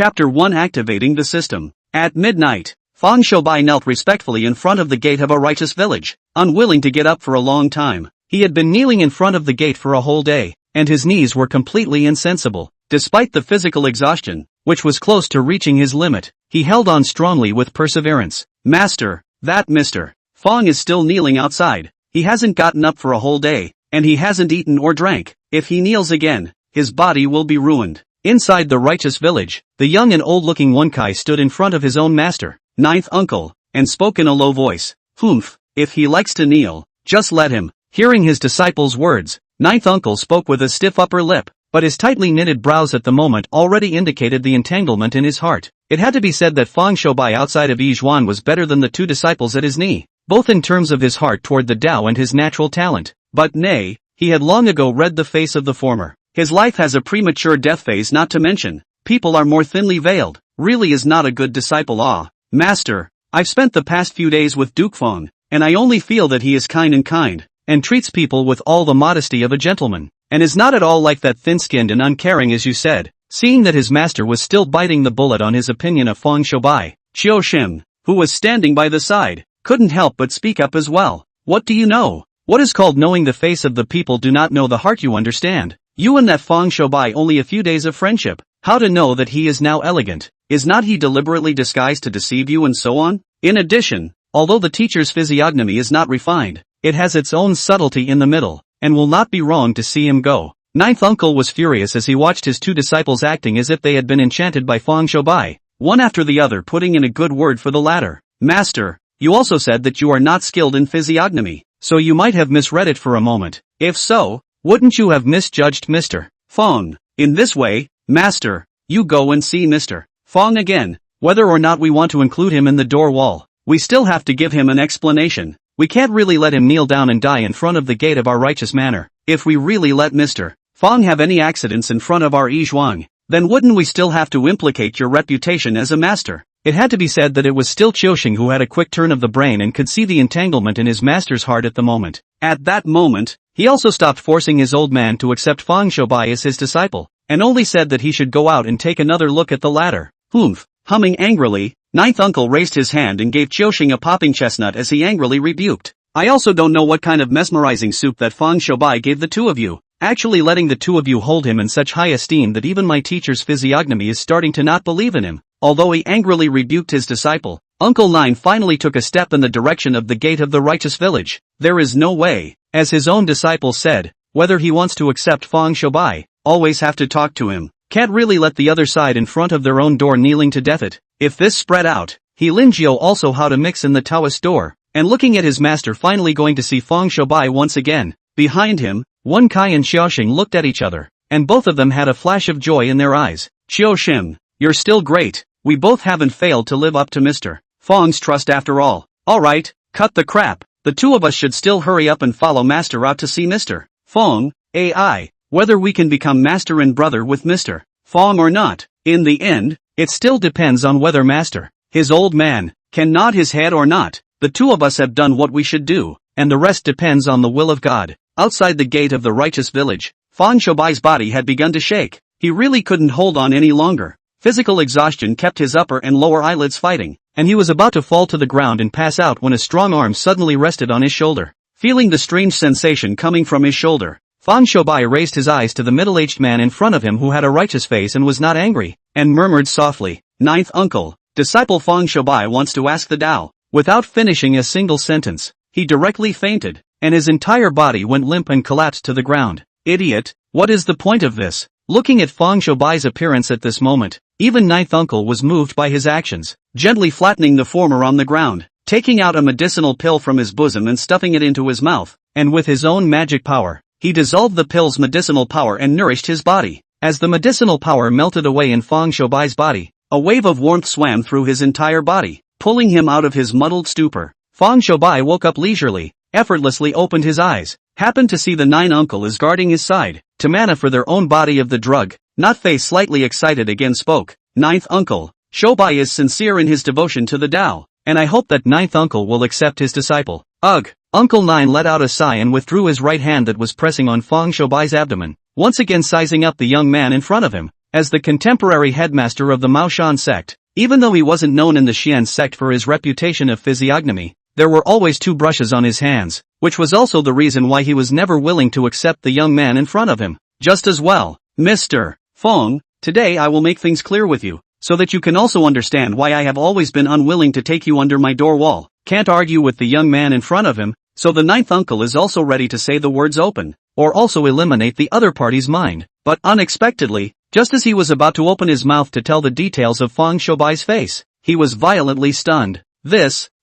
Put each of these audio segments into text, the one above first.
Chapter 1 Activating the System. At midnight, Fang Shoubai knelt respectfully in front of the gate of a righteous village, unwilling to get up for a long time. He had been kneeling in front of the gate for a whole day, and his knees were completely insensible. Despite the physical exhaustion, which was close to reaching his limit, he held on strongly with perseverance. Master, that Mr. Fang is still kneeling outside. He hasn't gotten up for a whole day, and he hasn't eaten or drank. If he kneels again, his body will be ruined. Inside the righteous village, the young and old-looking Wenkai stood in front of his own master, ninth uncle, and spoke in a low voice. Humph, if he likes to kneel, just let him. Hearing his disciple's words, ninth uncle spoke with a stiff upper lip, but his tightly knitted brows at the moment already indicated the entanglement in his heart. It had to be said that Fang Shoubai outside of Yizhuan was better than the two disciples at his knee, both in terms of his heart toward the Tao and his natural talent. But nay, he had long ago read the face of the former. His life has a premature death phase, not to mention, people are more thinly veiled, really is not a good disciple. Master, I've spent the past few days with Duke Feng, and I only feel that he is kind, and treats people with all the modesty of a gentleman, and is not at all like that thin-skinned and uncaring as you said. Seeing that his master was still biting the bullet on his opinion of Fang Shoubai, Qiu Shim, who was standing by the side, couldn't help but speak up as well. What do you know? What is called knowing the face of the people do not know the heart, you understand? You and that Fang Shoubai only a few days of friendship. How to know that he is now elegant? Is not he deliberately disguised to deceive you and so on? In addition, although the teacher's physiognomy is not refined, it has its own subtlety in the middle, and will not be wrong to see him go. Ninth uncle was furious as he watched his two disciples acting as if they had been enchanted by Fang Shoubai, one after the other putting in a good word for the latter. Master, you also said that you are not skilled in physiognomy, so you might have misread it for a moment. If so, wouldn't you have misjudged Mr. Fang? In this way, Master, you go and see Mr. Fang again. Whether or not we want to include him in the door wall, we still have to give him an explanation. We can't really let him kneel down and die in front of the gate of our righteous manor. If we really let Mr. Fang have any accidents in front of our Yizhuang, then wouldn't we still have to implicate your reputation as a master? It had to be said that it was still Qiuxing who had a quick turn of the brain and could see the entanglement in his master's heart at the moment. At that moment, he also stopped forcing his old man to accept Fang Shoubai as his disciple, and only said that he should go out and take another look at the latter. Humph! Humming angrily, ninth uncle raised his hand and gave Qiuxing a popping chestnut as he angrily rebuked. I also don't know what kind of mesmerizing soup that Fang Shoubai gave the two of you, actually letting the two of you hold him in such high esteem that even my teacher's physiognomy is starting to not believe in him. Although he angrily rebuked his disciple, Uncle Nine finally took a step in the direction of the gate of the righteous village. There is no way, as his own disciple said, whether he wants to accept Fang Shoubai, always have to talk to him. Can't really let the other side in front of their own door kneeling to death it. If this spread out, he Linjiu also how to mix in the Taoist door, and looking at his master finally going to see Fang Shoubai once again. Behind him, Wenkai and Xiaoxing looked at each other, and both of them had a flash of joy in their eyes. Qiuxing, you're still great. We both haven't failed to live up to Mr. Fang's trust after all. Alright, cut the crap. The two of us should still hurry up and follow Master out to see Mr. Fang, AI. Whether we can become master and brother with Mr. Fang or not, in the end, it still depends on whether Master, his old man, can nod his head or not. The two of us have done what we should do, and the rest depends on the will of God. Outside the gate of the righteous village, Fang Shoubai's body had begun to shake. He really couldn't hold on any longer. Physical exhaustion kept his upper and lower eyelids fighting, and he was about to fall to the ground and pass out when a strong arm suddenly rested on his shoulder. Feeling the strange sensation coming from his shoulder, Fang Shoubai raised his eyes to the middle-aged man in front of him who had a righteous face and was not angry, and murmured softly, Ninth uncle, disciple Fang Shoubai wants to ask the Tao. Without finishing a single sentence, he directly fainted, and his entire body went limp and collapsed to the ground. Idiot, what is the point of this? Looking at Fang Shoubai's appearance at this moment, even Ninth uncle was moved by his actions, gently flattening the former on the ground, taking out a medicinal pill from his bosom and stuffing it into his mouth, and with his own magic power, he dissolved the pill's medicinal power and nourished his body. As the medicinal power melted away in Fang Shoubai's body, a wave of warmth swam through his entire body, pulling him out of his muddled stupor. Fang Shoubai woke up leisurely, effortlessly opened his eyes, happened to see the Nine uncle is guarding his side, to mana for their own body of the drug, not face slightly excited again spoke, Ninth uncle, Shoubai is sincere in his devotion to the Tao, and I hope that Ninth uncle will accept his disciple. Ugh! Uncle Nine let out a sigh and withdrew his right hand that was pressing on Fang Shoubai's abdomen, once again sizing up the young man in front of him. As the contemporary headmaster of the Maoshan sect, even though he wasn't known in the Xian sect for his reputation of physiognomy, there were always two brushes on his hands, which was also the reason why he was never willing to accept the young man in front of him. Just as well, Mr. Feng, today I will make things clear with you, so that you can also understand why I have always been unwilling to take you under my door wall. Can't argue with the young man in front of him, so the ninth uncle is also ready to say the words open, or also eliminate the other party's mind. But unexpectedly, just as he was about to open his mouth to tell the details of Feng Shoubai's face, he was violently stunned.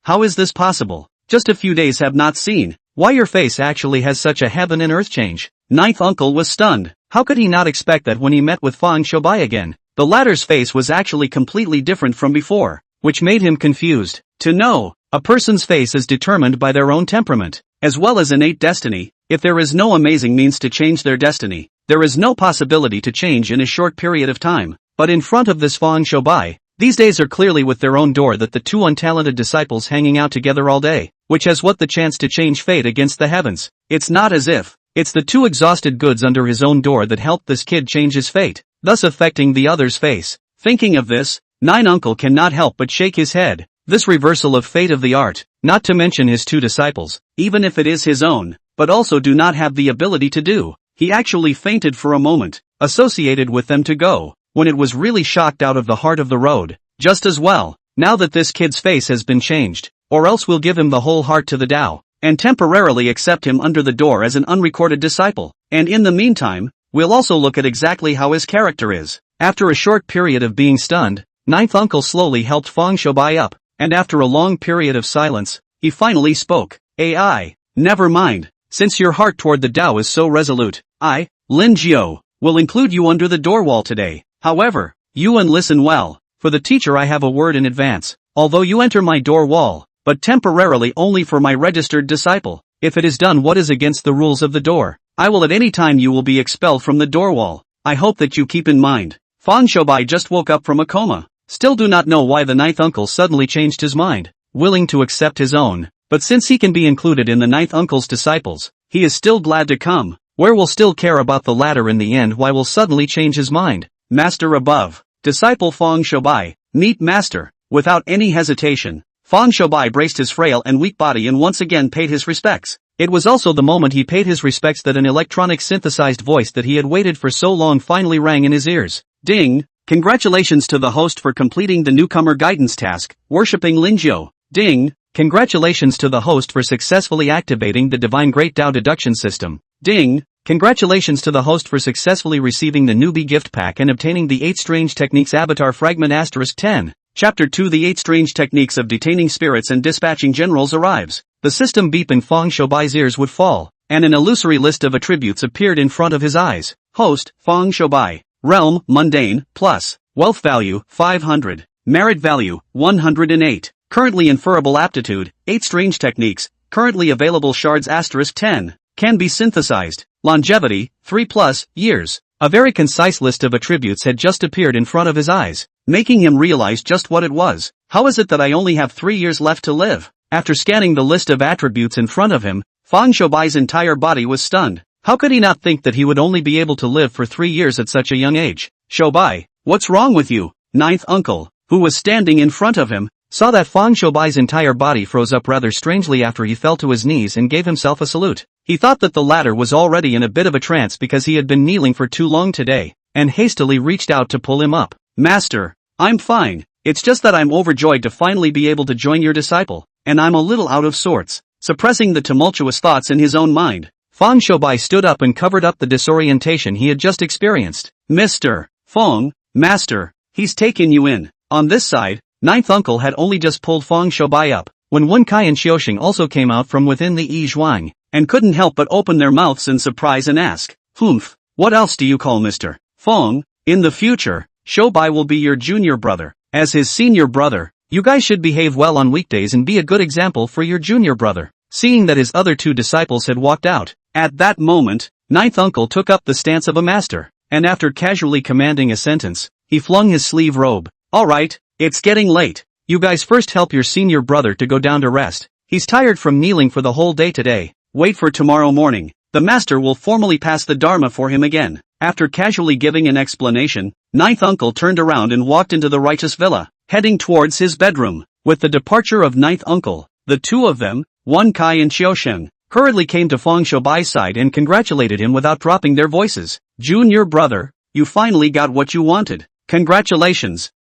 How is this possible? Just a few days have not seen. Why your face actually has such a heaven and earth change? Ninth uncle was stunned. How could he not expect that when he met with Feng Shoubai again? The latter's face was actually completely different from before, which made him confused. To know, a person's face is determined by their own temperament, as well as innate destiny. If there is no amazing means to change their destiny, there is no possibility to change in a short period of time. But in front of this Feng Shoubai, these days are clearly with their own door that the two untalented disciples hanging out together all day, which has what the chance to change fate against the heavens. It's not as if it's the two exhausted goods under his own door that helped this kid change his fate, thus affecting the other's face. Thinking of this, Nine Uncle cannot help but shake his head. This reversal of fate of the art, not to mention his two disciples, even if it is his own, but also do not have the ability to do. He actually fainted for a moment, associated with them to go, when it was really shocked out of the heart of the road. Just as well, now that this kid's face has been changed, or else we'll give him the whole heart to the Tao, and temporarily accept him under the door as an unrecorded disciple. And in the meantime, we'll also look at exactly how his character is. After a short period of being stunned, Ninth Uncle slowly helped Feng Shoubai up, and after a long period of silence, he finally spoke. AI, never mind, since your heart toward the Tao is so resolute, I, Lin Jiao, will include you under the door wall today. However, you and listen well, for the teacher I have a word in advance. Although you enter my door wall, but temporarily only for my registered disciple, if it is done what is against the rules of the door, I will at any time you will be expelled from the door wall. I hope that you keep in mind. Feng Shoubai just woke up from a coma. Still do not know why the ninth uncle suddenly changed his mind, willing to accept his own, but since he can be included in the ninth uncle's disciples, he is still glad to come. Where will still care about the latter in the end? Why will suddenly change his mind? Master above. Disciple Feng Shoubai, meet master. Without any hesitation, Feng Shoubai braced his frail and weak body and once again paid his respects. It was also the moment he paid his respects that an electronic synthesized voice that he had waited for so long finally rang in his ears. Ding! Congratulations to the host for completing the newcomer guidance task, worshipping Linjiao. Ding! Congratulations to the host for successfully activating the Divine Great Tao Deduction System. Ding! Congratulations to the host for successfully receiving the newbie gift pack and obtaining the 8 Strange Techniques Avatar Fragment *10. Chapter 2 The 8 Strange Techniques of Detaining Spirits and Dispatching Generals arrives. The system beep and Feng Shoubai's ears would fall, and an illusory list of attributes appeared in front of his eyes. Host, Feng Shoubai. Realm, mundane, plus. Wealth value, 500. Merit value, 108. Currently inferable aptitude, 8 strange techniques. Currently available shards *10. Can be synthesized. Longevity, 3+ years. A very concise list of attributes had just appeared in front of his eyes, making him realize just what it was. How is it that I only have 3 years left to live? After scanning the list of attributes in front of him, Feng Shoubai's entire body was stunned. How could he not think that he would only be able to live for 3 years at such a young age? Shoubai, what's wrong with you? Ninth uncle, who was standing in front of him, saw that Feng Shoubai's entire body froze up rather strangely after he fell to his knees and gave himself a salute. He thought that the latter was already in a bit of a trance because he had been kneeling for too long today, and hastily reached out to pull him up. Master, I'm fine, it's just that I'm overjoyed to finally be able to join your disciple, and I'm a little out of sorts. Suppressing the tumultuous thoughts in his own mind, Feng Shoubai stood up and covered up the disorientation he had just experienced. Mr. Feng, Master, he's taken you in. On this side, Ninth Uncle had only just pulled Feng Shoubai up, when Wen Kai and Xiaoxing also came out from within the Yi Zhuang, and couldn't help but open their mouths in surprise and ask, Humph, what else do you call Mr. Feng? In the future, Shoubai will be your junior brother. As his senior brother, you guys should behave well on weekdays and be a good example for your junior brother. Seeing that his other two disciples had walked out, at that moment, Ninth Uncle took up the stance of a master, and after casually commanding a sentence, he flung his sleeve robe. Alright, it's getting late. You guys first help your senior brother to go down to rest. He's tired from kneeling for the whole day today. Wait for tomorrow morning. The master will formally pass the Dharma for him again. After casually giving an explanation, Ninth uncle turned around and walked into the righteous villa, heading towards his bedroom. With the departure of ninth uncle, the two of them, Wan Kai and Xiaosheng, hurriedly came to Fang Shoubai's side and congratulated him without dropping their voices. Junior brother, you finally got what you wanted. Congratulations.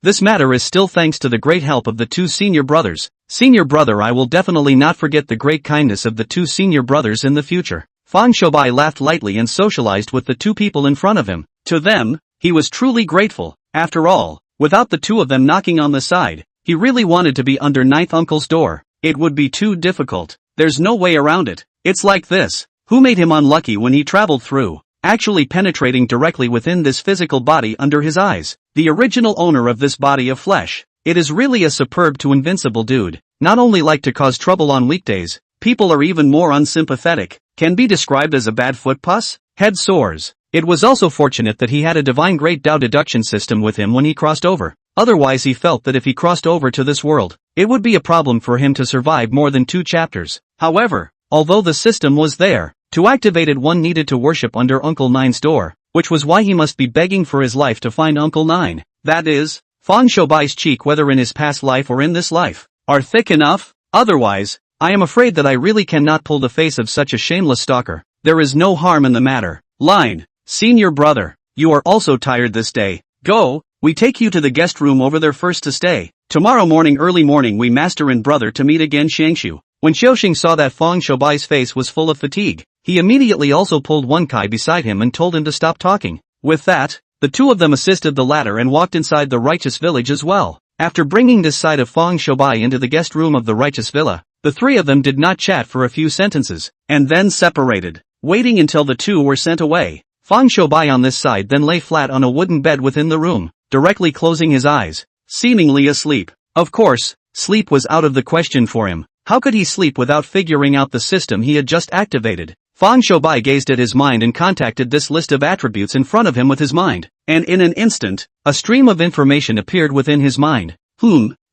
This matter is still thanks to the great help of the two senior brothers. Senior brother, I will definitely not forget the great kindness of the two senior brothers in the future. Fang Shoubai laughed lightly and socialized with the two people in front of him. To them, he was truly grateful. After all, without the two of them knocking on the side, he really wanted to be under ninth uncle's door. It would be too difficult. There's no way around it. It's like this. Who made him unlucky when he traveled through, actually penetrating directly within this physical body under his eyes? The original owner of this body of flesh. It is really a superb to invincible dude. Not only like to cause trouble on weekdays, people are even more unsympathetic. Can be described as a bad foot pus? Head sores. It was also fortunate that he had a divine great Dao deduction system with him when he crossed over. Otherwise he felt that if he crossed over to this world, it would be a problem for him to survive more than 2 chapters. However, although the system was there, to activate it one needed to worship under Uncle Nine's door, which was why he must be begging for his life to find Uncle Nine. That is, Fang Shoubai's cheek, whether in his past life or in this life, are thick enough. Otherwise, I am afraid that I really cannot pull the face of such a shameless stalker. There is no harm in the matter. Line, senior brother, you are also tired this day. Go, we take you to the guest room over there first to stay. Tomorrow morning early morning we master and brother to meet again Xiangshu. When Xiaoxing saw that Fang Shoubai's face was full of fatigue, he immediately also pulled Wan Kai beside him and told him to stop talking. With that, the two of them assisted the latter and walked inside the righteous village as well. After bringing this side of Fang Shoubai into the guest room of the righteous villa, the three of them did not chat for a few sentences, and then separated, waiting until the two were sent away. Fang Shoubai on this side then lay flat on a wooden bed within the room, directly closing his eyes, seemingly asleep. Of course, sleep was out of the question for him. How could he sleep without figuring out the system he had just activated? Fang Shoubai gazed at his mind and contacted this list of attributes in front of him with his mind, and in an instant, a stream of information appeared within his mind.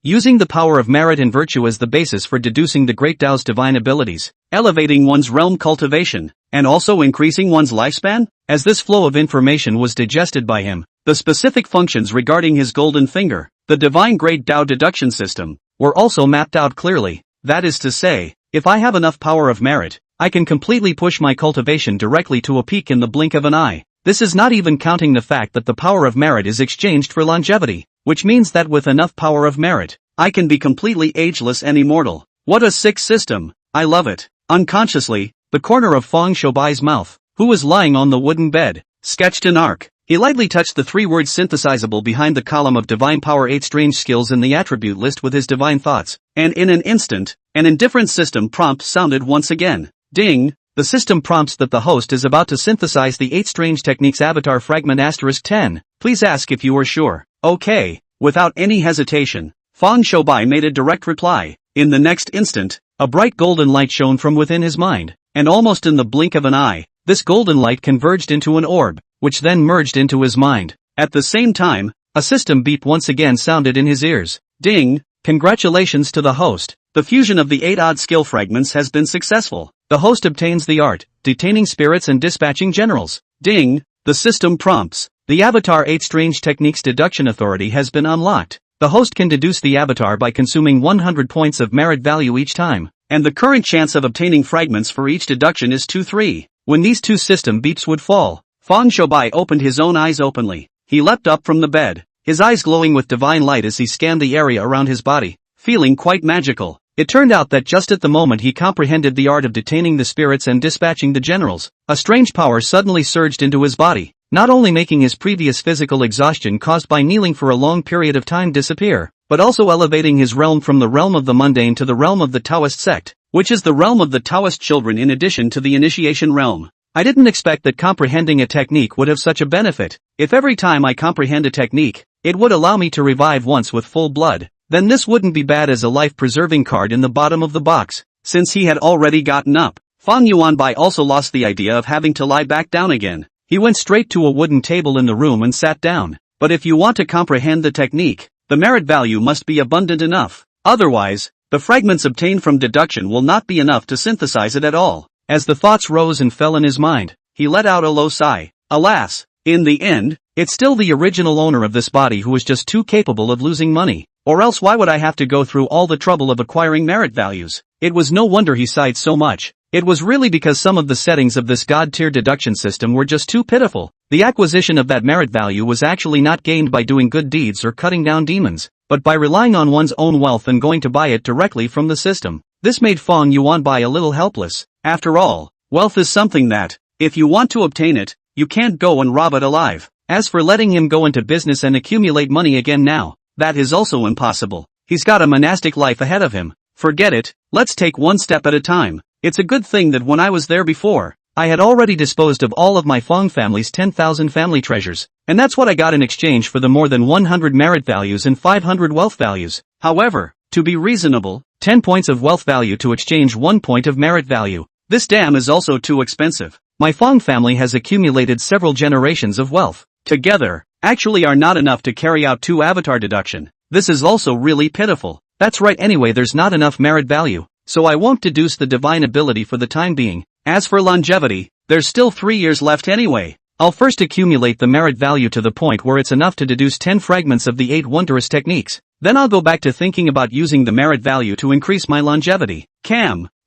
Using the power of merit and virtue as the basis for deducing the great Dao's divine abilities, elevating one's realm cultivation, and also increasing one's lifespan? As this flow of information was digested by him, the specific functions regarding his golden finger, the divine great Dao deduction system, were also mapped out clearly. That is to say, if I have enough power of merit, I can completely push my cultivation directly to a peak in the blink of an eye. This is not even counting the fact that the power of merit is exchanged for longevity, which means that with enough power of merit, I can be completely ageless and immortal. What a sick system. I love it. Unconsciously, the corner of Fang Shoubai's mouth, who was lying on the wooden bed, sketched an arc. He lightly touched the 3 words synthesizable behind the column of divine power 8 strange skills in the attribute list with his divine thoughts, and in an instant, an indifferent system prompt sounded once again. Ding! The system prompts that the host is about to synthesize the 8 strange techniques avatar fragment *10. Please ask if you are sure. Okay. Without any hesitation, Fang Shoubai made a direct reply. In the next instant, a bright golden light shone from within his mind, and almost in the blink of an eye, this golden light converged into an orb, which then merged into his mind. At the same time, a system beep once again sounded in his ears. Ding! Congratulations to the host. The fusion of the 8 odd skill fragments has been successful. The host obtains the art, detaining spirits and dispatching generals. Ding! The system prompts. The Avatar 8 Strange Techniques Deduction Authority has been unlocked. The host can deduce the avatar by consuming 100 points of merit value each time, and the current chance of obtaining fragments for each deduction is 2-3. When these 2 system beeps would fall, Fang Shoubai opened his own eyes openly. He leapt up from the bed, his eyes glowing with divine light as he scanned the area around his body, feeling quite magical. It turned out that just at the moment he comprehended the art of detaining the spirits and dispatching the generals, a strange power suddenly surged into his body, not only making his previous physical exhaustion caused by kneeling for a long period of time disappear, but also elevating his realm from the realm of the mundane to the realm of the Taoist sect, which is the realm of the Taoist children in addition to the initiation realm. I didn't expect that comprehending a technique would have such a benefit. If every time I comprehend a technique, it would allow me to revive once with full blood, then this wouldn't be bad as a life-preserving card in the bottom of the box. Since he had already gotten up, Fang Yuanbai also lost the idea of having to lie back down again. He went straight to a wooden table in the room and sat down. But if you want to comprehend the technique, the merit value must be abundant enough. Otherwise, the fragments obtained from deduction will not be enough to synthesize it at all. As the thoughts rose and fell in his mind, he let out a low sigh. Alas! In the end, It's still the original owner of this body who is just too capable of losing money. Or else why would I have to go through all the trouble of acquiring merit values? It was no wonder he sighed so much. It was really because some of the settings of this god-tier deduction system were just too pitiful. The acquisition of that merit value was actually not gained by doing good deeds or cutting down demons, but by relying on one's own wealth and going to buy it directly from the system. This made Fang Yuanbai a little helpless. After all, wealth is something that, if you want to obtain it, you can't go and rob it alive. As for letting him go into business and accumulate money again now, that is also impossible. He's got a monastic life ahead of him. Forget it, let's take one step at a time. It's a good thing that when I was there before, I had already disposed of all of my Fang family's 10,000 family treasures, and that's what I got in exchange for the more than 100 merit values and 500 wealth values. However, to be reasonable, 10 points of wealth value to exchange 1 point of merit value. This damn is also too expensive. My Fang family has accumulated several generations of wealth. Together, actually are not enough to carry out 2 avatar deduction. This is also really pitiful. That's right, anyway, there's not enough merit value, so I won't deduce the divine ability for the time being. As for longevity, there's still 3 years left anyway. I'll first accumulate the merit value to the point where it's enough to deduce 10 fragments of the 8 wondrous techniques. Then I'll go back to thinking about using the merit value to increase my longevity.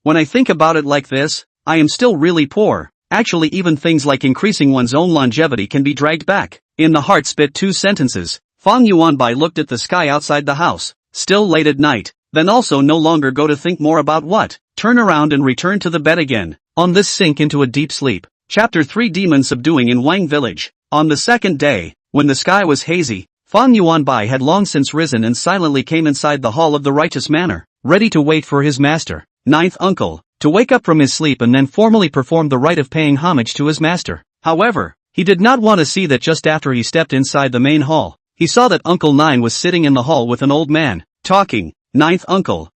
When I think about it like this, I am still really poor. Actually, even things like increasing one's own longevity can be dragged back. In the heart spit 2 sentences. Fang Yuanbai looked at the sky outside the house. Still late at night. Then also no longer go to think more about what. Turn around and return to the bed again. On this sink into a deep sleep. Chapter 3 Demon Subduing in Wang Village. On the second day, when the sky was hazy, Fang Yuanbai had long since risen and silently came inside the hall of the righteous manor, ready to wait for his master, ninth uncle, to wake up from his sleep and then formally perform the rite of paying homage to his master. However, he did not want to see that just after he stepped inside the main hall. He saw that Uncle Nine was sitting in the hall with an old man, talking. Ninth uncle,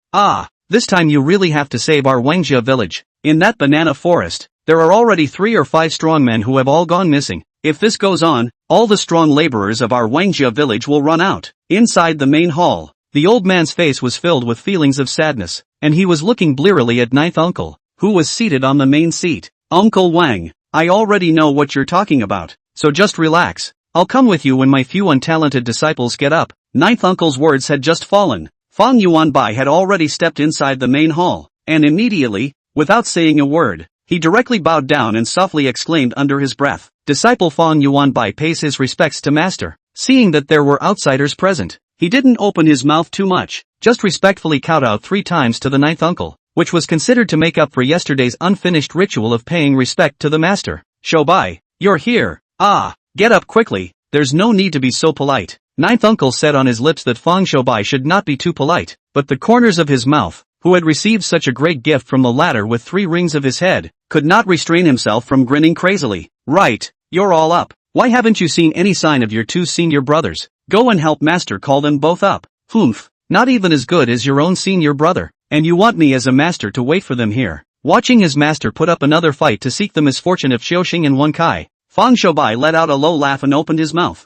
this time you really have to save our Wangjia village. In that banana forest, there are already 3 or 5 strong men who have all gone missing. If this goes on, all the strong laborers of our Wangjia village will run out. Inside the main hall, the old man's face was filled with feelings of sadness, and he was looking blearily at ninth uncle, who was seated on the main seat. Uncle Wang, I already know what you're talking about, so just relax. I'll come with you when my few untalented disciples get up. Ninth uncle's words had just fallen. Fang Yuanbai had already stepped inside the main hall, and immediately, without saying a word, he directly bowed down and softly exclaimed under his breath, Disciple Fang Yuanbai pays his respects to master. Seeing that there were outsiders present, he didn't open his mouth too much, just respectfully kowtowed 3 times to the ninth uncle, which was considered to make up for yesterday's unfinished ritual of paying respect to the master. Shobai, you're here. Get up quickly, there's no need to be so polite. Ninth uncle said on his lips that Fang Shobai should not be too polite, but the corners of his mouth, who had received such a great gift from the latter with 3 rings of his head, could not restrain himself from grinning crazily. Right, you're all up. Why haven't you seen any sign of your 2 senior brothers? Go and help master call them both up. Humph, not even as good as your own senior brother, and you want me as a master to wait for them here. Watching his master put up another fight to seek the misfortune of Xiaoxing and Wen Kai, Fang Shobai let out a low laugh and opened his mouth.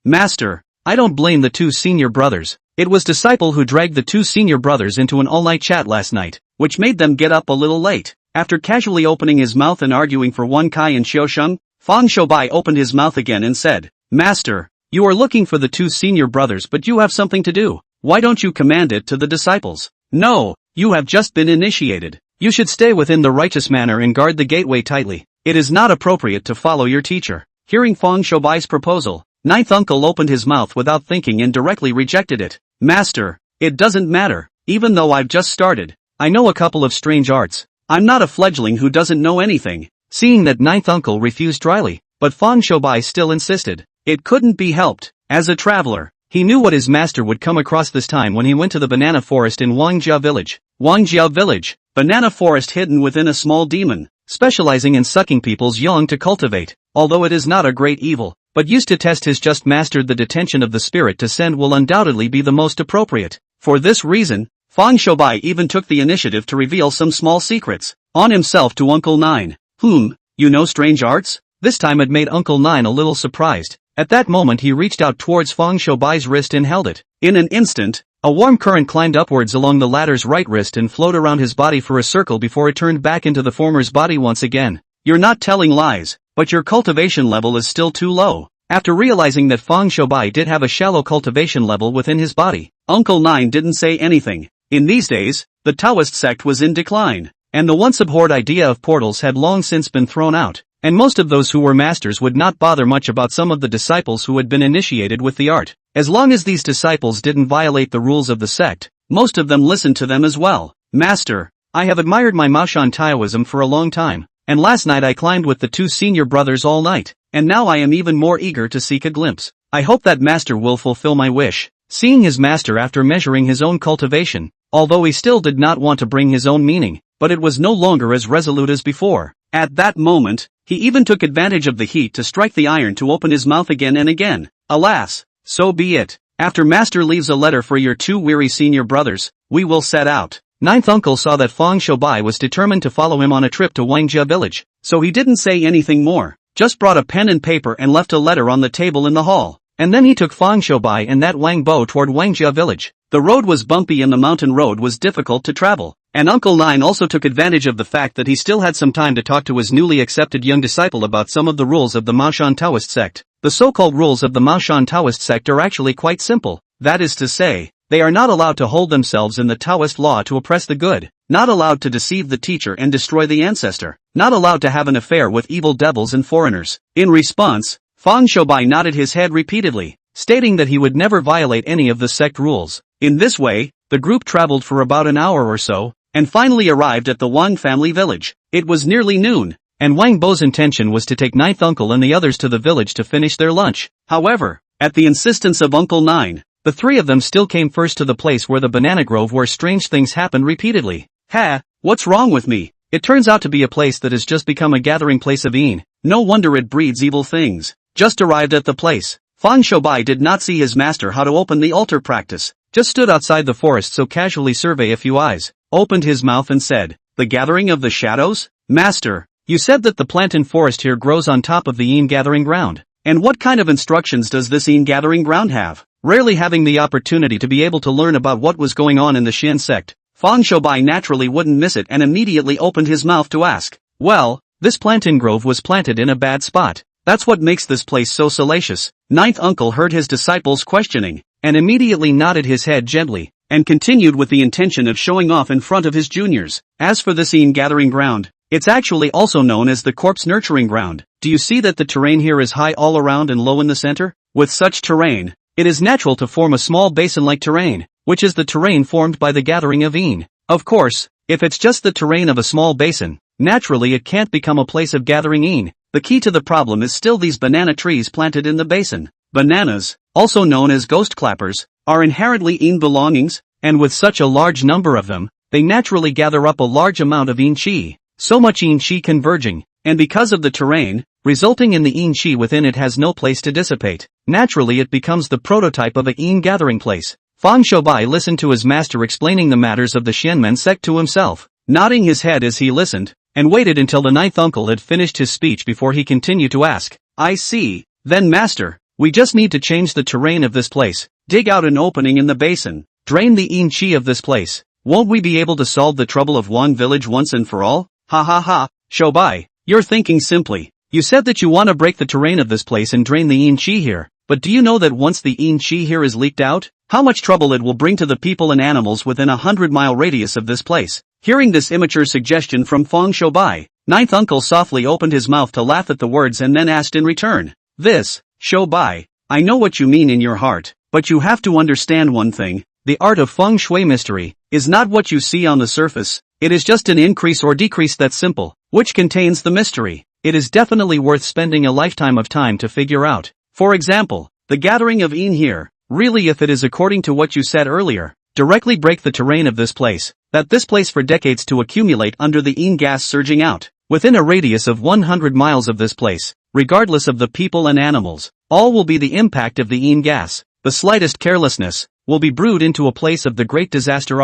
Master, I don't blame the 2 senior brothers. It was disciple who dragged the 2 senior brothers into an all-night chat last night, which made them get up a little late. After casually opening his mouth and arguing for Wen Kai and Xiaoxing, Fang Shobai opened his mouth again and said, Master, you are looking for the 2 senior brothers but you have something to do. Why don't you command it to the disciples? No, you have just been initiated. You should stay within the righteous manner and guard the gateway tightly. It is not appropriate to follow your teacher. Hearing Fang Shobai's proposal, ninth uncle opened his mouth without thinking and directly rejected it. Master, it doesn't matter, even though I've just started. I know a couple of strange arts. I'm not a fledgling who doesn't know anything. Seeing that ninth uncle refused dryly, but Fang Shobai still insisted. It couldn't be helped. As a traveler, he knew what his master would come across this time when he went to the banana forest in Wangjia village. Wangjia village, banana forest hidden within a small demon, specializing in sucking people's young to cultivate. Although it is not a great evil, but used to test his just mastered the detention of the spirit to send will undoubtedly be the most appropriate. For this reason, Fang Shobai even took the initiative to reveal some small secrets on himself to Uncle Nine. You know strange arts? This time it made Uncle Nine a little surprised. At that moment he reached out towards Fang Shobai's wrist and held it. In an instant, a warm current climbed upwards along the latter's right wrist and flowed around his body for a circle before it turned back into the former's body once again. You're not telling lies, but your cultivation level is still too low. After realizing that Fang Shoubai did have a shallow cultivation level within his body, Uncle Nine didn't say anything. In these days, the Taoist sect was in decline, and the once abhorred idea of portals had long since been thrown out, and most of those who were masters would not bother much about some of the disciples who had been initiated with the art. As long as these disciples didn't violate the rules of the sect, most of them listened to them as well. Master, I have admired my Maoshan Taoism for a long time, and last night I climbed with the 2 senior brothers all night, and now I am even more eager to seek a glimpse. I hope that master will fulfill my wish. Seeing his master after measuring his own cultivation, although he still did not want to bring his own meaning, but it was no longer as resolute as before. At that moment, he even took advantage of the heat to strike the iron to open his mouth again and again. Alas, so be it. After master leaves a letter for your 2 weary senior brothers, we will set out. Ninth uncle saw that Fang Shoubai was determined to follow him on a trip to Wangjia village, so he didn't say anything more, just brought a pen and paper and left a letter on the table in the hall. And then he took Fang Shoubai and that Wang Bo toward Wangjia village. The road was bumpy and the mountain road was difficult to travel, and Uncle Nine also took advantage of the fact that he still had some time to talk to his newly accepted young disciple about some of the rules of the Maoshan Taoist sect. The so-called rules of the Maoshan Taoist sect are actually quite simple, that is to say, they are not allowed to hold themselves in the Taoist law to oppress the good, not allowed to deceive the teacher and destroy the ancestor, not allowed to have an affair with evil devils and foreigners. In response, Fang Shoubai nodded his head repeatedly, stating that he would never violate any of the sect rules. In this way, the group traveled for about an hour or so, and finally arrived at the Wang family village. It was nearly noon, and Wang Bo's intention was to take Ninth Uncle and the others to the village to finish their lunch. However, at the insistence of Uncle Nine, the 3 of them still came first to the place where the banana grove where strange things happened repeatedly. Ha, what's wrong with me? It turns out to be a place that has just become a gathering place of Yin. No wonder it breeds evil things. Just arrived at the place, Fang Shoubai did not see his master how to open the altar practice, just stood outside the forest so casually survey a few eyes, opened his mouth and said, the gathering of the shadows? Master, you said that the plantain forest here grows on top of the Yin gathering ground. And what kind of instructions does this Yin gathering ground have? Rarely having the opportunity to be able to learn about what was going on in the Xian sect, Fang Shoubai naturally wouldn't miss it and immediately opened his mouth to ask. Well, this plantain grove was planted in a bad spot. That's what makes this place so salacious. Ninth uncle heard his disciples questioning, and immediately nodded his head gently, and continued with the intention of showing off in front of his juniors. As for the Yin gathering ground, it's actually also known as the corpse nurturing ground. Do you see that the terrain here is high all around and low in the center? With such terrain, it is natural to form a small basin-like terrain, which is the terrain formed by the gathering of Yin. Of course, if it's just the terrain of a small basin, naturally it can't become a place of gathering Yin. The key to the problem is still these banana trees planted in the basin. Bananas, also known as ghost clappers, are inherently Yin belongings, and with such a large number of them, they naturally gather up a large amount of Yin Qi. So much Yin Qi converging, and because of the terrain, resulting in the Yin Qi within it has no place to dissipate. Naturally it becomes the prototype of a Yin gathering place. Fang Shoubai listened to his master explaining the matters of the Xianmen sect to himself, nodding his head as he listened, and waited until the ninth uncle had finished his speech before he continued to ask. I see. Then master, we just need to change the terrain of this place, dig out an opening in the basin, drain the Yin Qi of this place. Won't we be able to solve the trouble of Wang village once and for all? Ha ha ha, Shoubai, you're thinking simply. You said that you want to break the terrain of this place and drain the Yin Qi here, but do you know that once the Yin Qi here is leaked out, how much trouble it will bring to the people and animals within a 100-mile radius of this place? Hearing this immature suggestion from Fang Shoubai, ninth uncle softly opened his mouth to laugh at the words and then asked in return. This, Shoubai, I know what you mean in your heart, but you have to understand one thing, the art of feng shui mystery, is not what you see on the surface, it is just an increase or decrease that's simple, which contains the mystery. It is definitely worth spending a lifetime of time to figure out. For example, the gathering of Yin here, really if it is according to what you said earlier, directly break the terrain of this place, that this place for decades to accumulate under the Yin gas surging out, within a radius of 100 miles of this place, regardless of the people and animals, all will be the impact of the Yin gas. The slightest carelessness, will be brewed into a place of the great disaster.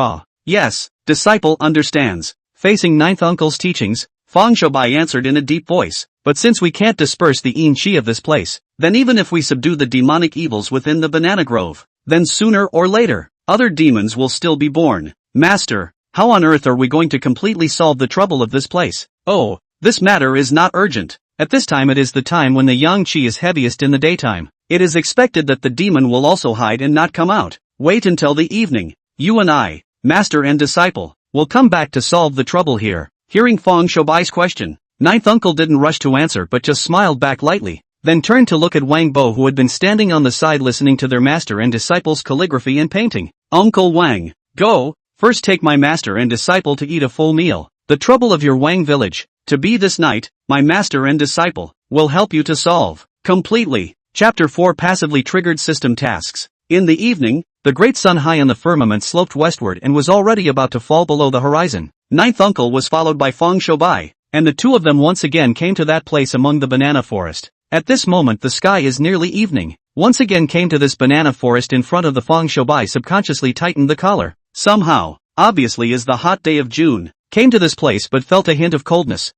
Yes, disciple understands. Facing ninth uncle's teachings, Fang Shoubai answered in a deep voice, but since we can't disperse the Yin Qi of this place, then even if we subdue the demonic evils within the banana grove, then sooner or later, other demons will still be born. Master, how on earth are we going to completely solve the trouble of this place? Oh, this matter is not urgent. At this time it is the time when the yang qi is heaviest in the daytime. It is expected that the demon will also hide and not come out. Wait until the evening. You and I, master and disciple, will come back to solve the trouble here. Hearing Fang Shoubai's question, ninth uncle didn't rush to answer but just smiled back lightly, then turned to look at Wang Bo who had been standing on the side listening to their master and disciple's calligraphy and painting. Uncle Wang, go, first take my master and disciple to eat a full meal. The trouble of your Wang village, to be this night, my master and disciple, will help you to solve, completely. Chapter 4 Passively Triggered System Tasks. In the evening, the great sun high in the firmament sloped westward and was already about to fall below the horizon. Ninth uncle was followed by Fang Shoubai, and the two of them once again came to that place among the banana forest. At this moment the sky is nearly evening. Once again came to this banana forest in front of the Fang Shoubai subconsciously tightened the collar. Somehow, obviously is the hot day of June, came to this place but felt a hint of coldness.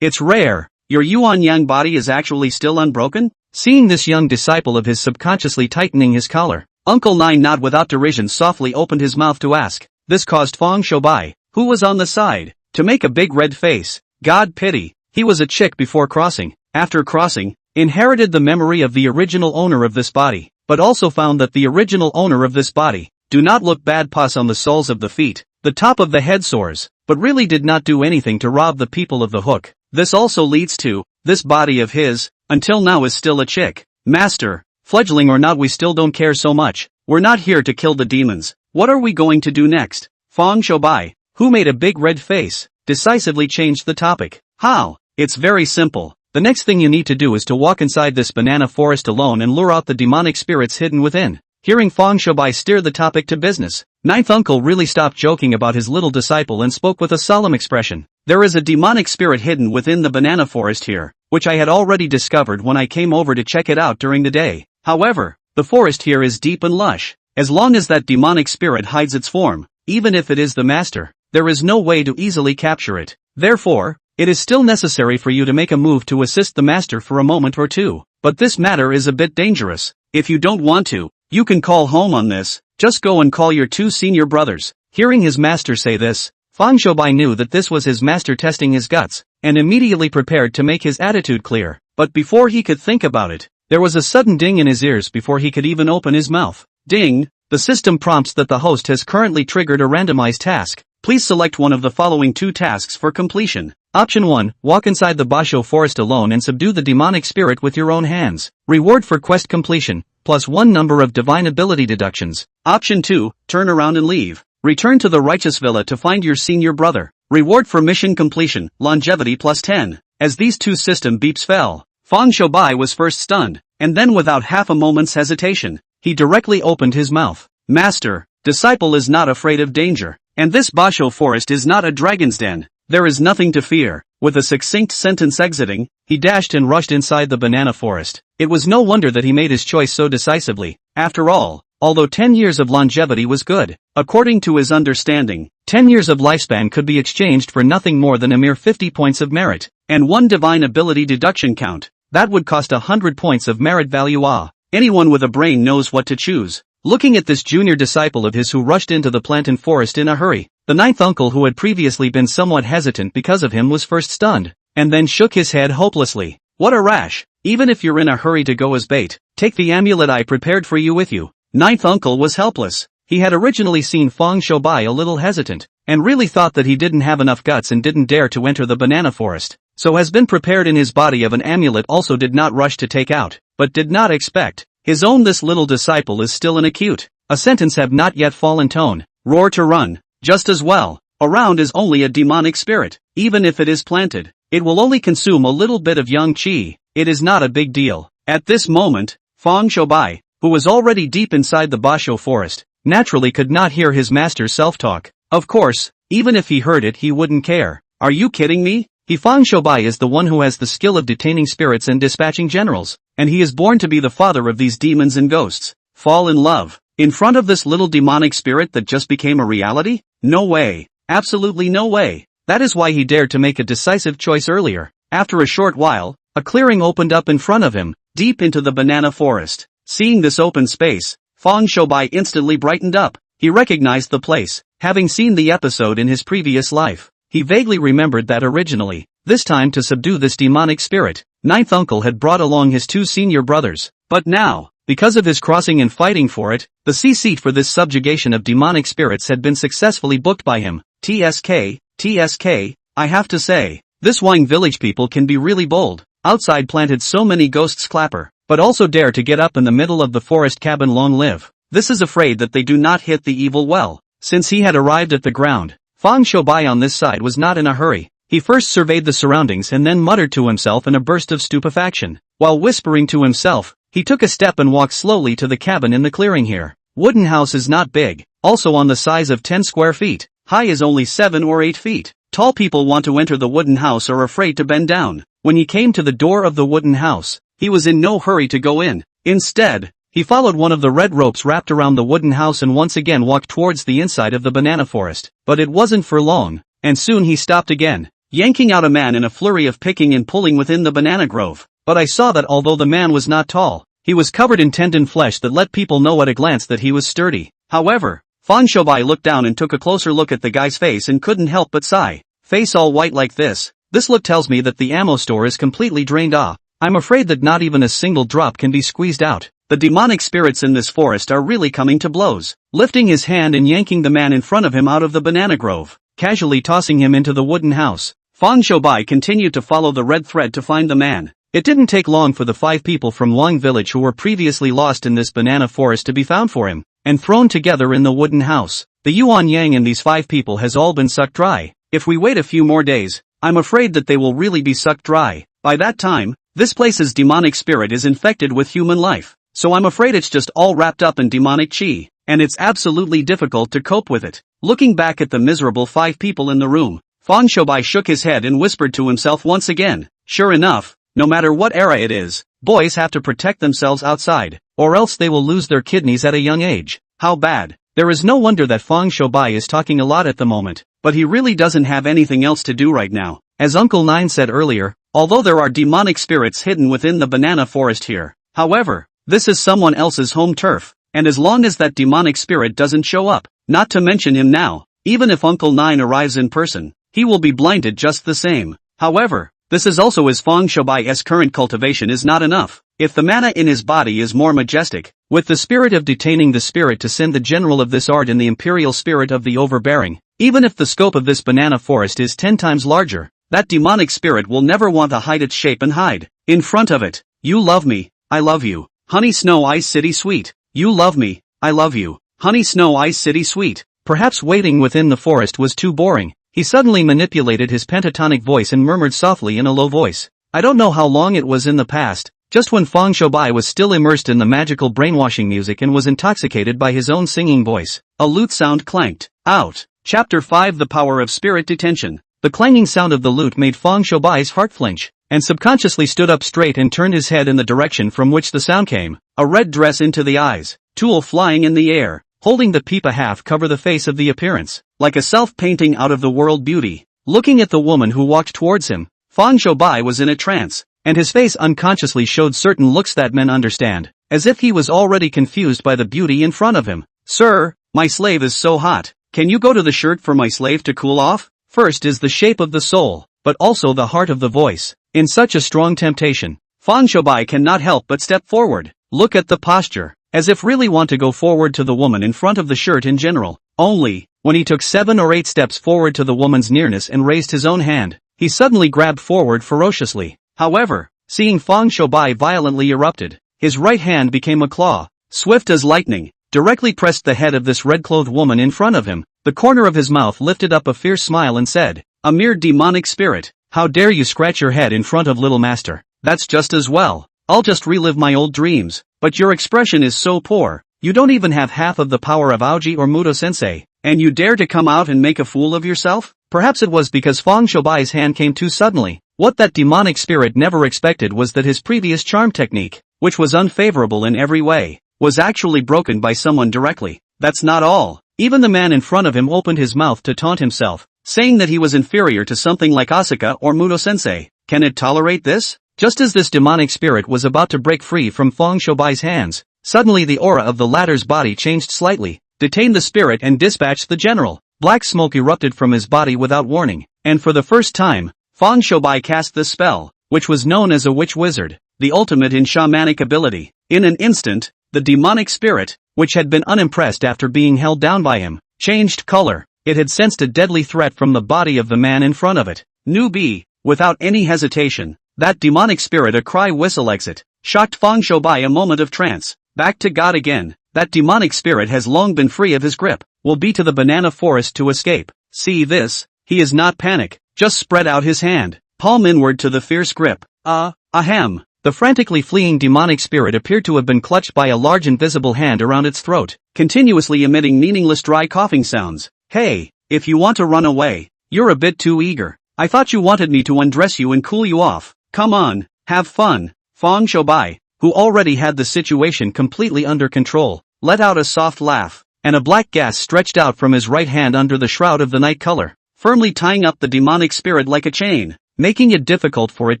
It's rare. Your Yuan Yang body is actually still unbroken? Seeing this young disciple of his subconsciously tightening his collar, Uncle Nine not without derision softly opened his mouth to ask. This caused Fang Shoubai, who was on the side, to make a big red face. God pity, he was a chick before crossing. After crossing, inherited the memory of the original owner of this body, but also found that the original owner of this body, do not look bad pus on the soles of the feet, the top of the head sores, but really did not do anything to rob the people of the hook. This also leads to, this body of his, until now is still a chick. Master, fledgling or not we still don't care so much, we're not here to kill the demons, what are we going to do next? Fang Shoubai, who made a big red face, decisively changed the topic. How? It's very simple. The next thing you need to do is to walk inside this banana forest alone and lure out the demonic spirits hidden within. Hearing Fang Shoubai steer the topic to business, ninth uncle really stopped joking about his little disciple and spoke with a solemn expression. There is a demonic spirit hidden within the banana forest here, which I had already discovered when I came over to check it out during the day. However, the forest here is deep and lush. As long as that demonic spirit hides its form, even if it is the master, there is no way to easily capture it. Therefore, it is still necessary for you to make a move to assist the master for a moment or two. But this matter is a bit dangerous. If you don't want to, you can call home on this. Just go and call your two senior brothers. Hearing his master say this, Fang Shoubai knew that this was his master testing his guts, and immediately prepared to make his attitude clear. But before he could think about it, there was a sudden ding in his ears before he could even open his mouth. Ding! The system prompts that the host has currently triggered a randomized task. Please select one of the following two tasks for completion. Option 1, walk inside the Basho forest alone and subdue the demonic spirit with your own hands. Reward for quest completion, +1 number of divine ability deductions. Option 2, turn around and leave. Return to the righteous villa to find your senior brother. Reward for mission completion, longevity +10. As these two system beeps fell, Fang Shoubai was first stunned, and then without half a moment's hesitation, he directly opened his mouth. Master, disciple is not afraid of danger, and this Basho forest is not a dragon's den. There is nothing to fear. With a succinct sentence exiting, he dashed and rushed inside the banana forest. It was no wonder that he made his choice so decisively. After all, although 10 years of longevity was good, according to his understanding, 10 years of lifespan could be exchanged for nothing more than a mere 50 points of merit, and 1 divine ability deduction count. That would cost 100 points of merit value. Anyone with a brain knows what to choose. Looking at this junior disciple of his who rushed into the plantain forest in a hurry, the ninth uncle who had previously been somewhat hesitant because of him was first stunned, and then shook his head hopelessly. What a rash! Even if you're in a hurry to go as bait, take the amulet I prepared for you with you. Ninth uncle was helpless. He had originally seen Fang Shoubai a little hesitant, and really thought that he didn't have enough guts and didn't dare to enter the banana forest. So has been prepared in his body of an amulet also did not rush to take out, but did not expect. His own this little disciple is still in acute. A sentence have not yet fallen tone. Roar to run. Just as well. Around is only a demonic spirit. Even if it is planted, it will only consume a little bit of yang qi. It is not a big deal. At this moment, Fang Shoubai, who was already deep inside the Basho forest, naturally could not hear his master's self-talk. Of course, even if he heard it he wouldn't care. Are you kidding me? Fang Shoubai is the one who has the skill of detaining spirits and dispatching generals, and he is born to be the father of these demons and ghosts. Fall in love, in front of this little demonic spirit that just became a reality? No way. Absolutely no way. That is why he dared to make a decisive choice earlier. After a short while, a clearing opened up in front of him, deep into the banana forest. Seeing this open space, Fang Shoubai instantly brightened up. He recognized the place, having seen the episode in his previous life. He vaguely remembered that originally, this time to subdue this demonic spirit. Ninth uncle had brought along his 2 senior brothers, but now, because of his crossing and fighting for it, the seat for this subjugation of demonic spirits had been successfully booked by him. TSK, I have to say, this Wang village people can be really bold. Outside planted so many ghosts clapper, but also dare to get up in the middle of the forest cabin. Long live. This is afraid that they do not hit the evil well. Since he had arrived at the ground, Fang Shoubai on this side was not in a hurry. He first surveyed the surroundings and then muttered to himself in a burst of stupefaction. While whispering to himself, he took a step and walked slowly to the cabin in the clearing here. Wooden house is not big, also on the size of 10 square feet. High is only 7 or 8 feet. Tall people want to enter the wooden house are afraid to bend down. When he came to the door of the wooden house, he was in no hurry to go in. Instead, he followed one of the red ropes wrapped around the wooden house and once again walked towards the inside of the banana forest. But it wasn't for long, and soon he stopped again, yanking out a man in a flurry of picking and pulling within the banana grove. But I saw that although the man was not tall, he was covered in tendon flesh that let people know at a glance that he was sturdy. However, Fang Shoubai looked down and took a closer look at the guy's face and couldn't help but sigh. Face all white like this look tells me that the ammo store is completely drained off. I'm afraid that not even a single drop can be squeezed out. The demonic spirits in this forest are really coming to blows. Lifting his hand and yanking the man in front of him out of the banana grove, casually tossing him into the wooden house, Fang Shoubai continued to follow the red thread to find the man. It didn't take long for the 5 people from Wang village who were previously lost in this banana forest to be found for him, and thrown together in the wooden house. The Yuan Yang in these 5 people has all been sucked dry. If we wait a few more days, I'm afraid that they will really be sucked dry. By that time, this place's demonic spirit is infected with human life, so I'm afraid it's just all wrapped up in demonic chi, and it's absolutely difficult to cope with it. Looking back at the miserable 5 people in the room, Fang Shoubai shook his head and whispered to himself once again, sure enough, no matter what era it is, boys have to protect themselves outside, or else they will lose their kidneys at a young age. How bad. There is no wonder that Fang Shoubai is talking a lot at the moment, but he really doesn't have anything else to do right now. As Uncle Nine said earlier, although there are demonic spirits hidden within the banana forest here, however, this is someone else's home turf, and as long as that demonic spirit doesn't show up, not to mention him now, even if Uncle Nine arrives in person, he will be blinded just the same. However, this is also as Fang Shoubai's current cultivation is not enough. If the mana in his body is more majestic, with the spirit of detaining the spirit to send the general of this art in the imperial spirit of the overbearing, even if the scope of this banana forest is 10 times larger, that demonic spirit will never want to hide its shape and hide in front of it. You love me, I love you. Honey Snow Ice City Sweet. You love me, I love you. Honey Snow Ice City Sweet. Perhaps waiting within the forest was too boring. He suddenly manipulated his pentatonic voice and murmured softly in a low voice. I don't know how long it was in the past, just when Fang Shoubai was still immersed in the magical brainwashing music and was intoxicated by his own singing voice. A lute sound clanked out. Chapter 5 The Power of Spirit Detention. The clanging sound of the lute made Fang Shoubai's heart flinch, and subconsciously stood up straight and turned his head in the direction from which the sound came. A red dress into the eyes, tulle flying in the air, holding the pipa half cover the face of the appearance, like a self-painting out of the world beauty. Looking at the woman who walked towards him, Fang Shoubai was in a trance, and his face unconsciously showed certain looks that men understand, as if he was already confused by the beauty in front of him. Sir, my slave is so hot, can you go to the shirt for my slave to cool off? First is the shape of the soul, but also the heart of the voice. In such a strong temptation, Fang Shoubai cannot help but step forward. Look at the posture, as if really want to go forward to the woman in front of the shirt in general. Only, when he took 7 or 8 steps forward to the woman's nearness and raised his own hand, he suddenly grabbed forward ferociously. However, seeing Fang Shoubai violently erupted, his right hand became a claw, swift as lightning, directly pressed the head of this red-clothed woman in front of him. The corner of his mouth lifted up a fierce smile and said, a mere demonic spirit, how dare you scratch your head in front of little master? That's just as well. I'll just relive my old dreams. But your expression is so poor, you don't even have half of the power of Aoji or Muto-sensei, and you dare to come out and make a fool of yourself? Perhaps it was because Fang Shoubai's hand came too suddenly. What that demonic spirit never expected was that his previous charm technique, which was unfavorable in every way, was actually broken by someone directly. That's not all. Even the man in front of him opened his mouth to taunt himself, saying that he was inferior to something like Asuka or Muto-sensei. Can it tolerate this? Just as this demonic spirit was about to break free from Fang Shoubai's hands, suddenly the aura of the latter's body changed slightly, detained the spirit and dispatched the general. Black smoke erupted from his body without warning, and for the first time, Fang Shoubai cast this spell, which was known as a witch wizard, the ultimate in shamanic ability. In an instant, the demonic spirit, which had been unimpressed after being held down by him, changed color. It had sensed a deadly threat from the body of the man in front of it. Newbie, without any hesitation, that demonic spirit a cry whistle exit, shocked Fang Shoubai a moment of trance. Back to God again, that demonic spirit has long been free of his grip, will be to the banana forest to escape. See this, he is not panic, just spread out his hand, palm inward to the fierce grip. Ahem. The frantically fleeing demonic spirit appeared to have been clutched by a large invisible hand around its throat, continuously emitting meaningless dry coughing sounds. Hey, if you want to run away, you're a bit too eager. I thought you wanted me to undress you and cool you off. Come on, have fun. Fang Shoubai, who already had the situation completely under control, let out a soft laugh, and a black gas stretched out from his right hand under the shroud of the night color, firmly tying up the demonic spirit like a chain, making it difficult for it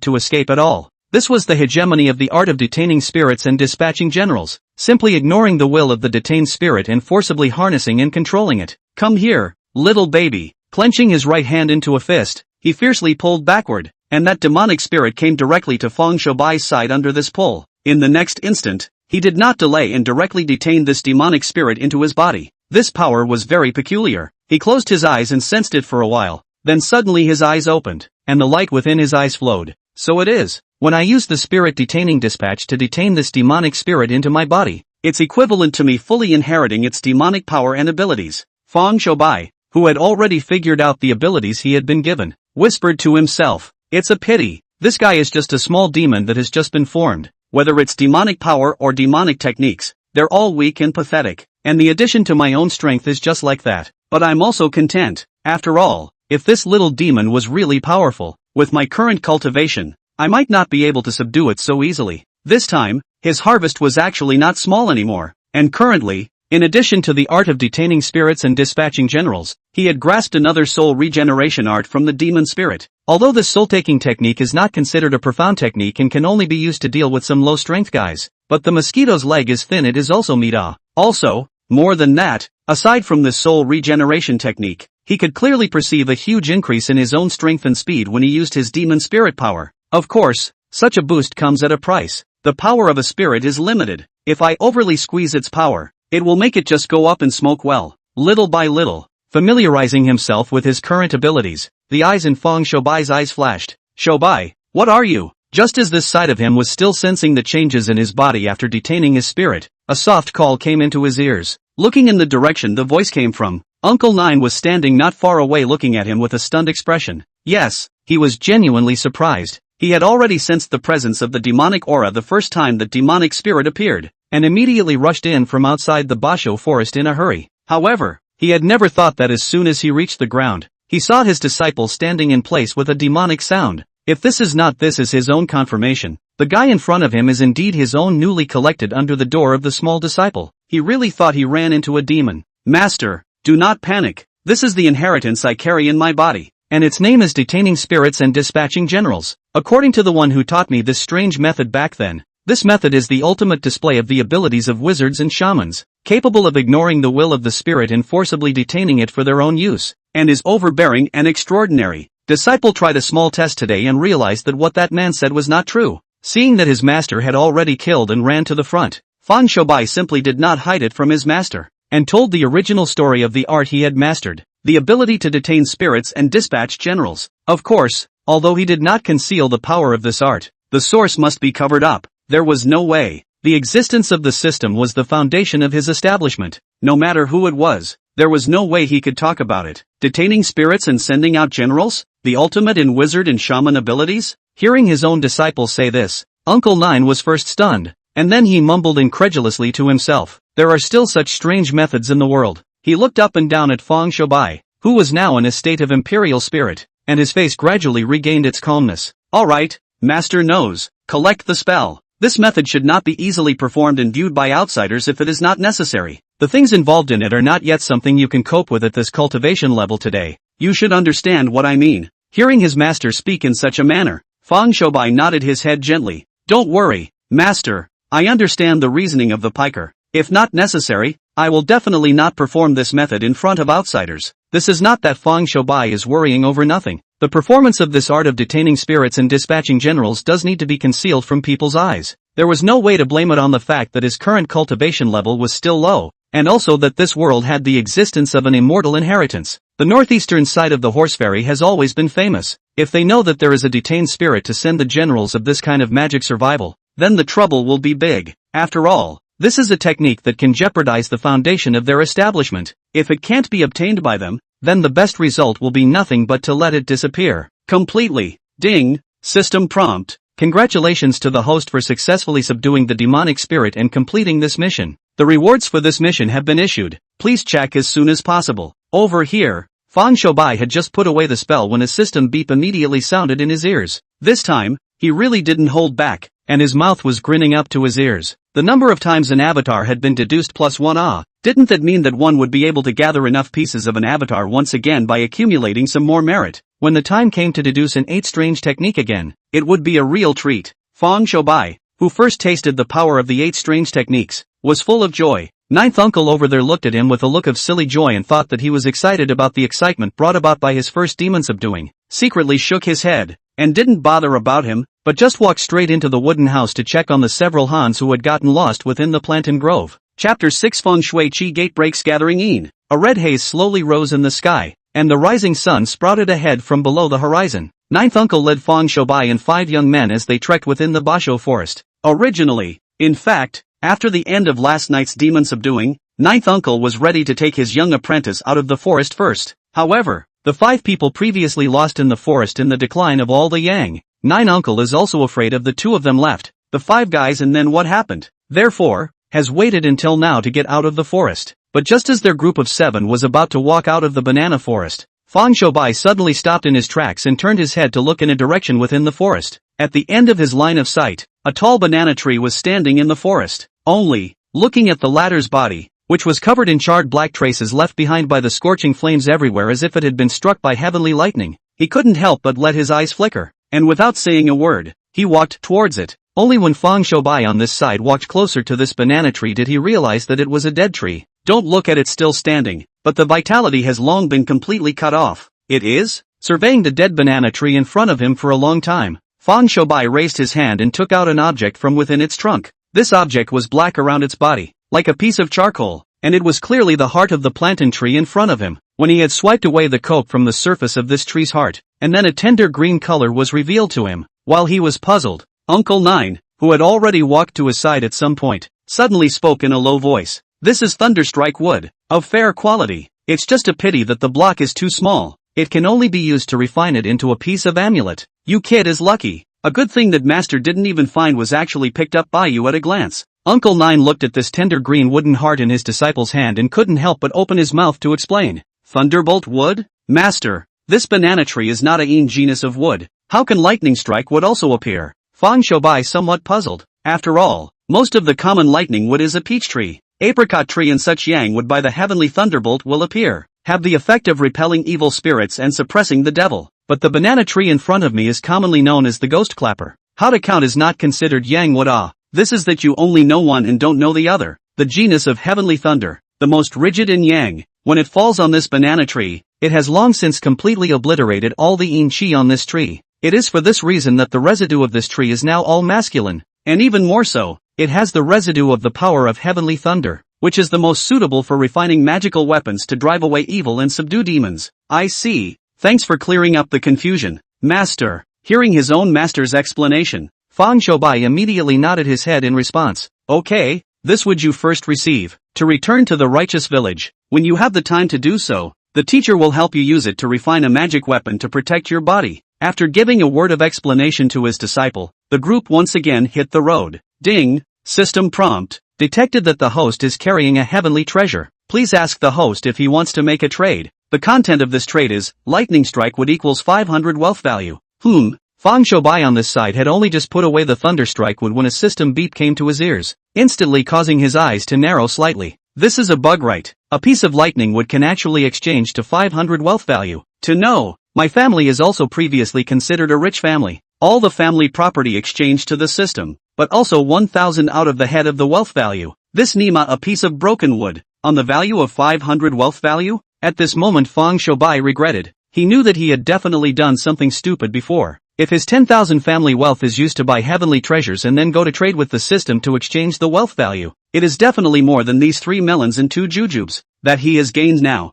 to escape at all. This was the hegemony of the art of detaining spirits and dispatching generals, simply ignoring the will of the detained spirit and forcibly harnessing and controlling it. Come here, little baby. Clenching his right hand into a fist, he fiercely pulled backward, and that demonic spirit came directly to Fang Shoubai's side under this pull. In the next instant, he did not delay and directly detained this demonic spirit into his body. This power was very peculiar. He closed his eyes and sensed it for a while, then suddenly his eyes opened, and the light within his eyes flowed. So it is. When I use the spirit detaining dispatch to detain this demonic spirit into my body, it's equivalent to me fully inheriting its demonic power and abilities. Fang Shoubai, who had already figured out the abilities he had been given, whispered to himself, it's a pity, this guy is just a small demon that has just been formed. Whether it's demonic power or demonic techniques, they're all weak and pathetic, and the addition to my own strength is just like that. But I'm also content. After all, if this little demon was really powerful, with my current cultivation, I might not be able to subdue it so easily. This time, his harvest was actually not small anymore, and currently, in addition to the art of detaining spirits and dispatching generals, he had grasped another soul regeneration art from the demon spirit. Although this soul-taking technique is not considered a profound technique and can only be used to deal with some low-strength guys, but the mosquito's leg is thin, it is also meta. Also, more than that, aside from this soul regeneration technique, he could clearly perceive a huge increase in his own strength and speed when he used his demon spirit power. Of course, such a boost comes at a price. The power of a spirit is limited. If I overly squeeze its power, it will make it just go up in smoke. Well, little by little, familiarizing himself with his current abilities, the eyes in Fang Shoubai's eyes flashed. Shoubai, what are you? Just as this side of him was still sensing the changes in his body after detaining his spirit, a soft call came into his ears. Looking in the direction the voice came from, Uncle Nine was standing not far away looking at him with a stunned expression. Yes, he was genuinely surprised. He had already sensed the presence of the demonic aura the first time the demonic spirit appeared, and immediately rushed in from outside the Basho forest in a hurry. However, he had never thought that as soon as he reached the ground, he saw his disciple standing in place with a demonic sound. If this is not, this is his own confirmation. The guy in front of him is indeed his own newly collected under the door of the small disciple. He really thought he ran into a demon. Master, do not panic. This is the inheritance I carry in my body, and its name is detaining spirits and dispatching generals. According to the one who taught me this strange method back then, this method is the ultimate display of the abilities of wizards and shamans, capable of ignoring the will of the spirit and forcibly detaining it for their own use, and is overbearing and extraordinary. Disciple tried a small test today and realized that what that man said was not true. Seeing that his master had already killed and ran to the front, Fang Shoubai simply did not hide it from his master, and told the original story of the art he had mastered, the ability to detain spirits and dispatch generals. Of course, although he did not conceal the power of this art, the source must be covered up. There was no way. The existence of the system was the foundation of his establishment. No matter who it was, there was no way he could talk about it. Detaining spirits and sending out generals? The ultimate in wizard and shaman abilities? Hearing his own disciple say this, Uncle Nine was first stunned, and then he mumbled incredulously to himself, there are still such strange methods in the world. He looked up and down at Fang Shoubai, who was now in a state of imperial spirit, and his face gradually regained its calmness. Alright, Master knows, collect the spell. This method should not be easily performed and viewed by outsiders if it is not necessary. The things involved in it are not yet something you can cope with at this cultivation level today. You should understand what I mean. Hearing his master speak in such a manner, Fang Shoubai nodded his head gently. Don't worry, Master, I understand the reasoning of the piker. If not necessary, I will definitely not perform this method in front of outsiders. This is not that Fang Shoubai is worrying over nothing. The performance of this art of detaining spirits and dispatching generals does need to be concealed from people's eyes. There was no way to blame it on the fact that his current cultivation level was still low, and also that this world had the existence of an immortal inheritance. The northeastern side of the horse ferry has always been famous. If they know that there is a detained spirit to send the generals of this kind of magic survival, then the trouble will be big. After all, this is a technique that can jeopardize the foundation of their establishment. If it can't be obtained by them, then the best result will be nothing but to let it disappear completely. Ding! System prompt. Congratulations to the host for successfully subduing the demonic spirit and completing this mission. The rewards for this mission have been issued. Please check as soon as possible. Over here, Fang Shoubai had just put away the spell when a system beep immediately sounded in his ears. This time, he really didn't hold back, and his mouth was grinning up to his ears. The number of times an avatar had been deduced plus one. Didn't that mean that one would be able to gather enough pieces of an avatar once again by accumulating some more merit? When the time came to deduce an 8 strange technique again, it would be a real treat. Fang Shoubai, who first tasted the power of the 8 strange techniques, was full of joy. Ninth uncle over there looked at him with a look of silly joy and thought that he was excited about the excitement brought about by his first demon subduing. Secretly shook his head, and didn't bother about him, but just walked straight into the wooden house to check on the several Hans who had gotten lost within the plantain grove. Chapter 6 Feng Shui Qi Gate Breaks Gathering In. A red haze slowly rose in the sky, and the rising sun sprouted ahead from below the horizon. Ninth uncle led Fang Shoubai and 5 young men as they trekked within the Basho forest. Originally, in fact, after the end of last night's demon subduing, Ninth uncle was ready to take his young apprentice out of the forest first. However, the 5 people previously lost in the forest in the decline of all the yang. Nine uncle is also afraid of the 2 of them left, the 5 guys, and then what happened. Therefore, has waited until now to get out of the forest. But just as their group of 7 was about to walk out of the banana forest, Fang Shoubai suddenly stopped in his tracks and turned his head to look in a direction within the forest. At the end of his line of sight, a tall banana tree was standing in the forest. Only, looking at the latter's body, which was covered in charred black traces left behind by the scorching flames everywhere as if it had been struck by heavenly lightning, he couldn't help but let his eyes flicker, and without saying a word, he walked towards it. Only when Fang Shoubai on this side walked closer to this banana tree did he realize that it was a dead tree. Don't look at it still standing, but the vitality has long been completely cut off. It is? Surveying the dead banana tree in front of him for a long time, Fang Shoubai raised his hand and took out an object from within its trunk. This object was black around its body, like a piece of charcoal, and it was clearly the heart of the plantain tree in front of him. When he had swiped away the coke from the surface of this tree's heart, and then a tender green color was revealed to him. While he was puzzled, Uncle Nine, who had already walked to his side at some point, suddenly spoke in a low voice. This is thunderstrike wood, of fair quality. It's just a pity that the block is too small. It can only be used to refine it into a piece of amulet. You kid is lucky. A good thing that master didn't even find was actually picked up by you at a glance. Uncle Nine looked at this tender green wooden heart in his disciple's hand and couldn't help but open his mouth to explain. Thunderbolt wood? Master, this banana tree is not a genus of wood. How can lightning strike wood also appear? Fang Shoubai somewhat puzzled. After all, most of the common lightning wood is a peach tree, apricot tree, and such yang wood by the heavenly thunderbolt will appear, have the effect of repelling evil spirits and suppressing the devil. But the banana tree in front of me is commonly known as the ghost clapper. How to count is not considered yang wood. This is that you only know one and don't know the other. The genus of heavenly thunder, the most rigid in yang, when it falls on this banana tree, it has long since completely obliterated all the yin qi on this tree. It is for this reason that the residue of this tree is now all masculine, and even more so, it has the residue of the power of heavenly thunder, which is the most suitable for refining magical weapons to drive away evil and subdue demons. I see. Thanks for clearing up the confusion, Master. Hearing his own master's explanation, Fang Shoubai immediately nodded his head in response. Okay, this would you first receive. To return to the righteous village, when you have the time to do so, the teacher will help you use it to refine a magic weapon to protect your body. After giving a word of explanation to his disciple, the group once again hit the road. Ding! System prompt. Detected that the host is carrying a heavenly treasure. Please ask the host if he wants to make a trade. The content of this trade is, lightning strike would equals 500 wealth value. Fang Shoubai on this side had only just put away the thunderstrike wood when a system beep came to his ears, instantly causing his eyes to narrow slightly. This is a bug, right? A piece of lightning wood can actually exchange to 500 wealth value. To know, my family is also previously considered a rich family. All the family property exchanged to the system, but also 1,000 out of the head of the wealth value. This Nima a piece of broken wood, on the value of 500 wealth value? At this moment Fang Shoubai regretted. He knew that he had definitely done something stupid before. If his 10,000 family wealth is used to buy heavenly treasures and then go to trade with the system to exchange the wealth value, it is definitely more than these 3 melons and 2 jujubes that he has gained now.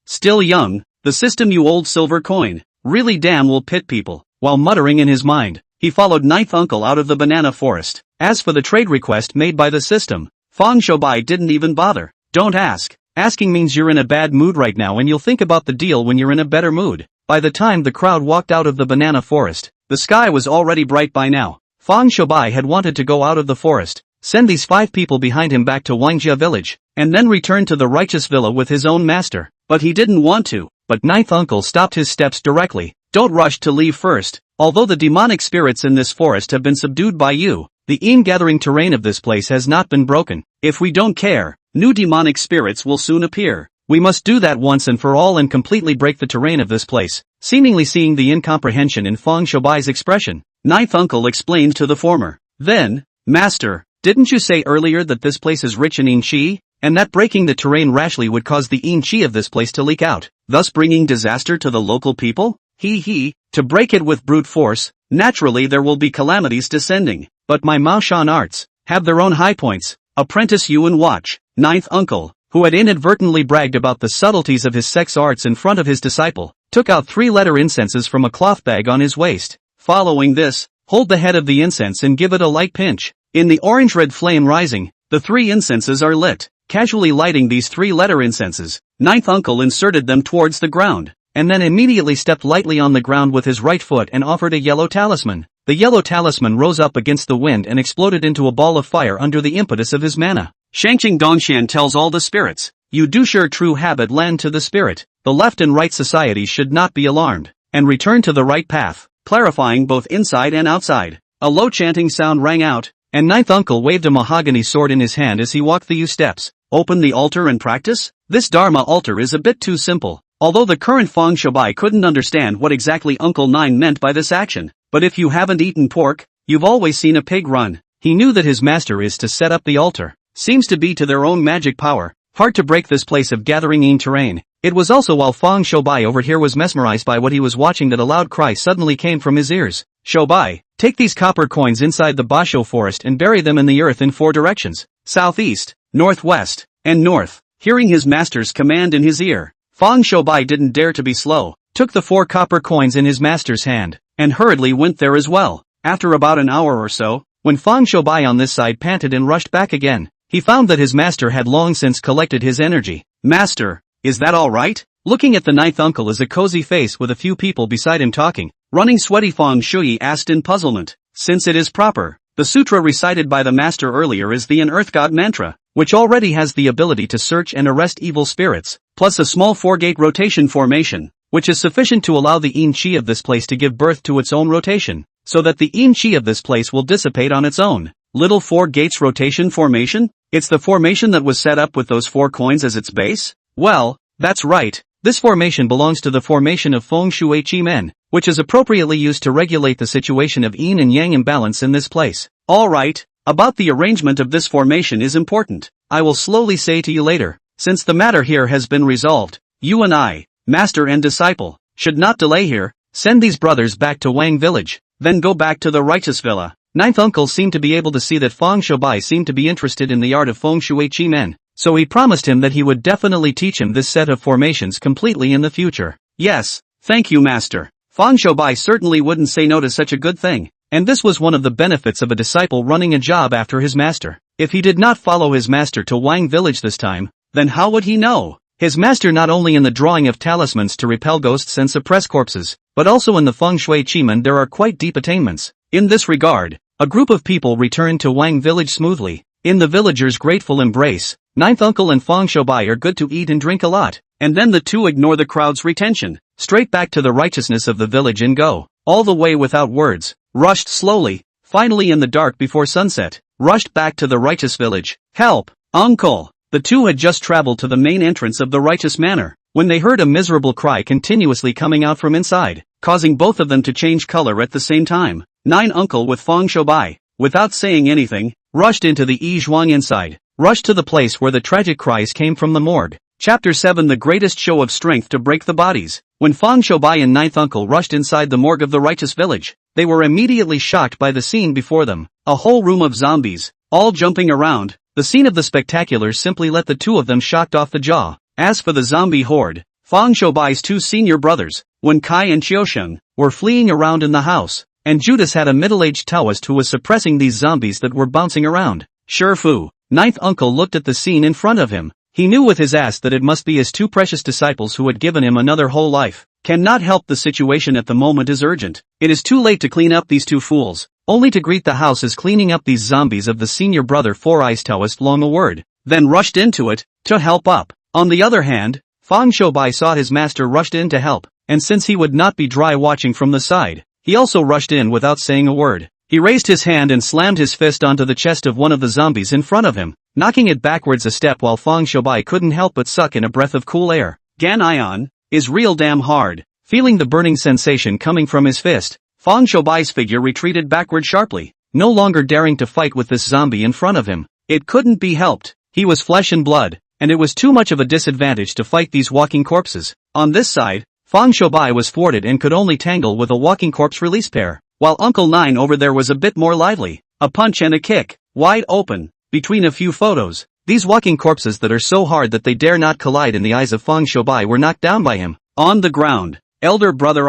Still young, the system, you old silver coin, really damn will pit people. While muttering in his mind, he followed ninth uncle out of the banana forest. As for the trade request made by the system, Fang Shoubai didn't even bother. Don't ask. Asking means you're in a bad mood right now and you'll think about the deal when you're in a better mood. By the time the crowd walked out of the banana forest, the sky was already bright by now. Fang Shoubai had wanted to go out of the forest, send these 5 people behind him back to Wangjia village, and then return to the righteous villa with his own master. But he didn't want to. But ninth uncle stopped his steps directly. Don't rush to leave first. Although the demonic spirits in this forest have been subdued by you, the in-gathering terrain of this place has not been broken. If we don't care, new demonic spirits will soon appear. We must do that once and for all and completely break the terrain of this place. Seemingly seeing the incomprehension in Fang Shoubai's expression, ninth uncle explained to the former. Then, Master, didn't you say earlier that this place is rich in yin qi, and that breaking the terrain rashly would cause the yin qi of this place to leak out, thus bringing disaster to the local people? To break it with brute force, naturally there will be calamities descending. But my Mao Shan arts have their own high points. Apprentice Yuan watch. Ninth uncle, who had inadvertently bragged about the subtleties of his sex arts in front of his disciple, took out 3-letter incenses from a cloth bag on his waist. Following this, hold the head of the incense and give it a light pinch. In the orange-red flame rising, the 3 incenses are lit. Casually lighting these 3-letter incenses, ninth uncle inserted them towards the ground, and then immediately stepped lightly on the ground with his right foot and offered a yellow talisman. The yellow talisman rose up against the wind and exploded into a ball of fire under the impetus of his mana. Shangqing Dongshan tells all the spirits, you do share true habit land to the spirit. The left and right societies should not be alarmed, and return to the right path, clarifying both inside and outside. A low chanting sound rang out, and ninth uncle waved a mahogany sword in his hand as he walked the steps. Open the altar and practice? This Dharma altar is a bit too simple. Although the current Fang Shoubai couldn't understand what exactly Uncle Nine meant by this action, but if you haven't eaten pork, you've always seen a pig run. He knew that his master is to set up the altar. Seems to be to their own magic power. Hard to break this place of gathering in terrain. It was also while Fang Shoubai over here was mesmerized by what he was watching that a loud cry suddenly came from his ears. Shoubai, take these copper coins inside the Basho forest and bury them in the earth in 4 directions. Southeast, northwest, and north. Hearing his master's command in his ear, Fang Shoubai didn't dare to be slow, took the 4 copper coins in his master's hand, and hurriedly went there as well. After about an hour or so, when Fang Shoubai on this side panted and rushed back again, he found that his master had long since collected his energy. Master, is that all right? Looking at the ninth uncle as a cozy face with a few people beside him talking, running sweaty Fang Shui asked in puzzlement. Since it is proper, the sutra recited by the master earlier is the Earth God mantra, which already has the ability to search and arrest evil spirits, plus a small 4-gate rotation formation, which is sufficient to allow the yin qi of this place to give birth to its own rotation, so that the yin qi of this place will dissipate on its own. Little 4 gates rotation formation? It's the formation that was set up with those 4 coins as its base? Well, that's right. This formation belongs to the formation of Feng Shui Qi Men, which is appropriately used to regulate the situation of yin and yang imbalance in this place. Alright, about the arrangement of this formation is important. I will slowly say to you later. Since the matter here has been resolved, you and I, master and disciple, should not delay here. Send these brothers back to Wang village, then go back to the righteous villa. Ninth uncle seemed to be able to see that Fang Shoubai seemed to be interested in the art of Feng Shui Qi Men, so he promised him that he would definitely teach him this set of formations completely in the future. Yes, thank you master. Fang Shoubai certainly wouldn't say no to such a good thing, and this was one of the benefits of a disciple running a job after his master. If he did not follow his master to Wang village this time, then how would he know? His master not only in the drawing of talismans to repel ghosts and suppress corpses, but also in the Feng Shui Qi Men there are quite deep attainments. In this regard, a group of people returned to Wang village smoothly. In the villagers' grateful embrace, ninth uncle and Fang Shoubai are good to eat and drink a lot, and then the two ignore the crowd's retention, straight back to the righteousness of the village and go, all the way without words, rushed slowly, finally in the dark before sunset, rushed back to the righteous village. Help, uncle! The two had just traveled to the main entrance of the righteous manor, when they heard a miserable cry continuously coming out from inside, causing both of them to change color at the same time. Nine uncle with Fang Shoubai, without saying anything, rushed into the Yi Zhuang inside, rushed to the place where the tragic cries came from the morgue. Chapter 7 The Greatest Show of Strength to Break the Bodies. When Fang Shoubai and Ninth Uncle rushed inside the morgue of the righteous village, they were immediately shocked by the scene before them. A whole room of zombies, all jumping around. The scene of the spectaculars simply let the two of them shocked off the jaw. As for the zombie horde, Fang Shoubai's two senior brothers, Wen Kai and Qiusheng, were fleeing around in the house, and Judas had a middle-aged Taoist who was suppressing these zombies that were bouncing around. Shifu, Ninth Uncle looked at the scene in front of him. He knew with his ass that it must be his two precious disciples who had given him another whole life. Cannot help the situation at the moment is urgent. It is too late to clean up these two fools. Only to greet the house as cleaning up these zombies of the senior brother Four Eyes Taoist long a word, then rushed into it, to help up. On the other hand, Fang Shoubai saw his master rushed in to help, and since he would not be dry watching from the side, he also rushed in without saying a word. He raised his hand and slammed his fist onto the chest of one of the zombies in front of him, knocking it backwards a step while Fang Shoubai couldn't help but suck in a breath of cool air. Gan Ion is real damn hard. Feeling the burning sensation coming from his fist, Fang Shoubai's figure retreated backward sharply, no longer daring to fight with this zombie in front of him. It couldn't be helped. He was flesh and blood, and it was too much of a disadvantage to fight these walking corpses. On this side, Fang Shoubai was thwarted and could only tangle with a walking corpse release pair, while Uncle Nine over there was a bit more lively. A punch and a kick, wide open, between a few photos. These walking corpses that are so hard that they dare not collide in the eyes of Fang Shoubai were knocked down by him. On the ground, elder brother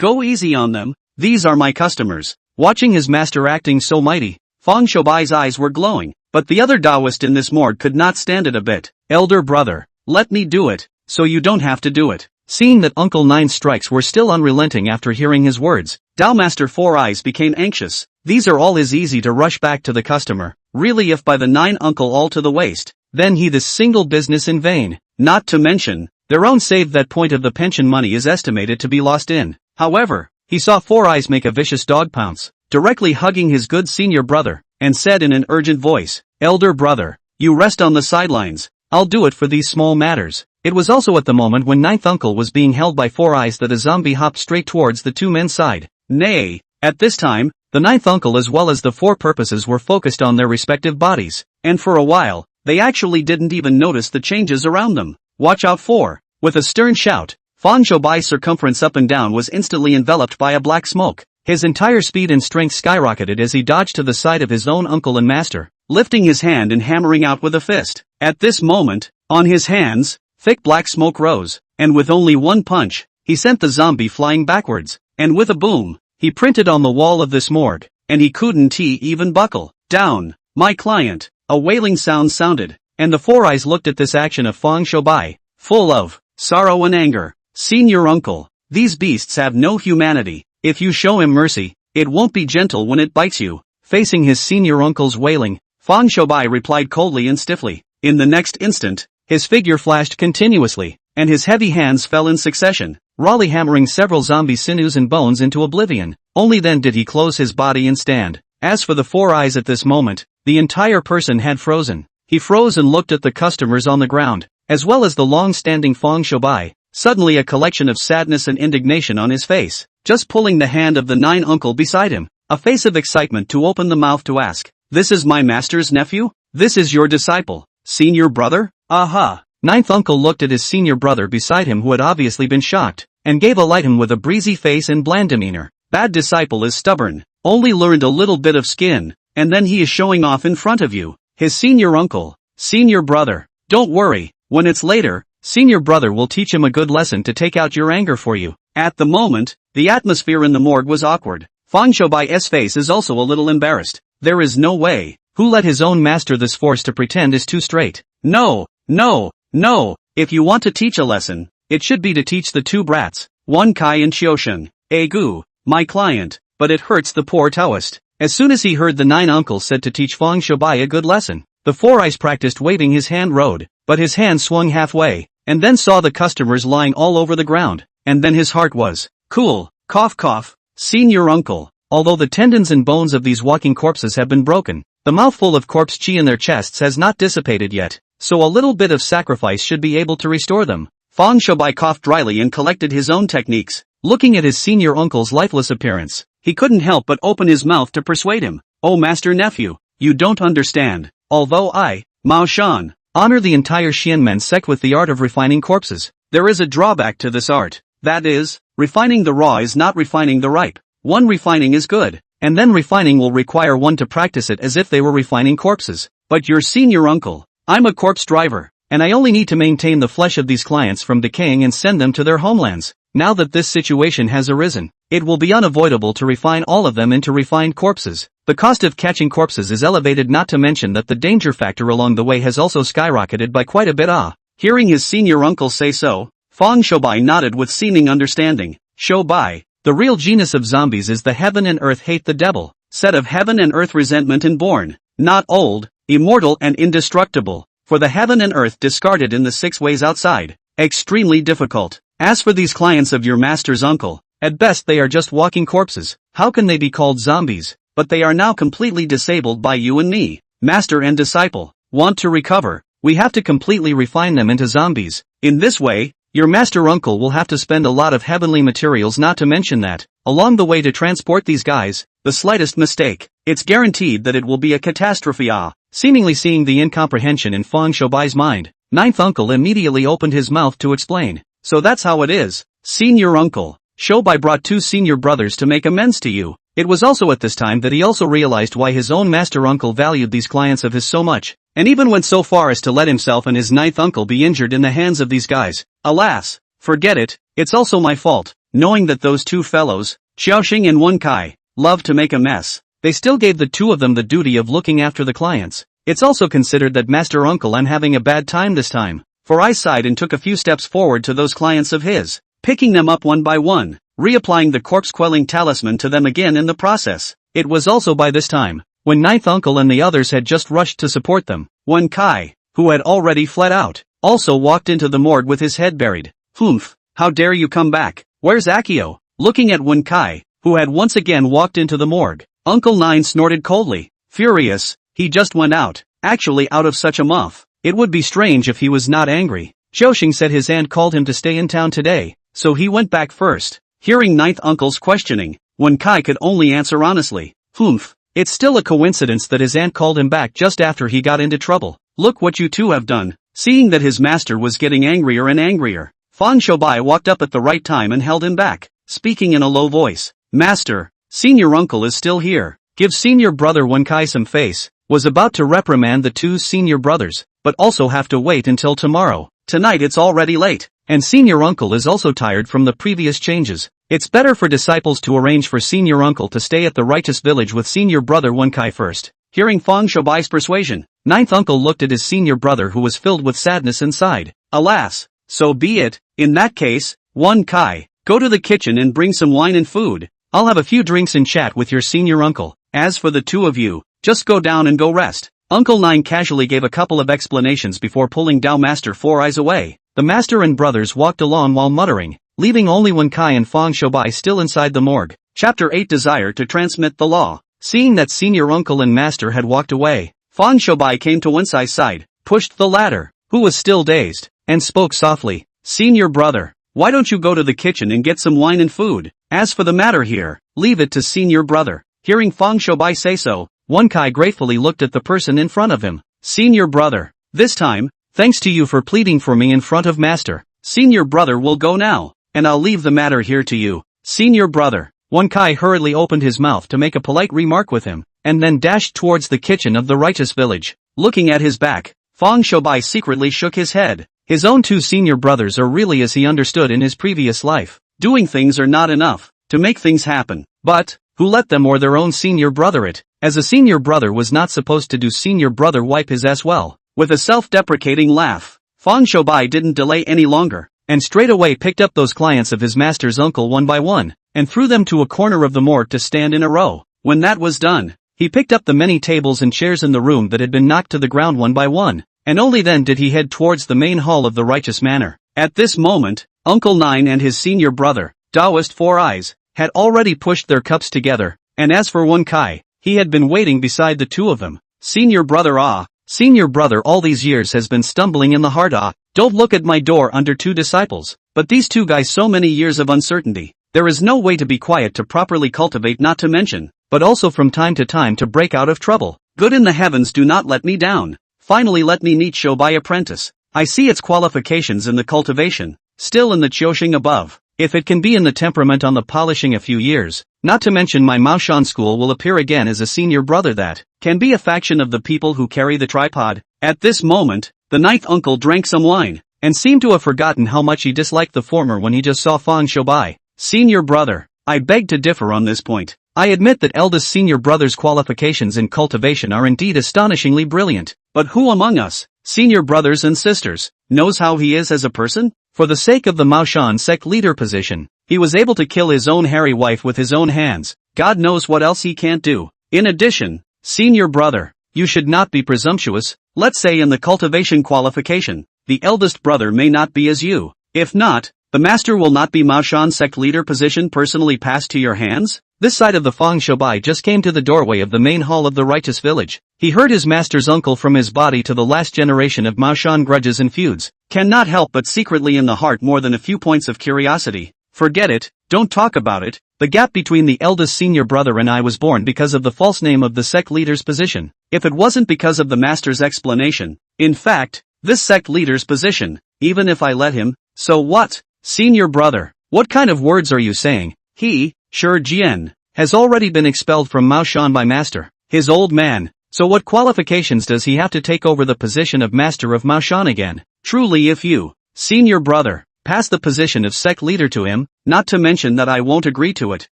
go easy on them, these are my customers. Watching his master acting so mighty, Fang Shoubai's eyes were glowing, but the other Taoist in this morgue could not stand it a bit. Elder brother, let me do it, so you don't have to do it. Seeing that Uncle Nine's strikes were still unrelenting after hearing his words, Dao Master Four Eyes became anxious. These are all is easy to rush back to the customer. Really, if by the Nine Uncle all to the waist, then he this single business in vain. Not to mention, their own save that point of the pension money is estimated to be lost in. However, he saw Four Eyes make a vicious dog pounce, directly hugging his good senior brother, and said in an urgent voice, Elder brother, you rest on the sidelines, I'll do it for these small matters. It was also at the moment when Ninth Uncle was being held by Four Eyes that a zombie hopped straight towards the two men's side. Nay, at this time, the Ninth Uncle as well as the four purposes were focused on their respective bodies, and for a while, they actually didn't even notice the changes around them. Watch out for! With a stern shout, Fang Shoubai's circumference up and down was instantly enveloped by a black smoke. His entire speed and strength skyrocketed as he dodged to the side of his own uncle and master, lifting his hand and hammering out with a fist. At this moment, on his hands, thick black smoke rose, and with only one punch, he sent the zombie flying backwards, and with a boom, he printed on the wall of this morgue, and he couldn't even buckle down. My client, a wailing sound sounded, and the Four Eyes looked at this action of Fang Shoubai, full of sorrow and anger. Senior uncle, these beasts have no humanity. If you show him mercy, it won't be gentle when it bites you. Facing his senior uncle's wailing, Fang Shoubai replied coldly and stiffly. In the next instant, his figure flashed continuously, and his heavy hands fell in succession, rawly hammering several zombie sinews and bones into oblivion. Only then did he close his body and stand. As for the Four Eyes at this moment, the entire person had frozen. He froze and looked at the customers on the ground, as well as the long-standing Fang Shoubai, suddenly a collection of sadness and indignation on his face, just pulling the hand of the Nine Uncle beside him, a face of excitement to open the mouth to ask, this is my master's nephew? This is your disciple, senior brother? Aha! Ninth Uncle looked at his senior brother beside him who had obviously been shocked, and gave a light him with a breezy face and bland demeanor. Bad disciple is stubborn, only learned a little bit of skin, and then he is showing off in front of you. His senior uncle, senior brother, don't worry, when it's later, senior brother will teach him a good lesson to take out your anger for you. At the moment, the atmosphere in the morgue was awkward. Fang Shoubai's face is also a little embarrassed. There is no way. Who let his own master this force to pretend is too straight? No, no, no. If you want to teach a lesson, it should be to teach the two brats, Wen Kai and Qiusheng. Egu, my client, but it hurts the poor Taoist. As soon as he heard the Nine Uncles said to teach Fang Shoubai a good lesson, the Four Eyes practiced waving his hand rode, but his hand swung halfway, and then saw the customers lying all over the ground, and then his heart was cool. Cough cough, senior uncle. Although the tendons and bones of these walking corpses have been broken, the mouthful of corpse chi in their chests has not dissipated yet, so a little bit of sacrifice should be able to restore them. Fang Shoubai coughed dryly and collected his own techniques. Looking at his senior uncle's lifeless appearance, he couldn't help but open his mouth to persuade him. Oh master nephew, you don't understand. Although I, Mao Shan, honor the entire Xianmen sect with the art of refining corpses. There is a drawback to this art. That is, refining the raw is not refining the ripe. One refining is good, and then refining will require one to practice it as if they were refining corpses. But your senior uncle, I'm a corpse driver, and I only need to maintain the flesh of these clients from decaying and send them to their homelands. Now that this situation has arisen, it will be unavoidable to refine all of them into refined corpses. The cost of catching corpses is elevated, not to mention that the danger factor along the way has also skyrocketed by quite a bit. Hearing his senior uncle say so, Fang Shoubai nodded with seeming understanding. Shoubai, the real genus of zombies is the heaven and earth hate the devil, set of heaven and earth resentment and born, not old, immortal and indestructible, for the heaven and earth discarded in the 6 ways outside, extremely difficult. As for these clients of your master's uncle, at best they are just walking corpses. How can they be called zombies? But they are now completely disabled by you and me. Master and disciple want to recover. We have to completely refine them into zombies. In this way, your master uncle will have to spend a lot of heavenly materials, not to mention that, along the way to transport these guys, the slightest mistake, it's guaranteed that it will be a catastrophe. Seemingly seeing the incomprehension in Fang Shoubai's mind, ninth uncle immediately opened his mouth to explain. So that's how it is, senior uncle. Shoubai brought 2 senior brothers to make amends to you. It was also at this time that he also realized why his own master uncle valued these clients of his so much, and even went so far as to let himself and his ninth uncle be injured in the hands of these guys. Alas, forget it, it's also my fault, knowing that those 2 fellows, Xiaoxing and Wen Kai, love to make a mess. They still gave the 2 of them the duty of looking after the clients. It's also considered that master uncle, I'm having a bad time this time. For I sighed and took a few steps forward to those clients of his, picking them up one by one, reapplying the corpse-quelling talisman to them again in the process. It was also by this time, when ninth uncle and the others had just rushed to support them, Wen Kai, who had already fled out, also walked into the morgue with his head buried. Humph, how dare you come back? Where's Akio? Looking at Wen Kai, who had once again walked into the morgue, Uncle Nine snorted coldly. Furious, he just went out, actually out of such a muff. It would be strange if he was not angry. Xiaoxing said his aunt called him to stay in town today, so he went back first. Hearing ninth uncle's questioning, Wen Kai could only answer honestly. Humph, it's still a coincidence that his aunt called him back just after he got into trouble. Look what you 2 have done. Seeing that his master was getting angrier and angrier, Fang Shoubai walked up at the right time and held him back, speaking in a low voice. Master, senior uncle is still here. Give senior brother Wen Kai some face. Was about to reprimand the 2 senior brothers, but also have to wait until tomorrow. Tonight it's already late, and senior uncle is also tired from the previous changes. It's better for disciples to arrange for senior uncle to stay at the righteous village with senior brother Wen Kai first. Hearing Fang Shoubai's persuasion, ninth uncle looked at his senior brother who was filled with sadness and sighed. Alas, so be it. In that case, Wen Kai, go to the kitchen and bring some wine and food. I'll have a few drinks and chat with your senior uncle. As for the 2 of you, just go down and go rest. Uncle Nine casually gave a couple of explanations before pulling Dao Master 4 Eyes away. The master and brothers walked along while muttering, leaving only Wen Kai and Fang Shoubai still inside the morgue. Chapter 8 Desire to transmit the law. Seeing that senior uncle and master had walked away, Fang Shoubai came to Wen Kai's side, pushed the latter, who was still dazed, and spoke softly. Senior brother, why don't you go to the kitchen and get some wine and food? As for the matter here, leave it to senior brother. Hearing Fang Shoubai say so, Wen Kai gratefully looked at the person in front of him. Senior brother, this time, thanks to you for pleading for me in front of master. Senior brother will go now, and I'll leave the matter here to you. Senior brother, Wen Kai hurriedly opened his mouth to make a polite remark with him, and then dashed towards the kitchen of the righteous village. Looking at his back, Fang Shoubai secretly shook his head. His own 2 senior brothers are really as he understood in his previous life. Doing things are not enough to make things happen. But who let them or their own senior brother it? As a senior brother was not supposed to do, senior brother wipe his ass well. With a self-deprecating laugh, Fang Shoubai didn't delay any longer, and straight away picked up those clients of his master's uncle one by one, and threw them to a corner of the morgue to stand in a row. When that was done, he picked up the many tables and chairs in the room that had been knocked to the ground one by one, and only then did he head towards the main hall of the righteous manor. At this moment, Uncle Nine and his senior brother, Taoist 4 Eyes, had already pushed their cups together, and as for Wen Kai, he had been waiting beside the 2 of them. Senior brother, senior brother all these years has been stumbling in the heart. Don't look at my door under 2 disciples, but these 2 guys, so many years of uncertainty. There is no way to be quiet to properly cultivate, not to mention, but also from time to time to break out of trouble. Good in the heavens, do not let me down. Finally let me meet Shobai apprentice. I see its qualifications in the cultivation, still in the Choshing above. If it can be in the temperament on the polishing a few years, not to mention my Maoshan school will appear again as a senior brother that can be a faction of the people who carry the tripod. At this moment, the ninth uncle drank some wine, and seemed to have forgotten how much he disliked the former when he just saw Fang Shobai. Senior brother, I beg to differ on this point. I admit that eldest senior brother's qualifications in cultivation are indeed astonishingly brilliant, but who among us, senior brothers and sisters, knows how he is as a person? For the sake of the Maoshan sect leader position, he was able to kill his own hairy wife with his own hands. God knows what else he can't do. In addition, senior brother, you should not be presumptuous. Let's say in the cultivation qualification, the eldest brother may not be as you. If not, the master will not be Maoshan sect leader position personally passed to your hands? This side of the Fang Shobai just came to the doorway of the main hall of the righteous village. He heard his master's uncle from his body to the last generation of Maoshan grudges and feuds. Cannot help but secretly in the heart more than a few points of curiosity. Forget it, don't talk about it. The gap between the eldest senior brother and I was born because of the false name of the sect leader's position. If it wasn't because of the master's explanation, in fact, this sect leader's position, even if I let him, so what? Senior brother, what kind of words are you saying? He, Shi Jian, has already been expelled from Maoshan by master, his old man, so what qualifications does he have to take over the position of master of Maoshan again? Truly if you, senior brother, pass the position of sect leader to him, not to mention that I won't agree to it,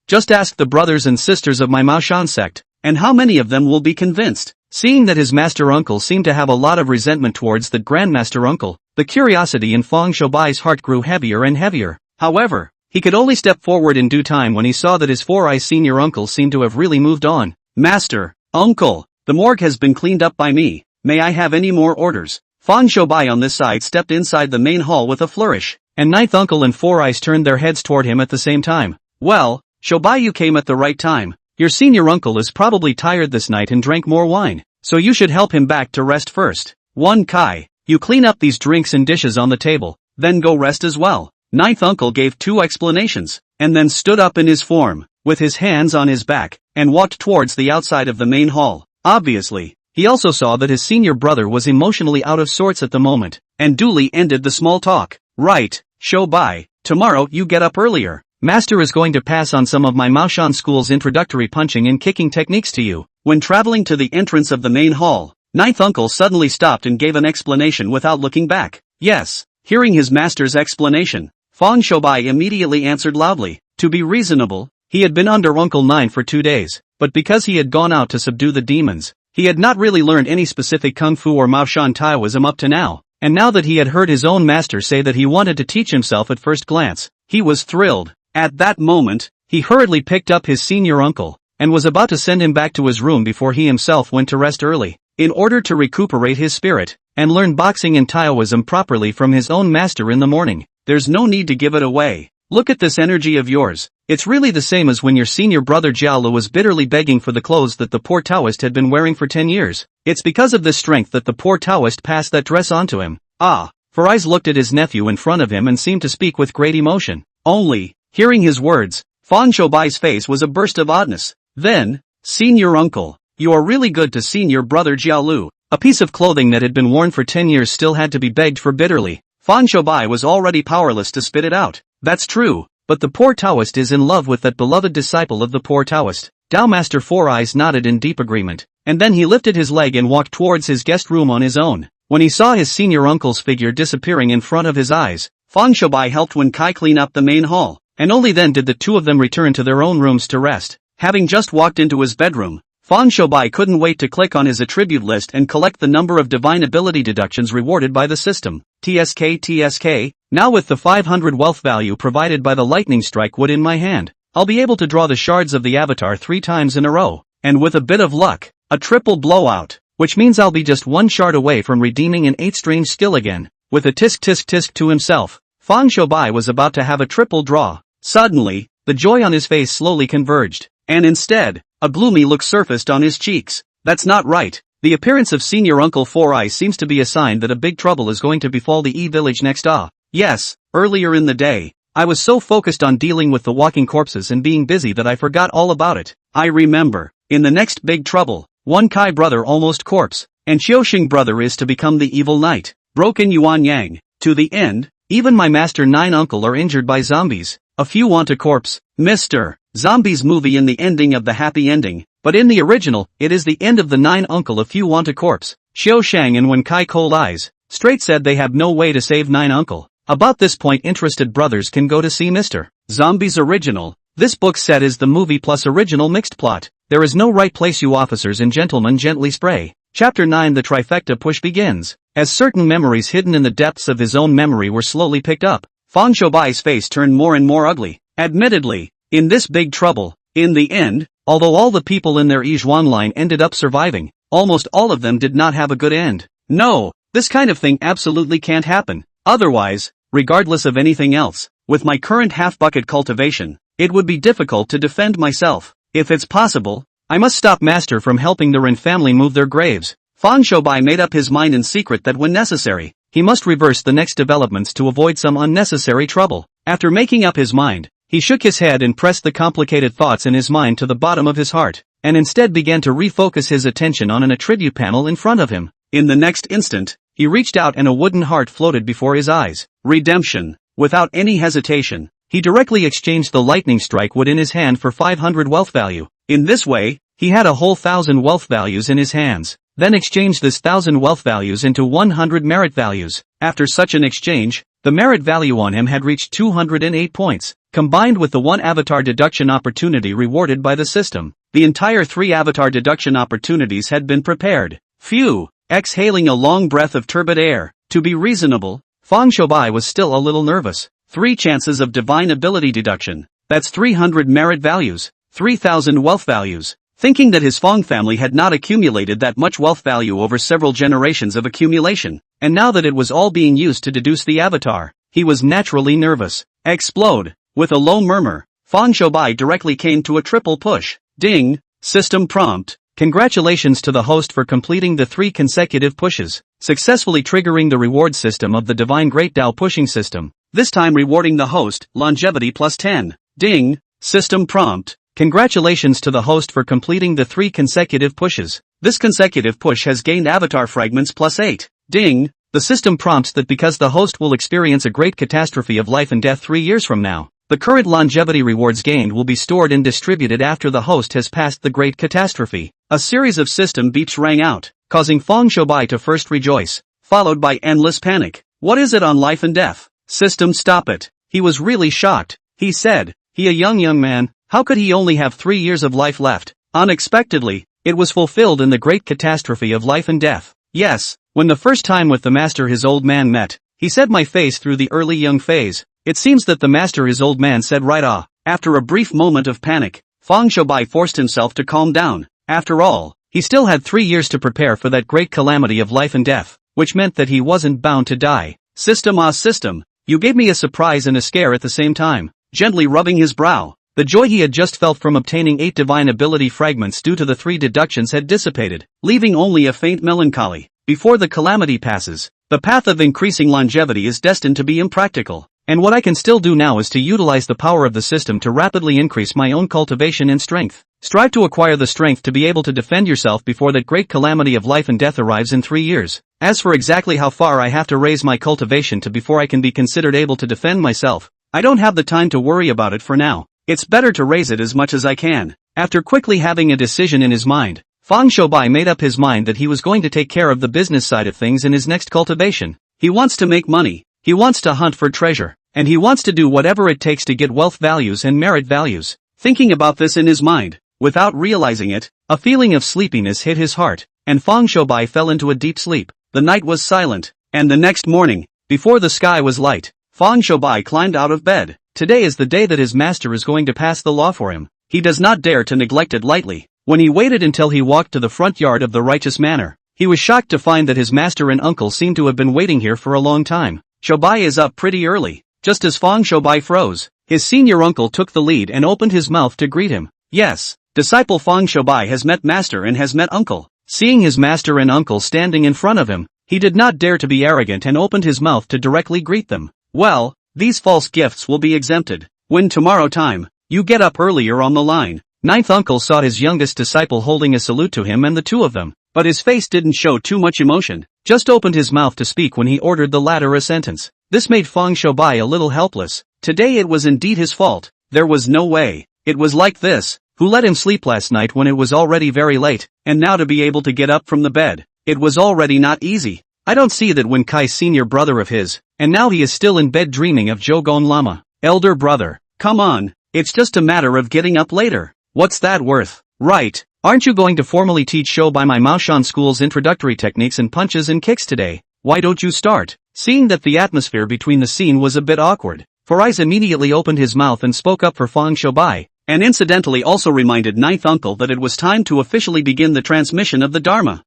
just ask the brothers and sisters of my Maoshan sect, and how many of them will be convinced? Seeing that his master uncle seemed to have a lot of resentment towards the grandmaster uncle, the curiosity in Fang Shobai's heart grew heavier and heavier. However, he could only step forward in due time when he saw that his four-eye senior uncle seemed to have really moved on. Master, uncle, the morgue has been cleaned up by me, may I have any more orders? Fang Shobai on this side stepped inside the main hall with a flourish, and ninth uncle and four eyes turned their heads toward him at the same time. Well, Shobai, you came at the right time. Your senior uncle is probably tired this night and drank more wine, so you should help him back to rest first. 1 Kai, you clean up these drinks and dishes on the table, then go rest as well. Ninth uncle gave 2 explanations, and then stood up in his form, with his hands on his back, and walked towards the outside of the main hall. Obviously, he also saw that his senior brother was emotionally out of sorts at the moment, and duly ended the small talk. Right, Shobai, tomorrow you get up earlier. Master is going to pass on some of my Maoshan school's introductory punching and kicking techniques to you. When traveling to the entrance of the main hall, ninth uncle suddenly stopped and gave an explanation without looking back. Yes, hearing his master's explanation, Fang Shobai immediately answered loudly. To be reasonable, he had been under Uncle 9 for 2 days, but because he had gone out to subdue the demons, he had not really learned any specific kung fu or Maoshan Taoism up to now, and now that he had heard his own master say that he wanted to teach himself at first glance, he was thrilled. At that moment, he hurriedly picked up his senior uncle, and was about to send him back to his room before he himself went to rest early, in order to recuperate his spirit, and learn boxing and Taoism properly from his own master in the morning. There's no need to give it away. Look at this energy of yours. It's really the same as when your senior brother Jiaolu was bitterly begging for the clothes that the poor Taoist had been wearing for 10 years. It's because of this strength that the poor Taoist passed that dress on to him. Ah, Farais looked at his nephew in front of him and seemed to speak with great emotion. Only, hearing his words, Fang Shoubai's face was a burst of oddness. Then, senior uncle, you are really good to senior brother Jiaolu. A piece of clothing that had been worn for 10 years still had to be begged for bitterly. Fang Shoubai was already powerless to spit it out. That's true, but the poor Taoist is in love with that beloved disciple of the poor Taoist. Dao Master Four Eyes nodded in deep agreement, and then he lifted his leg and walked towards his guest room on his own. When he saw his senior uncle's figure disappearing in front of his eyes, Fang Shoubai helped Wen Kai clean up the main hall, and only then did the two of them return to their own rooms to rest. Having just walked into his bedroom, Fang Shoubai couldn't wait to click on his attribute list and collect the number of divine ability deductions rewarded by the system. TSK, now with the 500 wealth value provided by the lightning strike wood in my hand, I'll be able to draw the shards of the avatar 3 times in a row, and with a bit of luck, a triple blowout, which means I'll be just 1 shard away from redeeming an 8 strange skill again. With a tisk tisk tisk to himself, Fang Shoubai was about to have a triple draw. Suddenly, the joy on his face slowly converged, and instead, a gloomy look surfaced on his cheeks. That's not right. The appearance of senior uncle Four Eyes seems to be a sign that a big trouble is going to befall the E-village next. Yes, earlier in the day, I was so focused on dealing with the walking corpses and being busy that I forgot all about it. I remember, in the next big trouble, One Kai brother almost corpse, and Xiaoxing brother is to become the evil knight. Broken Yuan Yang. To the end, even my master 9 uncle are injured by zombies. A few want a corpse. Mr. Zombies movie in the ending of the happy ending, but in the original, it is the end of the 9 uncle a few want a corpse. Xiao Shang and Wen Kai Cold Eyes straight said they have no way to save 9 uncle. About this point interested brothers can go to see Mr. Zombies original. This book set is the movie plus original mixed plot. There is no right place you officers and gentlemen gently spray. Chapter 9 The trifecta push begins. As certain memories hidden in the depths of his own memory were slowly picked up, Fang Shoubai's face turned more and more ugly. Admittedly, in this big trouble, in the end, although all the people in their Yizhuan line ended up surviving, almost all of them did not have a good end. No, this kind of thing absolutely can't happen. Otherwise, regardless of anything else, with my current half-bucket cultivation, it would be difficult to defend myself. If it's possible, I must stop Master from helping the Ren family move their graves. Fang Shoubai made up his mind in secret that when necessary, he must reverse the next developments to avoid some unnecessary trouble. After making up his mind, he shook his head and pressed the complicated thoughts in his mind to the bottom of his heart, and instead began to refocus his attention on an attribute panel in front of him. In the next instant, he reached out and a wooden heart floated before his eyes. Redemption. Without any hesitation, he directly exchanged the lightning strike wood in his hand for 500 wealth value. In this way, he had a whole 1,000 wealth values in his hands, then exchanged this 1,000 wealth values into 100 merit values. After such an exchange, the merit value on him had reached 208 points, combined with the 1 avatar deduction opportunity rewarded by the system. The entire 3 avatar deduction opportunities had been prepared. Phew! Exhaling a long breath of turbid air. To be reasonable, Fang Shoubai was still a little nervous. 3 chances of divine ability deduction. That's 300 merit values, 3,000 wealth values. Thinking that his Fang family had not accumulated that much wealth value over several generations of accumulation, and now that it was all being used to deduce the avatar, he was naturally nervous. Explode. With a low murmur, Fang Shoubai directly came to a triple push. Ding. System prompt. Congratulations to the host for completing the 3 consecutive pushes, successfully triggering the reward system of the Divine Great Dao pushing system, this time rewarding the host, longevity plus 10. Ding. System prompt. Congratulations to the host for completing the 3 consecutive pushes. This consecutive push has gained avatar fragments plus 8. Ding. The system prompts that because the host will experience a great catastrophe of life and death 3 years from now, the current longevity rewards gained will be stored and distributed after the host has passed the great catastrophe. A series of system beeps rang out, causing Fang Shoubai to first rejoice, followed by endless panic. What is it on life and death? System stop it. He was really shocked. He said, he a young man, how could he only have 3 years of life left? Unexpectedly, it was fulfilled in the great catastrophe of life and death. Yes, when the first time with the master his old man met, he said my face through the early young phase. It seems that the master his old man said right After a brief moment of panic, Fang Shoubai forced himself to calm down. After all, he still had 3 years to prepare for that great calamity of life and death, which meant that he wasn't bound to die. System, you gave me a surprise and a scare at the same time. Gently rubbing his brow, the joy he had just felt from obtaining 8 divine ability fragments due to the 3 deductions had dissipated, leaving only a faint melancholy. Before the calamity passes, the path of increasing longevity is destined to be impractical. And what I can still do now is to utilize the power of the system to rapidly increase my own cultivation and strength. Strive to acquire the strength to be able to defend yourself before that great calamity of life and death arrives in 3 years. As for exactly how far I have to raise my cultivation to before I can be considered able to defend myself, I don't have the time to worry about it for now. It's better to raise it as much as I can. After quickly having a decision in his mind, Fang Shoubai made up his mind that he was going to take care of the business side of things in his next cultivation. He wants to make money. He wants to hunt for treasure, and he wants to do whatever it takes to get wealth values and merit values. Thinking about this in his mind, without realizing it, a feeling of sleepiness hit his heart, and Fang Shoubai fell into a deep sleep. The night was silent, and the next morning, before the sky was light, Fang Shoubai climbed out of bed. Today is the day that his master is going to pass the law for him. He does not dare to neglect it lightly. When he waited until he walked to the front yard of the righteous manor, he was shocked to find that his master and uncle seemed to have been waiting here for a long time. Shoubai is up pretty early. Just as Fang Shoubai froze, his senior uncle took the lead and opened his mouth to greet him. Yes, disciple Fang Shoubai has met master and has met uncle. Seeing his master and uncle standing in front of him, he did not dare to be arrogant and opened his mouth to directly greet them. Well, these false gifts will be exempted. When tomorrow time, you get up earlier on the line. Ninth uncle saw his youngest disciple holding a salute to him and the two of them, but his face didn't show too much emotion, just opened his mouth to speak when he ordered the latter a sentence. This made Fang Shoubai a little helpless. Today it was indeed his fault. There was no way. It was like this. Who let him sleep last night when it was already very late, and now to be able to get up from the bed. It was already not easy. I don't see that when Kai's senior brother of his, and now he is still in bed dreaming of Jogon Lama. Elder brother. Come on. It's just a matter of getting up later. What's that worth? Right. Aren't you going to formally teach Shoubai my Maoshan school's introductory techniques and punches and kicks today? Why don't you start? Seeing that the atmosphere between the scene was a bit awkward, Farais immediately opened his mouth and spoke up for Fang Shoubai, and incidentally also reminded Ninth Uncle that it was time to officially begin the transmission of the Dharma.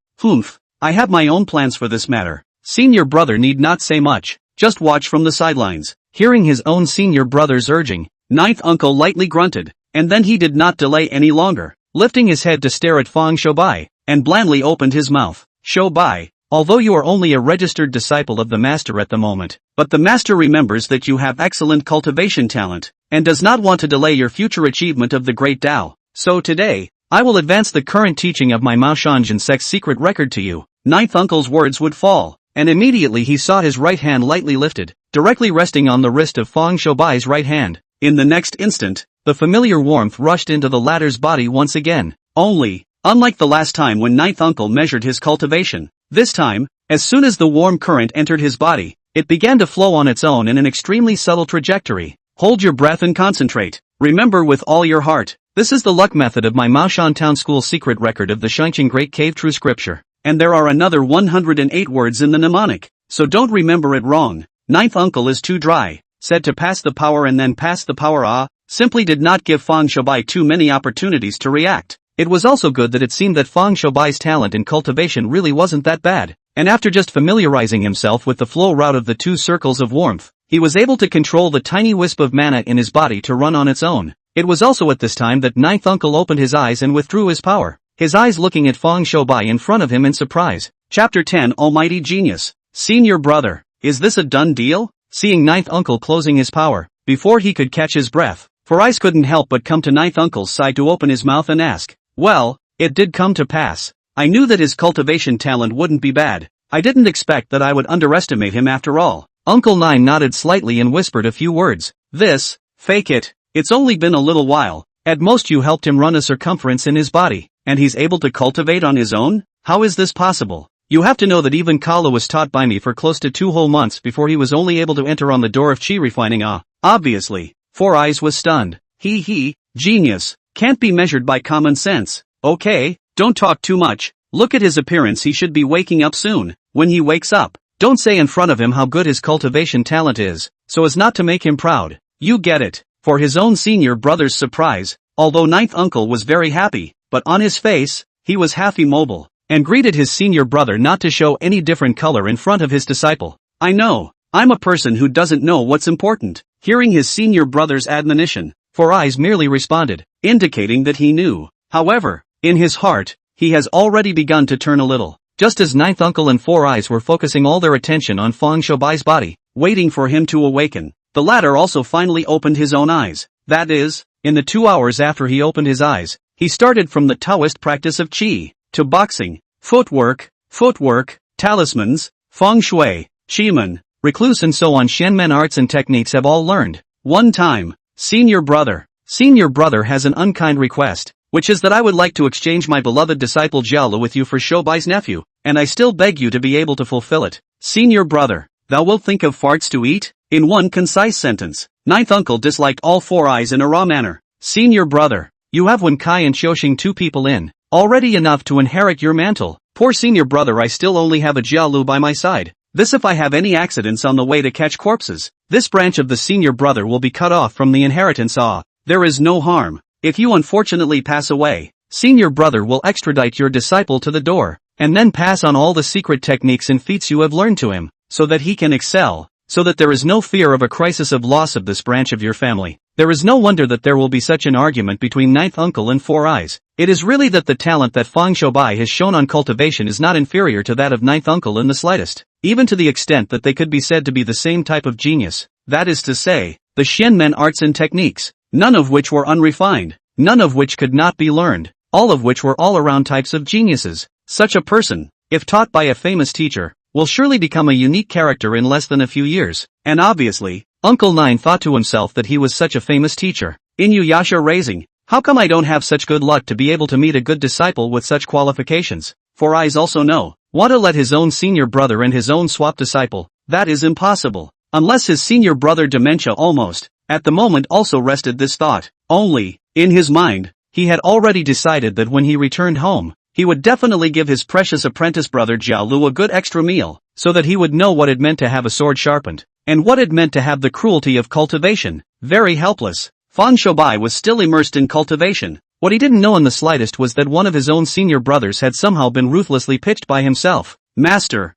I have my own plans for this matter. Senior brother need not say much, just watch from the sidelines. Hearing his own senior brother's urging, Ninth Uncle lightly grunted, and then he did not delay any longer, lifting his head to stare at Fang Shoubai, and blandly opened his mouth. Shoubai, although you are only a registered disciple of the master at the moment, but the master remembers that you have excellent cultivation talent, and does not want to delay your future achievement of the great Tao. So today, I will advance the current teaching of my Maoshan Jinsect's secret record to you. Ninth Uncle's words would fall, and immediately he saw his right hand lightly lifted, directly resting on the wrist of Fang Shoubai's right hand. In the next instant, the familiar warmth rushed into the latter's body once again. Only, unlike the last time when Ninth Uncle measured his cultivation, this time, as soon as the warm current entered his body, it began to flow on its own in an extremely subtle trajectory. Hold your breath and concentrate. Remember with all your heart. This is the luck method of my Maoshan Town School secret record of the Shangqing Great Cave True Scripture. And there are another 108 words in the mnemonic, so don't remember it wrong. Ninth Uncle is too dry, said to pass the power and then pass the power simply did not give Fang Shoubai too many opportunities to react. It was also good that it seemed that Fang Shoubai's talent in cultivation really wasn't that bad, and after just familiarizing himself with the flow route of the two circles of warmth, he was able to control the tiny wisp of mana in his body to run on its own. It was also at this time that Ninth Uncle opened his eyes and withdrew his power, his eyes looking at Fang Shoubai in front of him in surprise. Chapter 10 Almighty Genius. Senior brother, is this a done deal? Seeing Ninth Uncle closing his power, before he could catch his breath, Farais couldn't help but come to Ninth Uncle's side to open his mouth and ask. Well, it did come to pass. I knew that his cultivation talent wouldn't be bad. I didn't expect that I would underestimate him after all. Uncle Nine nodded slightly and whispered a few words. Fake it. It's only been a little while. At most you helped him run a circumference in his body, and he's able to cultivate on his own? How is this possible? You have to know that even Kala was taught by me for close to 2 whole months before he was only able to enter on the door of chi refining. Obviously. Four Eyes was stunned. Genius. Can't be measured by common sense. Okay, don't talk too much. Look at his appearance, he should be waking up soon. When he wakes up, don't say in front of him how good his cultivation talent is, so as not to make him proud. You get it. For his own senior brother's surprise, although Ninth Uncle was very happy, but on his face, he was half immobile, and greeted his senior brother not to show any different color in front of his disciple. I know, I'm a person who doesn't know what's important. Hearing his senior brother's admonition, Four Eyes merely responded, indicating that he knew. However, in his heart, he has already begun to turn a little. Just as Ninth Uncle and Four Eyes were focusing all their attention on Fang Shoubai's body, waiting for him to awaken, the latter also finally opened his own eyes. That is, in the 2 hours after he opened his eyes, he started from the Taoist practice of qi, to boxing, footwork, talismans, feng shui, shiman, recluse and so on. Shenmen arts and techniques have all learned. One time, Senior brother has an unkind request, which is that I would like to exchange my beloved disciple Jiaolu with you for Shoubai's nephew, and I still beg you to be able to fulfill it. Senior brother, thou wilt think of farts to eat? In one concise sentence, Ninth Uncle disliked all Four Eyes in a raw manner. Senior brother, you have Wen Kai and Xiaoxing 2 people in, already enough to inherit your mantle. Poor senior brother, I still only have a Jiaolu by my side. This if I have any accidents on the way to catch corpses. This branch of the senior brother will be cut off from the inheritance. There is no harm. If you unfortunately pass away, senior brother will extradite your disciple to the door, and then pass on all the secret techniques and feats you have learned to him, so that he can excel, so that there is no fear of a crisis of loss of this branch of your family. There is no wonder that there will be such an argument between Ninth Uncle and Four Eyes. It is really that the talent that Fang Shoubai has shown on cultivation is not inferior to that of Ninth Uncle in the slightest, even to the extent that they could be said to be the same type of genius, that is to say, the Shenmen arts and techniques, none of which were unrefined, none of which could not be learned, all of which were all-around types of geniuses. Such a person, if taught by a famous teacher, will surely become a unique character in less than a few years. And obviously, Uncle Nine thought to himself that he was such a famous teacher. Inuyasha raising, how come I don't have such good luck to be able to meet a good disciple with such qualifications? Four Eyes also know, want to let his own senior brother and his own swap disciple, that is impossible. Unless his senior brother Dementia almost, at the moment also rested this thought. Only, in his mind, he had already decided that when he returned home, he would definitely give his precious apprentice brother Jiao Lu a good extra meal, so that he would know what it meant to have a sword sharpened, and what it meant to have the cruelty of cultivation. Very helpless, Fang Shoubai was still immersed in cultivation. What he didn't know in the slightest was that one of his own senior brothers had somehow been ruthlessly pitched by himself. Master,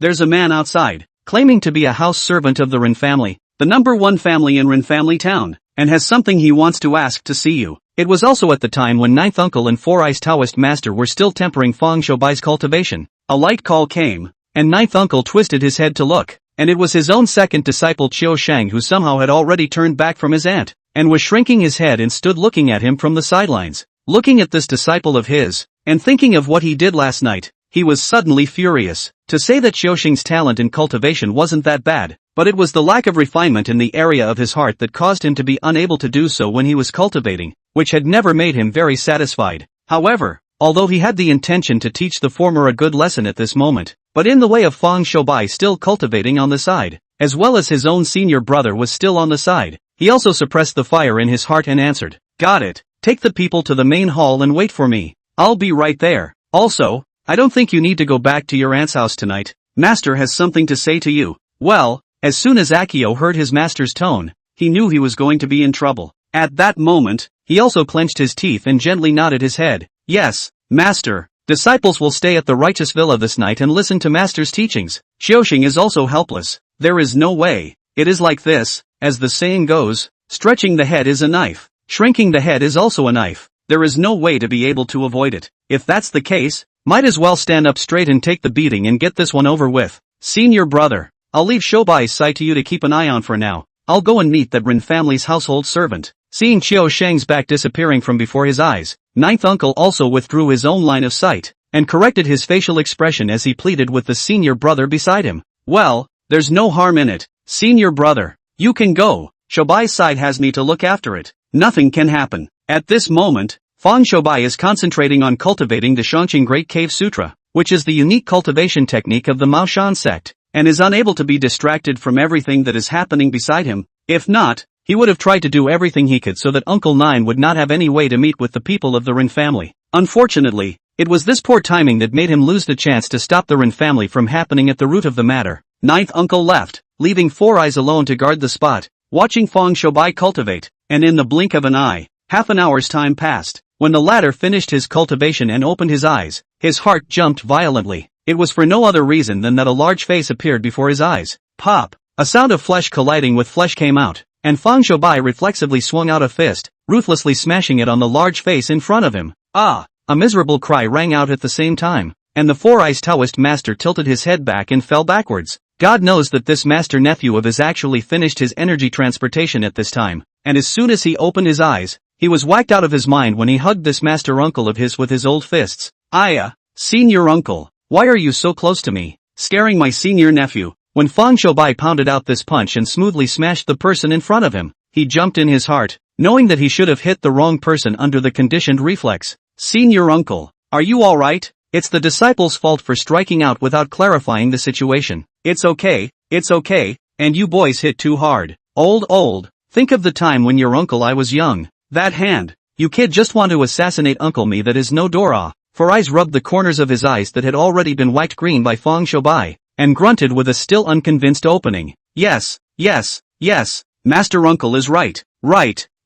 there's a man outside, claiming to be a house servant of the Rin family, the #1 family in Rin Family Town, and has something he wants to ask to see you. It was also at the time when Ninth Uncle and Four Eyes Taoist Master were still tempering Fang Shoubai's cultivation. A light call came, and Ninth Uncle twisted his head to look, and it was his own second disciple Qiu Shang who somehow had already turned back from his aunt, and was shrinking his head and stood looking at him from the sidelines. Looking at this disciple of his, and thinking of what he did last night, he was suddenly furious. To say that Qiu Shang's talent in cultivation wasn't that bad, but it was the lack of refinement in the area of his heart that caused him to be unable to do so when he was cultivating, which had never made him very satisfied. However, although he had the intention to teach the former a good lesson at this moment, but in the way of Fang Shoubai still cultivating on the side, as well as his own senior brother was still on the side, he also suppressed the fire in his heart and answered, "Got it, take the people to the main hall and wait for me. I'll be right there. Also, I don't think you need to go back to your aunt's house tonight. Master has something to say to you." Well, as soon as Akio heard his master's tone, he knew he was going to be in trouble. At that moment, he also clenched his teeth and gently nodded his head. "Yes, Master. Disciples will stay at the righteous villa this night and listen to Master's teachings." Qiusheng is also helpless. There is no way. It is like this, as the saying goes, stretching the head is a knife, shrinking the head is also a knife. There is no way to be able to avoid it. If that's the case, might as well stand up straight and take the beating and get this one over with. "Senior brother, I'll leave Shoubai's side to you to keep an eye on for now. I'll go and meet that Rin family's household servant." Seeing Qiu Shang's back disappearing from before his eyes, Ninth Uncle also withdrew his own line of sight, and corrected his facial expression as he pleaded with the senior brother beside him. "Well, there's no harm in it, senior brother. You can go. Shoubai's side has me to look after it. Nothing can happen." At this moment, Fang Shoubai is concentrating on cultivating the Shangqing Great Cave Sutra, which is the unique cultivation technique of the Maoshan sect, and is unable to be distracted from everything that is happening beside him. If not, he would have tried to do everything he could so that Uncle Nine would not have any way to meet with the people of the Rin family. Unfortunately, it was this poor timing that made him lose the chance to stop the Rin family from happening at the root of the matter. Ninth Uncle left, leaving Four Eyes alone to guard the spot, watching Fang Shoubai cultivate, and in the blink of an eye, half an hour's time passed. When the latter finished his cultivation and opened his eyes, his heart jumped violently. It was for no other reason than that a large face appeared before his eyes. Pop! A sound of flesh colliding with flesh came out, and Fang Shoubai reflexively swung out a fist, ruthlessly smashing it on the large face in front of him. "Ah!" A miserable cry rang out at the same time, and the Four Eyes Taoist master tilted his head back and fell backwards. God knows that this master nephew of his actually finished his energy transportation at this time, and as soon as he opened his eyes, he was whacked out of his mind when he hugged this master uncle of his with his old fists. "Aya, senior uncle, why are you so close to me, scaring my senior nephew?" When Fang Shoubai pounded out this punch and smoothly smashed the person in front of him, he jumped in his heart, knowing that he should have hit the wrong person under the conditioned reflex. "Senior uncle, are you alright? It's the disciple's fault for striking out without clarifying the situation. It's okay, and you boys hit too hard. Old. Think of the time when your uncle I was young. That hand, you kid just want to assassinate Uncle me, that is no Dora." Four Eyes rubbed the corners of his eyes that had already been whacked green by Fang Shoubai, and grunted with a still unconvinced opening. Yes, Master Uncle is right,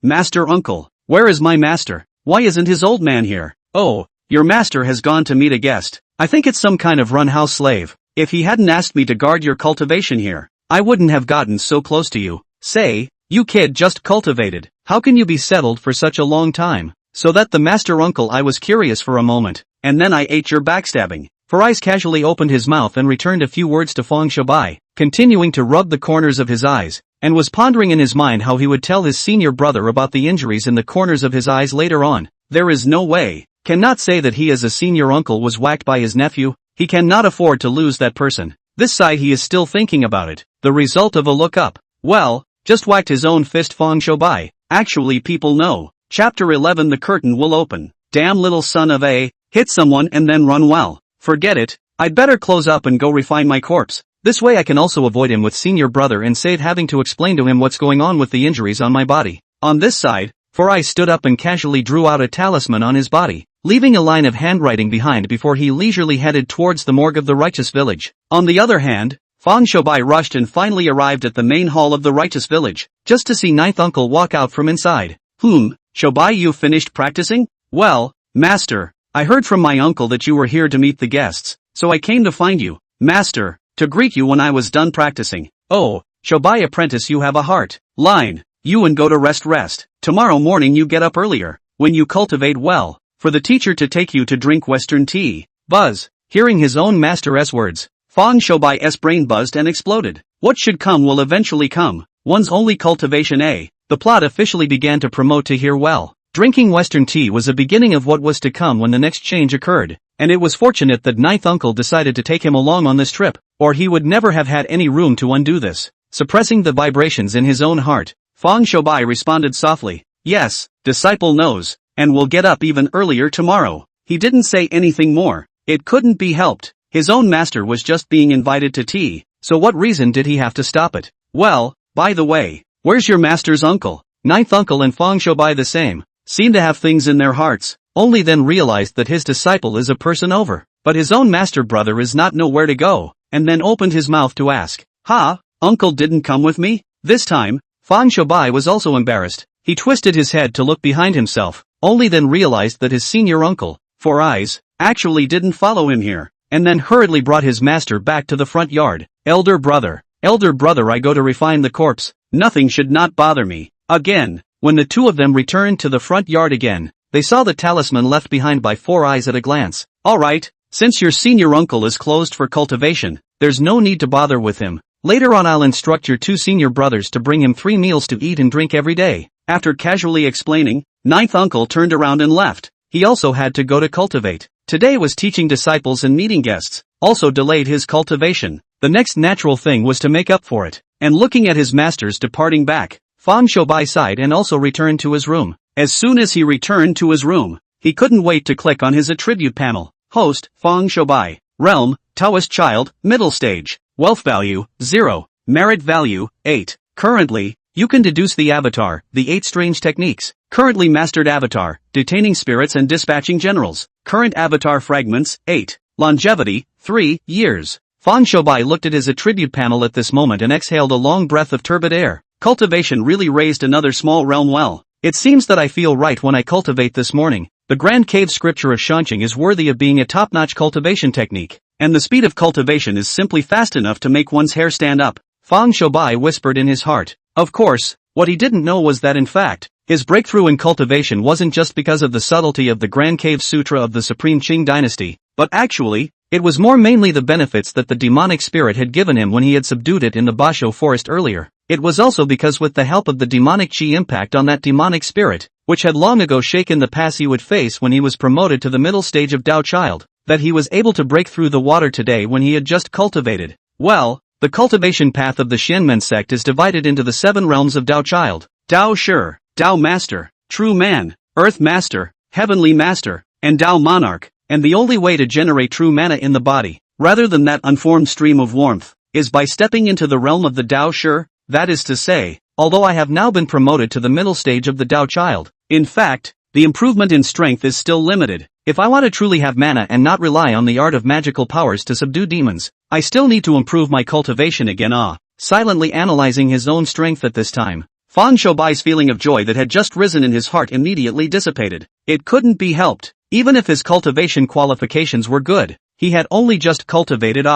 Master Uncle. Where is my master? Why isn't his old man here? Oh, your master has gone to meet a guest. I think it's some kind of run-house slave. If he hadn't asked me to guard your cultivation here, I wouldn't have gotten so close to you. Say, you kid just cultivated. How can you be settled for such a long time? So that the Master Uncle, I was curious for a moment, and then I ate your backstabbing. Four Eyes casually opened his mouth and returned a few words to Fang Shoubai, continuing to rub the corners of his eyes, and was pondering in his mind how he would tell his senior brother about the injuries in the corners of his eyes later on. There is no way. Cannot say that he as a senior uncle was whacked by his nephew, he cannot afford to lose that person. This side he is still thinking about it, the result of a look up. Well, just whacked his own fist Fong Shoubai. Actually people know. Chapter 11 The curtain will open. Damn little son of a, hit someone and then run well. Forget it, I'd better close up and go refine my corpse. This way I can also avoid him with senior brother and save having to explain to him what's going on with the injuries on my body. On this side, Four Eyes stood up and casually drew out a talisman on his body, leaving a line of handwriting behind before he leisurely headed towards the morgue of the righteous village. On the other hand, Fong Shoubai rushed and finally arrived at the main hall of the righteous village, just to see ninth uncle walk out from inside. Shoubai, you finished practicing? Well, master, I heard from my uncle that you were here to meet the guests, so I came to find you, master, to greet you when I was done practicing. Oh, Shoubai apprentice, you have a heart. Line, you and go to rest. Tomorrow morning you get up earlier, when you cultivate well, for the teacher to take you to drink western tea. Buzz, hearing his own master's words, Fong Shoubai's brain buzzed and exploded. What should come will eventually come, one's only cultivation a. The plot officially began to promote to hear well. Drinking western tea was a beginning of what was to come when the next change occurred, and it was fortunate that ninth uncle decided to take him along on this trip, or he would never have had any room to undo this. Suppressing the vibrations in his own heart, Fong Shoubai responded softly, yes, disciple knows, and will get up even earlier tomorrow. He didn't say anything more. It couldn't be helped. His own master was just being invited to tea, so what reason did he have to stop it? Well, by the way, where's your master's uncle? Ninth uncle and Fong Shoubai the same, seem to have things in their hearts, only then realized that his disciple is a person over, but his own master brother is not know where to go, and then opened his mouth to ask, uncle didn't come with me? This time, Fong Shoubai was also embarrassed. He twisted his head to look behind himself, only then realized that his senior uncle, Four Eyes, actually didn't follow him here, and then hurriedly brought his master back to the front yard. Elder brother, I go to refine the corpse, nothing should not bother me. Again, when the two of them returned to the front yard again, they saw the talisman left behind by Four Eyes at a glance. Alright, since your senior uncle is closed for cultivation, there's no need to bother with him. Later on I'll instruct your two senior brothers to bring him 3 meals to eat and drink every day. After casually explaining, ninth uncle turned around and left. He also had to go to cultivate. Today was teaching disciples and meeting guests, also delayed his cultivation. The next natural thing was to make up for it, and looking at his masters departing back, Fong Shoubai sighed and also returned to his room. As soon as he returned to his room, he couldn't wait to click on his attribute panel. Host, Fong Shoubai. Realm, Taoist child, middle stage. Wealth value, 0. Merit value, 8. Currently, you can deduce the avatar, the 8 strange techniques. Currently mastered avatar, detaining spirits and dispatching generals. Current avatar fragments, 8. Longevity, 3 years. Fong Shoubai looked at his attribute panel at this moment and exhaled a long breath of turbid air. Cultivation really raised another small realm well. It seems that I feel right when I cultivate this morning. The Grand Cave scripture of Shanqing is worthy of being a top-notch cultivation technique, and the speed of cultivation is simply fast enough to make one's hair stand up. Fong Shoubai whispered in his heart. Of course, what he didn't know was that in fact, his breakthrough in cultivation wasn't just because of the subtlety of the Grand Cave Sutra of the Supreme Qing dynasty, but actually, it was more mainly the benefits that the demonic spirit had given him when he had subdued it in the Basho forest earlier. It was also because with the help of the demonic chi impact on that demonic spirit, which had long ago shaken the pass he would face when he was promoted to the middle stage of Dao Child, that he was able to break through the water today when he had just cultivated. Well, the cultivation path of the Xianmen sect is divided into the 7 realms of Dao Child: Dao Shi, Dao Master, True Man, Earth Master, Heavenly Master, and Dao Monarch, and the only way to generate true mana in the body, rather than that unformed stream of warmth, is by stepping into the realm of the Dao Shi. That is to say, although I have now been promoted to the middle stage of the Dao Child, in fact, the improvement in strength is still limited. If I want to truly have mana and not rely on the art of magical powers to subdue demons, I still need to improve my cultivation again. Silently analyzing his own strength at this time, Fong Shoubai's feeling of joy that had just risen in his heart immediately dissipated. It couldn't be helped. Even if his cultivation qualifications were good, he had only just cultivated.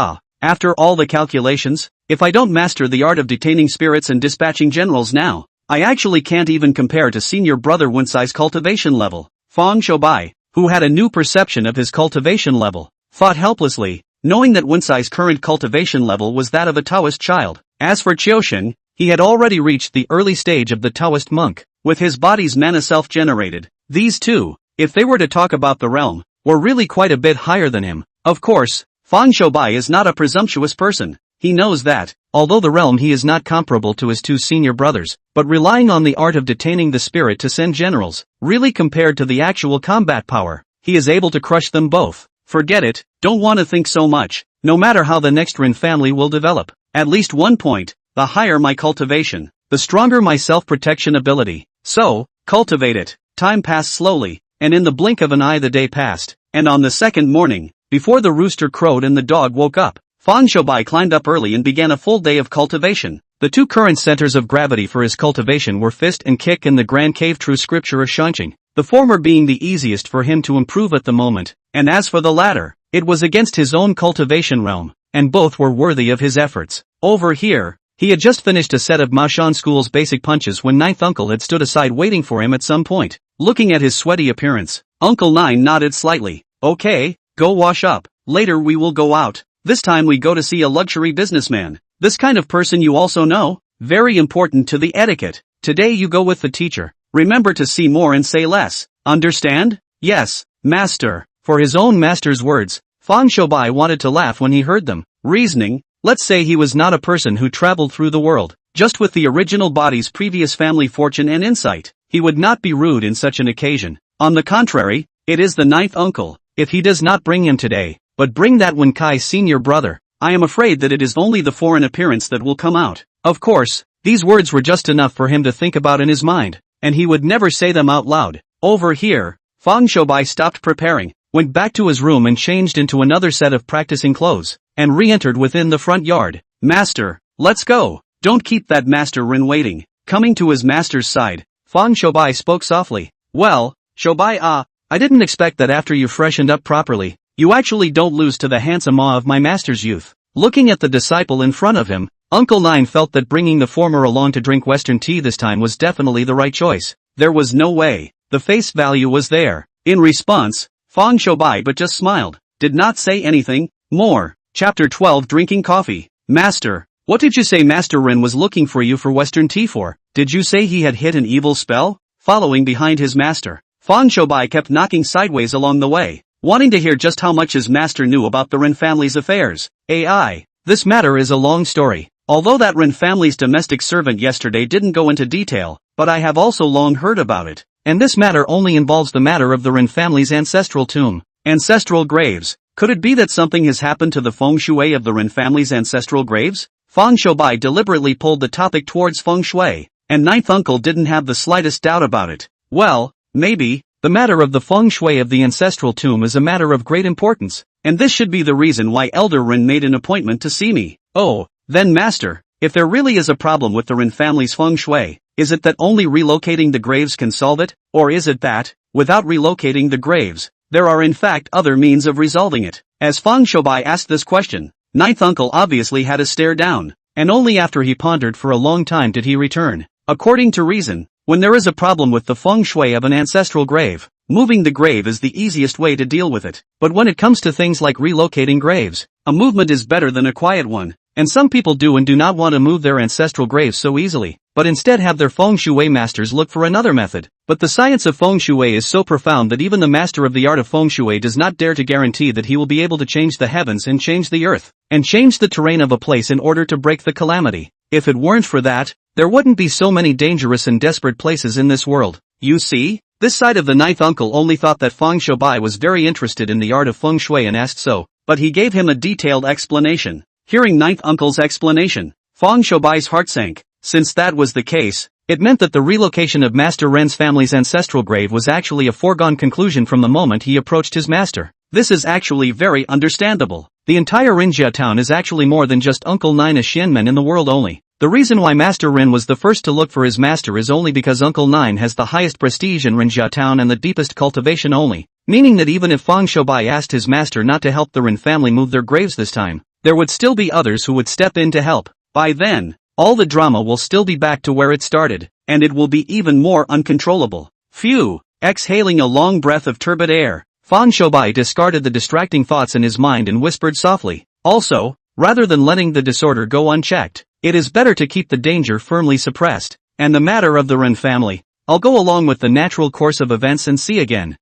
After all the calculations, if I don't master the art of detaining spirits and dispatching generals now, I actually can't even compare to senior brother Winsai's cultivation level. Fong Shoubai, who had a new perception of his cultivation level, thought helplessly, knowing that Winsai's current cultivation level was that of a Taoist child. As for Qiusheng, he had already reached the early stage of the Taoist monk, with his body's mana self-generated. These two, if they were to talk about the realm, were really quite a bit higher than him. Of course, Fang Shoubai is not a presumptuous person. He knows that, although the realm he is not comparable to his two senior brothers, but relying on the art of detaining the spirit to send generals, really compared to the actual combat power, he is able to crush them both. Forget it, don't want to think so much, no matter how the next Rin family will develop. At least one point, the higher my cultivation, the stronger my self-protection ability. So, cultivate it. Time passed slowly, and in the blink of an eye the day passed, and on the second morning, before the rooster crowed and the dog woke up, Fang Shoubai climbed up early and began a full day of cultivation. The two current centers of gravity for his cultivation were fist and kick in the Grand Cave True Scripture of Shanqing, the former being the easiest for him to improve at the moment, and as for the latter, it was against his own cultivation realm, and both were worthy of his efforts. Over here, he had just finished a set of Maoshan School's basic punches when Ninth Uncle had stood aside waiting for him at some point. Looking at his sweaty appearance, Uncle Nine nodded slightly. Okay, go wash up. Later we will go out. This time we go to see a luxury businessman. This kind of person you also know? Very important to the etiquette. Today you go with the teacher. Remember to see more and say less. Understand? Yes, master. For his own master's words, Fang Shoubai wanted to laugh when he heard them. Reasoning, let's say he was not a person who traveled through the world, just with the original body's previous family fortune and insight. He would not be rude in such an occasion. On the contrary, it is the ninth uncle. If he does not bring him today, but bring that Wen Kai's senior brother, I am afraid that it is only the foreign appearance that will come out. Of course, these words were just enough for him to think about in his mind, and he would never say them out loud. Over here, Fang Shoubai stopped preparing, went back to his room and changed into another set of practicing clothes, and re-entered within the front yard. Master, let's go. Don't keep that Master Rin waiting. Coming to his master's side, Fang Shoubai spoke softly. Well, Shoubai I didn't expect that after you freshened up properly, you actually don't lose to the handsome awe of my master's youth. Looking at the disciple in front of him, Uncle Nine felt that bringing the former along to drink Western tea this time was definitely the right choice. There was no way. The face value was there. In response, Fang Shoubai but just smiled, did not say anything more. Chapter 12 Drinking Coffee. Master, what did you say Master Rin was looking for you for Western tea for? Did you say he had hit an evil spell? Following behind his master, Fang Shoubai kept knocking sideways along the way, wanting to hear just how much his master knew about the Rin family's affairs. This matter is a long story. Although that Rin family's domestic servant yesterday didn't go into detail, but I have also long heard about it. And this matter only involves the matter of the Rin family's ancestral tomb. Ancestral graves. Could it be that something has happened to the feng shui of the Rin family's ancestral graves? Fang Shoubai deliberately pulled the topic towards feng shui, and Ninth Uncle didn't have the slightest doubt about it. Well, maybe, the matter of the feng shui of the ancestral tomb is a matter of great importance, and this should be the reason why Elder Rin made an appointment to see me. Oh, then Master, if there really is a problem with the Rin family's feng shui, is it that only relocating the graves can solve it, or is it that, without relocating the graves, there are in fact other means of resolving it? As Fang Shoubai asked this question, Ninth Uncle obviously had to stare down, and only after he pondered for a long time did he return. According to reason, when there is a problem with the feng shui of an ancestral grave, moving the grave is the easiest way to deal with it. But when it comes to things like relocating graves, a movement is better than a quiet one. And some people do and do not want to move their ancestral graves so easily, but instead have their feng shui masters look for another method. But the science of feng shui is so profound that even the master of the art of feng shui does not dare to guarantee that he will be able to change the heavens and change the earth, and change the terrain of a place in order to break the calamity. If it weren't for that, there wouldn't be so many dangerous and desperate places in this world. You see? This side of the Ninth Uncle only thought that Fang Shoubai was very interested in the art of feng shui and asked so, but he gave him a detailed explanation. Hearing Ninth Uncle's explanation, Fang Shoubai's heart sank. Since that was the case, it meant that the relocation of Master Ren's family's ancestral grave was actually a foregone conclusion from the moment he approached his master. This is actually very understandable. The entire Rinjia town is actually more than just Uncle Nine as Xianmen in the world only. The reason why Master Rin was the first to look for his master is only because Uncle Nine has the highest prestige in Rinjia town and the deepest cultivation only, meaning that even if Fang Shoubai asked his master not to help the Rin family move their graves this time, there would still be others who would step in to help. By then, all the drama will still be back to where it started, and it will be even more uncontrollable. Phew! Exhaling a long breath of turbid air, Fang Shoubai discarded the distracting thoughts in his mind and whispered softly, also, rather than letting the disorder go unchecked, it is better to keep the danger firmly suppressed. And the matter of the Ren family, I'll go along with the natural course of events and see again.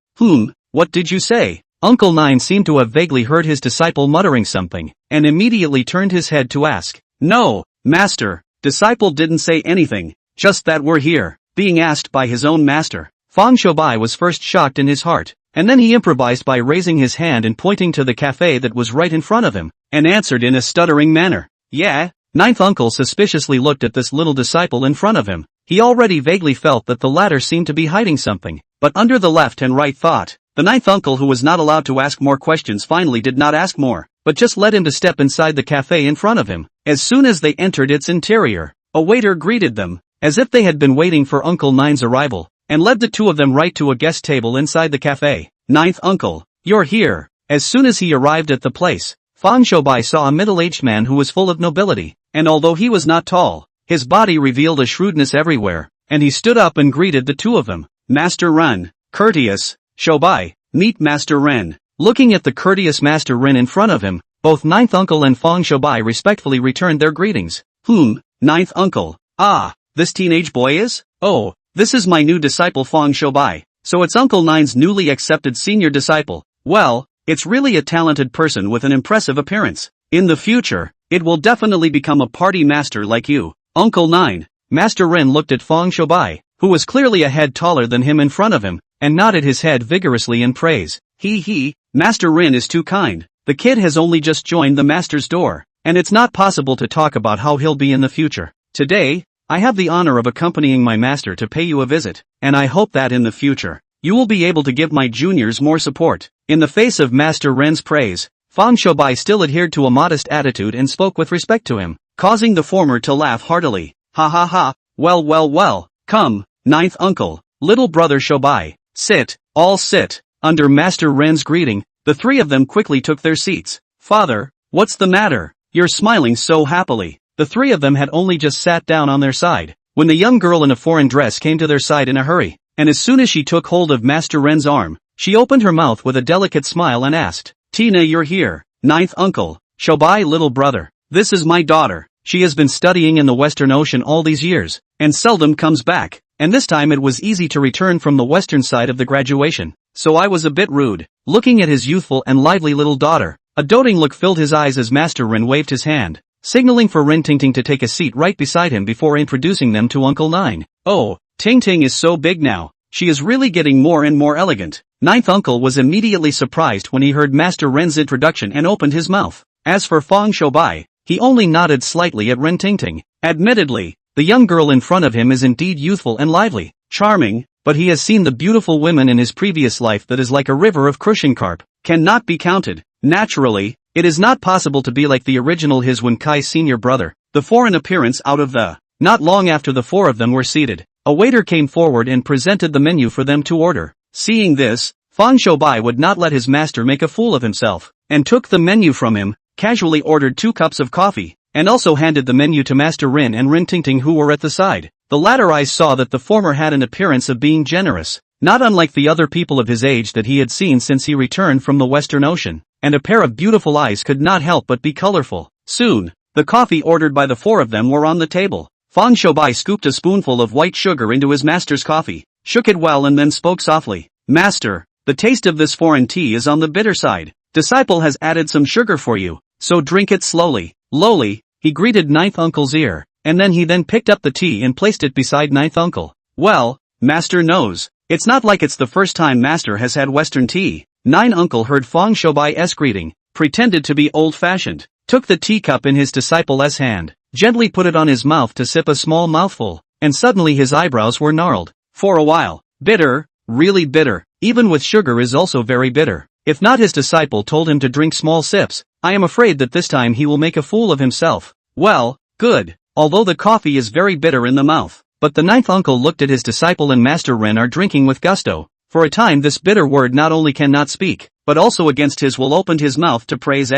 What did you say? Uncle Nine seemed to have vaguely heard his disciple muttering something, and immediately turned his head to ask. No, master. Disciple didn't say anything, just that we're here, being asked by his own master. Fang Shoubai was first shocked in his heart, and then he improvised by raising his hand and pointing to the cafe that was right in front of him, and answered in a stuttering manner. Yeah? Ninth uncle suspiciously looked at this little disciple in front of him. He already vaguely felt that the latter seemed to be hiding something, but under the left and right thought. The ninth uncle, who was not allowed to ask more questions, finally did not ask more, but just led him to step inside the cafe in front of him. As soon as they entered its interior, a waiter greeted them, as if they had been waiting for Uncle Nine's arrival, and led the two of them right to a guest table inside the cafe. Ninth uncle, you're here. As soon as he arrived at the place, Fang Shoubai saw a middle-aged man who was full of nobility, and although he was not tall, his body revealed a shrewdness everywhere, and he stood up and greeted the two of them. Master Ren, courteous. Shoubai, meet Master Ren. Looking at the courteous Master Ren in front of him, both Ninth Uncle and Fang Shoubai respectfully returned their greetings. Ninth Uncle. Ah, this teenage boy is? Oh, this is my new disciple Fang Shoubai. So it's Uncle Nine's newly accepted senior disciple. Well, it's really a talented person with an impressive appearance. In the future, it will definitely become a party master like you, Uncle Nine. Master Ren looked at Fang Shoubai, who was clearly a head taller than him in front of him, and nodded his head vigorously in praise. Master Ren is too kind. The kid has only just joined the master's door, and it's not possible to talk about how he'll be in the future. Today, I have the honor of accompanying my master to pay you a visit, and I hope that in the future, you will be able to give my juniors more support. In the face of Master Ren's praise, Fang Shoubai still adhered to a modest attitude and spoke with respect to him, causing the former to laugh heartily. Ha ha ha, well, come, Ninth Uncle, little brother Shoubai, sit, all sit. Under Master Ren's greeting, the three of them quickly took their seats. Father, what's the matter? You're smiling so happily. The three of them had only just sat down on their side, when the young girl in a foreign dress came to their side in a hurry, and as soon as she took hold of Master Ren's arm, she opened her mouth with a delicate smile and asked, Tina, you're here. Ninth Uncle, Shoubai, little brother, this is my daughter. She has been studying in the Western Ocean all these years, and seldom comes back, and this time it was easy to return from the western side of the graduation, so I was a bit rude. Looking at his youthful and lively little daughter, a doting look filled his eyes as Master Ren waved his hand, signaling for Rin Ting Ting to take a seat right beside him before introducing them to Uncle Nine. Oh, Ting Ting is so big now, she is really getting more and more elegant. Ninth Uncle was immediately surprised when he heard Master Ren's introduction and opened his mouth. As for Fang Shoubai, he only nodded slightly at Rin Ting Ting. Admittedly, the young girl in front of him is indeed youthful and lively, charming, but he has seen the beautiful women in his previous life that is like a river of crushing carp, cannot be counted. Naturally, it is not possible to be like the original his Wen Kai senior brother, the foreign appearance out of the. Not long after the four of them were seated, a waiter came forward and presented the menu for them to order. Seeing this, Fang Shoubai would not let his master make a fool of himself, and took the menu from him, casually ordered 2 cups of coffee, and also handed the menu to Master Rin and Rin Ting Ting, who were at the side. The latter eyes saw that the former had an appearance of being generous, not unlike the other people of his age that he had seen since he returned from the Western Ocean, and a pair of beautiful eyes could not help but be colorful. Soon, the coffee ordered by the four of them were on the table. Fang Shoubai scooped a spoonful of white sugar into his master's coffee, shook it well and then spoke softly. Master, the taste of this foreign tea is on the bitter side. Disciple has added some sugar for you, so drink it slowly. Lowly, he greeted Ninth Uncle's ear, and then he picked up the tea and placed it beside Ninth Uncle. Well, Master knows, it's not like it's the first time Master has had Western tea. Ninth Uncle heard Fang Shoubai's greeting, pretended to be old-fashioned, took the teacup in his disciple's hand, gently put it on his mouth to sip a small mouthful, and suddenly his eyebrows were gnarled. For a while, bitter, really bitter, even with sugar is also very bitter. If not, his disciple told him to drink small sips. I am afraid that this time he will make a fool of himself. Well, good, although the coffee is very bitter in the mouth. But the Ninth Uncle looked at his disciple and Master Ren are drinking with gusto. For a time this bitter word not only cannot speak, but also against his will opened his mouth to praise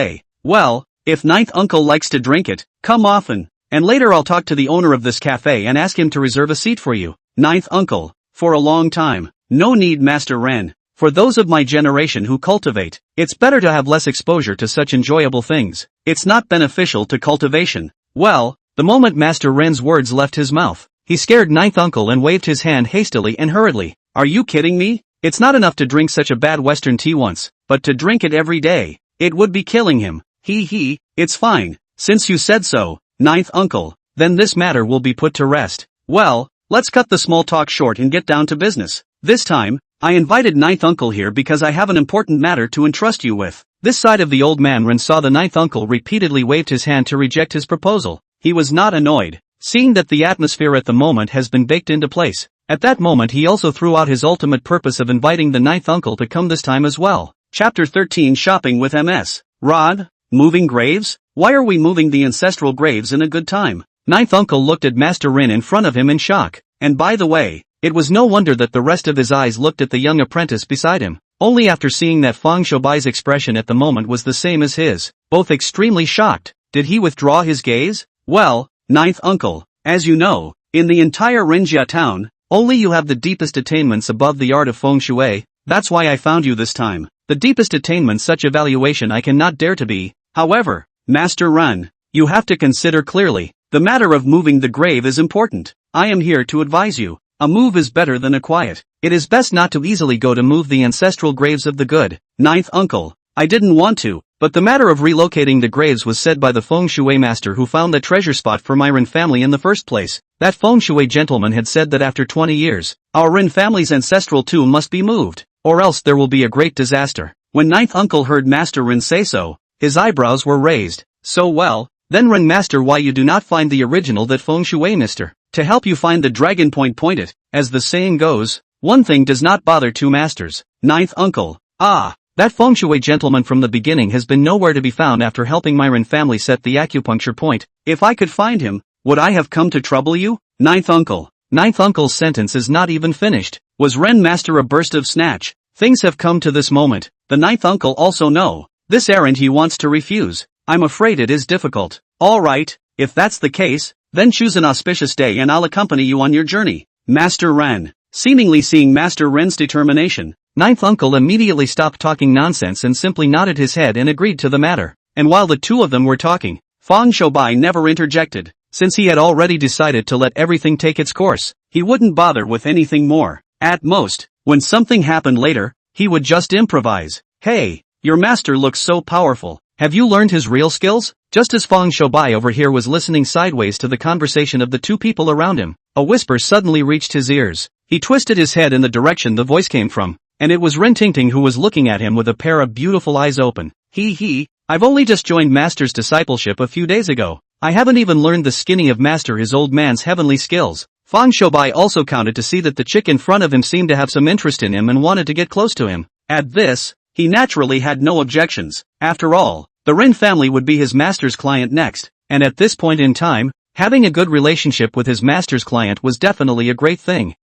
well, if Ninth Uncle likes to drink it, come often, and later I'll talk to the owner of this cafe and ask him to reserve a seat for you. Ninth Uncle, for a long time, no need Master Ren. For those of my generation who cultivate, it's better to have less exposure to such enjoyable things. It's not beneficial to cultivation. Well, the moment Master Ren's words left his mouth, he scared Ninth Uncle and waved his hand hastily and hurriedly. Are you kidding me? It's not enough to drink such a bad Western tea once, but to drink it every day, it would be killing him. It's fine, since you said so, ninth uncle, then this matter will be put to rest. Well, let's cut the small talk short and get down to business. This time, I invited ninth uncle here because I have an important matter to entrust you with. This side of the old man Ren saw the ninth uncle repeatedly waved his hand to reject his proposal. He was not annoyed, seeing that the atmosphere at the moment has been baked into place. At that moment he also threw out his ultimate purpose of inviting the ninth uncle to come this time as well. Chapter 13 Shopping with MS. Rod, moving graves? Why are we moving the ancestral graves in a good time? Ninth uncle looked at Master Rin in front of him in shock. And by the way, it was no wonder that the rest of his eyes looked at the young apprentice beside him. Only after seeing that Fang Shoubai's expression at the moment was the same as his, both extremely shocked, did he withdraw his gaze? Well, ninth uncle, as you know, in the entire Rinjia town, only you have the deepest attainments above the art of feng shui. That's why I found you this time. The deepest attainment such evaluation I cannot dare to be. However, Master Ren, you have to consider clearly, the matter of moving the grave is important. I am here to advise you. A move is better than a quiet. It is best not to easily go to move the ancestral graves of the good. Ninth uncle, I didn't want to, but the matter of relocating the graves was said by the feng shui master who found the treasure spot for my Ren family in the first place. That feng shui gentleman had said that after 20 years, our Ren family's ancestral tomb must be moved, or else there will be a great disaster. When ninth uncle heard Master Ren say so, his eyebrows were raised. So well, then Ren master, why you do not find the original that feng shui mister? To help you find the dragon point it, as the saying goes, one thing does not bother two masters. Ninth uncle, that feng shui gentleman from the beginning has been nowhere to be found after helping my Ren family set the acupuncture point. If I could find him, would I have come to trouble you? Ninth uncle's sentence is not even finished. Was Ren master a burst of snatch? Things have come to this moment. The ninth uncle also know. This errand he wants to refuse. I'm afraid it is difficult. Alright, if that's the case, then choose an auspicious day and I'll accompany you on your journey. Master Ren, seemingly seeing Master Ren's determination, ninth uncle immediately stopped talking nonsense and simply nodded his head and agreed to the matter. And while the two of them were talking, Fang Shoubai never interjected, since he had already decided to let everything take its course. He wouldn't bother with anything more. At most, when something happened later, he would just improvise. Hey, your master looks so powerful. Have you learned his real skills? Just as Fang Shoubai over here was listening sideways to the conversation of the two people around him, a whisper suddenly reached his ears. He twisted his head in the direction the voice came from, and it was Ren Tingting who was looking at him with a pair of beautiful eyes open. I've only just joined Master's discipleship a few days ago. I haven't even learned the skinny of Master his old man's heavenly skills. Fang Shoubai also counted to see that the chick in front of him seemed to have some interest in him and wanted to get close to him. At this, he naturally had no objections. After all, the Ren family would be his master's client next, and at this point in time, having a good relationship with his master's client was definitely a great thing.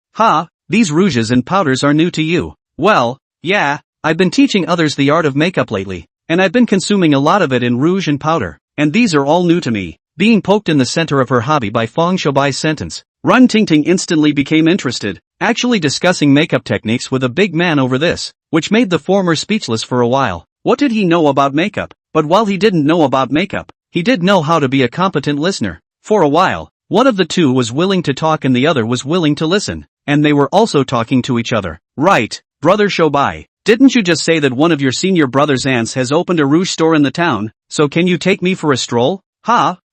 These rouges and powders are new to you. Well, yeah, I've been teaching others the art of makeup lately, and I've been consuming a lot of it in rouge and powder, and these are all new to me. Being poked in the center of her hobby by Fang Shoubai's sentence, Ren Tingting instantly became interested, actually discussing makeup techniques with a big man over this, which made the former speechless for a while. What did he know about makeup? But while he didn't know about makeup, he did know how to be a competent listener. For a while, one of the two was willing to talk and the other was willing to listen, and they were also talking to each other. Right, Brother Shoubai, didn't you just say that one of your senior brother's aunts has opened a rouge store in the town, so can you take me for a stroll?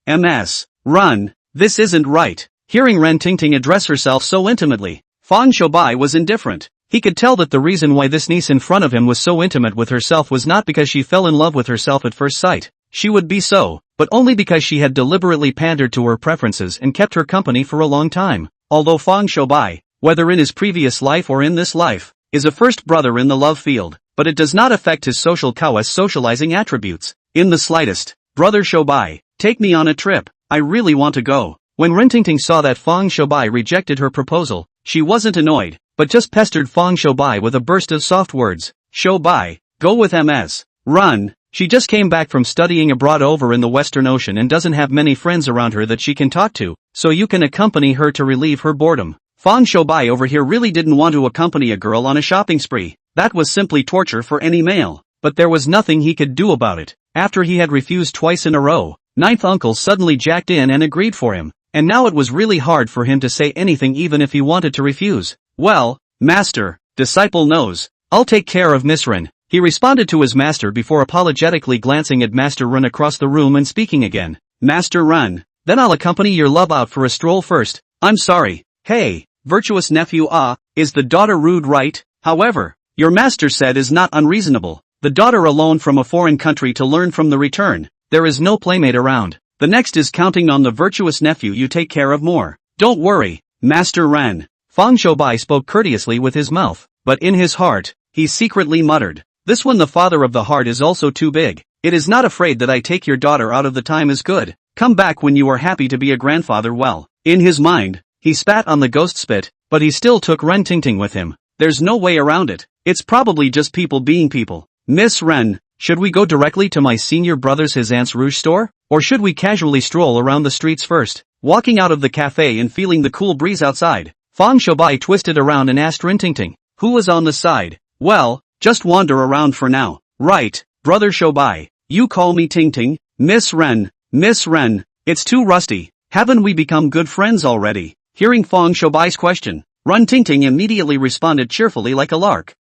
MS. Run, this isn't right. Hearing Ren Tingting address herself so intimately, Fang Shoubai was indifferent. He could tell that the reason why this niece in front of him was so intimate with herself was not because she fell in love with herself at first sight. She would be so, but only because she had deliberately pandered to her preferences and kept her company for a long time. Although Fang Shoubai, whether in his previous life or in this life, is a first brother in the love field, but it does not affect his social prowess socializing attributes. In the slightest. Brother Shoubai, take me on a trip. I really want to go. When Ren Tingting saw that Fang Shoubai rejected her proposal, she wasn't annoyed, but just pestered Fang Shoubai with a burst of soft words. Shoubai, go with MS. Run. She just came back from studying abroad over in the Western Ocean and doesn't have many friends around her that she can talk to, so you can accompany her to relieve her boredom. Fang Shoubai over here really didn't want to accompany a girl on a shopping spree. That was simply torture for any male, but there was nothing he could do about it. After he had refused twice in a row, ninth uncle suddenly jacked in and agreed for him, and now it was really hard for him to say anything even if he wanted to refuse. Well, master, disciple knows. I'll take care of Miss Ren. He responded to his master before apologetically glancing at Master Ren across the room and speaking again. Master Ren, then I'll accompany your love out for a stroll first. I'm sorry. Hey, virtuous nephew, is the daughter rude, right? However, your master said is not unreasonable. The daughter alone from a foreign country to learn from the return. There is no playmate around. The next is counting on the virtuous nephew you take care of more. Don't worry, Master Ren. Fang Shoubai spoke courteously with his mouth, but in his heart, he secretly muttered. This one, the father of the heart, is also too big. It is not afraid that I take your daughter out of the time is good. Come back when you are happy to be a grandfather. Well, in his mind, he spat on the ghost spit, but he still took Ren Tingting with him. There's no way around it. It's probably just people being people. Miss Ren, should we go directly to my senior brother's his aunt's rouge store? Or should we casually stroll around the streets first? Walking out of the cafe and feeling the cool breeze outside, Fang Shoubai twisted around and asked Ren Tingting, who was on the side. Well, just wander around for now. Right, brother Shoubai. You call me Tingting? Miss Ren, it's too rusty. Haven't we become good friends already? Hearing Fang Shoubai's question, Ren Tingting immediately responded cheerfully like a lark.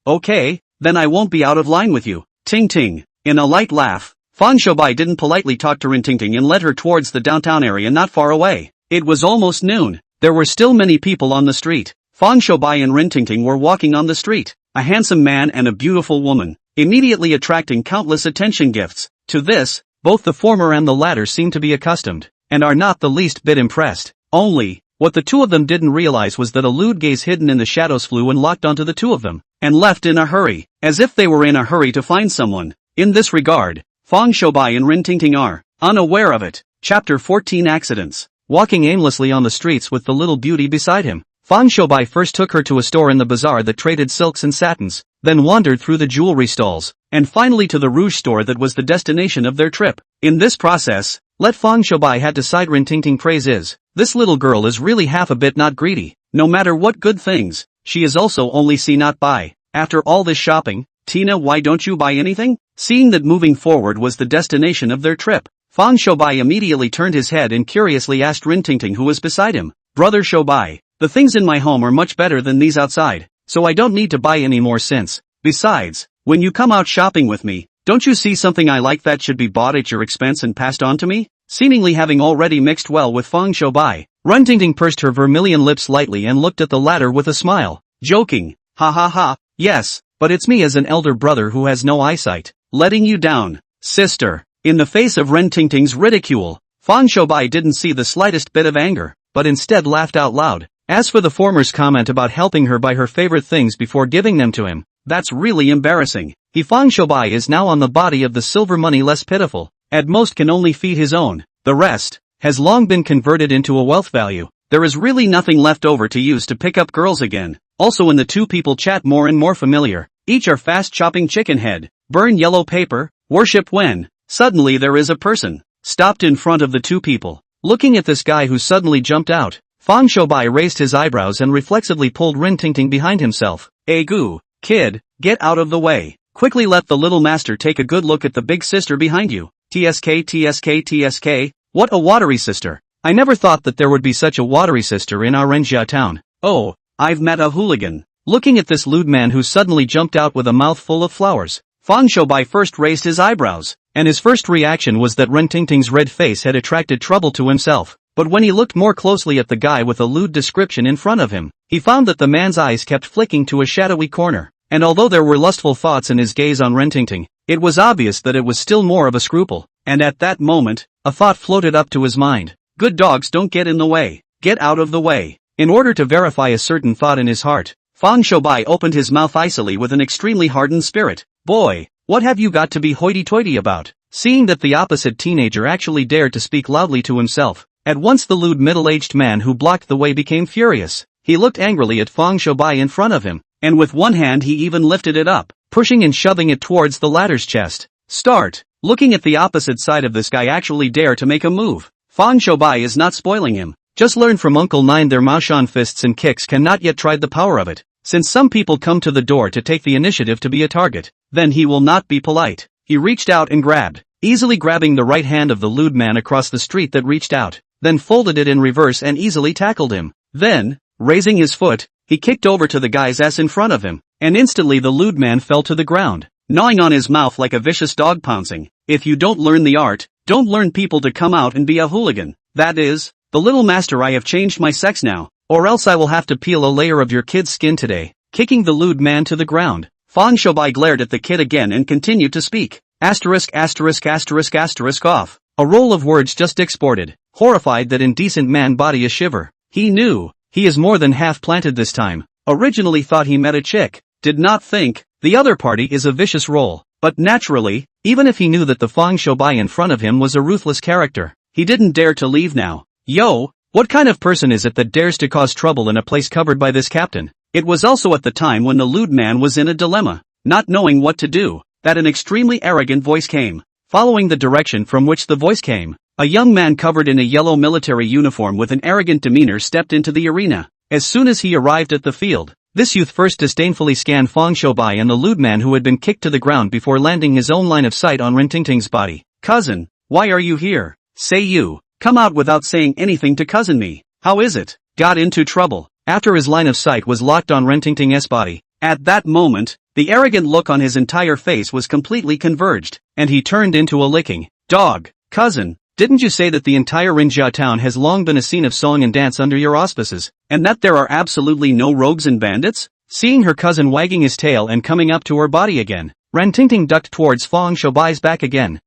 Okay, then I won't be out of line with you. Ting. In a light laugh, Fang Shoubai didn't politely talk to Ren Tingting and led her towards the downtown area not far away. It was almost noon. There were still many people on the street. Fang Shoubai and Ren Tingting were walking on the street. A handsome man and a beautiful woman, immediately attracting countless attention gifts. To this, both the former and the latter seem to be accustomed, and are not the least bit impressed. Only, what the two of them didn't realize was that a lewd gaze hidden in the shadows flew and locked onto the two of them, and left in a hurry, as if they were in a hurry to find someone. In this regard, Fang Shoubai and Ren Tingting are unaware of it. Chapter 14 Accidents. Walking aimlessly on the streets with the little beauty beside him, Fang Shoubai first took her to a store in the bazaar that traded silks and satins, then wandered through the jewelry stalls, and finally to the rouge store that was the destination of their trip. In this process, let Fang Shoubai had to side Ren Tingting praise is, this little girl is really half a bit not greedy. No matter what good things, she is also only see not buy. After all this shopping, Tina, why don't you buy anything? Seeing that moving forward was the destination of their trip, Fang Shoubai immediately turned his head and curiously asked Ren Tingting who was beside him. Brother Shoubai, the things in my home are much better than these outside, so I don't need to buy any more since. Besides, when you come out shopping with me, don't you see something I like that should be bought at your expense and passed on to me? Seemingly having already mixed well with Fang Shoubai, Ren Tingting pursed her vermilion lips lightly and looked at the latter with a smile. Joking. Ha. Yes, but it's me as an elder brother who has no eyesight. Letting you down, sister. In the face of Ren Tingting's ridicule, Fang Shoubai didn't see the slightest bit of anger, but instead laughed out loud. As for the former's comment about helping her buy her favorite things before giving them to him, that's really embarrassing. Fang Shoubai is now on the body of the silver money less pitiful, at most can only feed his own. The rest has long been converted into a wealth value. There is really nothing left over to use to pick up girls again. Also when the two people chat more and more familiar, each are fast chopping chicken head, burn yellow paper, worship when, suddenly there is a person, stopped in front of the two people. Looking at this guy who suddenly jumped out, Fang Shoubai raised his eyebrows and reflexively pulled Ren Tingting behind himself. Goo, kid, get out of the way. Quickly let the little master take a good look at the big sister behind you. TSK, what a watery sister. I never thought that there would be such a watery sister in our Renjia town. Oh, I've met a hooligan. Looking at this lewd man who suddenly jumped out with a mouthful of flowers, Fang Shoubai first raised his eyebrows, and his first reaction was that Ren Tingting's red face had attracted trouble to himself. But when he looked more closely at the guy with a lewd description in front of him, he found that the man's eyes kept flicking to a shadowy corner, and although there were lustful thoughts in his gaze on Ren Tingting, it was obvious that it was still more of a scruple, and at that moment, a thought floated up to his mind. Good dogs don't get in the way. Get out of the way. In order to verify a certain thought in his heart, Fang Shoubai opened his mouth icily with an extremely hardened spirit. Boy, what have you got to be hoity-toity about? Seeing that the opposite teenager actually dared to speak loudly to himself, at once the lewd middle-aged man who blocked the way became furious. He looked angrily at Fang Shoubai in front of him, and with one hand he even lifted it up, pushing and shoving it towards the latter's chest. Start. Looking at the opposite side of this guy actually dare to make a move. Fang Shoubai is not spoiling him. Just learn from Uncle Nine their Maoshan fists and kicks cannot yet tried the power of it. Since some people come to the door to take the initiative to be a target, then he will not be polite. He reached out and grabbed, easily grabbing the right hand of the lewd man across the street that reached out, then folded it in reverse and easily tackled him. Then, raising his foot, he kicked over to the guy's ass in front of him, and instantly the lewd man fell to the ground, gnawing on his mouth like a vicious dog pouncing. If you don't learn the art, don't learn people to come out and be a hooligan. That is, the little master, I have changed my sex now, or else I will have to peel a layer of your kid's skin today. Kicking the lewd man to the ground, Fang Shoubai glared at the kid again and continued to speak. Asterisk asterisk asterisk asterisk off. A roll of words just exported, horrified that indecent man body a shiver. He knew, he is more than half planted this time. Originally thought he met a chick, did not think, the other party is a vicious role. But naturally, even if he knew that the Fang Shoubai in front of him was a ruthless character, he didn't dare to leave now. Yo, what kind of person is it that dares to cause trouble in a place covered by this captain? It was also at the time when the lewd man was in a dilemma, not knowing what to do, that an extremely arrogant voice came. Following the direction from which the voice came, a young man covered in a yellow military uniform with an arrogant demeanor stepped into the arena. As soon as he arrived at the field, this youth first disdainfully scanned Fang Shoubai and the lewd man who had been kicked to the ground before landing his own line of sight on Ren Tingting's body. Cousin, why are you here? Say you, come out without saying anything to cousin me. How is it? Got into trouble. After his line of sight was locked on Ren Tingting's body, at that moment, the arrogant look on his entire face was completely converged, and he turned into a licking dog. Cousin, didn't you say that the entire Rinjia town has long been a scene of song and dance under your auspices, and that there are absolutely no rogues and bandits? Seeing her cousin wagging his tail and coming up to her body again, Ren Tingting ducked towards Fang Shoubai's back again.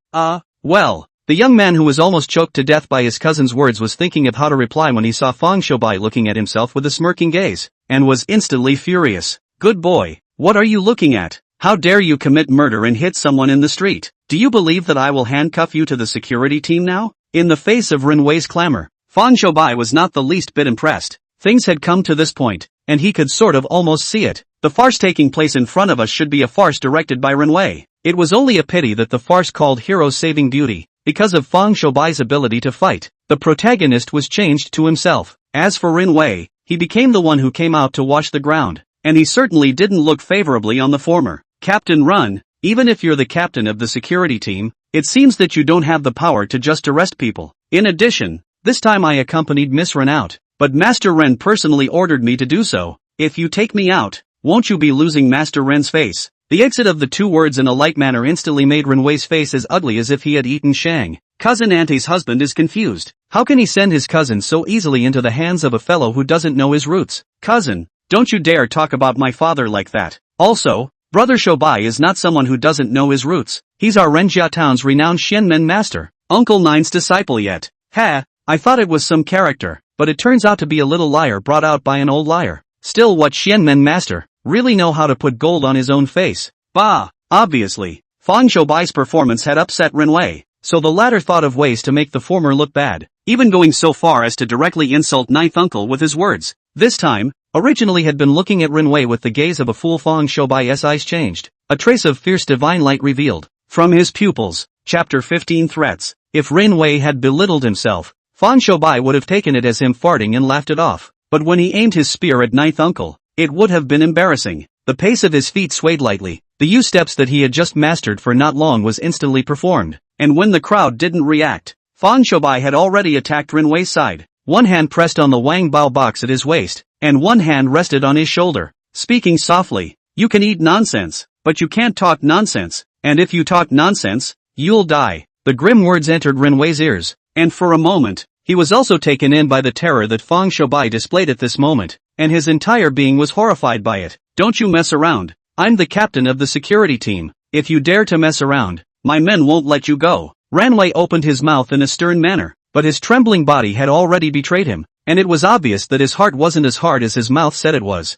Well. The young man who was almost choked to death by his cousin's words was thinking of how to reply when he saw Fang Shoubai looking at himself with a smirking gaze, and was instantly furious. Good boy, what are you looking at? How dare you commit murder and hit someone in the street? Do you believe that I will handcuff you to the security team now? In the face of Rinwei's clamor, Fang Shoubai was not the least bit impressed. Things had come to this point, and he could sort of almost see it. The farce taking place in front of us should be a farce directed by Rinwei. It was only a pity that the farce called Heroes Saving Beauty, because of Fang Shoubai's ability to fight, the protagonist was changed to himself. As for Rinwei, he became the one who came out to wash the ground, and he certainly didn't look favorably on the former. Captain Run, even if you're the captain of the security team, it seems that you don't have the power to just arrest people. In addition, this time I accompanied Miss Ren out, but Master Ren personally ordered me to do so. If you take me out, won't you be losing Master Ren's face? The exit of the two words in a like manner instantly made Rinwei's face as ugly as if he had eaten Shang. Cousin Auntie's husband is confused. How can he send his cousin so easily into the hands of a fellow who doesn't know his roots? Cousin, don't you dare talk about my father like that. Also, Brother Shoubai is not someone who doesn't know his roots. He's our Renjia town's renowned Xianmen master, Uncle Nine's disciple yet. Ha, I thought it was some character, but it turns out to be a little liar brought out by an old liar. Still, what Xianmen master really know how to put gold on his own face? Bah! Obviously, Fang Shoubai's performance had upset Rinwei, so the latter thought of ways to make the former look bad, even going so far as to directly insult Ninth Uncle with his words. This time, originally had been looking at Rinwei with the gaze of a fool. Fang Shoubai's eyes changed, a trace of fierce divine light revealed from his pupils. Chapter 15 Threats. If Rinwei had belittled himself, Fang Shoubai would have taken it as him farting and laughed it off, but when he aimed his spear at Ninth Uncle, it would have been embarrassing. The pace of his feet swayed lightly. The U-steps that he had just mastered for not long was instantly performed, and when the crowd didn't react, Fang Shoubai had already attacked Rinwei's side. One hand pressed on the Wang Bao box at his waist, and one hand rested on his shoulder. Speaking softly, you can eat nonsense, but you can't talk nonsense, and if you talk nonsense, you'll die. The grim words entered Rinwei's ears, and for a moment, he was also taken in by the terror that Fang Shoubai displayed at this moment, and his entire being was horrified by it. Don't you mess around. I'm the captain of the security team. If you dare to mess around, my men won't let you go. Ranwei opened his mouth in a stern manner, but his trembling body had already betrayed him, and it was obvious that his heart wasn't as hard as his mouth said it was.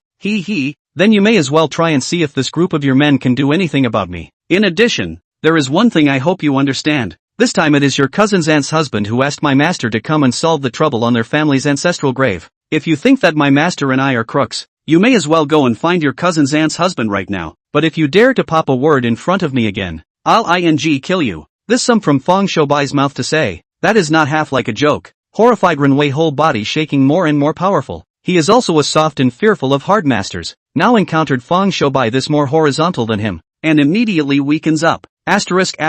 Then you may as well try and see if this group of your men can do anything about me. In addition, there is one thing I hope you understand. This time it is your cousin's aunt's husband who asked my master to come and solve the trouble on their family's ancestral grave. If you think that my master and I are crooks, you may as well go and find your cousin's aunt's husband right now. But if you dare to pop a word in front of me again, I'll kill you. This some from Fang Shoubai's mouth to say. That is not half like a joke. Horrified Renwei whole body shaking more and more powerful. He is also a soft and fearful of hard masters. Now encountered Fang Shoubai this more horizontal than him, and immediately weakens up. Asterisk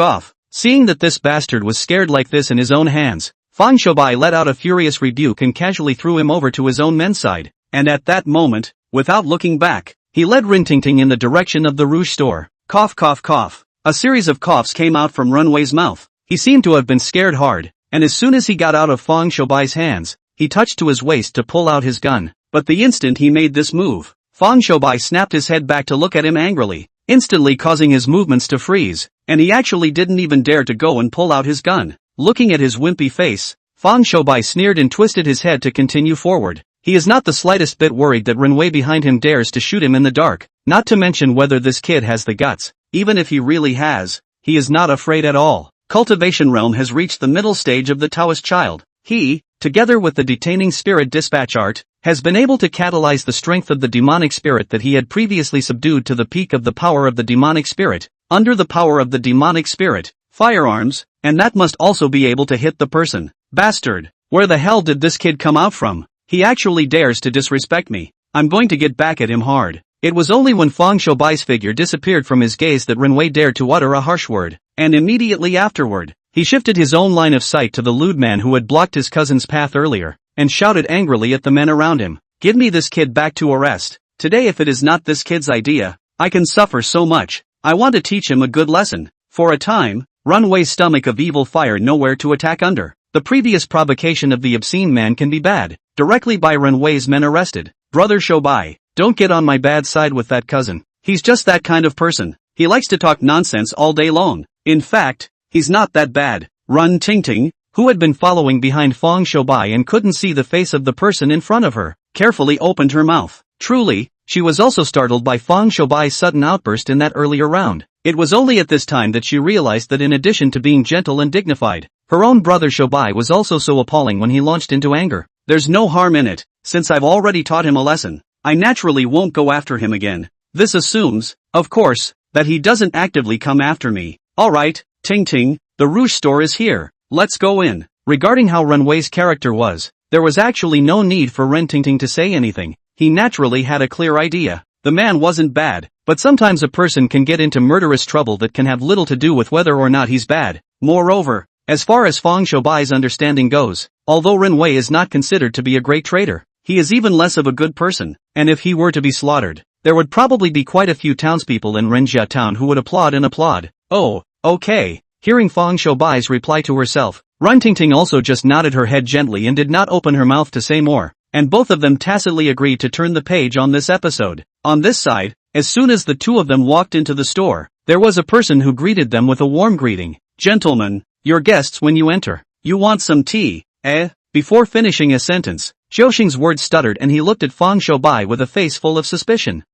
off. Seeing that this bastard was scared like this in his own hands, Fang Shoubai let out a furious rebuke and casually threw him over to his own men's side. and at that moment, without looking back, he led Rintingting in the direction of the rouge store. Cough cough cough. A series of coughs came out from Runway's mouth. He seemed to have been scared hard, and as soon as he got out of Fang Shoubai's hands, he touched to his waist to pull out his gun. But the instant he made this move, Fang Shoubai snapped his head back to look at him angrily, instantly causing his movements to freeze, and he actually didn't even dare to go and pull out his gun. Looking at his wimpy face, Fang Shoubai sneered and twisted his head to continue forward. He is not the slightest bit worried that Renwei behind him dares to shoot him in the dark, not to mention whether this kid has the guts. Even if he really has, he is not afraid at all. Cultivation Realm has reached the middle stage of the Taoist child. He, together with the detaining spirit dispatch art, has been able to catalyze the strength of the demonic spirit that he had previously subdued to the peak of the power of the demonic spirit. Under the power of the demonic spirit, firearms, and that must also be able to hit the person. Bastard, where the hell did this kid come out from? He actually dares to disrespect me. I'm going to get back at him hard. It was only when Fang Shoubai's figure disappeared from his gaze that Renwei dared to utter a harsh word, and immediately afterward, he shifted his own line of sight to the lewd man who had blocked his cousin's path earlier, and shouted angrily at the men around him. Give me this kid back to arrest. Today if it is not this kid's idea, I can suffer so much. I want to teach him a good lesson. For a time, Runway's stomach of evil fire nowhere to attack under. The previous provocation of the obscene man can be bad. Directly by Runway's men arrested. Brother Shoubai, don't get on my bad side with that cousin. He's just that kind of person. He likes to talk nonsense all day long. In fact, he's not that bad. Run Tingting, who had been following behind Fang Shoubai and couldn't see the face of the person in front of her, carefully opened her mouth. Truly, she was also startled by Fang Shoubai's sudden outburst in that earlier round. It was only at this time that she realized that in addition to being gentle and dignified, her own brother Shoubai was also so appalling when he launched into anger. There's no harm in it, since I've already taught him a lesson. I naturally won't go after him again. This assumes, of course, that he doesn't actively come after me. Alright, Ting Ting, the rouge store is here. Let's go in. Regarding how Runway's character was, there was actually no need for Ren Ting Ting to say anything. He naturally had a clear idea. The man wasn't bad, but sometimes a person can get into murderous trouble that can have little to do with whether or not he's bad. Moreover, as far as Fang Shoubai's understanding goes, although Renwei is not considered to be a great trader, he is even less of a good person, and if he were to be slaughtered, there would probably be quite a few townspeople in Renjia town who would applaud and applaud. Oh, okay. Hearing Fang Shoubai's reply to herself, Run Tingting also just nodded her head gently and did not open her mouth to say more, and both of them tacitly agreed to turn the page on this episode. On this side, as soon as the two of them walked into the store, there was a person who greeted them with a warm greeting. Gentlemen, your guests when you enter. You want some tea, eh? Before finishing a sentence, Xiaoxing's words stuttered and he looked at Fang Shoubai with a face full of suspicion.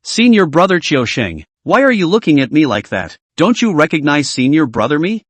Senior brother Xiaoxing, why are you looking at me like that? Don't you recognize senior brother me?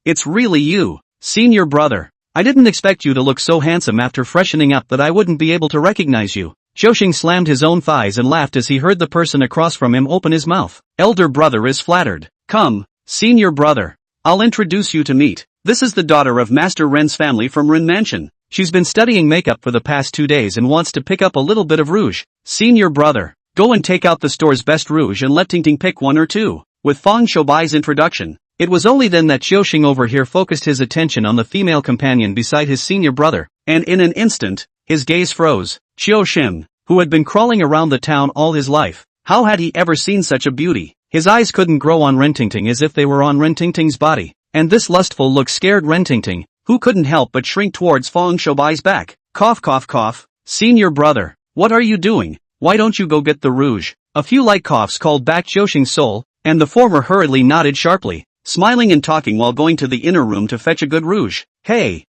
It's really you, senior brother. I didn't expect you to look so handsome after freshening up that I wouldn't be able to recognize you. Xiaoxing slammed his own thighs and laughed as he heard the person across from him open his mouth. Elder brother is flattered. Come, senior brother. I'll introduce you to meet. This is the daughter of Master Ren's family from Ren Mansion. She's been studying makeup for the past 2 days and wants to pick up a little bit of rouge. Senior brother, go and take out the store's best rouge and let Tingting pick one or two. With Fang Shoubai's introduction, it was only then that Xiaoxing over here focused his attention on the female companion beside his senior brother, and in an instant, his gaze froze. Xiaoxing, who had been crawling around the town all his life, how had he ever seen such a beauty? His eyes couldn't grow on Ren Tingting as if they were on Ren Tingting's body, and this lustful look scared Ren Tingting, who couldn't help but shrink towards Fang Shoubai's back. Cough cough cough. Senior brother, what are you doing? Why don't you go get the rouge? A few light coughs called back Xiaoxing's soul, and the former hurriedly nodded sharply, smiling and talking while going to the inner room to fetch a good rouge. Hey,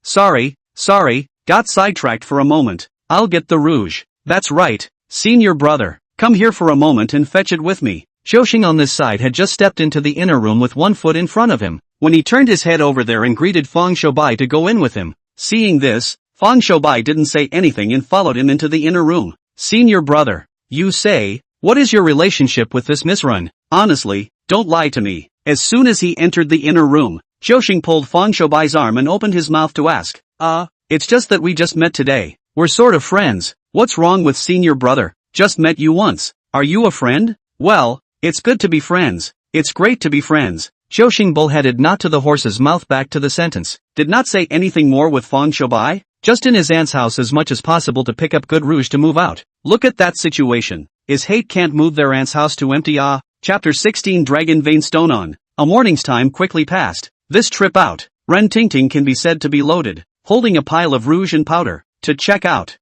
sorry, got sidetracked for a moment. I'll get the rouge. That's right, senior brother. Come here for a moment and fetch it with me. Xiaoxing on this side had just stepped into the inner room with one foot in front of him, when he turned his head over there and greeted Fang Shoubai to go in with him. Seeing this, Fang Shoubai didn't say anything and followed him into the inner room. Senior brother, you say, what is your relationship with this Miss Run? Honestly, don't lie to me. As soon as he entered the inner room, Xiaoxing pulled Fang Shoubai's arm and opened his mouth to ask, it's just that we just met today. We're sort of friends. What's wrong with senior brother? Just met you once. Are you a friend? Well, it's good to be friends. It's great to be friends. Xiaoxing bullheaded not to the horse's mouth back to the sentence. Did not say anything more with Fang Shoubai. just in his aunt's house as much as possible to pick up good rouge to move out. Look at that situation. Is hate can't move their aunt's house to empty? Chapter 16 Dragon Vein Stone on. A morning's time quickly passed. This trip out, Ren Tingting can be said to be loaded, holding a pile of rouge and powder. To check out.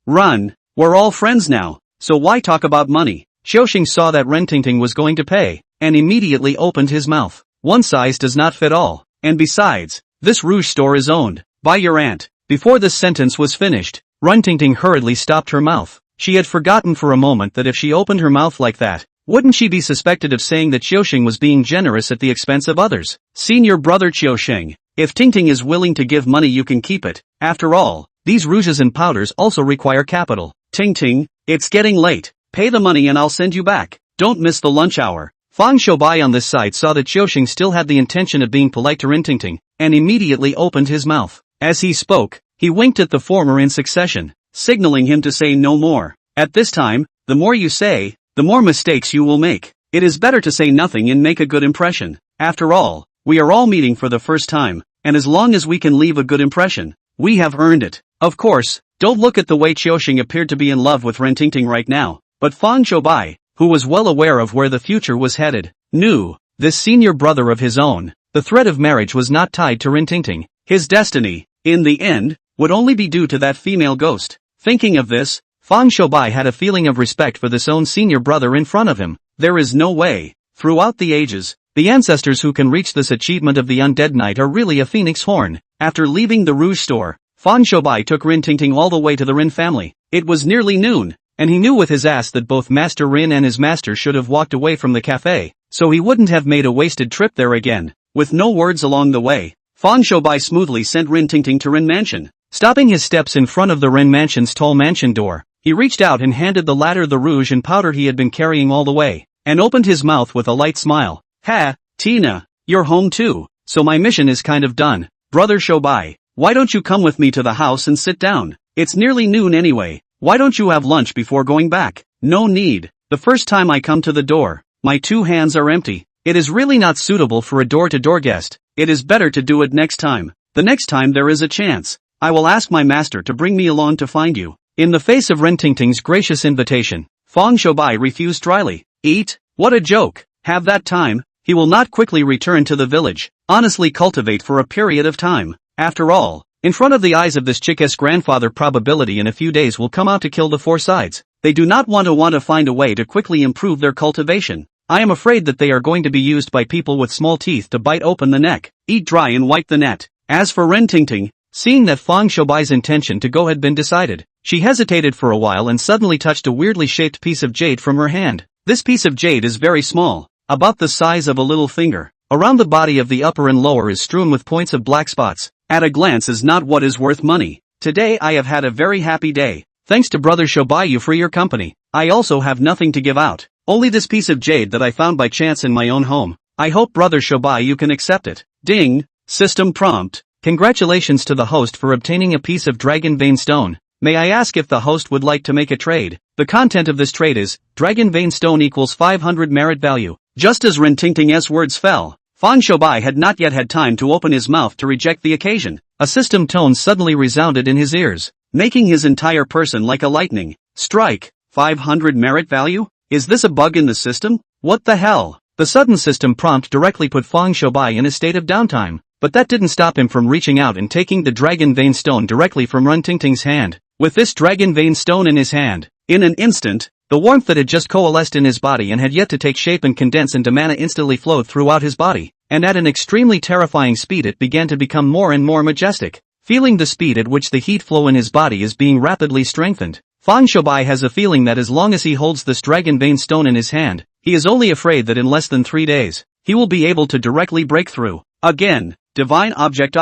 Run. We're all friends now, so why talk about money? Xiaoxing saw that Ren Tingting was going to pay, and immediately opened his mouth. One size does not fit all, and besides, this rouge store is owned by your aunt. Before this sentence was finished, Ren Tingting hurriedly stopped her mouth. She had forgotten for a moment that if she opened her mouth like that, wouldn't she be suspected of saying that Xiaoxing was being generous at the expense of others? Senior brother Xiaoxing, if Tingting is willing to give money you can keep it. After all, these rouges and powders also require capital. Tingting, it's getting late. Pay the money and I'll send you back. Don't miss the lunch hour. Fang Shoubai on this side saw that Xiaoxing still had the intention of being polite to Ren Tingting, and immediately opened his mouth. As he spoke, he winked at the former in succession, signaling him to say no more. At this time, the more you say, the more mistakes you will make. It is better to say nothing and make a good impression. After all, we are all meeting for the first time, and as long as we can leave a good impression, we have earned it. Of course, don't look at the way Xiaoxing appeared to be in love with Ren Tingting right now, but Fang Shoubai, who was well aware of where the future was headed, knew, this senior brother of his own, the threat of marriage was not tied to Ren Tingting. His destiny, in the end, would only be due to that female ghost. Thinking of this, Fang Shoubai had a feeling of respect for this own senior brother in front of him. There is no way, throughout the ages, the ancestors who can reach this achievement of the undead knight are really a phoenix horn. After leaving the rouge store, Fang Shoubai took Ren Tingting all the way to the Ren family. It was nearly noon, and he knew with his ass that both Master Rin and his master should have walked away from the cafe, so he wouldn't have made a wasted trip there again. With no words along the way, Fang Shoubai smoothly sent Ren Tingting to Ren Mansion. Stopping his steps in front of the Ren Mansion's tall mansion door, he reached out and handed the latter the rouge and powder he had been carrying all the way, and opened his mouth with a light smile. Ha, Tina, you're home too, so my mission is kind of done. Brother Shoubai, why don't you come with me to the house and sit down? It's nearly noon anyway, why don't you have lunch before going back? No need, the first time I come to the door, my two hands are empty. It is really not suitable for a door-to-door guest. It is better to do it next time. The next time there is a chance, I will ask my master to bring me along to find you. In the face of Ren Tingting's gracious invitation, Fang Shoubai refused dryly. Eat? What a joke. Have that time, he will not quickly return to the village. Honestly cultivate for a period of time. After all, in front of the eyes of this chick's grandfather probability in a few days will come out to kill the four sides. They do not want to find a way to quickly improve their cultivation. I am afraid that they are going to be used by people with small teeth to bite open the neck, eat dry and wipe the net. As for Ren Tingting, seeing that Fang Shoubai's intention to go had been decided, she hesitated for a while and suddenly touched a weirdly shaped piece of jade from her hand. This piece of jade is very small, about the size of a little finger. Around the body of the upper and lower is strewn with points of black spots. At a glance is not what is worth money. Today I have had a very happy day. Thanks to Brother Shoubai for your company. I also have nothing to give out. Only this piece of jade that I found by chance in my own home. I hope Brother Shoubai you can accept it. Ding! System prompt. Congratulations to the host for obtaining a piece of Dragon Vein Stone. May I ask if the host would like to make a trade? The content of this trade is, Dragon Vein Stone equals 500 merit value. Just as Ren Tingting's words fell, Fang Shoubai had not yet had time to open his mouth to reject the occasion. A system tone suddenly resounded in his ears, making his entire person like a lightning strike. 500 merit value? Is this a bug in the system? What the hell? The sudden system prompt directly put Fang Shoubai in a state of downtime, but that didn't stop him from reaching out and taking the Dragon Vein Stone directly from Ren Tingting's hand. With this Dragon Vein Stone in his hand, in an instant, the warmth that had just coalesced in his body and had yet to take shape and condense into mana instantly flowed throughout his body, and at an extremely terrifying speed it began to become more and more majestic. Feeling the speed at which the heat flow in his body is being rapidly strengthened, Fang Shoubai has a feeling that as long as he holds this Dragon Vein Stone in his hand, he is only afraid that in less than 3 days, he will be able to directly break through. Again, divine object.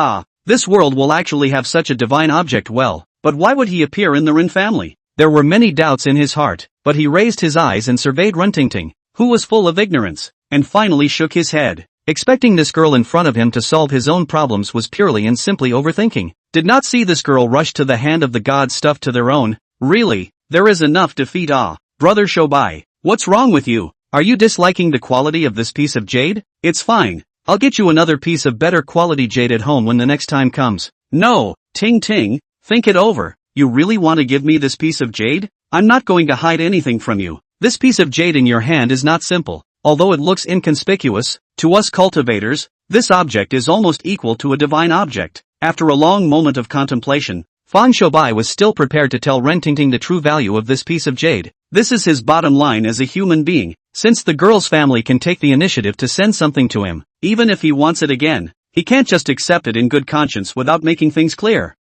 This world will actually have such a divine object. Well, but why would he appear in the Rin family? There were many doubts in his heart, but he raised his eyes and surveyed Ren Tingting, who was full of ignorance, and finally shook his head. Expecting this girl in front of him to solve his own problems was purely and simply overthinking. Did not see this girl rush to the hand of the god stuffed to their own. Really, there is enough defeat. Brother Shoubai, what's wrong with you? Are you disliking the quality of this piece of jade? It's fine. I'll get you another piece of better quality jade at home when the next time comes. No, Ting ting, think it over. You really want to give me this piece of jade? I'm not going to hide anything from you. This piece of jade in your hand is not simple. Although it looks inconspicuous, to us cultivators, this object is almost equal to a divine object. After a long moment of contemplation, Fan Shoubai was still prepared to tell Ren Tingting the true value of this piece of jade. This is his bottom line as a human being, since the girl's family can take the initiative to send something to him, even if he wants it again. He can't just accept it in good conscience without making things clear.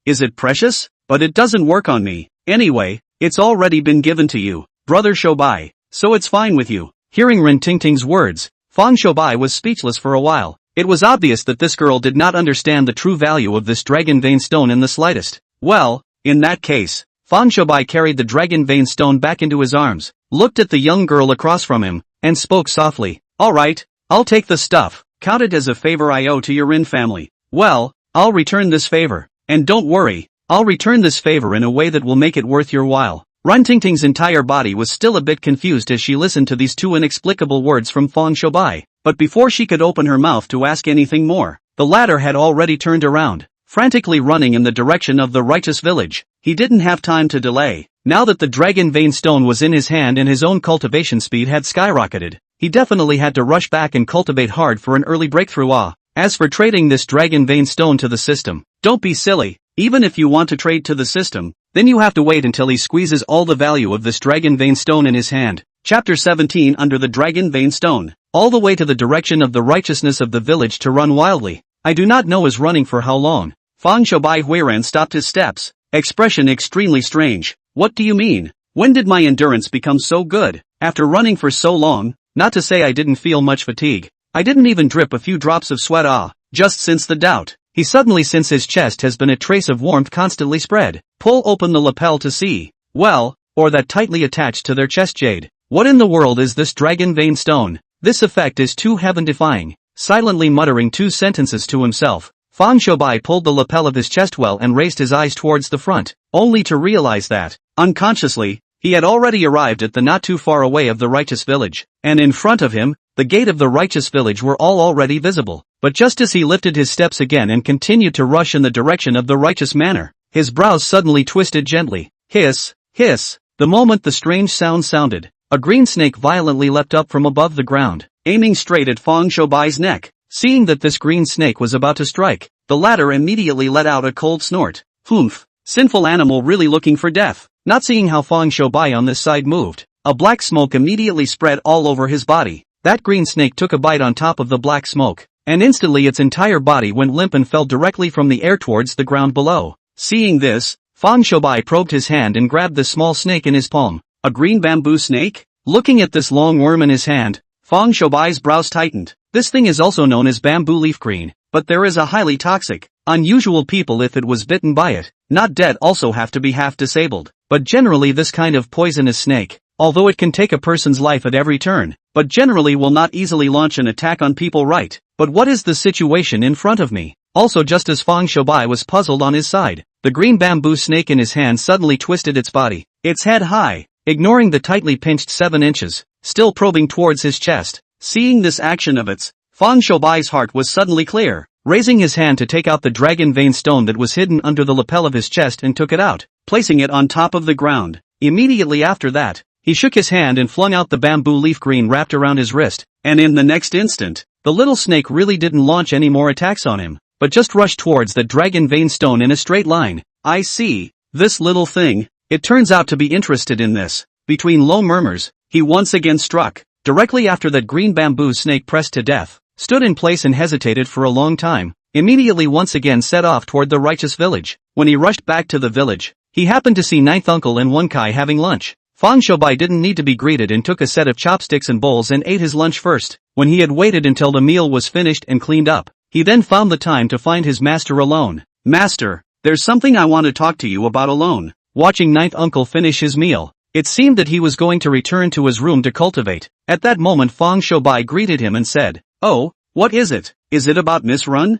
Is it precious? But it doesn't work on me. Anyway, it's already been given to you, brother Shoubai, so it's fine with you. Hearing Ren Tingting's words, Fan Shoubai was speechless for a while. It was obvious that this girl did not understand the true value of this dragon vein stone in the slightest. Well, in that case, Fan Shoubai carried the dragon vein stone back into his arms, looked at the young girl across from him, and spoke softly. Alright, I'll take the stuff. Count it as a favor I owe to your Rin family. Well, I'll return this favor. And don't worry, I'll return this favor in a way that will make it worth your while. Ren Tingting's entire body was still a bit confused as she listened to these two inexplicable words from Fan Shoubai. But before she could open her mouth to ask anything more, the latter had already turned around, frantically running in the direction of the righteous village. He didn't have time to delay. Now that the dragon vein stone was in his hand and his own cultivation speed had skyrocketed, he definitely had to rush back and cultivate hard for an early breakthrough. As for trading this dragon vein stone to the system, don't be silly. Even if you want to trade to the system, then you have to wait until he squeezes all the value of this dragon vein stone in his hand. Chapter 17 Under the Dragon Vein Stone. All the way to the direction of the righteousness of the village to run wildly. I do not know is running for how long. Fan Shoubai Huiran stopped his steps, expression extremely strange. What do you mean? When did my endurance become so good? After running for so long, not to say I didn't feel much fatigue. I didn't even drip a few drops of sweat. Just since the doubt. He suddenly since his chest has been a trace of warmth constantly spread. Pull open the lapel to see. Well, or that tightly attached to their chest jade. What in the world is this dragon vein stone? This effect is too heaven-defying. Silently muttering two sentences to himself, Fan Shoubai pulled the lapel of his chest well and raised his eyes towards the front, only to realize that, unconsciously, he had already arrived at the not too far away of the righteous village, and in front of him, the gate of the righteous village were all already visible. But just as he lifted his steps again and continued to rush in the direction of the righteous manor, his brows suddenly twisted gently. Hiss, hiss. The moment the strange sound sounded, a green snake violently leapt up from above the ground, aiming straight at Fan Shoubai's neck. Seeing that this green snake was about to strike, the latter immediately let out a cold snort. Humph, sinful animal really looking for death. Not seeing how Fan Shoubai on this side moved, a black smoke immediately spread all over his body. That green snake took a bite on top of the black smoke, and instantly its entire body went limp and fell directly from the air towards the ground below. Seeing this, Fan Shoubai probed his hand and grabbed the small snake in his palm. A green bamboo snake? Looking at this long worm in his hand, Fan Shoubai's brows tightened. This thing is also known as bamboo leaf green, but there is a highly toxic, unusual people if it was bitten by it, not dead also have to be half disabled. But generally this kind of poisonous snake, although it can take a person's life at every turn, but generally will not easily launch an attack on people, right? But what is the situation in front of me? Also, just as Fan Shoubai was puzzled on his side, the green bamboo snake in his hand suddenly twisted its body, its head high, ignoring the tightly pinched 7 inches, still probing towards his chest. Seeing this action of its, Fan Shoubai's heart was suddenly clear. Raising his hand to take out the dragon vein stone that was hidden under the lapel of his chest and took it out, placing it on top of the ground. Immediately after that, he shook his hand and flung out the bamboo leaf green wrapped around his wrist, and in the next instant, the little snake really didn't launch any more attacks on him, but just rushed towards the dragon vein stone in a straight line. I see, this little thing, it turns out to be interested in this. Between low murmurs, he once again struck. Directly after that green bamboo snake pressed to death, stood in place and hesitated for a long time, immediately once again set off toward the righteous village. When he rushed back to the village, he happened to see Ninth Uncle and One Kai having lunch. Fan Shoubai didn't need to be greeted and took a set of chopsticks and bowls and ate his lunch first. When he had waited until the meal was finished and cleaned up, he then found the time to find his master alone. Master, there's something I want to talk to you about alone. Watching Ninth Uncle finish his meal, it seemed that he was going to return to his room to cultivate. At that moment Fan Shoubai greeted him and said, "Oh, what is it? Is it about Miss Run?"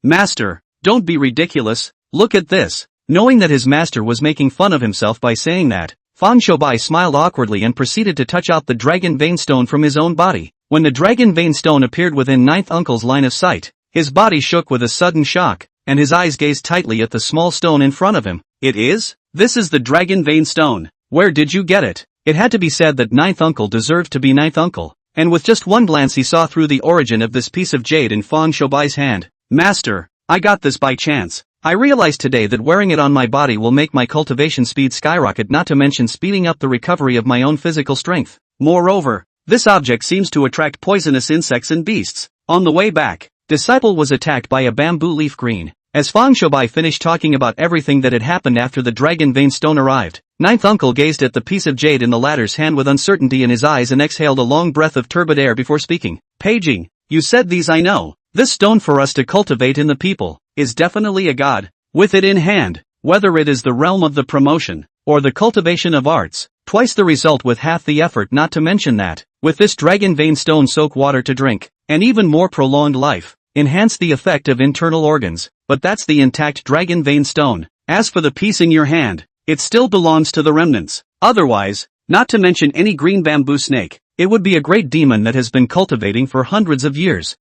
Master, don't be ridiculous, look at this." Knowing that his master was making fun of himself by saying that, Fan Shoubai smiled awkwardly and proceeded to touch out the dragon vein stone from his own body. When the dragon vein stone appeared within Ninth Uncle's line of sight, his body shook with a sudden shock. and his eyes gazed tightly at the small stone in front of him. It is? This is the Dragon Vein Stone. Where did you get it? It had to be said that ninth uncle deserved to be ninth uncle, and with just one glance he saw through the origin of this piece of jade in Fang Shoubai's hand. Master, I got this by chance. I realized today that wearing it on my body will make my cultivation speed skyrocket, not to mention speeding up the recovery of my own physical strength. Moreover, this object seems to attract poisonous insects and beasts. On the way back, Disciple was attacked by a bamboo leaf green. As Fang Shoubai finished talking about everything that had happened after the Dragon Vein Stone arrived, ninth uncle gazed at the piece of jade in the latter's hand with uncertainty in his eyes and exhaled a long breath of turbid air before speaking. Paging, you said these I know. This stone for us to cultivate in the people is definitely a god. With it in hand, whether it is the realm of the promotion or the cultivation of arts, twice the result with half the effort, not to mention that, with this Dragon Vein Stone soak water to drink, and even more prolonged life, enhance the effect of internal organs, but that's the intact Dragon Vein Stone. As for the piece in your hand, it still belongs to the remnants. Otherwise, not to mention any green bamboo snake, it would be a great demon that has been cultivating for hundreds of years.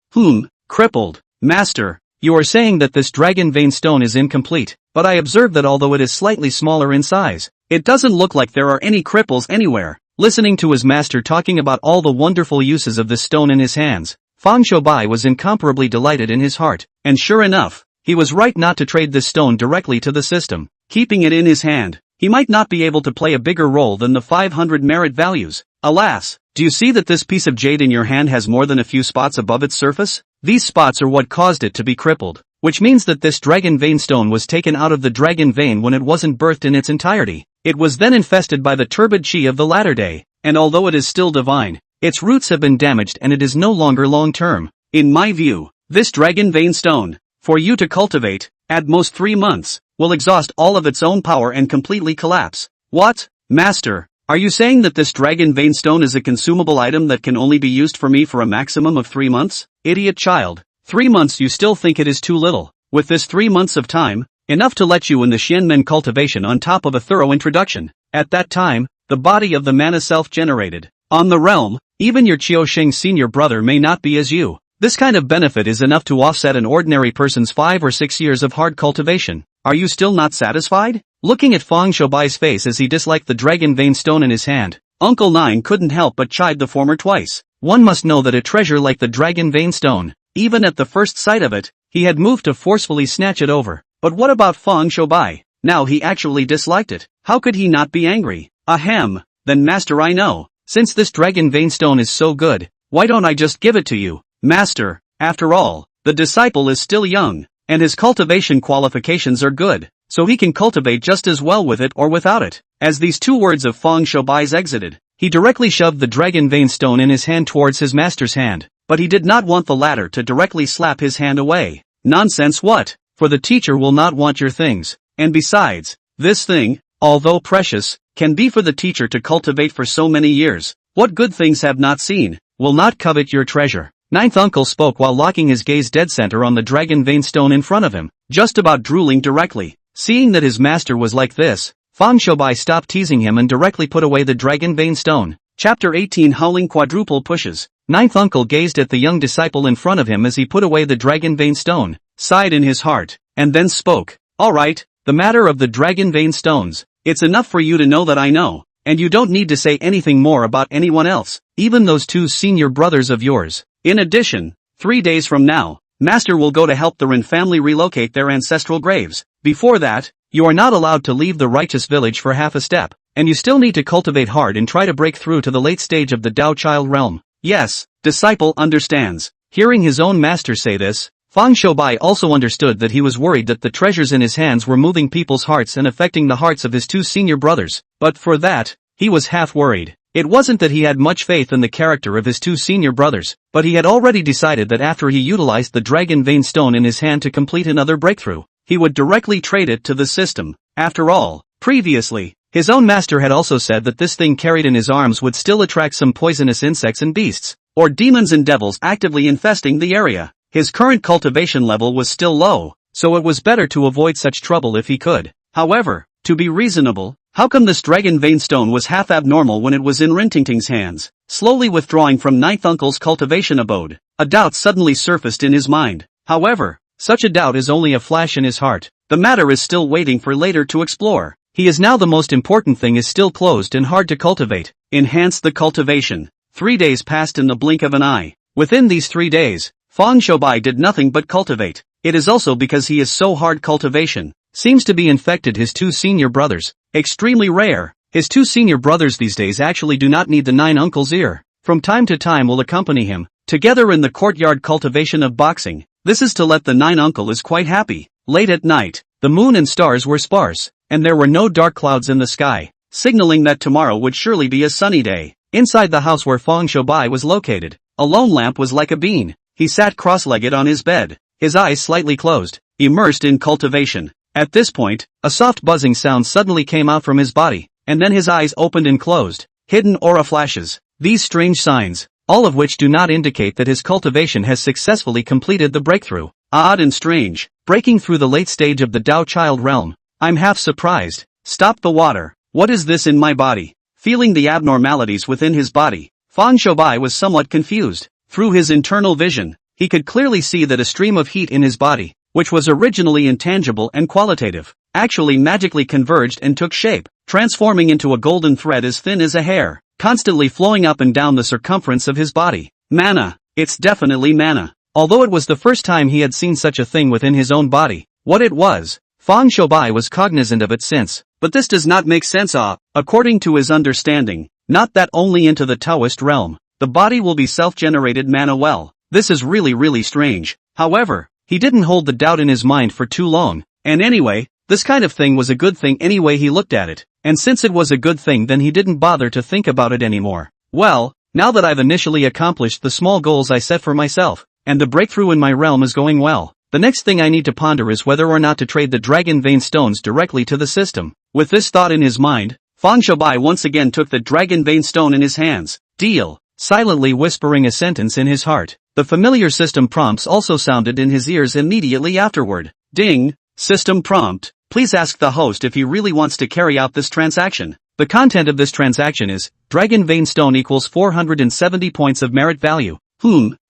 Crippled. Master, you are saying that this Dragon Vein Stone is incomplete, but I observe that although it is slightly smaller in size, it doesn't look like there are any cripples anywhere. Listening to his master talking about all the wonderful uses of this stone in his hands, Fang Shoubai was incomparably delighted in his heart, and sure enough, he was right not to trade this stone directly to the system. Keeping it in his hand, he might not be able to play a bigger role than the 500 merit values. Alas, do you see that this piece of jade in your hand has more than a few spots above its surface? These spots are what caused it to be crippled, which means that this Dragon Vein Stone was taken out of the Dragon Vein when it wasn't birthed in its entirety. It was then infested by the turbid chi of the latter day, and although it is still divine, its roots have been damaged and it is no longer long-term. In my view, this Dragon Vein Stone, for you to cultivate, at most 3 months, will exhaust all of its own power and completely collapse. What? Master, are you saying that this Dragon Vein Stone is a consumable item that can only be used for me for a maximum of 3 months? Idiot child, 3 months you still think it is too little. With this 3 months of time, enough to let you in the Xianmen cultivation on top of a thorough introduction. At that time, the body of the mana self-generated. On the realm, even your Qiusheng senior brother may not be as you. This kind of benefit is enough to offset an ordinary person's 5 or 6 years of hard cultivation. Are you still not satisfied? Looking at Fang Shoubai's face as he disliked the Dragon Vein Stone in his hand, Uncle Nine couldn't help but chide the former twice. One must know that a treasure like the Dragon Vein Stone, even at the first sight of it, he had moved to forcefully snatch it over. But what about Fang Shoubai? Now he actually disliked it. How could he not be angry? Ahem, then master, I know. Since this Dragon Vein Stone is so good, why don't I just give it to you? Master, after all, the disciple is still young, and his cultivation qualifications are good, so he can cultivate just as well with it or without it. As these two words of Fang Shoubai's exited, he directly shoved the Dragon Vein Stone in his hand towards his master's hand, but he did not want the latter to directly slap his hand away. Nonsense what? For the teacher will not want your things, and besides, this thing, although precious, can be for the teacher to cultivate for so many years. What good things have not seen, will not covet your treasure. Ninth uncle spoke while locking his gaze dead center on the Dragon Vein Stone in front of him, just about drooling directly. Seeing that his master was like this, Fang Shoubai stopped teasing him and directly put away the Dragon Vein Stone. Chapter 18 Howling Quadruple Pushes. Ninth uncle gazed at the young disciple in front of him as he put away the Dragon Vein Stone, sighed in his heart, and then spoke. Alright, the matter of the Dragon Vein Stones, it's enough for you to know that I know, and you don't need to say anything more about anyone else, even those two senior brothers of yours. In addition, 3 days from now, Master will go to help the Ren family relocate their ancestral graves. Before that, you are not allowed to leave the righteous village for half a step, and you still need to cultivate hard and try to break through to the late stage of the Dao Child realm. Yes, disciple understands. Hearing his own master say this, Fang Shoubai also understood that he was worried that the treasures in his hands were moving people's hearts and affecting the hearts of his two senior brothers, but for that, he was half worried. It wasn't that he had much faith in the character of his two senior brothers, but he had already decided that after he utilized the Dragon Vein Stone in his hand to complete another breakthrough, he would directly trade it to the system. After all, previously, his own master had also said that this thing carried in his arms would still attract some poisonous insects and beasts, or demons and devils actively infesting the area. His current cultivation level was still low, so it was better to avoid such trouble if he could. However, to be reasonable, how come this Dragon Vein Stone was half abnormal when it was in Rintingting's hands? Slowly withdrawing from Ninth Uncle's cultivation abode, a doubt suddenly surfaced in his mind. However, Such a doubt is only a flash in his heart. The matter is still waiting for later to explore. He is now the most important thing is still closed and hard to cultivate. Enhance the cultivation. 3 days passed in the blink of an eye. Within these 3 days, Fang Shoubai did nothing but cultivate. It is also because he is so hard cultivation. Seems to be infected his 2 senior brothers. Extremely rare. His 2 senior brothers these days actually do not need the 9 uncle's ear. From time to time will accompany him. Together in the courtyard cultivation of boxing. This is to let the 9 uncle is quite happy. Late at night, the moon and stars were sparse, and there were no dark clouds in the sky, signaling that tomorrow would surely be a sunny day. Inside the house where Fang Shoubai was located, a lone lamp was like a bean. He sat cross-legged on his bed, his eyes slightly closed, immersed in cultivation. At this point, a soft buzzing sound suddenly came out from his body, and then his eyes opened and closed. Hidden aura flashes. These strange signs, all of which do not indicate that his cultivation has successfully completed the breakthrough. Odd and strange, breaking through the late stage of the Dao child realm. I'm half surprised. Stop the water. What is this in my body? Feeling the abnormalities within his body, Fang Shoubai was somewhat confused. Through his internal vision, he could clearly see that a stream of heat in his body, which was originally intangible and qualitative, actually magically converged and took shape, transforming into a golden thread as thin as a hair, constantly flowing up and down the circumference of his body. Mana. It's definitely mana. Although it was the first time he had seen such a thing within his own body, what it was, Fang Shoubai was cognizant of it since. But this does not make sense. According to his understanding, not that only into the Taoist realm, the body will be self-generated mana. Well, this is really strange. However, he didn't hold the doubt in his mind for too long, and anyway, this kind of thing was a good thing anyway he looked at it, and since it was a good thing then he didn't bother to think about it anymore. Well, now that I've initially accomplished the small goals I set for myself, and the breakthrough in my realm is going well, the next thing I need to ponder is whether or not to trade the Dragon Vein Stones directly to the system. With this thought in his mind, Fang Shoubai once again took the Dragon Vein Stone in his hands. Deal. Silently whispering a sentence in his heart. The familiar system prompts also sounded in his ears immediately afterward. Ding. System prompt. Please ask the host if he really wants to carry out this transaction. The content of this transaction is, Dragon Vein Stone equals 470 points of merit value.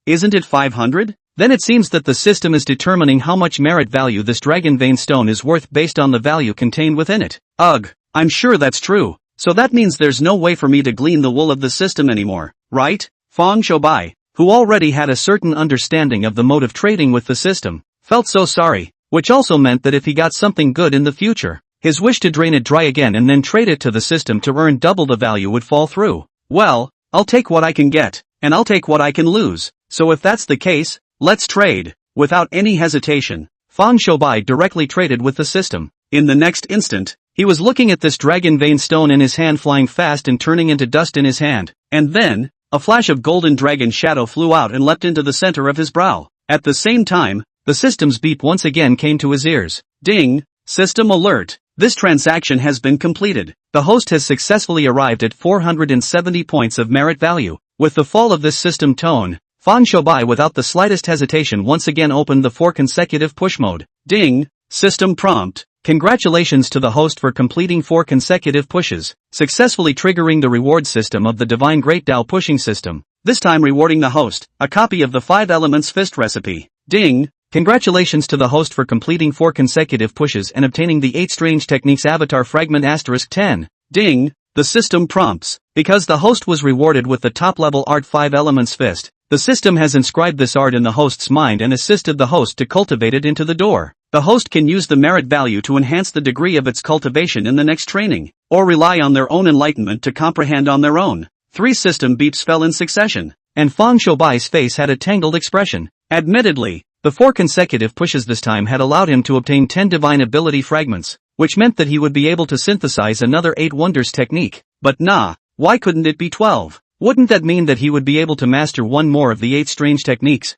Isn't it 500? Then it seems that the system is determining how much merit value this Dragon Vein Stone is worth based on the value contained within it. Ugh, I'm sure that's true. So that means there's no way for me to glean the wool of the system anymore, right? Fang Shoubai, who already had a certain understanding of the mode of trading with the system, felt so sorry, which also meant that if he got something good in the future, his wish to drain it dry again and then trade it to the system to earn double the value would fall through. Well, I'll take what I can get, and I'll take what I can lose. So if that's the case, let's trade. Without any hesitation, Fang Shoubai directly traded with the system. In the next instant, he was looking at this Dragon Vein Stone in his hand flying fast and turning into dust in his hand, and then, a flash of golden dragon shadow flew out and leapt into the center of his brow. At the same time, the system's beep once again came to his ears. Ding! System alert! This transaction has been completed. The host has successfully arrived at 470 points of merit value. With the fall of this system tone, Fang Shoubai without the slightest hesitation once again opened the 4 consecutive push mode. Ding! System prompt. Congratulations to the host for completing 4 consecutive pushes, successfully triggering the reward system of the Divine Great Dao pushing system, this time rewarding the host a copy of the 5 Elements Fist recipe. Ding! Congratulations to the host for completing 4 consecutive pushes and obtaining the 8 Strange Techniques Avatar Fragment *10. Ding! The system prompts. Because the host was rewarded with the top-level art 5 Elements Fist, the system has inscribed this art in the host's mind and assisted the host to cultivate it into the door. The host can use the merit value to enhance the degree of its cultivation in the next training, or rely on their own enlightenment to comprehend on their own. 3 system beeps fell in succession, and Fang Shoubai's face had a tangled expression. Admittedly, the 4 consecutive pushes this time had allowed him to obtain 10 divine ability fragments, which meant that he would be able to synthesize another 8 wonders technique. But nah, why couldn't it be 12? Wouldn't that mean that he would be able to master one more of the 8 strange techniques?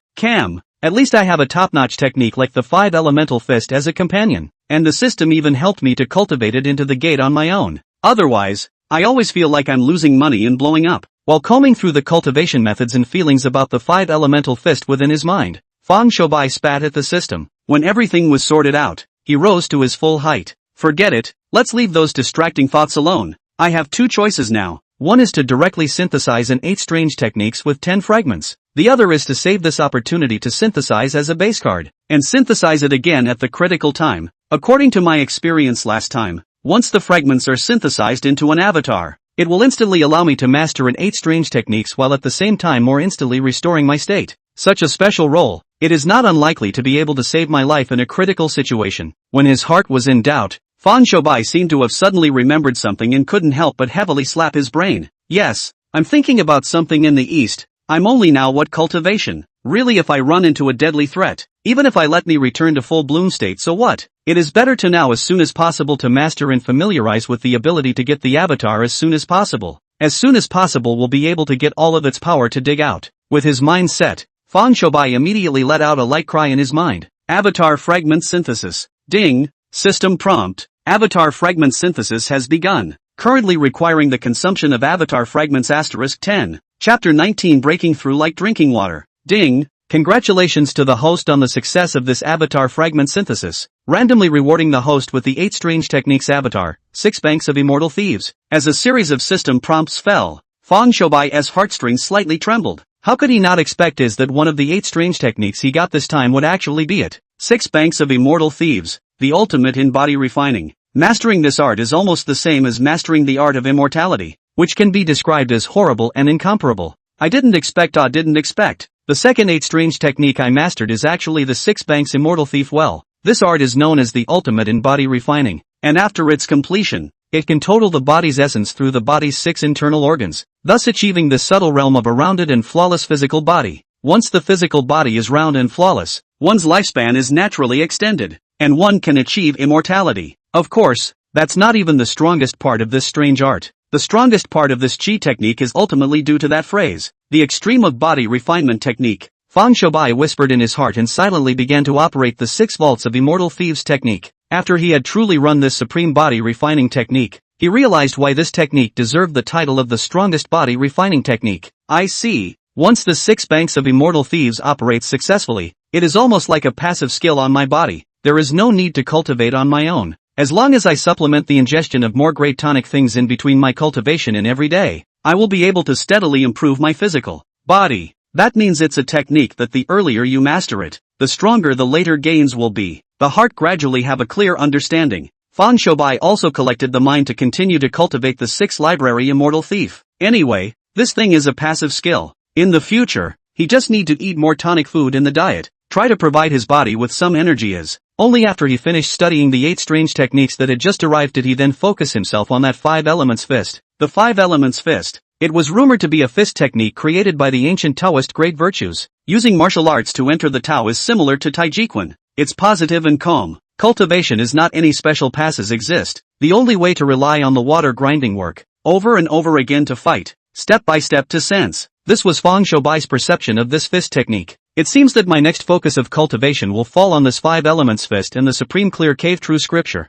At least I have a top-notch technique like the 5 elemental fist as a companion, and the system even helped me to cultivate it into the gate on my own. Otherwise, I always feel like I'm losing money and blowing up. While combing through the cultivation methods and feelings about the 5 elemental fist within his mind, Fang Shoubai spat at the system. When everything was sorted out, he rose to his full height. Forget it, let's leave those distracting thoughts alone. I have 2 choices now. One is to directly synthesize an 8 strange techniques with 10 fragments. The other is to save this opportunity to synthesize as a base card, and synthesize it again at the critical time. According to my experience last time, once the fragments are synthesized into an avatar, it will instantly allow me to master an 8 strange techniques while at the same time more instantly restoring my state. Such a special role, it is not unlikely to be able to save my life in a critical situation. When his heart was in doubt, Fan Shoubai seemed to have suddenly remembered something and couldn't help but heavily slap his brain. Yes, I'm thinking about something in the east. I'm only now what cultivation? Really, if I run into a deadly threat, even if I let me return to full bloom state, so what? It is better to now as soon as possible to master and familiarize with the ability to get the avatar as soon as possible. As soon as possible will be able to get all of its power to dig out. With his mind set, Fan Shoubai immediately let out a light cry in his mind. Avatar fragment synthesis. Ding. System prompt. Avatar fragment synthesis has begun. Currently requiring the consumption of avatar fragments *10. Chapter 19 Breaking Through Like Drinking Water. Ding. Congratulations to the host on the success of this avatar fragment synthesis. Randomly rewarding the host with the 8 strange techniques avatar, 6 banks of immortal thieves. As a series of system prompts fell, Fan Shoubai's heartstrings slightly trembled. How could he not expect is that one of the 8 strange techniques he got this time would actually be it? 6 banks of immortal thieves, the ultimate in body refining. Mastering this art is almost the same as mastering the art of immortality, which can be described as horrible and incomparable. I didn't expect. The second 8 strange technique I mastered is actually the 6 banks immortal thief. Well, this art is known as the ultimate in body refining, and after its completion, it can total the body's essence through the body's 6 internal organs, thus achieving the subtle realm of a rounded and flawless physical body. Once the physical body is round and flawless, one's lifespan is naturally extended, and one can achieve immortality. Of course, that's not even the strongest part of this strange art. The strongest part of this chi technique is ultimately due to that phrase, the extreme of body refinement technique. Fan Shoubai whispered in his heart and silently began to operate the 6 vaults of immortal thieves technique. After he had truly run this supreme body refining technique, he realized why this technique deserved the title of the strongest body refining technique. I see. Once the 6 banks of immortal thieves operates successfully, it is almost like a passive skill on my body. There is no need to cultivate on my own. As long as I supplement the ingestion of more great tonic things in between my cultivation in every day, I will be able to steadily improve my physical body. That means it's a technique that the earlier you master it, the stronger the later gains will be. The heart gradually have a clear understanding. Fan Shoubai also collected the mind to continue to cultivate the 6 library immortal thief. Anyway, this thing is a passive skill. In the future, he just need to eat more tonic food in the diet, try to provide his body with some energy as. Only after he finished studying the 8 strange techniques that had just arrived did he then focus himself on that 5 elements fist. The 5 elements fist. It was rumored to be a fist technique created by the ancient Taoist great virtues. Using martial arts to enter the Tao is similar to Taijiquan. It's positive and calm. Cultivation is not any special passes exist. The only way to rely on the water grinding work, over and over again to fight, step by step to sense. This was Fan Shoubai's perception of this fist technique. It seems that my next focus of cultivation will fall on this 5 elements fist and the supreme clear cave true scripture.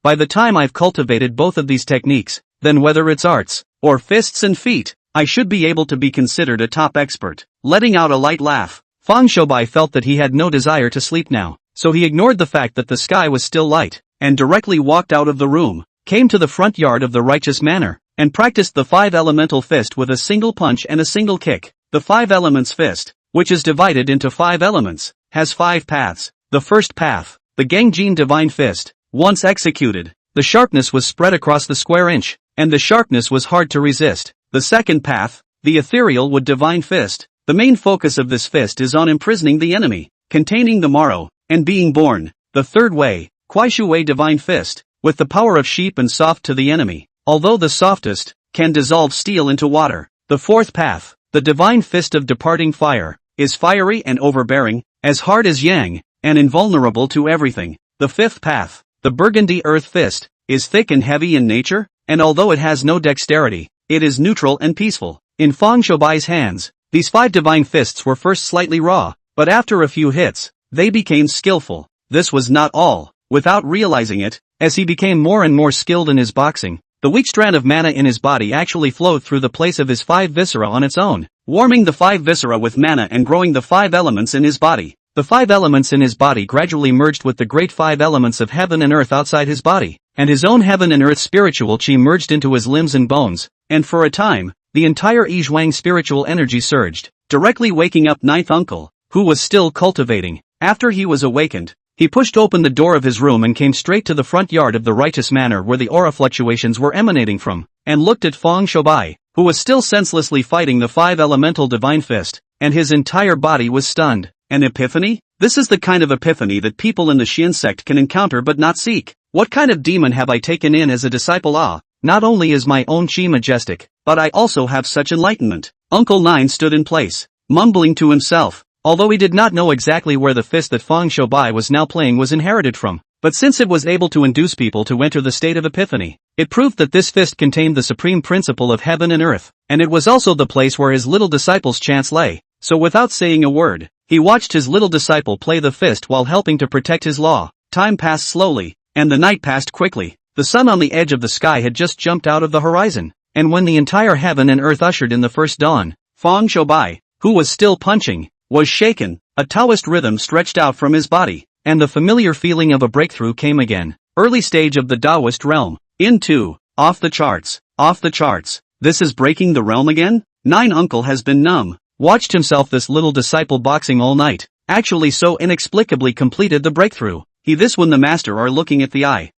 By the time I've cultivated both of these techniques, then whether it's arts, or fists and feet, I should be able to be considered a top expert. Letting out a light laugh, Fan Shoubai felt that he had no desire to sleep now, so he ignored the fact that the sky was still light, and directly walked out of the room, came to the front yard of the righteous manor, and practiced the 5 elemental fist with a single punch and a single kick. The 5 elements fist, which is divided into 5 elements, has 5 paths. The first path, the Gangjin Divine Fist, once executed, the sharpness was spread across the square inch, and the sharpness was hard to resist. The second path, the Ethereal Wood Divine Fist, the main focus of this fist is on imprisoning the enemy, containing the marrow, and being born. The third way, Kuaishu Wei Divine Fist, with the power of sheep and soft to the enemy, although the softest, can dissolve steel into water. The fourth path, the Divine Fist of Departing Fire, is fiery and overbearing, as hard as yang, and invulnerable to everything. The fifth path, the Burgundy Earth Fist, is thick and heavy in nature, and although it has no dexterity, it is neutral and peaceful. In Fan Shoubai's hands, these 5 divine fists were first slightly raw, but after a few hits, they became skillful. This was not all. Without realizing it, as he became more and more skilled in his boxing, the weak strand of mana in his body actually flowed through the place of his 5 viscera on its own, warming the 5 viscera with mana and growing the 5 elements in his body. The 5 elements in his body gradually merged with the great 5 elements of heaven and earth outside his body, and his own heaven and earth spiritual chi merged into his limbs and bones, and for a time, the entire Yi Zhuang spiritual energy surged. directly waking up ninth uncle, who was still cultivating. After he was awakened, he pushed open the door of his room and came straight to the front yard of the righteous manor where the aura fluctuations were emanating from, and looked at Fang Shoubai, who was still senselessly fighting the five elemental divine fist, and his entire body was stunned. An epiphany? This is the kind of epiphany that people in the Xian sect can encounter but not seek. What kind of demon have I taken in as a disciple? Not only is my own chi majestic, but I also have such enlightenment. Uncle Nine stood in place, mumbling to himself, although he did not know exactly where the fist that Fang Shoubai was now playing was inherited from. But since it was able to induce people to enter the state of epiphany, it proved that this fist contained the supreme principle of heaven and earth, and it was also the place where his little disciple's chance lay. So without saying a word, he watched his little disciple play the fist while helping to protect his law. Time passed slowly, and the night passed quickly. The sun on the edge of the sky had just jumped out of the horizon, and when the entire heaven and earth ushered in the first dawn, Fang Shoubai, who was still punching, was shaken. A Taoist rhythm stretched out from his body, and the familiar feeling of a breakthrough came again. Early stage of the Taoist realm. Into. Off the charts. Off the charts. This is breaking the realm again? Nine uncle has been numb. Watched himself this little disciple boxing all night. Actually so inexplicably completed the breakthrough. He this when the master are looking at the eye.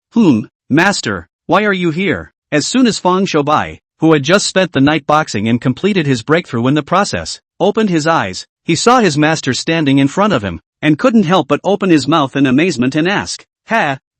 Master, why are you here? As soon as Fang Shoubai, who had just spent the night boxing and completed his breakthrough in the process, opened his eyes, he saw his master standing in front of him, and couldn't help but open his mouth in amazement and ask,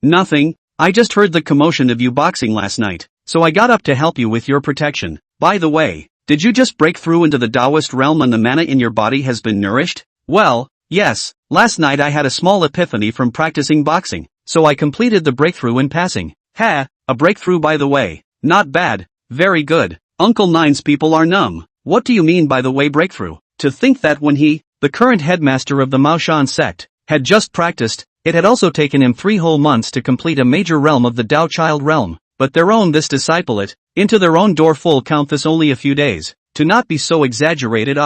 nothing, I just heard the commotion of you boxing last night, so I got up to help you with your protection. By the way, did you just break through into the Taoist realm and the mana in your body has been nourished? Well, yes, last night I had a small epiphany from practicing boxing, so I completed the breakthrough in passing. A breakthrough by the way, not bad, very good. Uncle Nine's people are numb. What do you mean by the way breakthrough? To think that when he, the current headmaster of the Maoshan sect, had just practiced, it had also taken him 3 whole months to complete a major realm of the Tao Child realm, but their own this disciple it, into their own door full count this only a few days, to not be so exaggerated.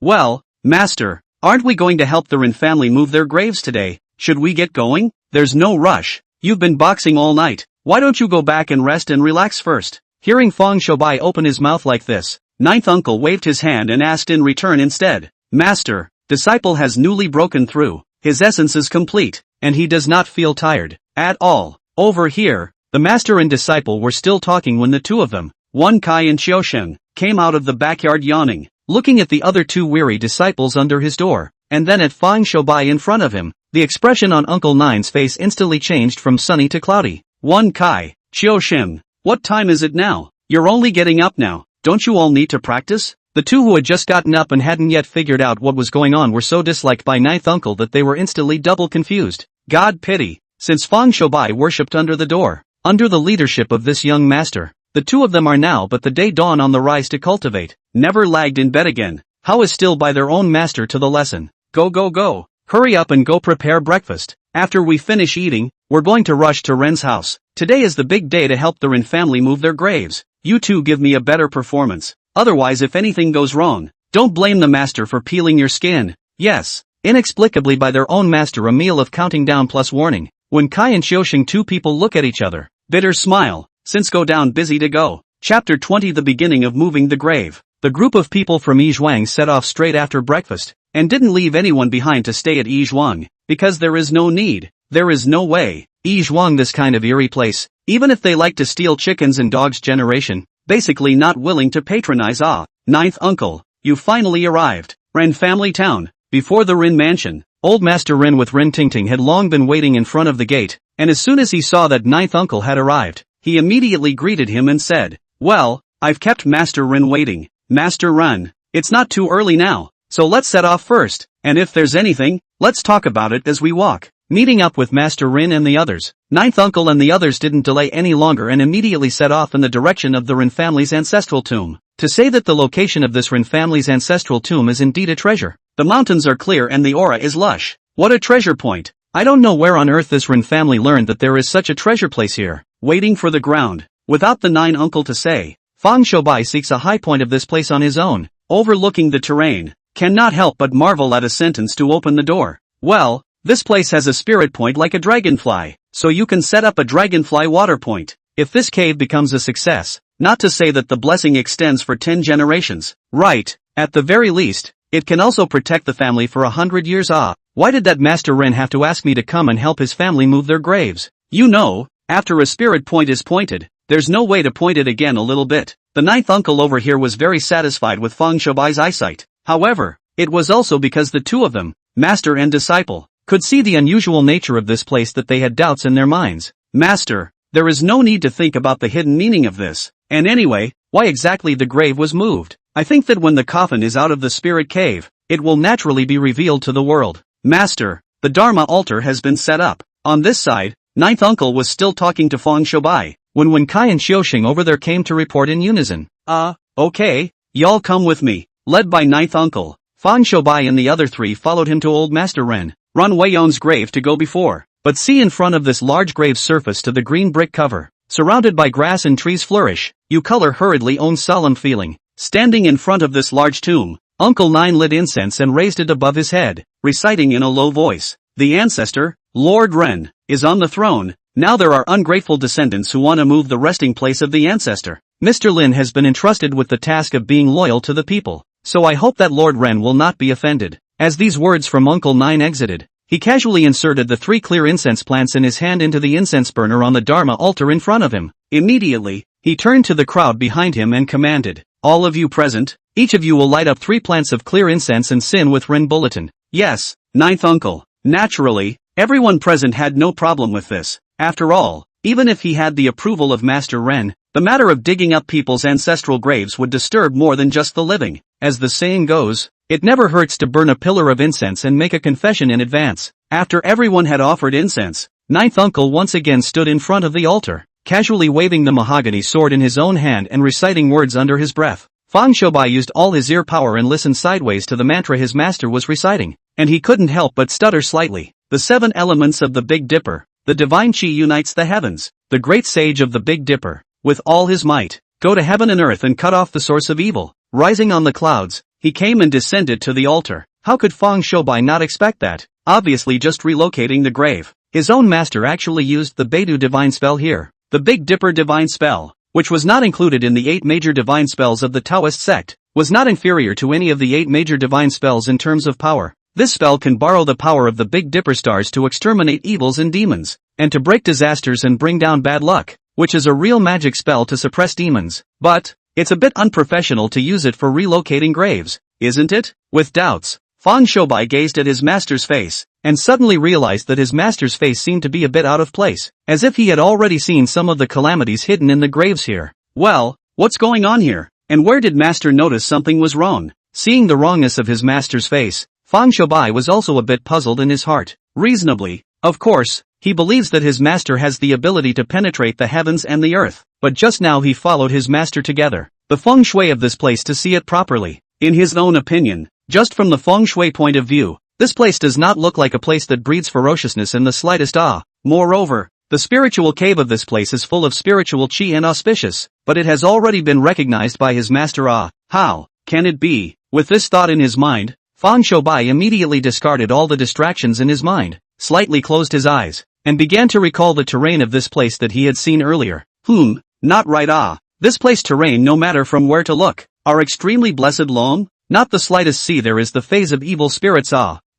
Well, master, aren't we going to help the Rin family move their graves today? Should we get going? There's no rush. You've been boxing all night. Why don't you go back and rest and relax first? Hearing Fang Shoubai open his mouth like this, ninth uncle waved his hand and asked in return instead, Master, disciple has newly broken through, his essence is complete, and he does not feel tired, at all. Over here, the master and disciple were still talking when the two of them, Wen Kai and Xiaosheng, came out of the backyard yawning, looking at the other 2 weary disciples under his door, and then at Fang Shoubai in front of him. The expression on Uncle Nine's face instantly changed from sunny to cloudy. Wen Kai, Xiaosheng, what time is it now? You're only getting up now, don't you all need to practice? The 2 who had just gotten up and hadn't yet figured out what was going on were so disliked by ninth uncle that they were instantly double confused. God pity, since Fang Shoubai worshipped under the door, under the leadership of this young master, the 2 of them are now but the day dawn on the rise to cultivate, never lagged in bed again. How is still by their own master to the lesson? Go. Hurry up and go prepare breakfast. After we finish eating, we're going to rush to Ren's house. Today is the big day to help the Ren family move their graves. You 2 give me a better performance. Otherwise if anything goes wrong, don't blame the master for peeling your skin. Yes, inexplicably by their own master a meal of counting down plus warning. When Kai and Xiaosheng 2 people look at each other, bitter smile, since go down busy to go. Chapter 20 The beginning of moving the grave. The group of people from Yizhuang set off straight after breakfast, and didn't leave anyone behind to stay at Yizhuang, because there is no need, there is no way. Yizhuang this kind of eerie place, even if they like to steal chickens and dogs generation, basically not willing to patronize. Ninth uncle, you finally arrived. Ren family town, before the Rin mansion. Old Master Rin with Rin Tingting had long been waiting in front of the gate, and as soon as he saw that ninth uncle had arrived, he immediately greeted him and said, Well, I've kept Master Rin waiting. Master Rin, it's not too early now, so let's set off first, and if there's anything, let's talk about it as we walk. Meeting up with Master Rin and the others, ninth uncle and the others didn't delay any longer and immediately set off in the direction of the Rin family's ancestral tomb. To say that the location of this Rin family's ancestral tomb is indeed a treasure. The mountains are clear and the aura is lush. What a treasure point. I don't know where on earth this Rin family learned that there is such a treasure place here. Waiting for the ground. Without the nine uncle to say, Fang Shoubai seeks a high point of this place on his own, overlooking the terrain, cannot help but marvel at a sentence to open the door. Well, this place has a spirit point like a dragonfly, so you can set up a dragonfly water point. If this cave becomes a success, not to say that the blessing extends for 10 generations, right, at the very least, It can also protect the family for 100 years. Why did that Master Ren have to ask me to come and help his family move their graves? You know, after a spirit point is pointed, there's no way to point it again a little bit. The ninth uncle over here was very satisfied with Feng Shoubai's eyesight. However, it was also because the two of them, master and disciple, could see the unusual nature of this place that they had doubts in their minds. Master, there is no need to think about the hidden meaning of this. And anyway, why exactly the grave was moved? I think that when the coffin is out of the spirit cave, it will naturally be revealed to the world. Master, the Dharma altar has been set up. On this side, ninth uncle was still talking to Feng Shoubai, when Kai and Xiaoxing over there came to report in unison. Okay, y'all come with me. Led by ninth uncle, Feng Shoubai and the other three followed him to old Master Ren, Run Weiyon's grave to go before. But see in front of this large grave surface to the green brick cover, surrounded by grass and trees flourish, you color hurriedly own solemn feeling. Standing in front of this large tomb, Uncle Nine lit incense and raised it above his head, reciting in a low voice, the ancestor, Lord Ren, is on the throne. Now there are ungrateful descendants who want to move the resting place of the ancestor. Mr. Lin has been entrusted with the task of being loyal to the people, so I hope that Lord Ren will not be offended. As these words from Uncle Nine exited, he casually inserted the 3 clear incense plants in his hand into the incense burner on the Dharma altar in front of him. Immediately, he turned to the crowd behind him and commanded, all of you present, each of you will light up 3 plants of clear incense and sin with Ren Bulletin. Yes, ninth uncle. Naturally, everyone present had no problem with this. After all, even if he had the approval of Master Ren, the matter of digging up people's ancestral graves would disturb more than just the living. As the saying goes, it never hurts to burn a pillar of incense and make a confession in advance. After everyone had offered incense, ninth uncle once again stood in front of the altar, casually waving the mahogany sword in his own hand and reciting words under his breath. Feng Shoubai used all his ear power and listened sideways to the mantra his master was reciting, and he couldn't help but stutter slightly. The 7 elements of the Big Dipper. The divine chi unites the heavens. The great sage of the Big Dipper, with all his might, go to heaven and earth and cut off the source of evil. Rising on the clouds, he came and descended to the altar. How could Feng Shoubai not expect that? Obviously just relocating the grave. His own master actually used the Beidou divine spell here. The Big Dipper divine spell, which was not included in the 8 major divine spells of the Taoist sect, was not inferior to any of the 8 major divine spells in terms of power. This spell can borrow the power of the Big Dipper stars to exterminate evils and demons, and to break disasters and bring down bad luck, which is a real magic spell to suppress demons. But, it's a bit unprofessional to use it for relocating graves, isn't it? With doubts, Feng Shoubai gazed at his master's face, and suddenly realized that his master's face seemed to be a bit out of place, as if he had already seen some of the calamities hidden in the graves here. Well, what's going on here? And where did master notice something was wrong? Seeing the wrongness of his master's face, Feng Shoubai was also a bit puzzled in his heart. Reasonably, of course, he believes that his master has the ability to penetrate the heavens and the earth, but just now he followed his master together, the feng shui of this place to see it properly. In his own opinion, just from the feng shui point of view, this place does not look like a place that breeds ferociousness in the slightest. Moreover, the spiritual cave of this place is full of spiritual chi and auspicious, but it has already been recognized by his master. How can it be? With this thought in his mind, Feng Shoubai immediately discarded all the distractions in his mind, slightly closed his eyes, and began to recall the terrain of this place that he had seen earlier. Not right. This place terrain, no matter from where to look, are extremely blessed. Not the slightest. See, there is the phase of evil spirits.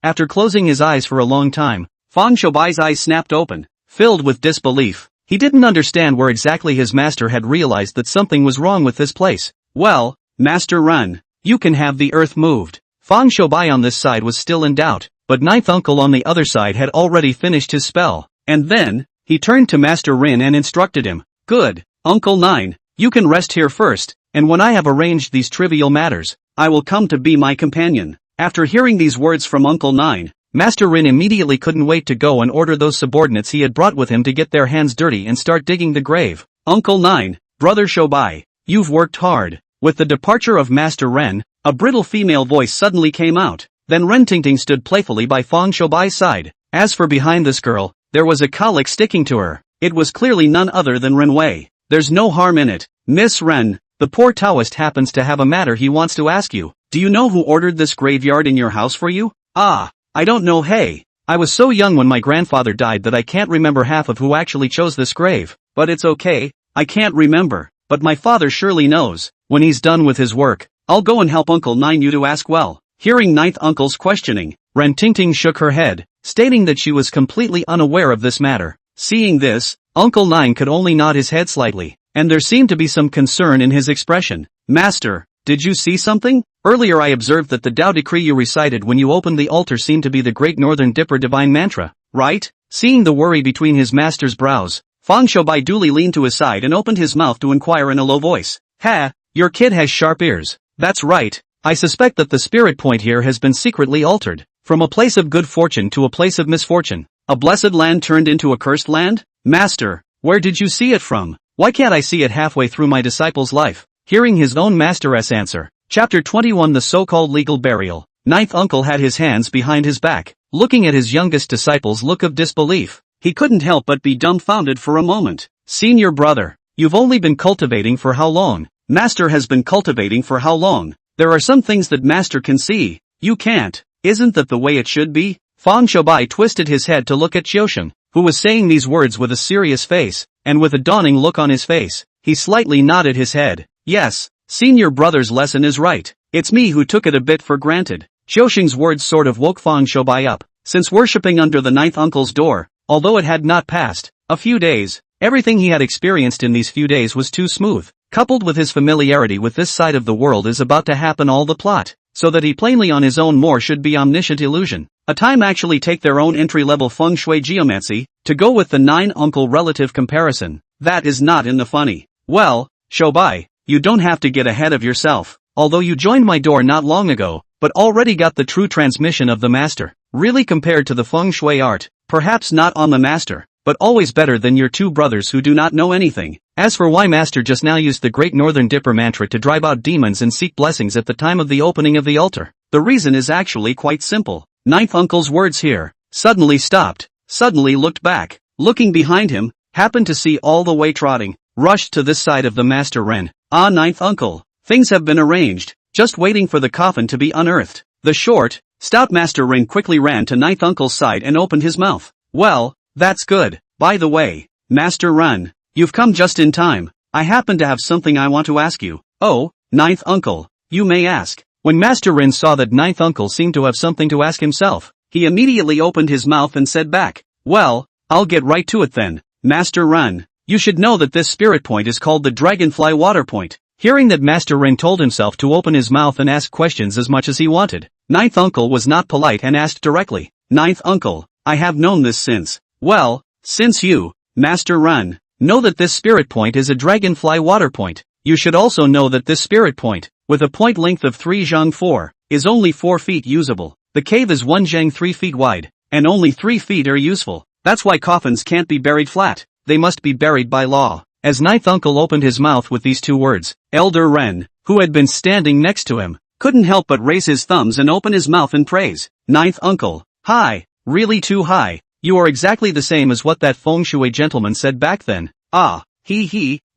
After closing his eyes for a long time, Feng Shoubai's eyes snapped open, filled with disbelief. He didn't understand where exactly his master had realized that something was wrong with this place. Well, Master Ren, you can have the earth moved. Feng Shoubai on this side was still in doubt, but ninth uncle on the other side had already finished his spell, and then, he turned to Master Rin and instructed him, good, Uncle Nine, you can rest here first, and when I have arranged these trivial matters, I will come to be my companion. After hearing these words from Uncle Nine, Master Rin immediately couldn't wait to go and order those subordinates he had brought with him to get their hands dirty and start digging the grave. Uncle Nine, Brother Shoubai, you've worked hard. With the departure of Master Ren, a brittle female voice suddenly came out. Then Ren Tingting stood playfully by Feng Shoubai's side. As for behind this girl, there was a colic sticking to her. It was clearly none other than Ren Wei. There's no harm in it, Miss Ren. The poor Taoist happens to have a matter he wants to ask you. Do you know who ordered this graveyard in your house for you? I don't know. Hey, I was so young when my grandfather died that I can't remember half of who actually chose this grave. But it's okay, I can't remember, but my father surely knows. When he's done with his work, I'll go and help Uncle Nine you to ask well. Hearing ninth uncle's questioning, Ren Tingting shook her head, stating that she was completely unaware of this matter. Seeing this, Uncle Nine could only nod his head slightly, and there seemed to be some concern in his expression. Master, did you see something? Earlier I observed that the Tao decree you recited when you opened the altar seemed to be the Great Northern Dipper divine mantra, right? Seeing the worry between his master's brows, Fang Shoubai duly leaned to his side and opened his mouth to inquire in a low voice. Ha, your kid has sharp ears. That's right. I suspect that the spirit point here has been secretly altered, from a place of good fortune to a place of misfortune. A blessed land turned into a cursed land? Master, where did you see it from? Why can't I see it halfway through my disciple's life? Hearing his own master's answer. Chapter 21 The so-called legal burial. Ninth uncle had his hands behind his back, looking at his youngest disciple's look of disbelief. He couldn't help but be dumbfounded for a moment. Senior brother, you've only been cultivating for how long? Master has been cultivating for how long? There are some things that Master can see. You can't. Isn't that the way it should be? Fang Shoubai twisted his head to look at Qiusheng, who was saying these words with a serious face, and with a dawning look on his face. He slightly nodded his head. Yes, senior brother's lesson is right. It's me who took it a bit for granted. Qiusheng's words sort of woke Fang Shoubai up. Since worshipping under the ninth uncle's door, although it had not passed a few days, everything he had experienced in these few days was too smooth. Coupled with his familiarity with this side of the world is about to happen all the plot, so that he plainly on his own more should be omniscient illusion. A time actually take their own entry-level feng shui geomancy, to go with the nine uncle relative comparison. That is not in the funny. Well, Shoubai, you don't have to get ahead of yourself, although you joined my door not long ago, but already got the true transmission of the master. Really compared to the feng shui art, perhaps not on the master, but always better than your two brothers who do not know anything. As for why Master just now used the Great Northern Dipper mantra to drive out demons and seek blessings at the time of the opening of the altar, the reason is actually quite simple. Ninth uncle's words here, suddenly stopped, suddenly looked back, looking behind him, happened to see all the way trotting, rushed to this side of the Master Ren. Ah, ninth uncle, things have been arranged, just waiting for the coffin to be unearthed. The short, stout Master Ren quickly ran to ninth uncle's side and opened his mouth. Well, that's good. By the way, Master Ren, you've come just in time. I happen to have something I want to ask you. Oh, ninth uncle, you may ask. When Master Ren saw that ninth uncle seemed to have something to ask himself, he immediately opened his mouth and said back, well, I'll get right to it then. Master Ren, you should know that this spirit point is called the Dragonfly Water Point. Hearing that Master Ren told himself to open his mouth and ask questions as much as he wanted, ninth uncle was not polite and asked directly, ninth uncle, I have known this since. Well, since you, Master Ren, know that this spirit point is a dragonfly water point, you should also know that this spirit point, with a point length of 3 zhang 4, is only 4 feet usable. The cave is 1 zhang 3 feet wide, and only 3 feet are useful. That's why coffins can't be buried flat, they must be buried by law. As ninth uncle opened his mouth with these two words, Elder Ren, who had been standing next to him, couldn't help but raise his thumbs and open his mouth in praise. Ninth uncle, high, really too high. You are exactly the same as what that feng shui gentleman said back then. Ah,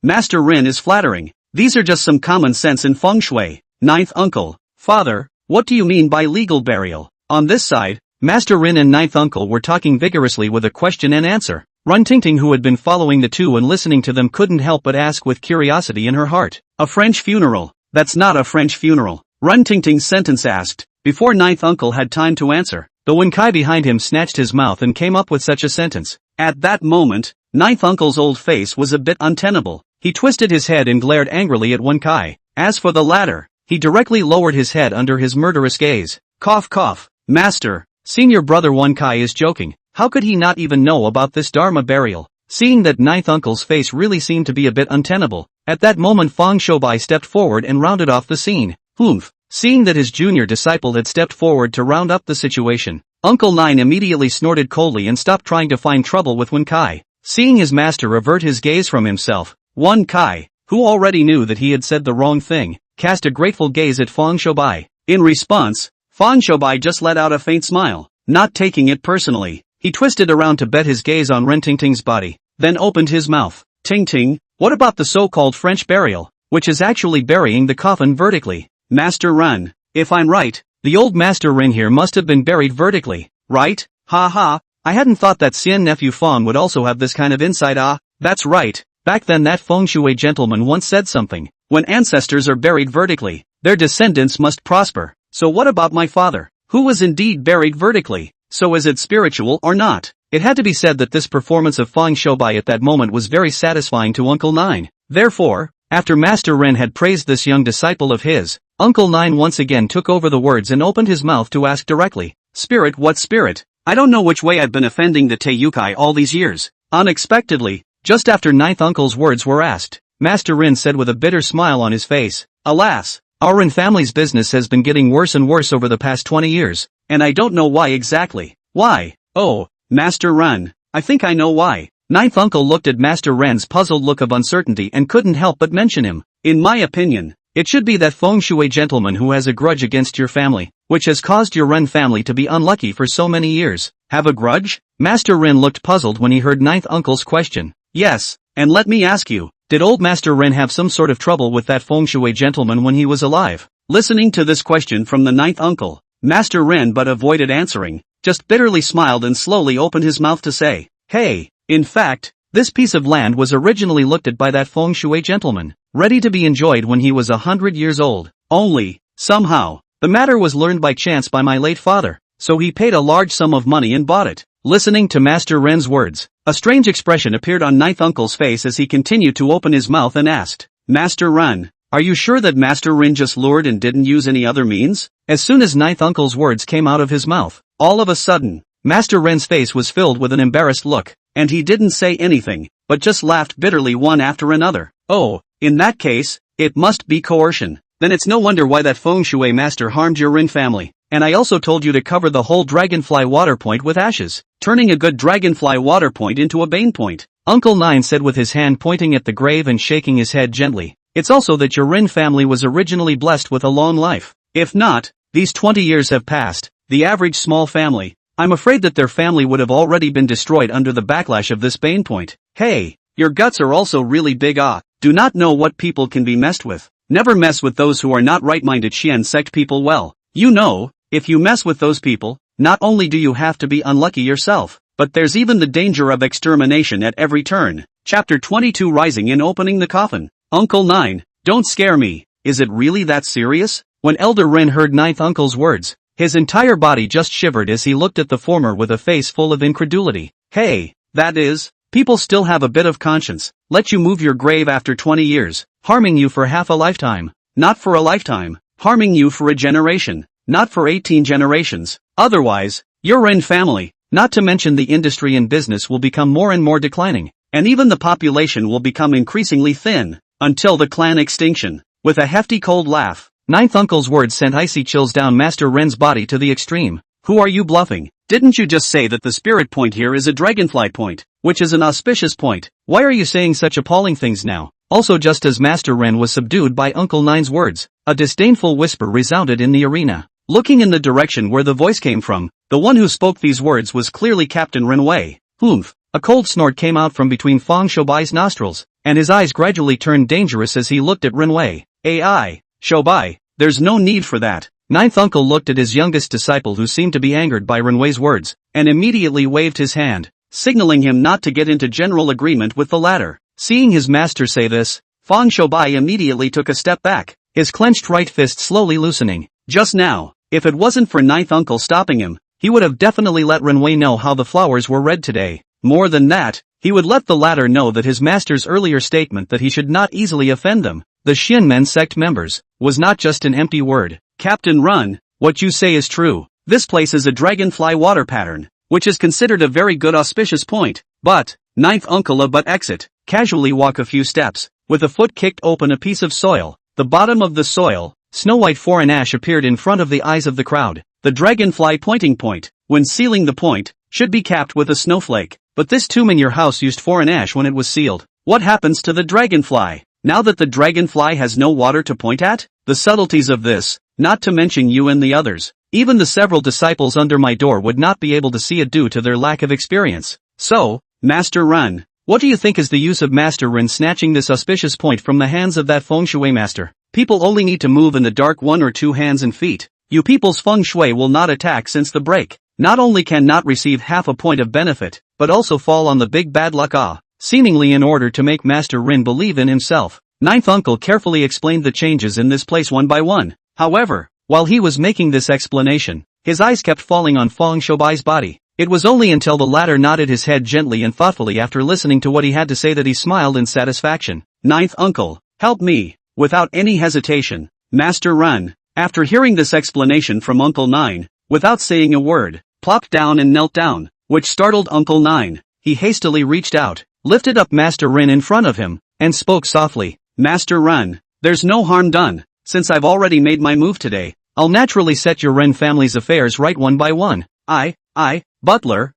Master Ren is flattering. These are just some common sense in feng shui. Ninth uncle, father, what do you mean by legal burial? On this side, Master Ren and ninth uncle were talking vigorously with a question and answer. Run Tingting, who had been following the two and listening to them, couldn't help but ask with curiosity in her heart. A French funeral? That's not a French funeral. Run Tingting's sentence asked, before ninth uncle had time to answer. The Wenkai behind him snatched his mouth and came up with such a sentence. At that moment, ninth uncle's old face was a bit untenable. He twisted his head and glared angrily at Wenkai. As for the latter, he directly lowered his head under his murderous gaze. Cough cough. Master, senior brother Wenkai is joking. How could he not even know about this Dharma burial? Seeing that ninth uncle's face really seemed to be a bit untenable, at that moment Fang Shoubai stepped forward and rounded off the scene. Humph. Seeing that his junior disciple had stepped forward to round up the situation, Uncle Nine immediately snorted coldly and stopped trying to find trouble with Wenkai. Seeing his master avert his gaze from himself, Wenkai, who already knew that he had said the wrong thing, cast a grateful gaze at Fang Shoubai. In response, Fang Shoubai just let out a faint smile, not taking it personally. He twisted around to bet his gaze on Ren Tingting's body, then opened his mouth. Tingting, what about the so-called French burial, which is actually burying the coffin vertically? Master Ren, if I'm right, the old Master Ren here must have been buried vertically, right? Ha ha, I hadn't thought that Xian nephew Fawn would also have this kind of insight. Ah, that's right, back then that feng shui gentleman once said something, when ancestors are buried vertically, their descendants must prosper. So what about my father, who was indeed buried vertically? So is it spiritual or not? It had to be said that this performance of Feng Shoubai at that moment was very satisfying to Uncle Nine. Therefore, after Master Ren had praised this young disciple of his, Uncle Nine once again took over the words and opened his mouth to ask directly, "Spirit, what spirit? I don't know which way I've been offending the Teiyukai all these years." Unexpectedly, just after Ninth Uncle's words were asked, Master Rin said with a bitter smile on his face, "Alas, our Rin family's business has been getting worse and worse over the past 20 years, and I don't know why exactly." "Why? Oh, Master Ren, I think I know why." Ninth Uncle looked at Master Ren's puzzled look of uncertainty and couldn't help but mention him. "In my opinion, it should be that Feng Shui gentleman who has a grudge against your family, which has caused your Ren family to be unlucky for so many years." "Have a grudge?" Master Ren looked puzzled when he heard Ninth Uncle's question. "Yes, and let me ask you, did old Master Ren have some sort of trouble with that Feng Shui gentleman when he was alive?" Listening to this question from the Ninth Uncle, Master Ren but avoided answering, just bitterly smiled and slowly opened his mouth to say, "Hey, in fact, this piece of land was originally looked at by that Feng Shui gentleman, ready to be enjoyed when he was 100 years old. Only, somehow, the matter was learned by chance by my late father, so he paid a large sum of money and bought it." Listening to Master Ren's words, a strange expression appeared on Ninth Uncle's face as he continued to open his mouth and asked, "Master Ren, are you sure that Master Ren just lured and didn't use any other means?" As soon as Ninth Uncle's words came out of his mouth, all of a sudden, Master Ren's face was filled with an embarrassed look, and he didn't say anything, but just laughed bitterly one after another. "Oh, in that case, it must be coercion. Then it's no wonder why that Feng Shui master harmed your Rin family. And I also told you to cover the whole dragonfly water point with ashes, turning a good dragonfly water point into a bane point." Uncle Nine said with his hand pointing at the grave and shaking his head gently. "It's also that your Rin family was originally blessed with a long life. If not, these 20 years have passed, the average small family, I'm afraid that their family would have already been destroyed under the backlash of this bane point. Hey, your guts are also really big. Do not know what people can be messed with. Never mess with those who are not right-minded Xian sect people. Well, you know, if you mess with those people, not only do you have to be unlucky yourself, but there's even the danger of extermination at every turn." Chapter 22 Rising and Opening the Coffin. "Uncle Nine, don't scare me. Is it really that serious?" When Elder Ren heard Ninth Uncle's words, his entire body just shivered as he looked at the former with a face full of incredulity. "Hey, that is, people still have a bit of conscience, let you move your grave after 20 years, harming you for half a lifetime, not for a lifetime, harming you for a generation, not for 18 generations. Otherwise, your Ren family, not to mention the industry and business, will become more and more declining, and even the population will become increasingly thin, until the clan extinction." With a hefty cold laugh, Ninth Uncle's words sent icy chills down Master Ren's body to the extreme. "Who are you bluffing? Didn't you just say that the spirit point here is a dragonfly point, which is an auspicious point? Why are you saying such appalling things now?" Also, just as Master Ren was subdued by Uncle Nine's words, a disdainful whisper resounded in the arena. Looking in the direction where the voice came from, the one who spoke these words was clearly Captain Renwei. "Humph." A cold snort came out from between Feng Shoubai's nostrils, and his eyes gradually turned dangerous as he looked at Renwei. "AI, Shoubai, there's no need for that." Ninth Uncle looked at his youngest disciple, who seemed to be angered by Renwei's words, and immediately waved his hand, signaling him not to get into general agreement with the latter. Seeing his master say this, Feng Shoubai immediately took a step back, his clenched right fist slowly loosening. Just now, if it wasn't for Ninth Uncle stopping him, he would have definitely let Renwei know how the flowers were red today. More than that, he would let the latter know that his master's earlier statement that he should not easily offend them, the Xianmen sect members, was not just an empty word. "Captain Run, what you say is true. This place is a dragonfly water pattern, which is considered a very good auspicious point. But, Ninth Uncle but exit, casually walk a few steps, with a foot kicked open a piece of soil. The bottom of the soil, snow-white foreign ash appeared in front of the eyes of the crowd. The dragonfly pointing point, when sealing the point, should be capped with a snowflake. But this tomb in your house used foreign ash when it was sealed. What happens to the dragonfly, now that the dragonfly has no water to point at? The subtleties of this, not to mention you and the others, even the several disciples under my door would not be able to see it due to their lack of experience. So, Master Ren, what do you think is the use of Master Ren snatching this auspicious point from the hands of that Feng Shui master? People only need to move in the dark 1 or 2 hands and feet. You people's Feng Shui will not attack, since the break not only can not receive half a point of benefit, but also fall on the big bad luck. Seemingly in order to make Master Rin believe in himself, Ninth Uncle carefully explained the changes in this place one by one. However, While he was making this explanation, his eyes kept falling on Feng Shoubai's body. It was only until the latter nodded his head gently and thoughtfully after listening to what he had to say that he smiled in satisfaction. Ninth uncle, help me. Without any hesitation, Master Ren, after hearing this explanation from Uncle Nine, without saying a word, plopped down and knelt down, which startled Uncle Nine. He hastily reached out, lifted up Master Ren in front of him, and spoke softly. Master Ren, there's no harm done. Since I've already made my move today, I'll naturally set your Ren family's affairs right one by one. Butler,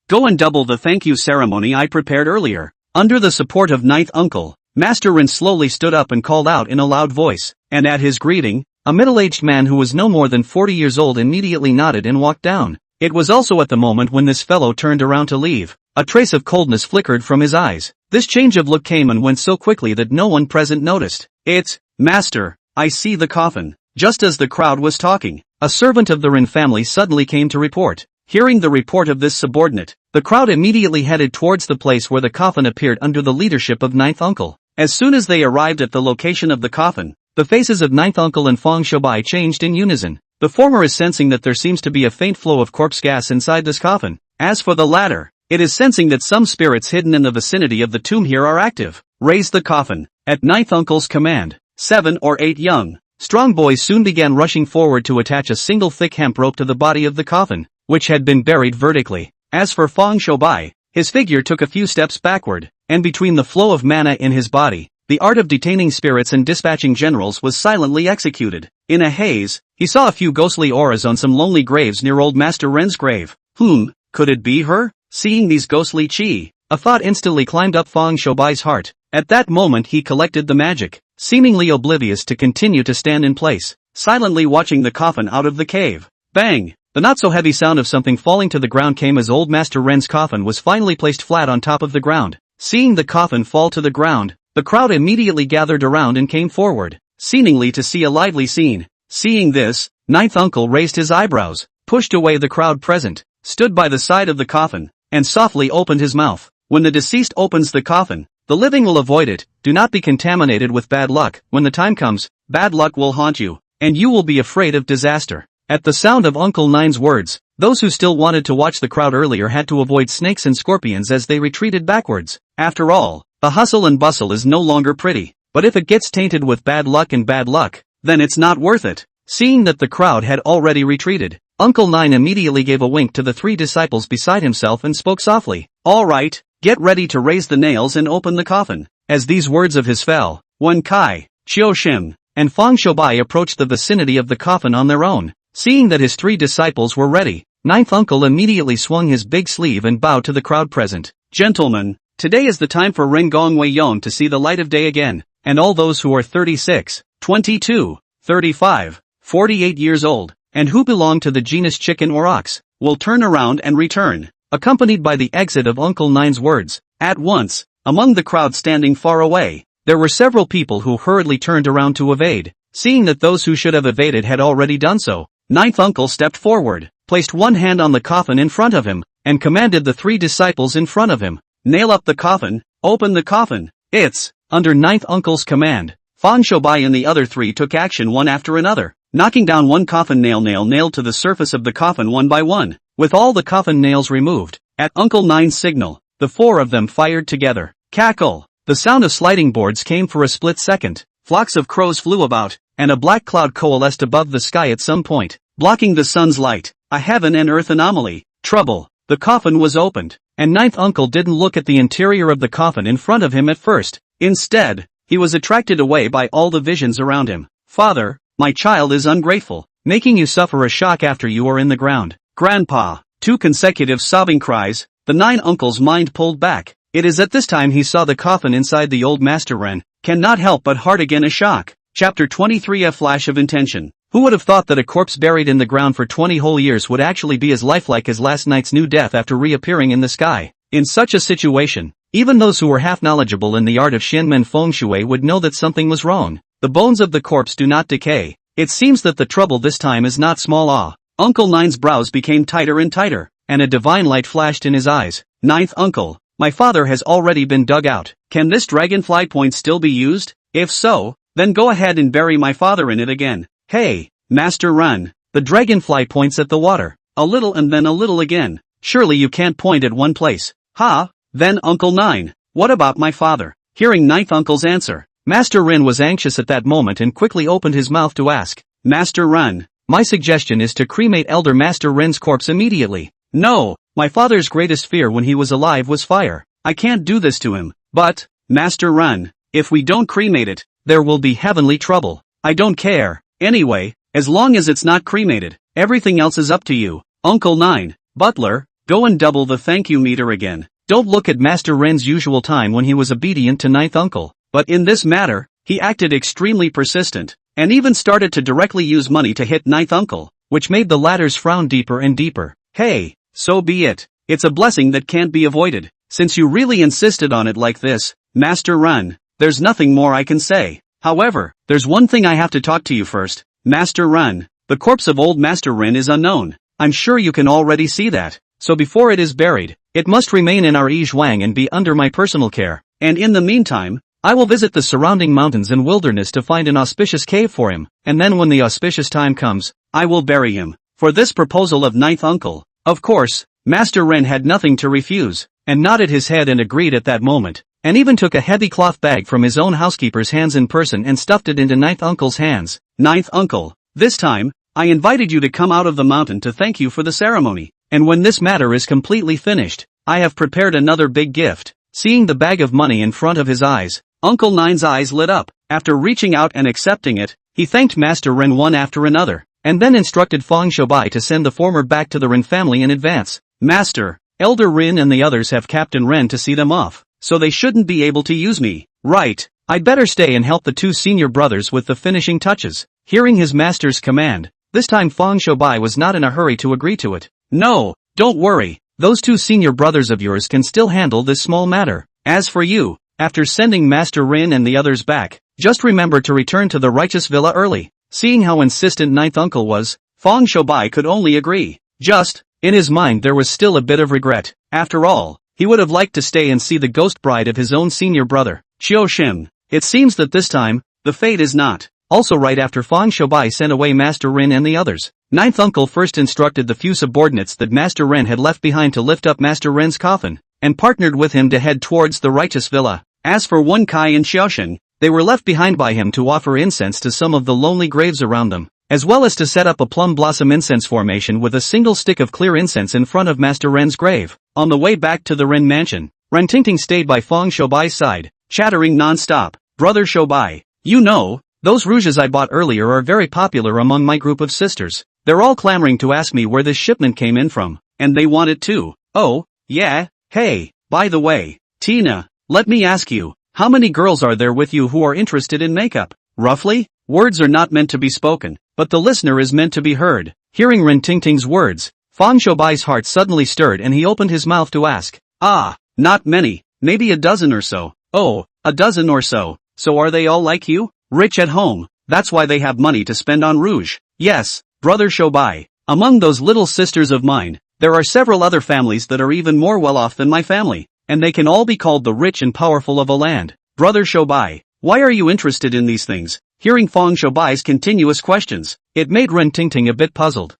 go and double the thank you ceremony I prepared earlier. Under the support of ninth uncle, Master Ren slowly stood up and called out in a loud voice, and at his greeting, a middle-aged man who was no more than 40 years old immediately nodded and walked down. It was also at the moment when this fellow turned around to leave. A trace of coldness flickered from his eyes. This change of look came and went so quickly that no one present noticed. It's, Master, I see the coffin. Just as the crowd was talking, a servant of the Ren family suddenly came to report. Hearing the report of this subordinate, the crowd immediately headed towards the place where the coffin appeared under the leadership of ninth uncle. As soon as they arrived at the location of the coffin, the faces of ninth uncle and Feng Shoubai changed in unison. The former is sensing that there seems to be a faint flow of corpse gas inside this coffin. As for the latter, it is sensing that some spirits hidden in the vicinity of the tomb here are active. Raise the coffin. At ninth uncle's command, 7 or 8 young, strong boys soon began rushing forward to attach a single thick hemp rope to the body of the coffin, which had been buried vertically. As for Feng Shoubai, his figure took a few steps backward, and between the flow of mana in his body, the art of detaining spirits and dispatching generals was silently executed. In a haze, he saw a few ghostly auras on some lonely graves near old Master Ren's grave. Could it be her? Seeing these ghostly chi, a thought instantly climbed up Feng Shoubai's heart. At that moment he collected the magic, seemingly oblivious to continue to stand in place, silently watching the coffin out of the cave. Bang! The not-so-heavy sound of something falling to the ground came as old Master Ren's coffin was finally placed flat on top of the ground. Seeing the coffin fall to the ground, the crowd immediately gathered around and came forward, seemingly to see a lively scene. Seeing this, ninth uncle raised his eyebrows, pushed away the crowd present, stood by the side of the coffin, and softly opened his mouth. When the deceased opens the coffin, the living will avoid it. Do not be contaminated with bad luck. When the time comes, bad luck will haunt you, and you will be afraid of disaster. At the sound of Uncle Nine's words, those who still wanted to watch the crowd earlier had to avoid snakes and scorpions as they retreated backwards. After all, the hustle and bustle is no longer pretty, but if it gets tainted with bad luck, then it's not worth it. Seeing that the crowd had already retreated, Uncle Nine immediately gave a wink to the 3 disciples beside himself and spoke softly. All right, get ready to raise the nails and open the coffin. As these words of his fell, Wen Kai, Qiu Shim, and Feng Shoubai approached the vicinity of the coffin on their own. Seeing that his 3 disciples were ready, ninth uncle immediately swung his big sleeve and bowed to the crowd present. Gentlemen, today is the time for Ren Gongwei Yong to see the light of day again, and all those who are 36, 22, 35, 48 years old, and who belong to the genus chicken or ox, will turn around and return, accompanied by the exit of Uncle Nine's words. At once, among the crowd standing far away, there were several people who hurriedly turned around to evade. Seeing that those who should have evaded had already done so, ninth uncle stepped forward, placed one hand on the coffin in front of him, and commanded the 3 disciples in front of him, nail up the coffin, open the coffin. It's, under ninth uncle's command, Feng Shoubai and the other 3 took action one after another, knocking down one coffin nail nailed to the surface of the coffin one by one. With all the coffin nails removed, at Uncle Nine's signal, the 4 of them fired together. Cackle! The sound of sliding boards came for a split second. Flocks of crows flew about, and a black cloud coalesced above the sky at some point, blocking the sun's light. A heaven and earth anomaly. Trouble. The coffin was opened, and ninth uncle didn't look at the interior of the coffin in front of him at first. Instead, he was attracted away by all the visions around him. Father, my child is ungrateful, making you suffer a shock after you are in the ground. Grandpa. 2 consecutive sobbing cries. The 9 uncle's mind pulled back. It is at this time he saw the coffin inside the old Master Ren. Cannot help but heart again a shock. Chapter 23. A flash of intention. Who would have thought that a corpse buried in the ground for 20 whole years would actually be as lifelike as last night's new death after reappearing in the sky? In such a situation, even those who were half knowledgeable in the art of Xianmen Feng Shui would know that something was wrong. The bones of the corpse do not decay. It seems that the trouble this time is not small. Uncle Nine's brows became tighter and tighter, and a divine light flashed in his eyes. Ninth uncle, my father has already been dug out. Can this dragonfly point still be used? If so, then go ahead and bury my father in it again. Hey, Master Run. The dragonfly points at the water. A little and then a little again. Surely you can't point at one place. Ha! Then Uncle Nine. What about my father? Hearing Ninth Uncle's answer, Master Rin was anxious at that moment and quickly opened his mouth to ask, Master Run, my suggestion is to cremate Elder Master Rin's corpse immediately. No, my father's greatest fear when he was alive was fire. I can't do this to him. But, Master Run, if we don't cremate it, there will be heavenly trouble. I don't care. Anyway, as long as it's not cremated, everything else is up to you. Uncle Nine, Butler, go and double the thank you meter again. Don't look at Master Ren's usual time when he was obedient to Ninth Uncle. But in this matter, he acted extremely persistent, and even started to directly use money to hit Ninth Uncle, which made the latter's frown deeper and deeper. Hey, so be it. It's a blessing that can't be avoided. Since you really insisted on it like this, Master Run, there's nothing more I can say. However, there's one thing I have to talk to you first. Master Run, the corpse of old Master Rin is unknown. I'm sure you can already see that. So before it is buried, it must remain in our Zhuang and be under my personal care. And in the meantime, I will visit the surrounding mountains and wilderness to find an auspicious cave for him, and then when the auspicious time comes, I will bury him. For this proposal of Ninth Uncle, of course, Master Ren had nothing to refuse, and nodded his head and agreed at that moment, and even took a heavy cloth bag from his own housekeeper's hands in person and stuffed it into Ninth Uncle's hands. Ninth Uncle, this time, I invited you to come out of the mountain to thank you for the ceremony, and when this matter is completely finished, I have prepared another big gift. Seeing the bag of money in front of his eyes, Uncle Nine's eyes lit up. After reaching out and accepting it, he thanked Master Ren one after another, and then instructed Fang Shoubai to send the former back to the Ren family in advance. Master, Elder Rin and the others have Captain Ren to see them off, so they shouldn't be able to use me. Right, I'd better stay and help the two senior brothers with the finishing touches. Hearing his master's command, this time Fang Shoubai was not in a hurry to agree to it. No, don't worry, those two senior brothers of yours can still handle this small matter. As for you, after sending Master Rin and the others back, just remember to return to the righteous villa early. Seeing how insistent Ninth Uncle was, Fang Shoubai could only agree. Just, in his mind there was still a bit of regret. After all, he would have liked to stay and see the ghost bride of his own senior brother, Qiu Shim. It seems that this time, the fate is not. Also right after Fang Shoubai sent away Master Rin and the others, Ninth Uncle first instructed the few subordinates that Master Ren had left behind to lift up Master Ren's coffin, and partnered with him to head towards the righteous villa. As for Wen Kai and Xiaosheng, they were left behind by him to offer incense to some of the lonely graves around them, as well as to set up a plum blossom incense formation with a single stick of clear incense in front of Master Ren's grave. On the way back to the Ren mansion, Ren Tingting stayed by Fang Shoubai's side, chattering non-stop. Brother Shoubai, you know, those rouges I bought earlier are very popular among my group of sisters. They're all clamoring to ask me where this shipment came in from, and they want it too. Oh, yeah, hey, by the way, Tina, let me ask you, how many girls are there with you who are interested in makeup? Roughly? Words are not meant to be spoken, but the listener is meant to be heard. Hearing Ren Tingting's words, Fang Shoubai's heart suddenly stirred and he opened his mouth to ask. Ah, not many, maybe a dozen or so. Oh, a dozen or so. So are they all like you? Rich at home, that's why they have money to spend on rouge. Yes, Brother Shoubai, among those little sisters of mine, there are several other families that are even more well off than my family, and they can all be called the rich and powerful of a land. Brother Shoubai, why are you interested in these things? Hearing Fang Shoubai's continuous questions, it made Ren Tingting a bit puzzled.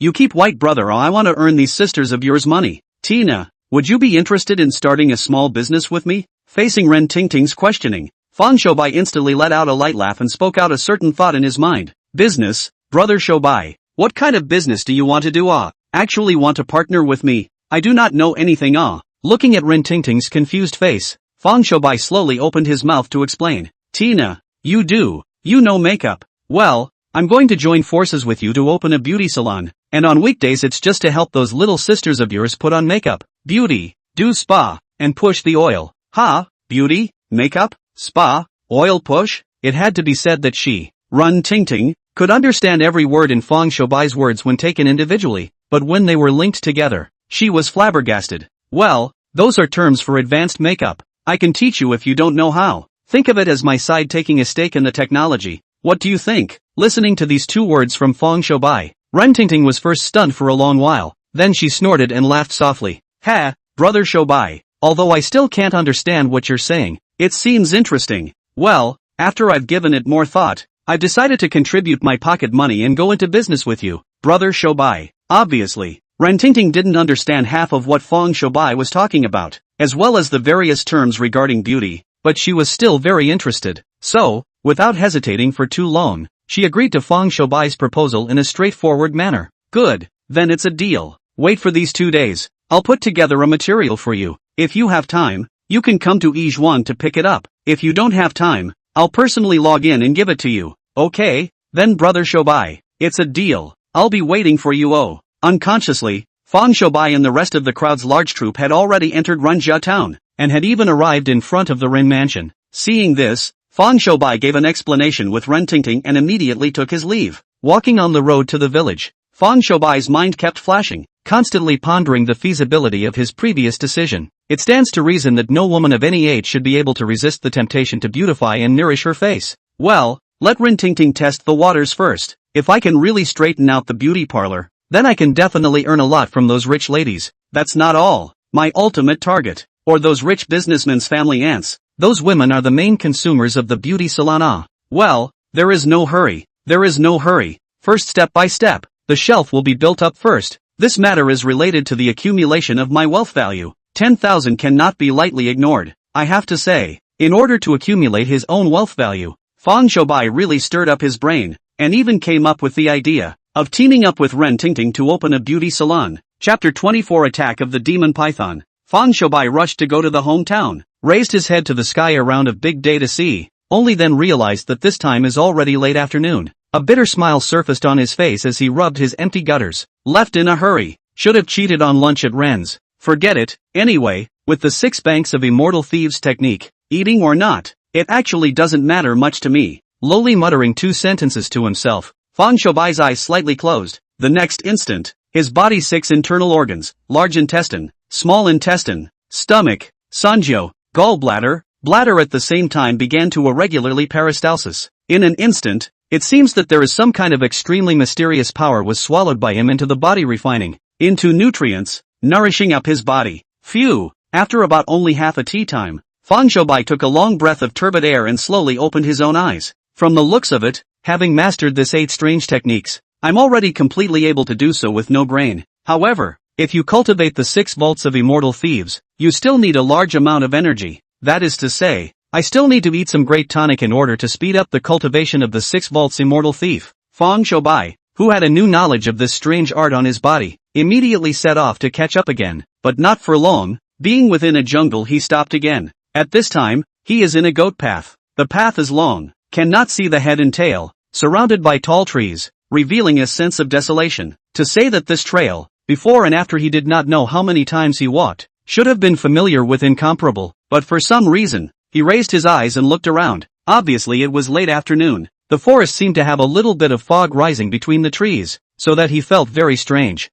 You keep white brother, I want to earn these sisters of yours money. Tina, would you be interested in starting a small business with me? Facing Ren Tingting's questioning, Fang Shoubai instantly let out a light laugh and spoke out a certain thought in his mind. Business? Brother Shoubai, what kind of business do you want to do? Actually want to partner with me? I do not know anything. Looking at Ren Tingting's confused face, Fang Shoubai slowly opened his mouth to explain. Tina, you know makeup. Well, I'm going to join forces with you to open a beauty salon, and on weekdays it's just to help those little sisters of yours put on makeup, beauty, do spa, and push the oil. Beauty, makeup, spa, oil push? It had to be said that she, Ren Tingting, could understand every word in Fang Shoubai's words when taken individually, but when they were linked together, she was flabbergasted. Well, those are terms for advanced makeup. I can teach you if you don't know how. Think of it as my side taking a stake in the technology. What do you think? Listening to these two words from Fang Shoubai, Ren Tingting was first stunned for a long while, then she snorted and laughed softly. Brother Shoubai, although I still can't understand what you're saying, it seems interesting. Well, after I've given it more thought, I've decided to contribute my pocket money and go into business with you, brother Shobai. Obviously, Ren Tingting didn't understand half of what Fong Shobai was talking about, as well as the various terms regarding beauty, but she was still very interested. So, without hesitating for too long, she agreed to Fong Shoubai's proposal in a straightforward manner. Good, then it's a deal. Wait for these 2 days. I'll put together a material for you. If you have time, you can come to Yijuan to pick it up. If you don't have time, I'll personally log in and give it to you. Okay, then brother Shobai, it's a deal. I'll be waiting for you. Oh. Unconsciously, Fong Shobai and the rest of the crowd's large troop had already entered Renjia town, and had even arrived in front of the Ren mansion. Seeing this, Fong Shobai gave an explanation with Ren Tingting and immediately took his leave. Walking on the road to the village, Fong Shoubai's mind kept flashing, constantly pondering the feasibility of his previous decision. It stands to reason that no woman of any age should be able to resist the temptation to beautify and nourish her face. Well, let Ren Tingting test the waters first. If I can really straighten out the beauty parlor, then I can definitely earn a lot from those rich ladies. That's not all. My ultimate target, or those rich businessmen's family aunts. Those women are the main consumers of the beauty salon. Ah, well, there is no hurry. There is no hurry. First, step by step, the shelf will be built up first. This matter is related to the accumulation of my wealth value. 10,000 cannot be lightly ignored. I have to say, in order to accumulate his own wealth value, Fong Shobai really stirred up his brain, and even came up with the idea of teaming up with Ren Tingting to open a beauty salon. Chapter 24 Attack of the Demon Python. Fong Shobai rushed to go to the hometown, raised his head to the sky a round of big day to see, only then realized that this time is already late afternoon. A bitter smile surfaced on his face as he rubbed his empty gutters. Left in a hurry. Should have cheated on lunch at Ren's. Forget it. Anyway, with the 6 banks of immortal thieves technique, eating or not, it actually doesn't matter much to me. Lowly muttering 2 sentences to himself, Fong Shoubai's eyes slightly closed. The next instant, his body's 6 internal organs, large intestine, small intestine, stomach, sanjiao, gallbladder, bladder at the same time began to irregularly peristalsis. In an instant, it seems that there is some kind of extremely mysterious power was swallowed by him into the body, refining into nutrients, nourishing up his body. Phew! After about only half a tea time, Fong Shobai took a long breath of turbid air and slowly opened his own eyes. From the looks of it, having mastered this 8 strange techniques, I'm already completely able to do so with no brain. However, if you cultivate the 6 volts of immortal thieves, you still need a large amount of energy. That is to say, I still need to eat some great tonic in order to speed up the cultivation of the 6 volts immortal thief. Fong Shobai, who had a new knowledge of this strange art on his body, immediately set off to catch up again, but not for long. Being within a jungle, he stopped again. At this time, he is in a goat path. The path is long, cannot see the head and tail, surrounded by tall trees, revealing a sense of desolation. To say that this trail, before and after he did not know how many times he walked, should have been familiar with incomparable, but for some reason, he raised his eyes and looked around. Obviously it was late afternoon. The forest seemed to have a little bit of fog rising between the trees, so that he felt very strange.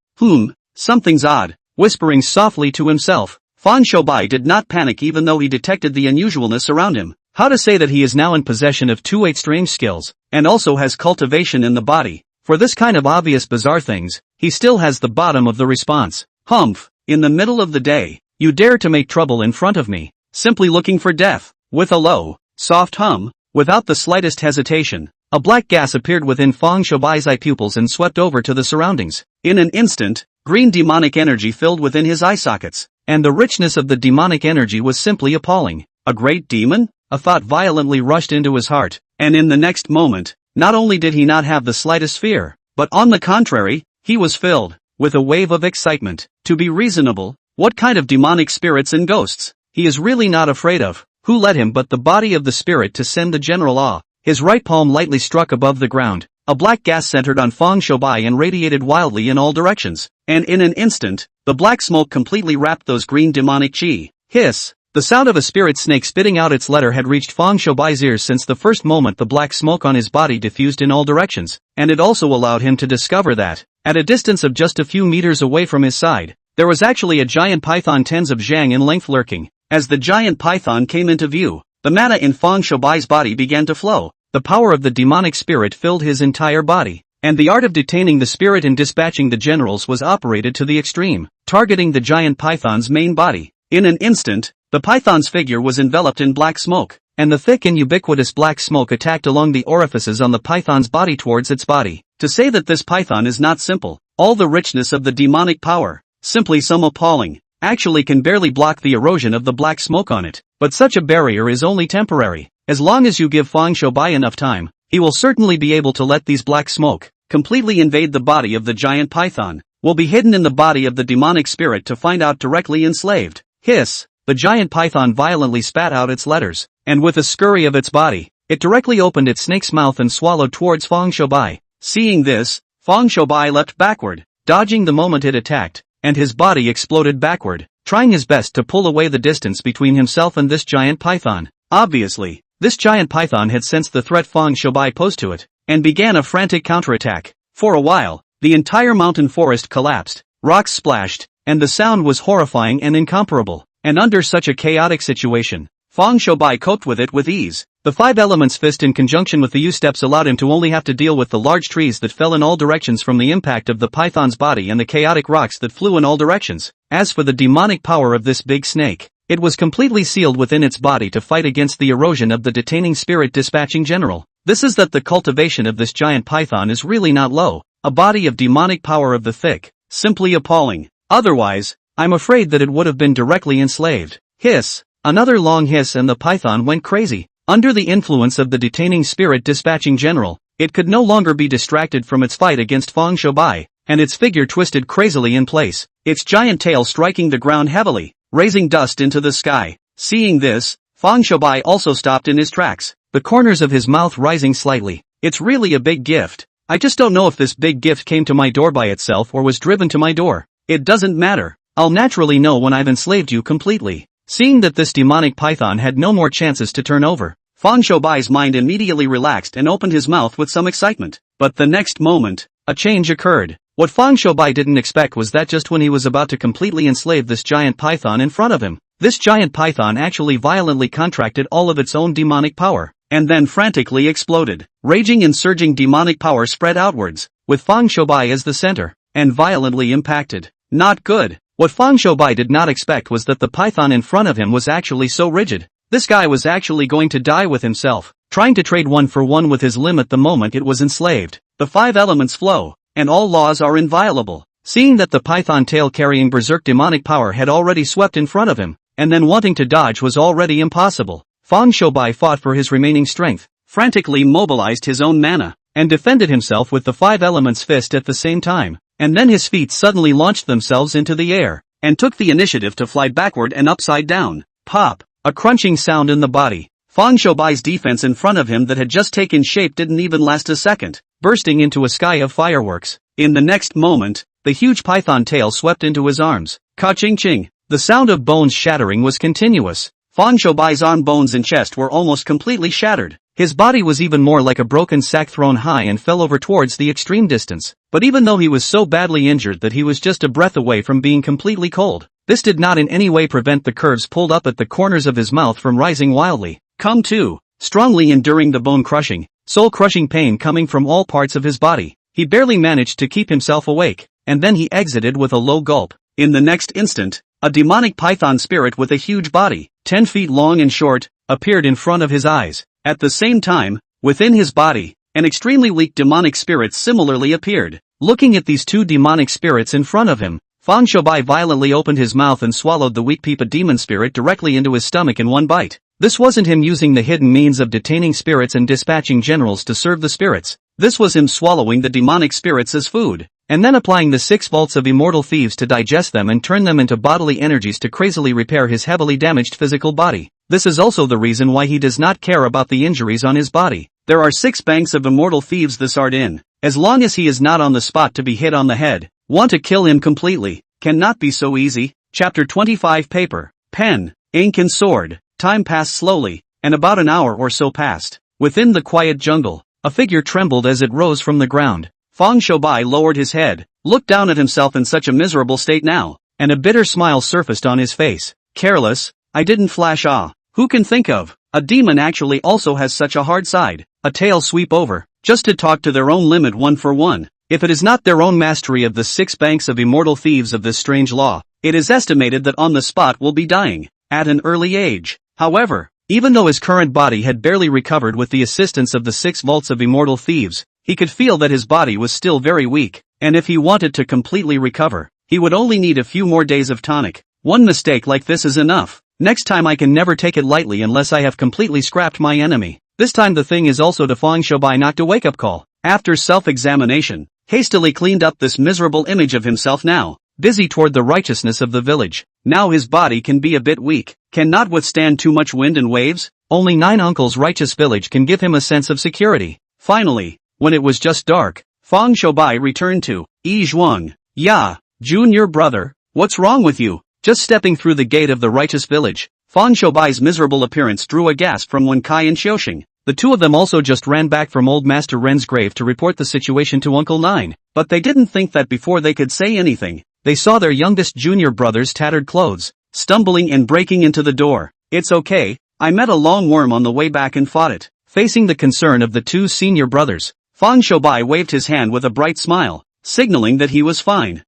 Something's odd. Whispering softly to himself, Fong Shobai did not panic even though he detected the unusualness around him. How to say that he is now in possession of 2 8 strange skills, and also has cultivation in the body. For this kind of obvious bizarre things, he still has the bottom of the response. Humph, in the middle of the day, you dare to make trouble in front of me, simply looking for death. With a low, soft hum, without the slightest hesitation, a black gas appeared within Fong Shoubai's eye pupils and swept over to the surroundings. In an instant, green demonic energy filled within his eye sockets, and the richness of the demonic energy was simply appalling. A great demon? A thought violently rushed into his heart, and in the next moment, not only did he not have the slightest fear, but on the contrary, he was filled with a wave of excitement. To be reasonable, what kind of demonic spirits and ghosts he is really not afraid of? Who led him but the body of the spirit to send the general awe? His right palm lightly struck above the ground. A black gas centered on Fong Shobai and radiated wildly in all directions, and in an instant, the black smoke completely wrapped those green demonic chi. Hiss! The sound of a spirit snake spitting out its letter had reached Fong Shoubai's ears since the first moment the black smoke on his body diffused in all directions, and it also allowed him to discover that, at a distance of just a few meters away from his side, there was actually a giant python tens of zhang in length lurking. As the giant python came into view, the mana in Fong Shoubai's body began to flow. The power of the demonic spirit filled his entire body, and the art of detaining the spirit and dispatching the generals was operated to the extreme, targeting the giant python's main body. In an instant, the python's figure was enveloped in black smoke, and the thick and ubiquitous black smoke attacked along the orifices on the python's body towards its body. To say that this python is not simple, all the richness of the demonic power, simply some appalling, actually can barely block the erosion of the black smoke on it. But such a barrier is only temporary. As long as you give Fang Shoubai enough time, he will certainly be able to let these black smoke completely invade the body of the giant python, will be hidden in the body of the demonic spirit to find out directly enslaved. Hiss! The giant python violently spat out its letters, and with a scurry of its body, it directly opened its snake's mouth and swallowed towards Fang Shoubai. Seeing this, Fang Shoubai leapt backward, dodging the moment it attacked, and his body exploded backward, trying his best to pull away the distance between himself and this giant python. Obviously, this giant python had sensed the threat Fang Shoubai posed to it, and began a frantic counterattack. For a while, the entire mountain forest collapsed, rocks splashed, and the sound was horrifying and incomparable. And under such a chaotic situation, Fang Shoubai coped with it with ease. The five elements fist in conjunction with the U-steps allowed him to only have to deal with the large trees that fell in all directions from the impact of the python's body and the chaotic rocks that flew in all directions. As for the demonic power of this big snake, it was completely sealed within its body to fight against the erosion of the detaining spirit dispatching general. This is that the cultivation of this giant python is really not low, a body of demonic power of the thick, simply appalling. Otherwise, I'm afraid that it would have been directly enslaved. Hiss! Another long hiss and the python went crazy. Under the influence of the detaining spirit dispatching general, it could no longer be distracted from its fight against Fang Shoubai, and its figure twisted crazily in place, its giant tail striking the ground heavily, raising dust into the sky. Seeing this, Fang Shoubai also stopped in his tracks, the corners of his mouth rising slightly. It's really a big gift. I just don't know if this big gift came to my door by itself or was driven to my door. It doesn't matter. I'll naturally know when I've enslaved you completely. Seeing that this demonic python had no more chances to turn over, Fang Shoubai's mind immediately relaxed and opened his mouth with some excitement. But the next moment, a change occurred. What Fang Shoubai didn't expect was that just when he was about to completely enslave this giant python in front of him, this giant python actually violently contracted all of its own demonic power, and then frantically exploded. Raging and surging demonic power spread outwards, with Fang Shoubai as the center, and violently impacted. Not good. What Fang Shoubai did not expect was that the python in front of him was actually so rigid. This guy was actually going to die with himself, trying to trade one for one with his limb at the moment it was enslaved. The five elements flow, and all laws are inviolable. Seeing that the python tail-carrying berserk demonic power had already swept in front of him, and then wanting to dodge was already impossible, Fang Shoubai fought for his remaining strength, frantically mobilized his own mana, and defended himself with the five elements fist at the same time. And then his feet suddenly launched themselves into the air, and took the initiative to fly backward and upside down. Pop! A crunching sound in the body. Fang Shoubai's defense in front of him that had just taken shape didn't even last a second, bursting into a sky of fireworks. In the next moment, the huge python tail swept into his arms. Ka-ching-ching! The sound of bones shattering was continuous. Fang Shoubai's arm bones and chest were almost completely shattered. His body was even more like a broken sack thrown high and fell over towards the extreme distance. But even though he was so badly injured that he was just a breath away from being completely cold, this did not in any way prevent the curves pulled up at the corners of his mouth from rising wildly. Come to, strongly enduring the bone-crushing, soul-crushing pain coming from all parts of his body. He barely managed to keep himself awake, and then he exited with a low gulp. In the next instant, a demonic python spirit with a huge body, 10 feet long and short, appeared in front of his eyes. At the same time, within his body, an extremely weak demonic spirit similarly appeared. Looking at these two demonic spirits in front of him, Fang Shoubai violently opened his mouth and swallowed the weak Peepa demon spirit directly into his stomach in one bite. This wasn't him using the hidden means of detaining spirits and dispatching generals to serve the spirits. This was him swallowing the demonic spirits as food, and then applying the 6 volts of immortal thieves to digest them and turn them into bodily energies to crazily repair his heavily damaged physical body. This is also the reason why he does not care about the injuries on his body. There are 6 banks of immortal thieves this art in. As long as he is not on the spot to be hit on the head, want to kill him completely, cannot be so easy. Chapter 25 Paper, pen, ink and sword. Time passed slowly, and about an hour or so passed. Within the quiet jungle, a figure trembled as it rose from the ground. Fang Shoubai lowered his head, looked down at himself in such a miserable state now, and a bitter smile surfaced on his face. Careless, I didn't flash ah. Who can think of? A demon actually also has such a hard side, a tail sweep over, just to talk to their own limit one for one. If it is not their own mastery of the 6 banks of immortal thieves of this strange law, it is estimated that on the spot will be dying, at an early age. However, Even though his current body had barely recovered with the assistance of the 6 vaults of immortal thieves, he could feel that his body was still very weak, and if he wanted to completely recover, he would only need a few more days of tonic. One mistake like this is enough. Next time I can never take it lightly unless I have completely scrapped my enemy. This time the thing is also to Fang Shoubai knocked a wake-up call. After self-examination, hastily cleaned up this miserable image of himself now, busy toward the righteousness of the village. Now his body can be a bit weak, cannot withstand too much wind and waves. Only 9 Uncle's righteous village can give him a sense of security. Finally, when it was just dark, Fang Shoubai returned to Yi Zhuang. Ya, junior brother, what's wrong with you? Just stepping through the gate of the righteous village, Fang Shoubai's miserable appearance drew a gasp from Wen Kai and Xiaoxing. The two of them also just ran back from old Master Ren's grave to report the situation to Uncle Nine, but they didn't think that before they could say anything, they saw their youngest junior brother's tattered clothes, stumbling and breaking into the door. It's okay, I met a long worm on the way back and fought it. Facing the concern of the 2 senior brothers, Fang Shoubai waved his hand with a bright smile, signaling that he was fine.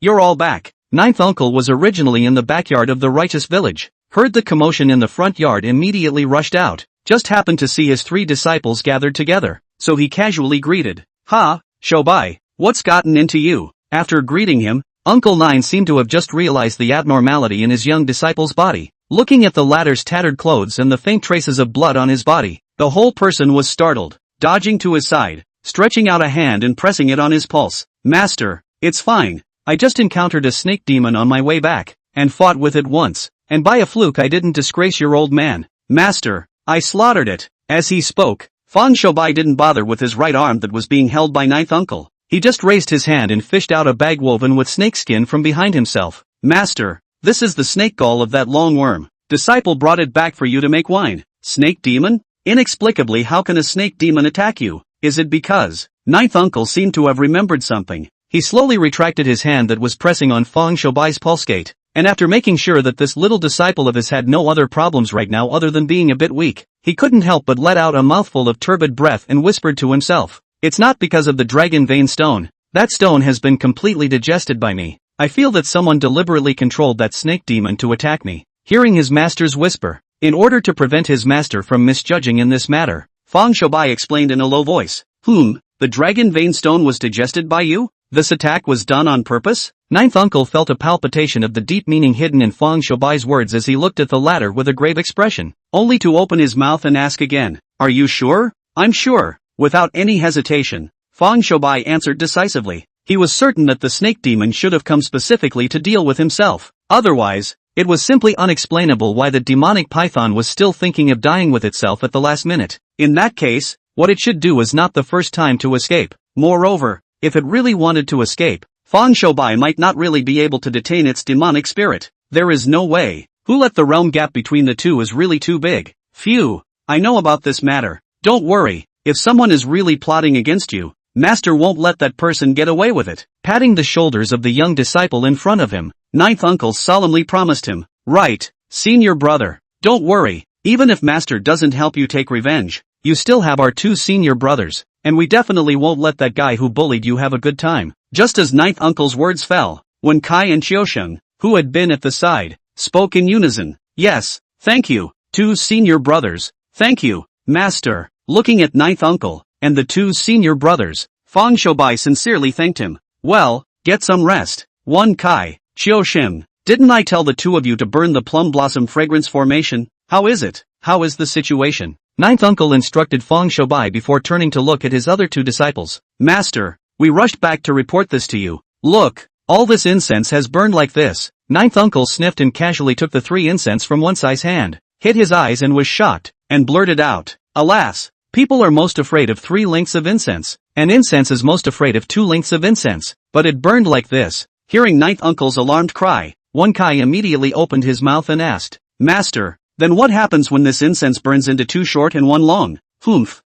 You're all back. 9th uncle was originally in the backyard of the righteous village, heard the commotion in the front yard, immediately rushed out, just happened to see his 3 disciples gathered together, so he casually greeted. Ha, Shoubai, what's gotten into you? After greeting him, Uncle Nine seemed to have just realized the abnormality in his young disciple's body. Looking at the latter's tattered clothes and the faint traces of blood on his body, the whole person was startled, dodging to his side, stretching out a hand and pressing it on his pulse. Master, it's fine. I just encountered a snake demon on my way back, and fought with it once, and by a fluke I didn't disgrace your old man. Master, I slaughtered it. As he spoke, Fang Shoubai didn't bother with his right arm that was being held by 9th uncle. He just raised his hand and fished out a bag woven with snakeskin from behind himself. Master, this is the snake gall of that long worm. Disciple brought it back for you to make wine. Snake demon? Inexplicably, how can a snake demon attack you? Is it because? 9th uncle seemed to have remembered something. He slowly retracted his hand that was pressing on Fang Shoubai's pulsegate, and after making sure that this little disciple of his had no other problems right now other than being a bit weak, he couldn't help but let out a mouthful of turbid breath and whispered to himself. It's not because of the dragon vein stone. That stone has been completely digested by me. I feel that someone deliberately controlled that snake demon to attack me. Hearing his master's whisper, in order to prevent his master from misjudging in this matter, Fang Shoubai explained in a low voice. The dragon vein stone was digested by you? This attack was done on purpose? 9th uncle felt a palpitation of the deep meaning hidden in Fang Shoubai's words as he looked at the latter with a grave expression, only to open his mouth and ask again. Are you sure? I'm sure. Without any hesitation, Fang Shoubai answered decisively. He was certain that the snake demon should have come specifically to deal with himself. Otherwise, it was simply unexplainable why the demonic python was still thinking of dying with itself at the last minute. In that case, what it should do was not the first time to escape. Moreover, if it really wanted to escape, Fang Shoubai might not really be able to detain its demonic spirit. There is no way. Who let the realm gap between the two is really too big. Phew, I know about this matter. Don't worry, if someone is really plotting against you, Master won't let that person get away with it. Patting the shoulders of the young disciple in front of him, 9th uncle solemnly promised him. Right, senior brother, don't worry, even if Master doesn't help you take revenge, you still have our 2 senior brothers, and we definitely won't let that guy who bullied you have a good time. Just as 9th uncle's words fell, Wen Kai and Xiaoxing, who had been at the side, spoke in unison. Yes, thank you, 2 senior brothers, thank you, Master. Looking at 9th uncle, and the 2 senior brothers, Fang Shoubai sincerely thanked him. Well, get some rest. Wen Kai, Xiaoxing, didn't I tell the 2 of you to burn the plum blossom fragrance formation? How is it? How is the situation? 9th uncle instructed Fang Shoubai before turning to look at his other 2 disciples. Master, we rushed back to report this to you. Look, all this incense has burned like this. 9th uncle sniffed and casually took the 3 incense from Wen Sai's hand, hit his eyes and was shocked, and blurted out. Alas, people are most afraid of 3 lengths of incense, and incense is most afraid of 2 lengths of incense, but it burned like this. Hearing 9th uncle's alarmed cry, Wen Kai immediately opened his mouth and asked, Master, then what happens when this incense burns into 2 short and 1 long?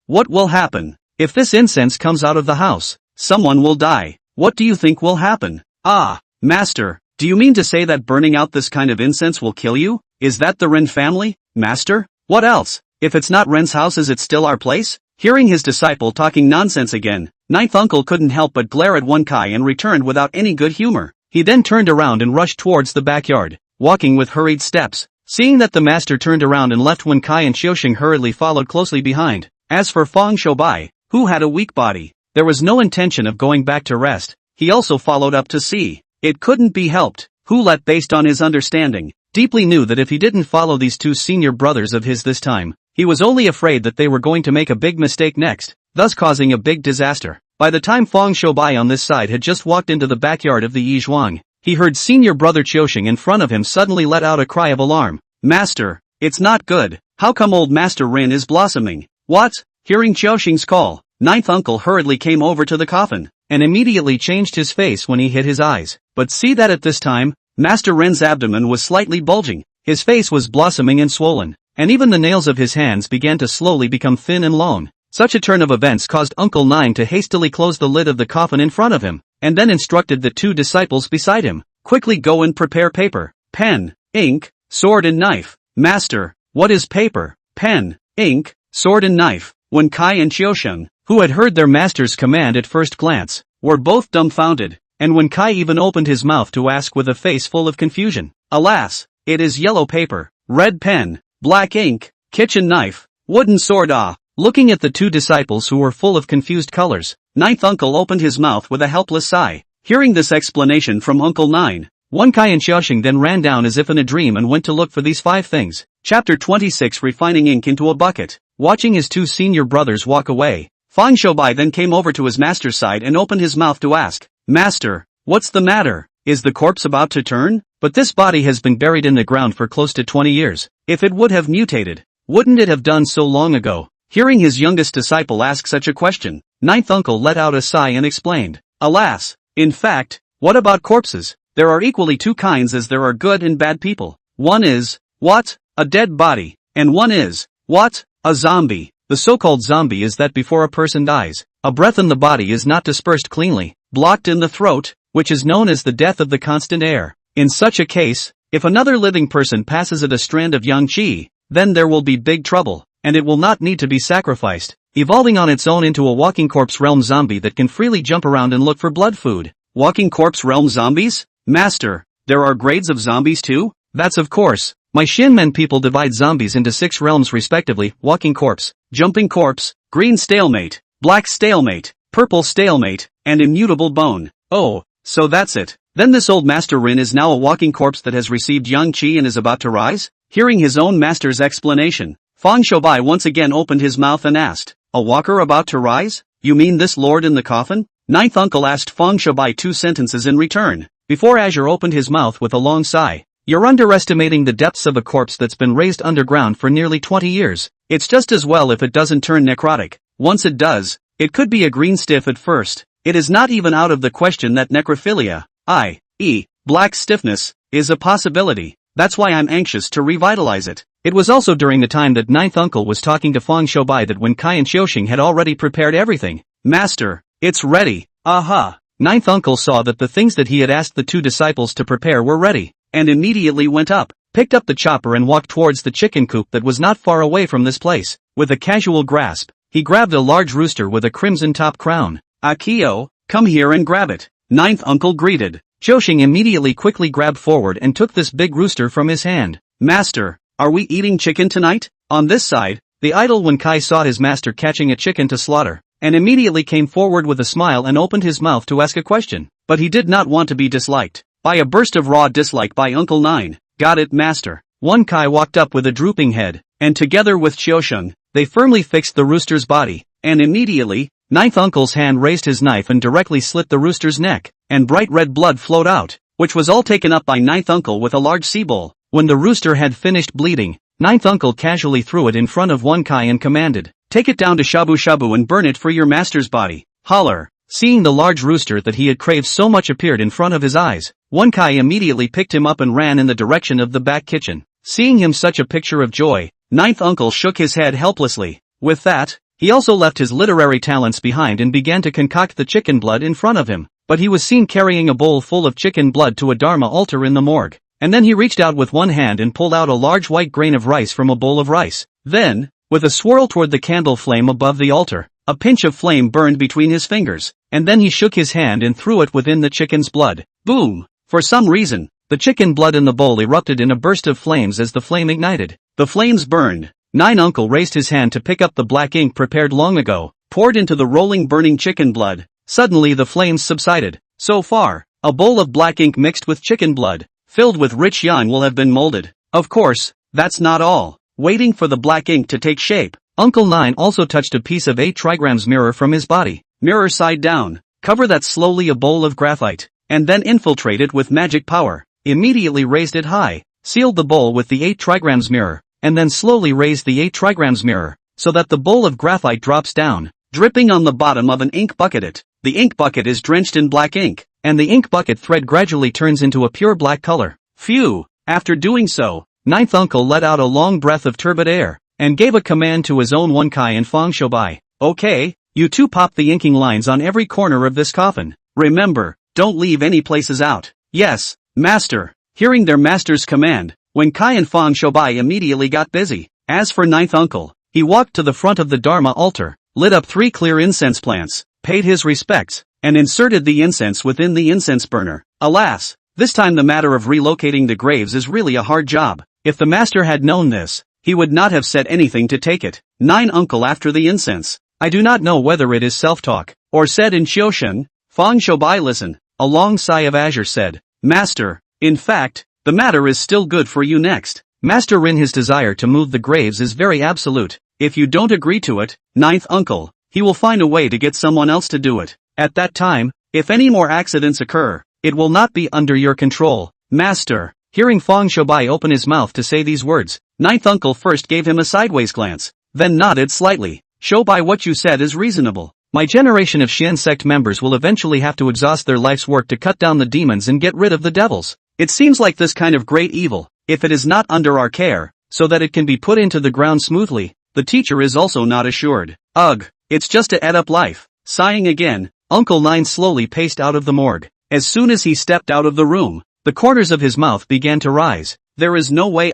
What will happen? If this incense comes out of the house, someone will die. What do you think will happen? Ah, Master, do you mean to say that burning out this kind of incense will kill you? Is that the Ren family, Master? What else? If it's not Ren's house, is it still our place? Hearing his disciple talking nonsense again, 9th uncle couldn't help but glare at Wen Kai and returned without any good humor. He then turned around and rushed towards the backyard, walking with hurried steps. Seeing that the master turned around and left, Wen Kai and Xiaoxing hurriedly followed closely behind. As for Fang Shoubai, who had a weak body, there was no intention of going back to rest. He also followed up to see. It couldn't be helped. Hu Let, based on his understanding, deeply knew that if he didn't follow these two senior brothers of his this time, he was only afraid that they were going to make a big mistake next, thus causing a big disaster. By the time Fang Shoubai on this side had just walked into the backyard of the Yi Zhuang, he heard senior brother Qiuxing in front of him suddenly let out a cry of alarm. Master, it's not good. How come old Master Rin is blossoming? What? Hearing Qiuxing's call, ninth uncle hurriedly came over to the coffin, and immediately changed his face when he hit his eyes. But see that at this time, Master Ren's abdomen was slightly bulging, his face was blossoming and swollen, and even the nails of his hands began to slowly become thin and long. Such a turn of events caused Uncle Nine to hastily close the lid of the coffin in front of him, and then instructed the two disciples beside him, quickly go and prepare paper, pen, ink, sword and knife. Master, what is paper, pen, ink, sword and knife? Wen Kai and Qiuxing, who had heard their master's command at first glance, were both dumbfounded, and Wen Kai even opened his mouth to ask with a face full of confusion. Alas, it is yellow paper, red pen, black ink, kitchen knife, wooden sword. Looking at the two disciples who were full of confused colors, ninth uncle opened his mouth with a helpless sigh. Hearing this explanation from Uncle Nine, Wen Kai and Xiaoxing then ran down as if in a dream and went to look for these 5 things. Chapter 26, Refining ink into a bucket. Watching his two senior brothers walk away, Fang Shoubai then came over to his master's side and opened his mouth to ask, Master, what's the matter? Is the corpse about to turn? But this body has been buried in the ground for close to 20 years. If it would have mutated, wouldn't it have done so long ago? Hearing his youngest disciple ask such a question, ninth uncle let out a sigh and explained, Alas, in fact, what about corpses? There are equally 2 kinds as there are good and bad people. One is, what? A dead body. And one is, what? A zombie. The so-called zombie is that before a person dies, a breath in the body is not dispersed cleanly, blocked in the throat, which is known as the death of the constant air. In such a case, if another living person passes it a strand of yang qi, then there will be big trouble, and it will not need to be sacrificed, evolving on its own into a walking corpse realm zombie that can freely jump around and look for blood food. Walking corpse realm zombies? Master, there are grades of zombies too? That's of course. My Shinmen people divide zombies into 6 realms respectively: walking corpse, jumping corpse, green stalemate, black stalemate, purple stalemate, and immutable bone. Oh, so that's it. Then this old Master Rin is now a walking corpse that has received yang qi and is about to rise? Hearing his own master's explanation, Fang Shoubai once again opened his mouth and asked, A walker about to rise? You mean this lord in the coffin? Ninth uncle asked Fang Shoubai 2 sentences in return, before Azure opened his mouth with a long sigh. You're underestimating the depths of a corpse that's been raised underground for nearly 20 years. It's just as well if it doesn't turn necrotic. Once it does, it could be a green stiff at first. It is not even out of the question that necrophilia, i.e., black stiffness, is a possibility. That's why I'm anxious to revitalize it. It was also during the time that ninth uncle was talking to Fang Shoubai that Wen Kai and Qiuxing had already prepared everything. Master, it's ready. Aha! Ninth uncle saw that the things that he had asked the 2 disciples to prepare were ready, and immediately went up, picked up the chopper and walked towards the chicken coop that was not far away from this place. With a casual grasp, he grabbed a large rooster with a crimson top crown. Akio, come here and grab it. Ninth uncle greeted. Qiuxing immediately quickly grabbed forward and took this big rooster from his hand. Master, are we eating chicken tonight? On this side, the idle Wen Kai saw his master catching a chicken to slaughter, and immediately came forward with a smile and opened his mouth to ask a question. But he did not want to be disliked by a burst of raw dislike by Uncle Nine. Got it, master. Wen Kai walked up with a drooping head, and together with Qiuxing, they firmly fixed the rooster's body, and immediately, ninth uncle's hand raised his knife and directly slit the rooster's neck, and bright red blood flowed out, which was all taken up by ninth uncle with a large sea bowl. When the rooster had finished bleeding, ninth uncle casually threw it in front of Wen Kai and commanded, Take it down to Shabu Shabu and burn it for your master's body. Holler! Seeing the large rooster that he had craved so much appeared in front of his eyes, Wen Kai immediately picked him up and ran in the direction of the back kitchen. Seeing him such a picture of joy, ninth uncle shook his head helplessly. With that, he also left his literary talents behind and began to concoct the chicken blood in front of him, but he was seen carrying a bowl full of chicken blood to a Dharma altar in the morgue, and then he reached out with one hand and pulled out a large white grain of rice from a bowl of rice. Then, with a swirl toward the candle flame above the altar, a pinch of flame burned between his fingers, and then he shook his hand and threw it within the chicken's blood. Boom! For some reason, The chicken blood in the bowl erupted in a burst of flames as the flame ignited. The flames burned. Nine Uncle raised his hand to pick up the black ink prepared long ago, poured into the rolling burning chicken blood. Suddenly the flames subsided. So far, a bowl of black ink mixed with chicken blood, filled with rich yarn will have been molded. Of course, that's not all. Waiting for the black ink to take shape, Uncle Nine also touched a piece of 8 trigrams mirror from his body. Mirror side down. Cover that slowly a bowl of graphite, and then infiltrate it with magic power. Immediately raised it high, sealed the bowl with the 8 trigrams mirror, and then slowly raised the 8 trigrams mirror, so that the bowl of graphite drops down, dripping on the bottom of an ink bucket. The ink bucket is drenched in black ink, and the ink bucket thread gradually turns into a pure black color. Phew! After doing so, Ninth Uncle let out a long breath of turbid air, and gave a command to his own One Kai and Fong Shoubai. Okay, you two pop the inking lines on every corner of this coffin. Remember, don't leave any places out. Yes, Master. Hearing their master's command, Wen Kai and Fong Shoubai immediately got busy. As for Ninth Uncle, he walked to the front of the Dharma altar, lit up 3 clear incense plants, paid his respects, and inserted the incense within the incense burner. Alas, this time the matter of relocating the graves is really a hard job. If the master had known this, he would not have said anything to take it. Nine Uncle after the incense. I do not know whether it is self-talk, or said in Xiaoshen. Fong Shoubai listen. A long sigh of azure said, Master, in fact, the matter is still good for you next. Master Rin, his desire to move the graves is very absolute. If you don't agree to it, Ninth Uncle, he will find a way to get someone else to do it. At that time, if any more accidents occur, it will not be under your control. Master, hearing Fong Shoubai open his mouth to say these words, Ninth Uncle first gave him a sideways glance, then nodded slightly. Shoubai, what you said is reasonable. My generation of Xian sect members will eventually have to exhaust their life's work to cut down the demons and get rid of the devils. It seems like this kind of great evil, if it is not under our care, so that it can be put into the ground smoothly, the teacher is also not assured. Ugh, it's just to add up life. Sighing again, Uncle Nine slowly paced out of the morgue. As soon as he stepped out of the room, the corners of his mouth began to rise. There is no way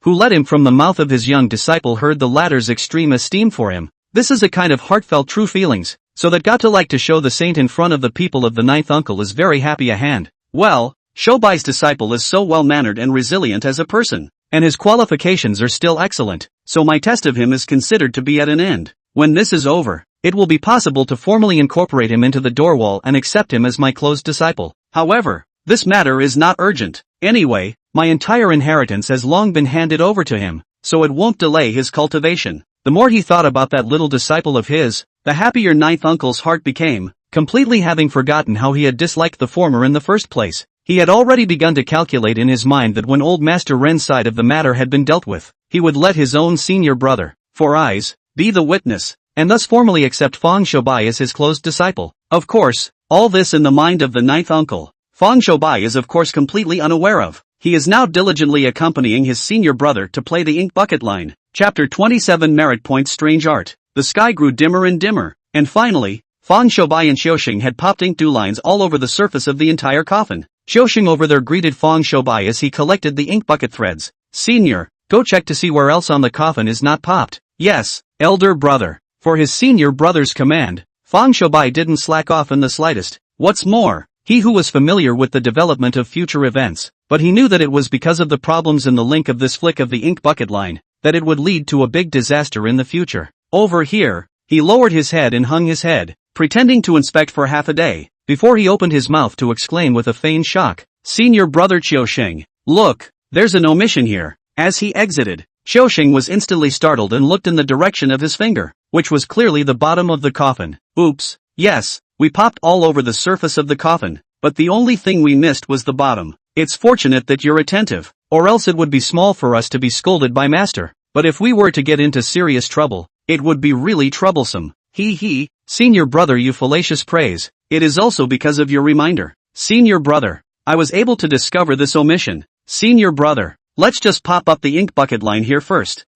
who led him from the mouth of his young disciple heard the latter's extreme esteem for him. This is a kind of heartfelt true feelings, so that got to like to show the saint in front of the people of the Ninth Uncle is very happy a hand. Well, Shoubai's disciple is so well-mannered and resilient as a person, and his qualifications are still excellent, so my test of him is considered to be at an end. When this is over, it will be possible to formally incorporate him into the doorwall and accept him as my close disciple. However, this matter is not urgent. Anyway, my entire inheritance has long been handed over to him, so it won't delay his cultivation. The more he thought about that little disciple of his, the happier Ninth Uncle's heart became, completely having forgotten how he had disliked the former in the first place. He had already begun to calculate in his mind that when old Master Ren's side of the matter had been dealt with, he would let his own senior brother, Four Eyes, be the witness, and thus formally accept Fong Shoubai as his close disciple. Of course, all this in the mind of the Ninth Uncle, Fong Shoubai is of course completely unaware of. He is now diligently accompanying his senior brother to play the ink bucket line. Chapter 27 Merit Point Strange Art. The sky grew dimmer and dimmer, and finally, Fong Shoubai and Xiaoxing had popped ink dew lines all over the surface of the entire coffin. Xiaoxing over there greeted Fong Shoubai as he collected the ink bucket threads. Senior, go check to see where else on the coffin is not popped. Yes, elder brother. For his senior brother's command, Fong Shoubai didn't slack off in the slightest. What's more, he who was familiar with the development of future events, but he knew that it was because of the problems in the link of this flick of the ink bucket line, that it would lead to a big disaster in the future. Over here, he lowered his head and hung his head, pretending to inspect for half a day, before he opened his mouth to exclaim with a feigned shock, Senior brother Xiaoxing, look, there's an omission here. As he exited, Xiaoxing was instantly startled and looked in the direction of his finger, which was clearly the bottom of the coffin. Oops, yes, we popped all over the surface of the coffin, but the only thing we missed was the bottom. It's fortunate that you're attentive, or else it would be small for us to be scolded by Master. But if we were to get into serious trouble, it would be really troublesome. He, senior brother, you fallacious praise. It is also because of your reminder. Senior brother, I was able to discover this omission. Senior brother, let's just pop up the ink bucket line here first.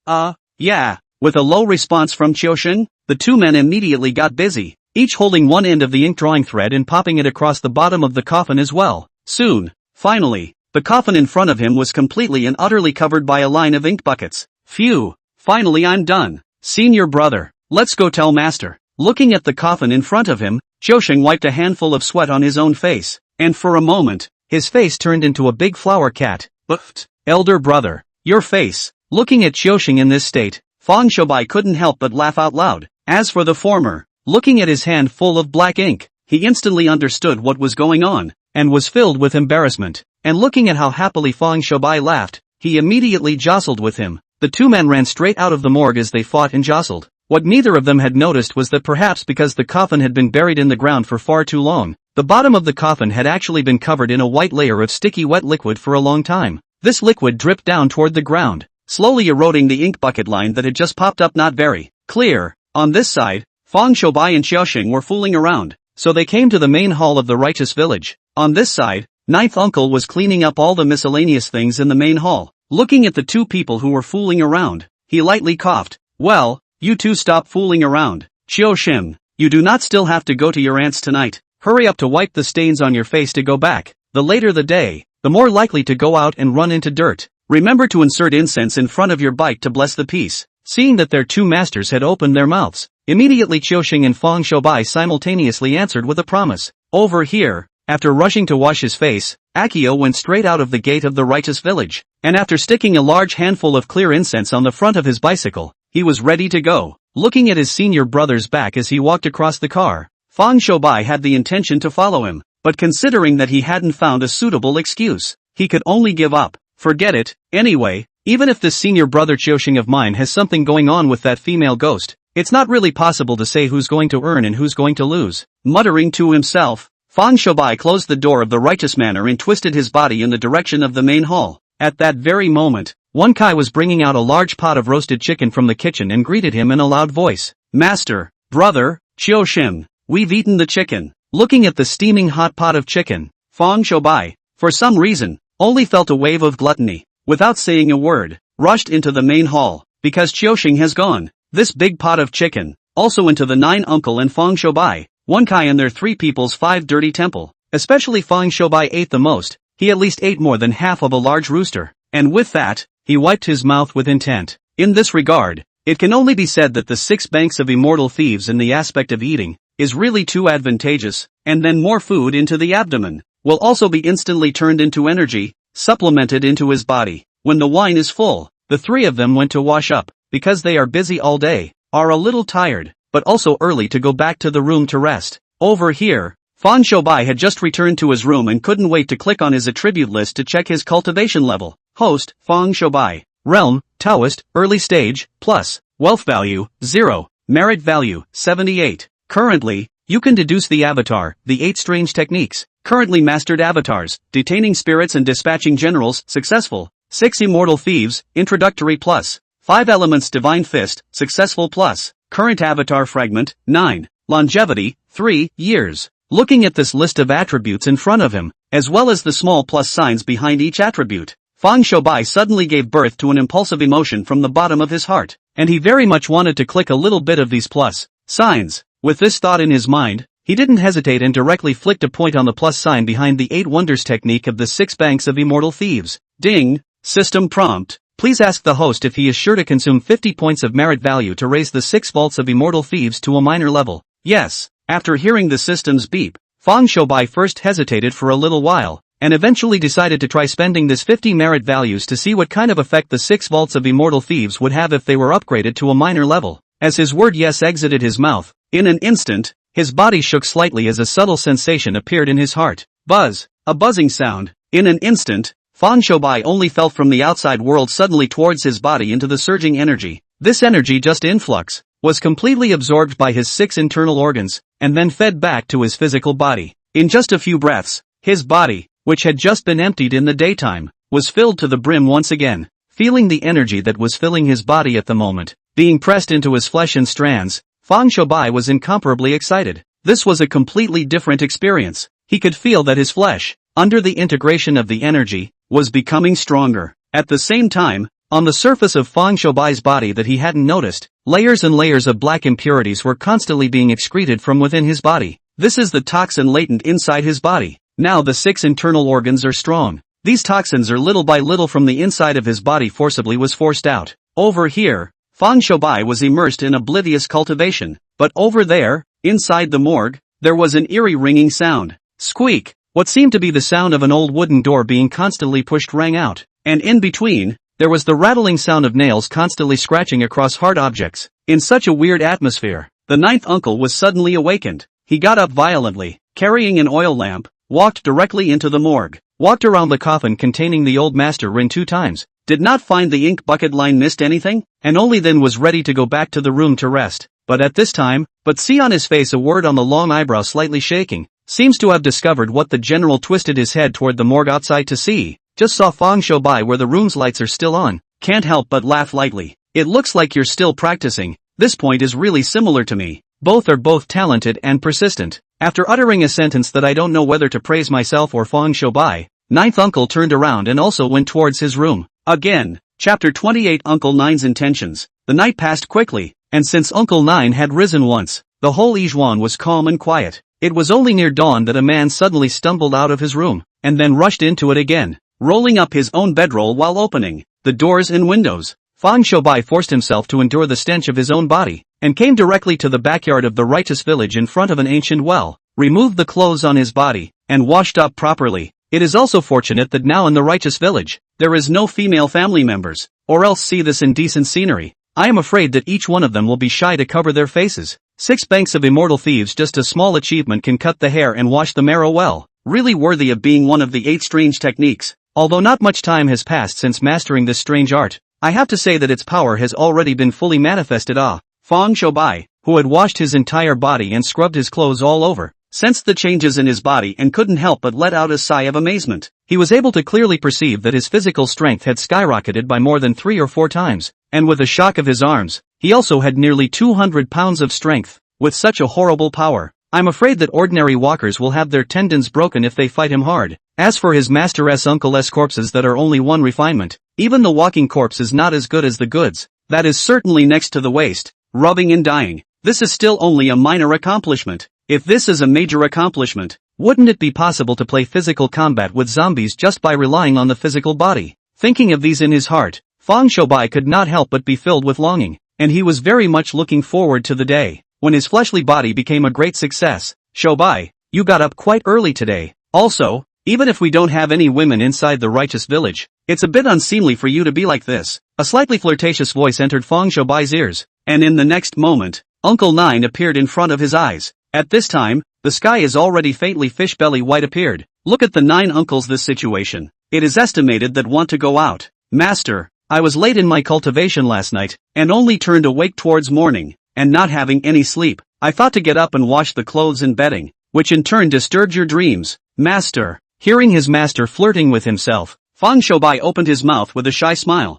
Yeah. With a low response from Xiaoxing, the two men immediately got busy, each holding one end of the ink drawing thread and popping it across the bottom of the coffin as well. Soon, finally, the coffin in front of him was completely and utterly covered by a line of ink buckets. Phew, finally I'm done. Senior brother, let's go tell Master. Looking at the coffin in front of him, Xiaoxing wiped a handful of sweat on his own face, and for a moment, his face turned into a big flower cat. But, elder brother, your face. Looking at Qiusheng in this state, Fang Shoubai couldn't help but laugh out loud. As for the former, looking at his hand full of black ink, he instantly understood what was going on, and was filled with embarrassment. And looking at how happily Fang Shoubai laughed, he immediately jostled with him. The two men ran straight out of the morgue as they fought and jostled. What neither of them had noticed was that perhaps because the coffin had been buried in the ground for far too long, the bottom of the coffin had actually been covered in a white layer of sticky wet liquid for a long time. This liquid dripped down toward the ground, slowly eroding the ink bucket line that had just popped up. Not very clear. On this side, Fang Shoubai and Qiusheng were fooling around, so they came to the main hall of the righteous village. On this side, Ninth Uncle was cleaning up all the miscellaneous things in the main hall. Looking at the two people who were fooling around, he lightly coughed. Well, you two stop fooling around. Qiusheng, you do not still have to go to your aunt's tonight. Hurry up to wipe the stains on your face to go back. The later the day, the more likely to go out and run into dirt. Remember to insert incense in front of your bike to bless the peace. Seeing that their two masters had opened their mouths, immediately Qiusheng and Fang Shoubai simultaneously answered with a promise. Over here. After rushing to wash his face, Akio went straight out of the gate of the righteous village, and after sticking a large handful of clear incense on the front of his bicycle, he was ready to go. Looking at his senior brother's back as he walked across the car, Fang Shoubai had the intention to follow him, but considering that he hadn't found a suitable excuse, he could only give up. Forget it. Anyway, even if this senior brother Qiusheng of mine has something going on with that female ghost, it's not really possible to say who's going to earn and who's going to lose. Muttering to himself, Fang Shoubai closed the door of the righteous manor and twisted his body in the direction of the main hall. At that very moment, Wen Kai was bringing out a large pot of roasted chicken from the kitchen and greeted him in a loud voice. Master, brother, Qiusheng, we've eaten the chicken. Looking at the steaming hot pot of chicken, Fang Shoubai, for some reason, only felt a wave of gluttony. Without saying a word, rushed into the main hall, because Qiusheng has gone. This big pot of chicken, also into the nine uncle and Fang Shoubai, Wen Kai and their three people's five dirty temple. Especially Fang Shoubai ate the most. He at least ate more than half of a large rooster, and with that, he wiped his mouth with intent. In this regard, it can only be said that the 6 banks of immortal thieves in the aspect of eating is really too advantageous, and then more food into the abdomen will also be instantly turned into energy, supplemented into his body. When the wine is full, the three of them went to wash up, because they are busy all day, are a little tired, but also early to go back to the room to rest. Over here, Fang Shoubai had just returned to his room and couldn't wait to click on his attribute list to check his cultivation level. Host, Fang Shoubai. Realm, Taoist, early stage, plus. Wealth value, 0. Merit value, 78. Currently, you can deduce the avatar, the 8 strange techniques. Currently mastered avatars, detaining spirits and dispatching generals, successful. 6 immortal thieves, introductory plus. 5 elements divine fist, successful plus. Current avatar fragment, 9. Longevity, 3 years. Looking at this list of attributes in front of him, as well as the small plus signs behind each attribute, Fang Shoubai suddenly gave birth to an impulsive emotion from the bottom of his heart, and he very much wanted to click a little bit of these plus signs. With this thought in his mind, he didn't hesitate and directly flicked a point on the plus sign behind the 8 wonders technique of the 6 banks of immortal thieves. Ding! System prompt. Please ask the host if he is sure to consume 50 points of merit value to raise the 6 vaults of immortal thieves to a minor level. Yes. After hearing the system's beep, Fang Shoubai first hesitated for a little while, and eventually decided to try spending this 50 merit values to see what kind of effect the 6 vaults of immortal thieves would have if they were upgraded to a minor level. As his word yes exited his mouth, in an instant, his body shook slightly as a subtle sensation appeared in his heart. Buzz. A buzzing sound. In an instant, Fang Shoubai only felt from the outside world suddenly towards his body into the surging energy. This energy just influx was completely absorbed by his 6 internal organs, and then fed back to his physical body. In just a few breaths, his body, which had just been emptied in the daytime, was filled to the brim once again. Feeling the energy that was filling his body at the moment, being pressed into his flesh in strands, Fang Shoubai was incomparably excited. This was a completely different experience. He could feel that his flesh, under the integration of the energy, was becoming stronger. At the same time, on the surface of Fang Shoubai's body that he hadn't noticed, layers and layers of black impurities were constantly being excreted from within his body. This is the toxin latent inside his body. Now the 6 internal organs are strong. These toxins are little by little from the inside of his body forcibly was forced out. Over here, Fang Shoubai was immersed in oblivious cultivation, but over there, inside the morgue, there was an eerie ringing sound. Squeak! What seemed to be the sound of an old wooden door being constantly pushed rang out, and in between, there was the rattling sound of nails constantly scratching across hard objects. In such a weird atmosphere, the ninth uncle was suddenly awakened. He got up violently, carrying an oil lamp, walked directly into the morgue, walked around the coffin containing the old master Rin 2 times, did not find the ink bucket line missed anything, and only then was ready to go back to the room to rest. But at this time, see on his face a word on the long eyebrow slightly shaking, seems to have discovered what the general twisted his head toward the morgue outside to see. Just saw Fang Shoubai where the room's lights are still on, can't help but laugh lightly. It looks like you're still practicing, this point is really similar to me. Both are both talented and persistent. After uttering a sentence that I don't know whether to praise myself or Fang Shoubai, ninth uncle turned around and also went towards his room. Again, chapter 28 Uncle Nine's Intentions. The night passed quickly, and since Uncle Nine had risen once, the whole Ijuan was calm and quiet. It was only near dawn that a man suddenly stumbled out of his room, and then rushed into it again, rolling up his own bedroll while opening the doors and windows. Fang Shoubai forced himself to endure the stench of his own body, and came directly to the backyard of the righteous village in front of an ancient well, removed the clothes on his body, and washed up properly. It is also fortunate that now in the righteous village, there is no female family members, or else see this indecent scenery. I am afraid that each one of them will be shy to cover their faces. 6 banks of immortal thieves, just a small achievement, can cut the hair and wash the marrow well, really worthy of being one of the 8 strange techniques. Although not much time has passed since mastering this strange art, I have to say that its power has already been fully manifested. Fang Shoubai, who had washed his entire body and scrubbed his clothes all over, sensed the changes in his body and couldn't help but let out a sigh of amazement. He was able to clearly perceive that his physical strength had skyrocketed by more than 3 or 4 times, and with a shock of his arms, he also had nearly 200 pounds of strength. With such a horrible power, I'm afraid that ordinary walkers will have their tendons broken if they fight him hard. As for his master's uncle's corpses that are only one refinement, even the walking corpse is not as good as the goods, that is certainly next to the waist, rubbing and dying. This is still only a minor accomplishment. If this is a major accomplishment, wouldn't it be possible to play physical combat with zombies just by relying on the physical body? Thinking of these in his heart, Fang Shoubai could not help but be filled with longing, and he was very much looking forward to the day when his fleshly body became a great success. Shoubai, you got up quite early today. Also, even if we don't have any women inside the righteous village, it's a bit unseemly for you to be like this. A slightly flirtatious voice entered Fang Shoubai's ears, and in the next moment, Uncle Nine appeared in front of his eyes. At this time, the sky is already faintly fish belly white appeared. Look at the 9 uncles this situation. It is estimated that want to go out. Master, I was late in my cultivation last night, and only turned awake towards morning, and not having any sleep, I thought to get up and wash the clothes and bedding, which in turn disturbed your dreams. Master, hearing his master flirting with himself, Fang Shoubai opened his mouth with a shy smile.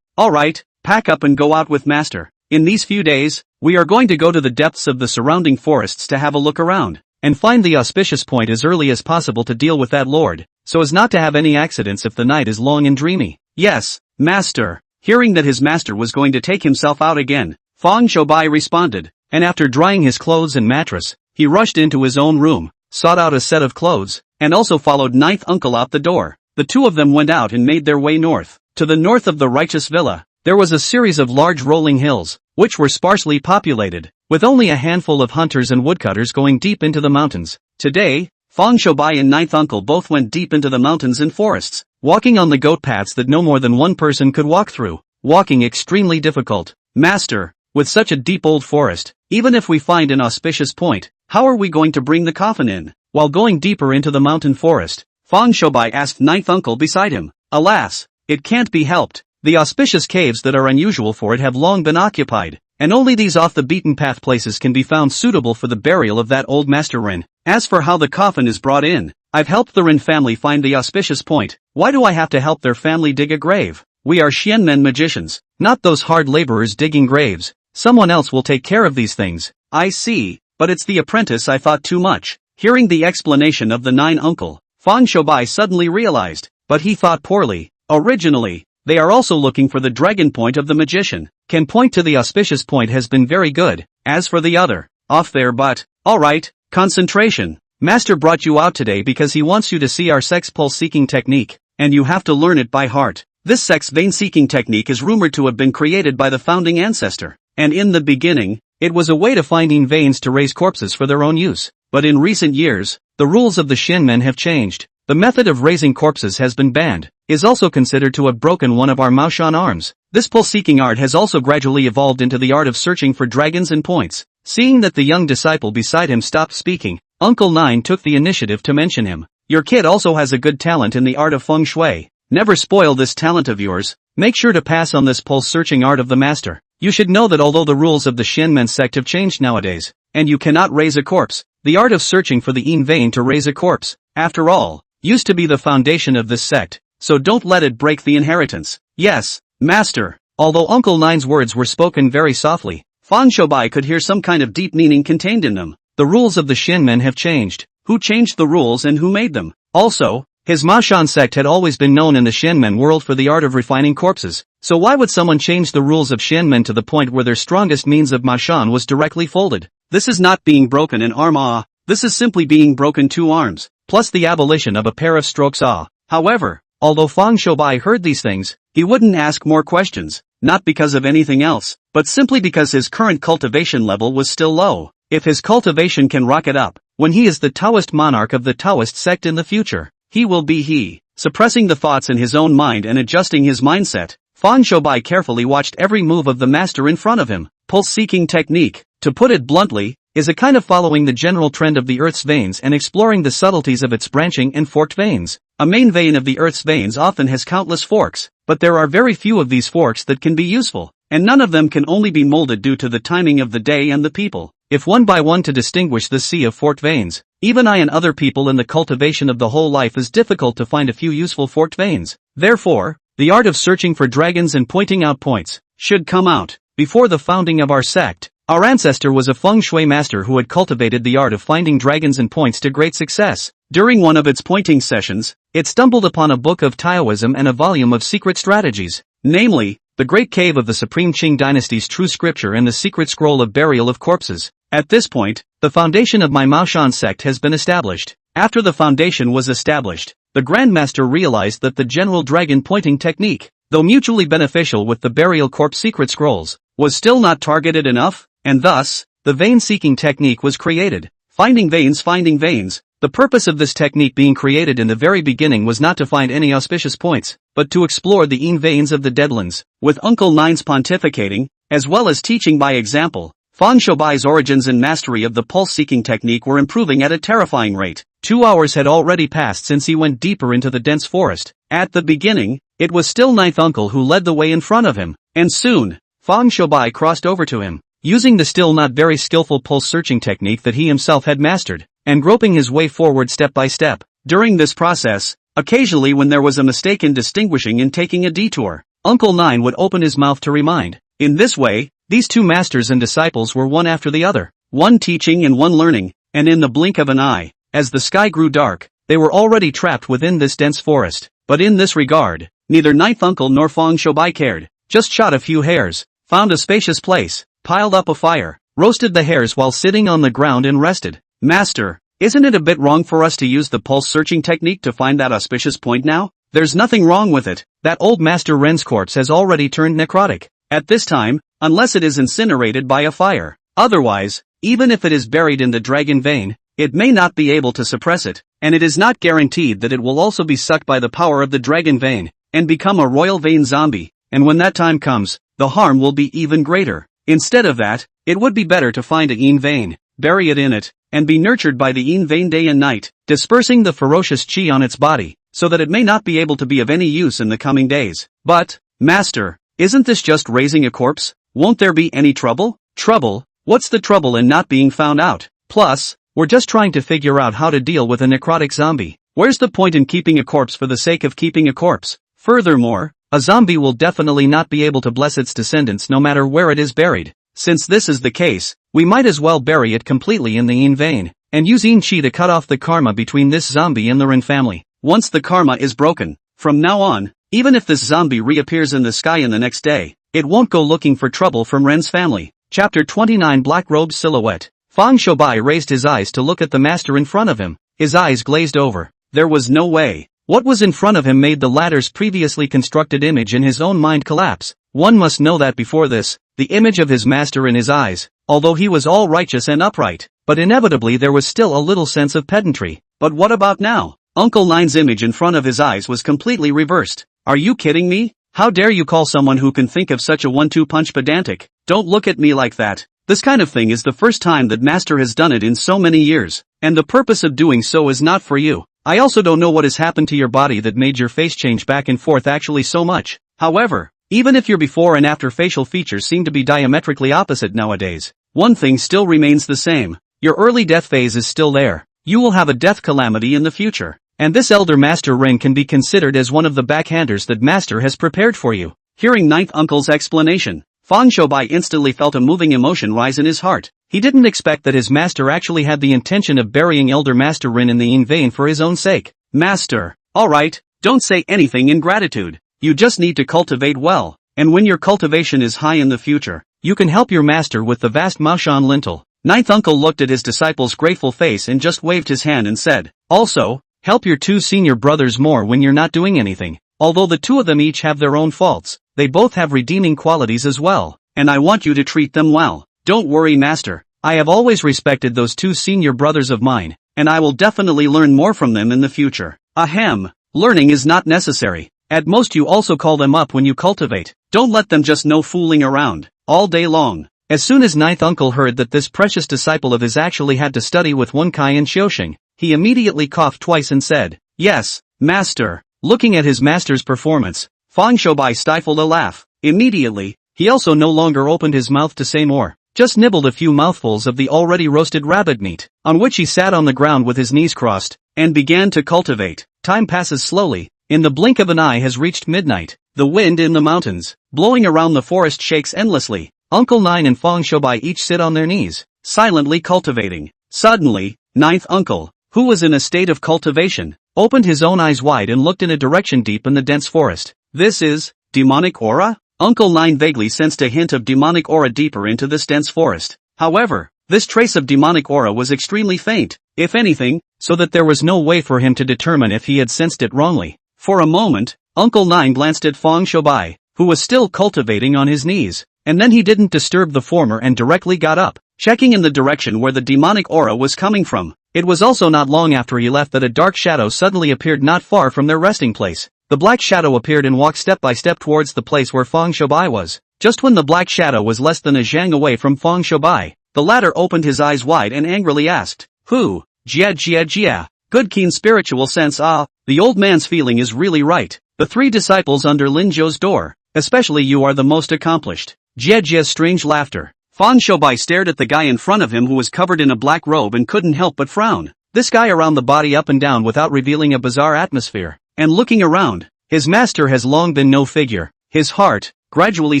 Alright, pack up and go out with master. In these few days, we are going to go to the depths of the surrounding forests to have a look around, and find the auspicious point as early as possible to deal with that lord, so as not to have any accidents if the night is long and dreamy. Yes, master. Hearing that his master was going to take himself out again, Fang Shoubai responded, and after drying his clothes and mattress, he rushed into his own room, sought out a set of clothes, and also followed ninth uncle out the door. The two of them went out and made their way north. To the north of the righteous villa, there was a series of large rolling hills, which were sparsely populated, with only a handful of hunters and woodcutters going deep into the mountains. Today, Fang Shoubai and ninth uncle both went deep into the mountains and forests, walking on the goat paths that no more than one person could walk through, walking extremely difficult. Master, with such a deep old forest, even if we find an auspicious point, how are we going to bring the coffin in? While going deeper into the mountain forest, Fang Shoubai asked ninth uncle beside him. Alas, it can't be helped. The auspicious caves that are unusual for it have long been occupied, and only these off-the-beaten-path places can be found suitable for the burial of that old Master Rin. As for how the coffin is brought in, I've helped the Rin family find the auspicious point. Why do I have to help their family dig a grave? We are Xianmen magicians, not those hard laborers digging graves. Someone else will take care of these things. I see, but it's the apprentice I thought too much. Hearing the explanation of the nine uncle, Fang Shoubai suddenly realized, but he thought poorly. Originally, they are also looking for the dragon point of the magician. Can point to the auspicious point has been very good. As for the other, off there but, alright, concentration. Master brought you out today because he wants you to see our sex pulse seeking technique, and you have to learn it by heart. This sex vein seeking technique is rumored to have been created by the founding ancestor, and in the beginning, it was a way to finding veins to raise corpses for their own use. but in recent years, the rules of the Shinmen have changed. The method of raising corpses has been banned, is also considered to have broken one of our Maoshan arms. This pulse-seeking art has also gradually evolved into the art of searching for dragons and points. Seeing that the young disciple beside him stopped speaking, Uncle Nine took the initiative to mention him. Your kid also has a good talent in the art of feng shui. Never spoil this talent of yours. Make sure to pass on this pulse-searching art of the master. You should know that although the rules of the Shinmen sect have changed nowadays, and you cannot raise a corpse, the art of searching for the in vein to raise a corpse, after all, used to be the foundation of this sect, so don't let it break the inheritance. Yes, master. Although Uncle Nine's words were spoken very softly, Fan Shoubai could hear some kind of deep meaning contained in them. The rules of the Shinmen have changed. Who changed the rules and who made them? Also, his Maoshan sect had always been known in the Shinmen world for the art of refining corpses, so why would someone change the rules of Shinmen to the point where their strongest means of Maoshan was directly folded? This is not being broken an arm ah, this is simply being broken two arms, plus the abolition of a pair of strokes ah. However, although Fan Shoubai heard these things, he wouldn't ask more questions, not because of anything else, but simply because his current cultivation level was still low. If his cultivation can rocket up, when he is the Taoist monarch of the Taoist sect in the future, he will be he. Suppressing the thoughts in his own mind and adjusting his mindset, Fan Shoubai carefully watched every move of the master in front of him. Pulse-seeking technique, to put it bluntly, is a kind of following the general trend of the Earth's veins and exploring the subtleties of its branching and forked veins. A main vein of the Earth's veins often has countless forks, but there are very few of these forks that can be useful, and none of them can only be molded due to the timing of the day and the people. If one by one to distinguish the sea of forked veins, even I and other people in the cultivation of the whole life is difficult to find a few useful forked veins. Therefore, the art of searching for dragons and pointing out points should come out. Before the founding of our sect, our ancestor was a feng shui master who had cultivated the art of finding dragons and points to great success. During one of its pointing sessions, it stumbled upon a book of Taoism and a volume of secret strategies, namely, the Great Cave of the Supreme Qing Dynasty's True Scripture and the Secret Scroll of Burial of Corpses. At this point, the foundation of my Maoshan sect has been established. After the foundation was established, the Grand Master realized that the general dragon pointing technique, though mutually beneficial with the burial corpse secret scrolls, was still not targeted enough, and thus, the vein-seeking technique was created. Finding veins. The purpose of this technique being created in the very beginning was not to find any auspicious points, but to explore the in veins of the deadlands. With Uncle Nine's pontificating, as well as teaching by example, Fan Shoubai's origins and mastery of the pulse-seeking technique were improving at a terrifying rate. 2 hours had already passed since he went deeper into the dense forest. At the beginning, it was still Ninth Uncle who led the way in front of him, and soon, Fan Shoubai crossed over to him, using the still not very skillful pulse-searching technique that he himself had mastered, and groping his way forward step by step. During this process, occasionally when there was a mistake in distinguishing and taking a detour, Uncle Nine would open his mouth to remind. In this way, these two masters and disciples were one after the other, one teaching and one learning, and in the blink of an eye, as the sky grew dark, they were already trapped within this dense forest. But in this regard, neither Ninth Uncle nor Fan Shoubai cared. Just shot a few hares, found a spacious place, piled up a fire, roasted the hares while sitting on the ground and rested. Master, isn't it a bit wrong for us to use the pulse-searching technique to find that auspicious point now? There's nothing wrong with it. That old Master Ren's corpse has already turned necrotic. At this time, unless it is incinerated by a fire. Otherwise, even if it is buried in the dragon vein, it may not be able to suppress it, and it is not guaranteed that it will also be sucked by the power of the dragon vein, and become a royal vein zombie, and when that time comes, the harm will be even greater. Instead of that, it would be better to find a yin vein, bury it in it, and be nurtured by the yin vein day and night, dispersing the ferocious qi on its body, so that it may not be able to be of any use in the coming days. But, Master, isn't this just raising a corpse? Won't there be any trouble? Trouble? What's the trouble in not being found out? Plus, we're just trying to figure out how to deal with a necrotic zombie. Where's the point in keeping a corpse for the sake of keeping a corpse? Furthermore, a zombie will definitely not be able to bless its descendants no matter where it is buried. Since this is the case, we might as well bury it completely in the yin vein, and use yin qi to cut off the karma between this zombie and the Ren family. Once the karma is broken, from now on, even if this zombie reappears in the sky in the next day, it won't go looking for trouble from Ren's family. Chapter 29 Black Robe Silhouette. Fan Shoubai raised his eyes to look at the master in front of him. His eyes glazed over. There was no way. What was in front of him made the latter's previously constructed image in his own mind collapse. One must know that before this, the the image of his master in his eyes, although he was all righteous and upright, but inevitably there was still a little sense of pedantry. But what about now? Uncle Nine's image in front of his eyes was completely reversed. Are you kidding me? How dare you call someone who can think of such a one-two punch pedantic? Don't look at me like that. This kind of thing is the first time that Master has done it in so many years, and the purpose of doing so is not for you. I also don't know what has happened to your body that made your face change back and forth actually so much. However, even if your before and after facial features seem to be diametrically opposite nowadays, one thing still remains the same. Your early death phase is still there. You will have a death calamity in the future. And this Elder Master ring can be considered as one of the backhanders that Master has prepared for you. Hearing Ninth Uncle's explanation, Fang Shoubai instantly felt a moving emotion rise in his heart. He didn't expect that his master actually had the intention of burying Elder Master Rin in the vein for his own sake. Master, alright, don't say anything in gratitude. You just need to cultivate well, and when your cultivation is high in the future, you can help your master with the vast Maoshan lintel. Ninth Uncle looked at his disciple's grateful face and just waved his hand and said, also, help your two senior brothers more when you're not doing anything. Although the two of them each have their own faults, they both have redeeming qualities as well, and I want you to treat them well. Don't worry, Master. I have always respected those two senior brothers of mine, and I will definitely learn more from them in the future. Ahem, learning is not necessary. At most you also call them up when you cultivate. Don't let them just know fooling around, all day long. As soon as Ninth Uncle heard that this precious disciple of his actually had to study with Wen Kai and Xiuxing, he immediately coughed twice and said, yes, Master. Looking at his master's performance, Fang Shoubai stifled a laugh. Immediately, he also no longer opened his mouth to say more, just nibbled a few mouthfuls of the already roasted rabbit meat, on which he sat on the ground with his knees crossed, and began to cultivate. Time passes slowly. In the blink of an eye has reached midnight. The wind in the mountains, blowing around the forest shakes endlessly. Uncle Nine and Fang Shoubai each sit on their knees, silently cultivating. Suddenly, Ninth Uncle, who was in a state of cultivation, opened his own eyes wide and looked in a direction deep in the dense forest. This is demonic aura? Uncle Nine vaguely sensed a hint of demonic aura deeper into this dense forest. However, this trace of demonic aura was extremely faint, if anything, so that there was no way for him to determine if he had sensed it wrongly. For a moment, Uncle Nine glanced at Fang Shoubai, who was still cultivating on his knees, and then he didn't disturb the former and directly got up, checking in the direction where the demonic aura was coming from. It was also not long after he left that a dark shadow suddenly appeared not far from their resting place. The black shadow appeared and walked step by step towards the place where Fang Shoubai was. Just when the black shadow was less than a zhang away from Fang Shoubai, the latter opened his eyes wide and angrily asked, who? Jia. Good keen spiritual sense. The old man's feeling is really right. The three disciples under Lin Zhou's door, especially you are the most accomplished. Jia's strange laughter. Fang Shoubai stared at the guy in front of him who was covered in a black robe and couldn't help but frown. This guy around the body up and down without revealing a bizarre atmosphere. And looking around, his master has long been no figure. His heart gradually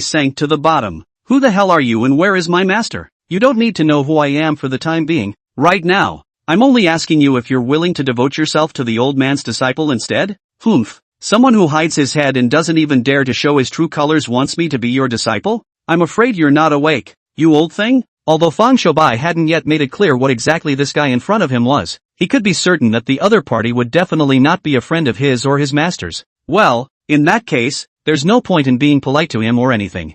sank to the bottom. Who the hell are you and where is my master? You don't need to know who I am for the time being. Right now, I'm only asking you if you're willing to devote yourself to the old man's disciple instead? Humph. Someone who hides his head and doesn't even dare to show his true colors wants me to be your disciple? I'm afraid you're not awake, you old thing? Although Fang Shoubai hadn't yet made it clear what exactly this guy in front of him was, he could be certain that the other party would definitely not be a friend of his or his master's. Well, in that case, there's no point in being polite to him or anything.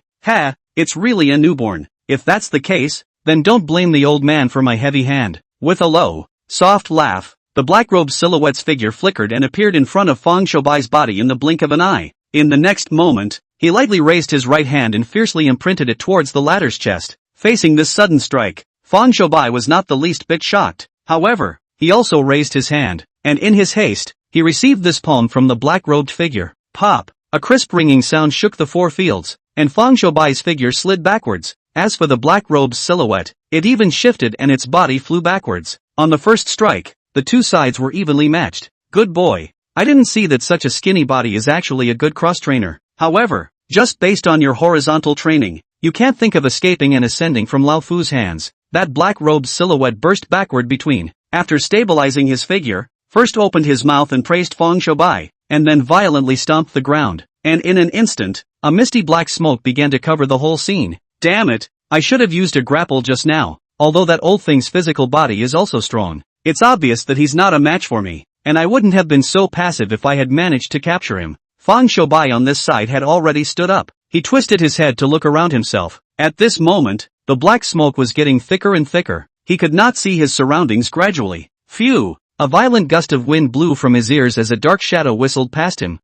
It's really a newborn. If that's the case, then don't blame the old man for my heavy hand. With a low, soft laugh, the black-robed silhouette's figure flickered and appeared in front of Fang Shoubai's body in the blink of an eye. In the next moment, he lightly raised his right hand and fiercely imprinted it towards the latter's chest. Facing this sudden strike, Fang Shoubai was not the least bit shocked. However, he also raised his hand, and in his haste, he received this palm from the black-robed figure. Pop! A crisp ringing sound shook the four fields, and Fang Shoubai's figure slid backwards. As for the black-robe's silhouette, it even shifted and its body flew backwards. On the first strike, the two sides were evenly matched. Good boy. I didn't see that such a skinny body is actually a good cross-trainer. However, just based on your horizontal training, you can't think of escaping and ascending from Lao Fu's hands. That black-robed silhouette burst backward between. After stabilizing his figure, first opened his mouth and praised Fang Shoubai, and then violently stomped the ground. And in an instant, a misty black smoke began to cover the whole scene. Damn it, I should have used a grapple just now. Although that old thing's physical body is also strong, it's obvious that he's not a match for me, and I wouldn't have been so passive if I had managed to capture him. Fang Shoubai on this side had already stood up. He twisted his head to look around himself, At this moment, the black smoke was getting thicker and thicker. He could not see his surroundings gradually. Phew! A violent gust of wind blew from his ears as a dark shadow whistled past him.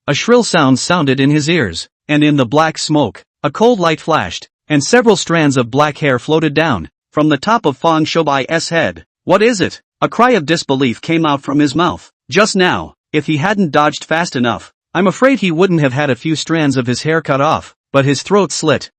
A shrill sound sounded in his ears, and in the black smoke, a cold light flashed, and several strands of black hair floated down from the top of Fang Shoubai's head. What is it? A cry of disbelief came out from his mouth. Just now, if he hadn't dodged fast enough, I'm afraid he wouldn't have had a few strands of his hair cut off, but his throat slit.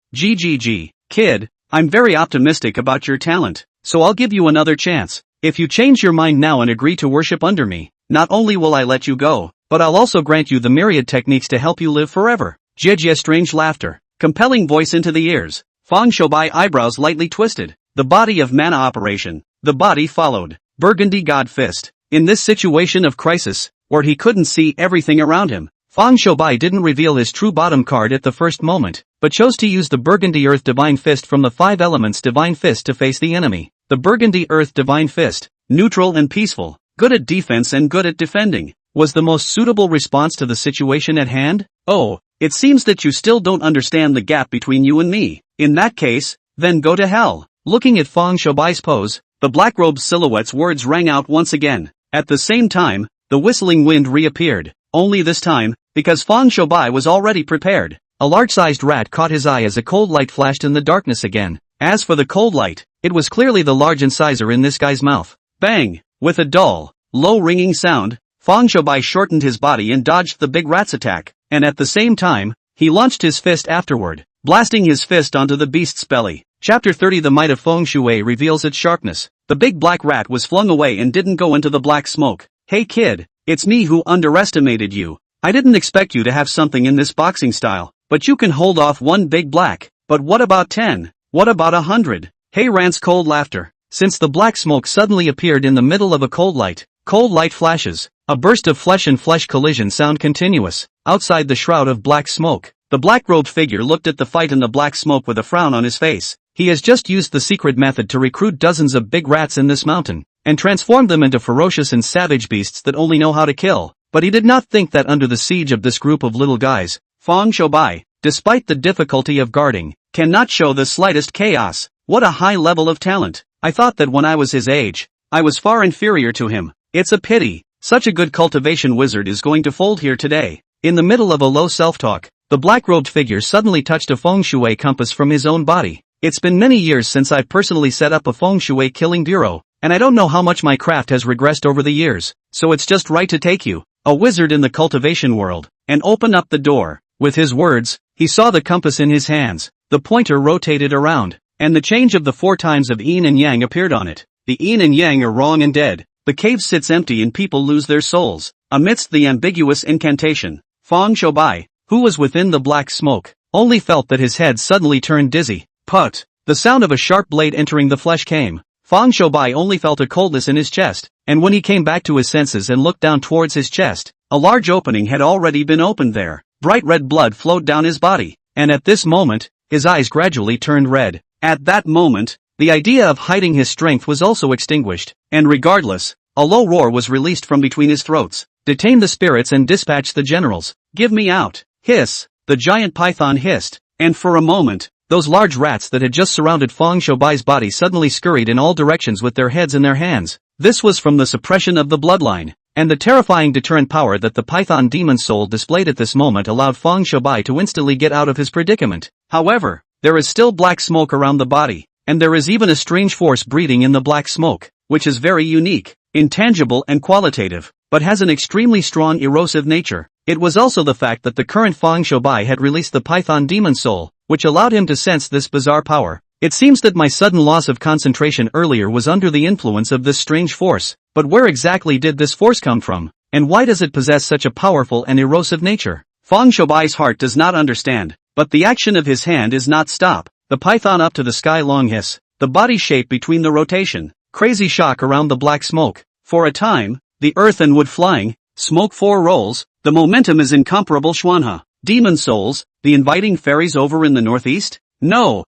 Kid, I'm very optimistic about your talent, so I'll give you another chance. If you change your mind now and agree to worship under me, not only will I let you go, but I'll also grant you the myriad techniques to help you live forever. Jiejia's strange laughter, compelling voice into the ears. Fang Shoubai eyebrows lightly twisted. The body of mana operation. The body followed. Burgundy God Fist. In this situation of crisis, where he couldn't see everything around him, Fang Shoubai didn't reveal his true bottom card at the first moment, but chose to use the Burgundy Earth Divine Fist from the 5 Elements Divine Fist to face the enemy. The Burgundy Earth Divine Fist, neutral and peaceful, good at defense and good at defending, was the most suitable response to the situation at hand. Oh, it seems that you still don't understand the gap between you and me. In that case, then go to hell. Looking at Fang Shoubai's pose, the black-robed silhouette's words rang out once again. At the same time, the whistling wind reappeared. Only this time, because Fang Shoubai was already prepared. A large-sized rat caught his eye as a cold light flashed in the darkness again. As for the cold light, it was clearly the large incisor in this guy's mouth. Bang! With a dull, low ringing sound, Fang Shoubai shortened his body and dodged the big rat's attack, and at the same time, he launched his fist afterward, blasting his fist onto the beast's belly. Chapter 30 The Might of Feng Shui reveals its sharpness. The big black rat was flung away and didn't go into the black smoke. Hey kid, it's me who underestimated you. I didn't expect you to have something in this boxing style, but you can hold off one big black. But what about 10? What about 100? Hey Rant's cold laughter. Since the black smoke suddenly appeared in the middle of a cold light flashes, a burst of flesh and flesh collision sound continuous. Outside the shroud of black smoke, the black-robed figure looked at the fight in the black smoke with a frown on his face. He has just used the secret method to recruit dozens of big rats in this mountain, and transformed them into ferocious and savage beasts that only know how to kill. But he did not think that under the siege of this group of little guys, Fang Shoubai, despite the difficulty of guarding, cannot show the slightest chaos. What a high level of talent. I thought that when I was his age, I was far inferior to him. It's a pity. Such a good cultivation wizard is going to fold here today. In the middle of a low self-talk, the black-robed figure suddenly touched a feng shui compass from his own body. It's been many years since I've personally set up a feng shui killing bureau, and I don't know how much my craft has regressed over the years, so it's just right to take you, a wizard in the cultivation world, and open up the door. With his words, he saw the compass in his hands. The pointer rotated around, and the change of the 4 times of yin and yang appeared on it. The yin and yang are wrong and dead. The cave sits empty and people lose their souls. Amidst the ambiguous incantation, Fang Shoubai, who was within the black smoke, only felt that his head suddenly turned dizzy. Put! The sound of a sharp blade entering the flesh came. Fang Shoubai only felt a coldness in his chest, and when he came back to his senses and looked down towards his chest, a large opening had already been opened there. Bright red blood flowed down his body, and at this moment, his eyes gradually turned red. At that moment, the idea of hiding his strength was also extinguished, and regardless, a low roar was released from between his throats. Detain the spirits and dispatch the generals. Give me out. Hiss! The giant python hissed, and for a moment, those large rats that had just surrounded Fang Shoubai's body suddenly scurried in all directions with their heads in their hands. This was from the suppression of the bloodline, and the terrifying deterrent power that the python demon soul displayed at this moment allowed Fang Shoubai to instantly get out of his predicament. However, there is still black smoke around the body, and there is even a strange force breathing in the black smoke, which is very unique, intangible and qualitative, but has an extremely strong erosive nature. It was also the fact that the current Fang Shoubai had released the python demon soul, which allowed him to sense this bizarre power. It seems that my sudden loss of concentration earlier was under the influence of this strange force, but where exactly did this force come from, and why does it possess such a powerful and erosive nature? Fang Shoubai's heart does not understand, but the action of his hand is not stop. The python up to the sky long hiss, the body shape between the rotation, crazy shock around the black smoke. For a time, the earth and wood flying, smoke 4 rolls, the momentum is incomparable. Xuanha. Demon souls, the inviting fairies over in the northeast? No,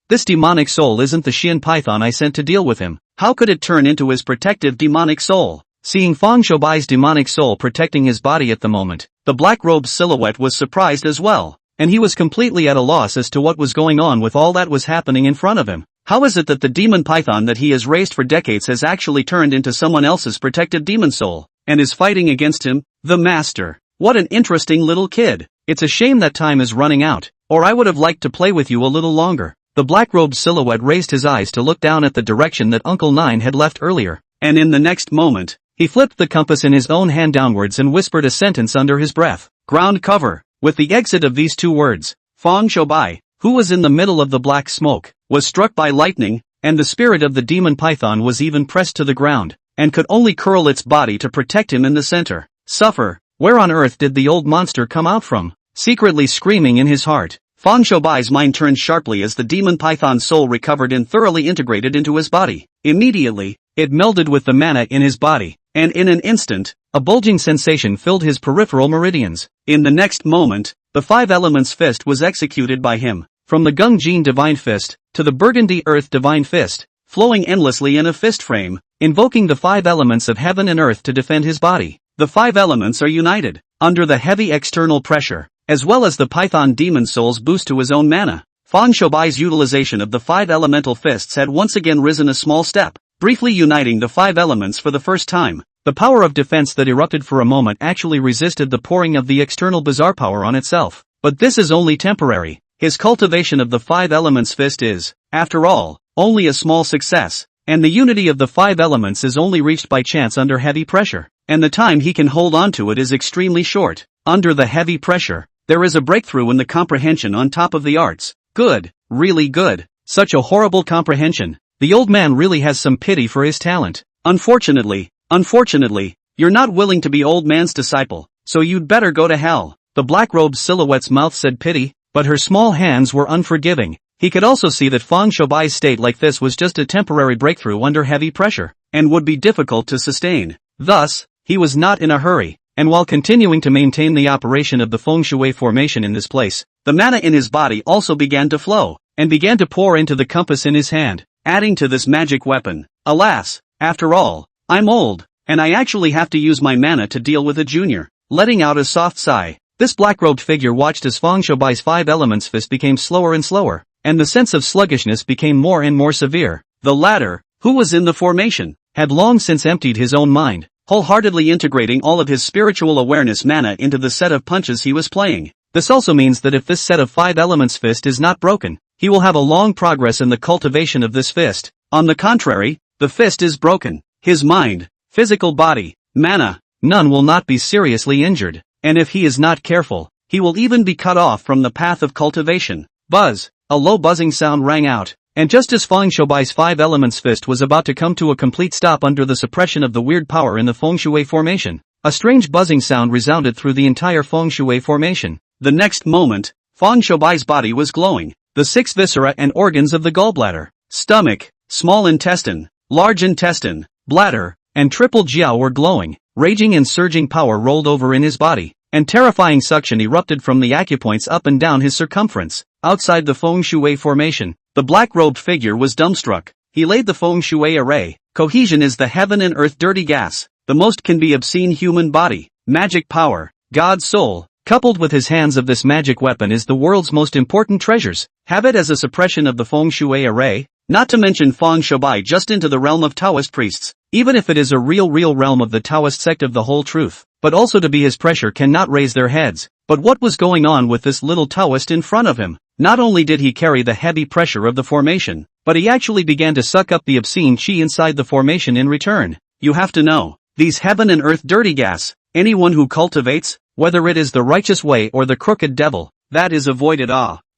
this demonic soul isn't the Xian python I sent to deal with him. How could it turn into his protective demonic soul? Seeing Fang Shoubai's demonic soul protecting his body at the moment, the black-robed silhouette was surprised as well. and he was completely at a loss as to what was going on with all that was happening in front of him. How is it that the demon python that he has raised for decades has actually turned into someone else's protective demon soul, and is fighting against him, the master? What an interesting little kid. It's a shame that time is running out, or I would have liked to play with you a little longer. The black-robed silhouette raised his eyes to look down at the direction that Uncle Nine had left earlier, and in the next moment, he flipped the compass in his own hand downwards and whispered a sentence under his breath. Ground cover. With the exit of these two words, Feng Shoubai, who was in the middle of the black smoke, was struck by lightning, and the spirit of the demon python was even pressed to the ground, and could only curl its body to protect him in the center. Suffer. Where on earth did the old monster come out from? Secretly screaming in his heart, Feng Shoubai's mind turned sharply as the demon python's soul recovered and thoroughly integrated into his body. Immediately, it melded with the mana in his body, and in an instant, a bulging sensation filled his peripheral meridians. In the next moment, the Five Elements Fist was executed by him, from the Gung-Jin Divine Fist, to the Burgundy Earth Divine Fist, flowing endlessly in a fist frame, invoking the five elements of heaven and earth to defend his body. The five elements are united, under the heavy external pressure, as well as the Python demon soul's boost to his own mana. Feng Shoubai's utilization of the five elemental fists had once again risen a small step, briefly uniting the five elements for the first time. The power of defense that erupted for a moment actually resisted the pouring of the external bizarre power on itself. But this is only temporary. His cultivation of the five elements fist is, after all, only a small success, and the unity of the five elements is only reached by chance under heavy pressure, and the time he can hold on to it is extremely short. Under the heavy pressure, there is a breakthrough in the comprehension on top of the arts. Good, really good. Such a horrible comprehension. The old man really has some pity for his talent. Unfortunately, you're not willing to be old man's disciple, so you'd better go to hell. The black-robed silhouette's mouth said pity, but her small hands were unforgiving. He could also see that Feng Shoubai's state like this was just a temporary breakthrough under heavy pressure, and would be difficult to sustain. Thus, he was not in a hurry, and while continuing to maintain the operation of the Feng Shui formation in this place, the mana in his body also began to flow, and began to pour into the compass in his hand, adding to this magic weapon. Alas, after all, I'm old, and I actually have to use my mana to deal with a junior. Letting out a soft sigh, this black-robed figure watched as Feng Shoubai's five elements fist became slower and slower, and the sense of sluggishness became more and more severe. The latter, who was in the formation, had long since emptied his own mind, wholeheartedly integrating all of his spiritual awareness mana into the set of punches he was playing. This also means that if this set of five elements fist is not broken, he will have a long progress in the cultivation of this fist. On the contrary, the fist is broken. His mind, physical body, mana, none will not be seriously injured, and if he is not careful, he will even be cut off from the path of cultivation. Buzz! A low buzzing sound rang out, and just as Feng Shoubai's five elements fist was about to come to a complete stop under the suppression of the weird power in the Feng Shui formation, a strange buzzing sound resounded through the entire Feng Shui formation. The next moment, Feng Shoubai's body was glowing. The six viscera and organs of the gallbladder, stomach, small intestine, large intestine, bladder, and triple jiao were glowing. Raging and surging power rolled over in his body, and terrifying suction erupted from the acupoints up and down his circumference. Outside the Feng Shui formation, the black-robed figure was dumbstruck. He laid the Feng Shui array. Cohesion is the heaven and earth dirty gas, the most can be obscene human body. Magic power, God's soul, coupled with his hands of this magic weapon is the world's most important treasures. Have it as a suppression of the Feng Shui array? Not to mention Feng Shoubai just into the realm of Taoist priests, even if it is a real realm of the Taoist sect of the whole truth, but also to be his pressure cannot raise their heads. But what was going on with this little Taoist in front of him? Not only did he carry the heavy pressure of the formation, but he actually began to suck up the obscene chi inside the formation in return. You have to know, these heaven and earth dirty gas, anyone who cultivates, whether it is the righteous way or the crooked devil, that is avoided.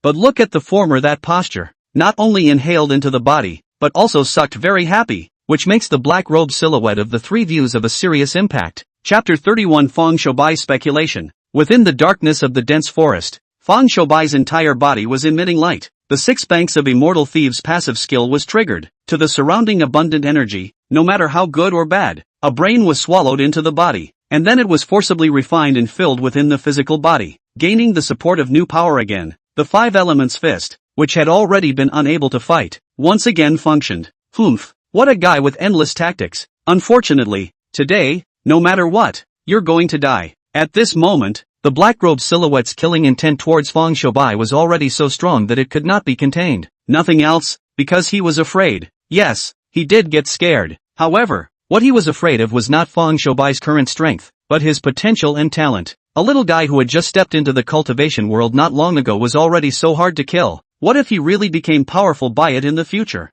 But look at the former, that posture. Not only inhaled into the body, but also sucked very happy, which makes the black-robed silhouette of the three views of a serious impact. Chapter 31 Feng Shoubai Speculation. Within the darkness of the dense forest, Feng Shoubai's entire body was emitting light. The six banks of Immortal Thieves' passive skill was triggered. To the surrounding abundant energy, no matter how good or bad, a brain was swallowed into the body, and then it was forcibly refined and filled within the physical body, gaining the support of new power again. The five elements fist, which had already been unable to fight, once again functioned. Humph, what a guy with endless tactics. Unfortunately, today, no matter what, you're going to die. At this moment, The black-robed silhouette's killing intent towards Feng Shoubai was already so strong that it could not be contained. Nothing else, because he was afraid. Yes, he did get scared. However, what he was afraid of was not Feng Shoubai's current strength, but his potential and talent. A little guy who had just stepped into the cultivation world not long ago was already so hard to kill. What if he really became powerful by it in the future?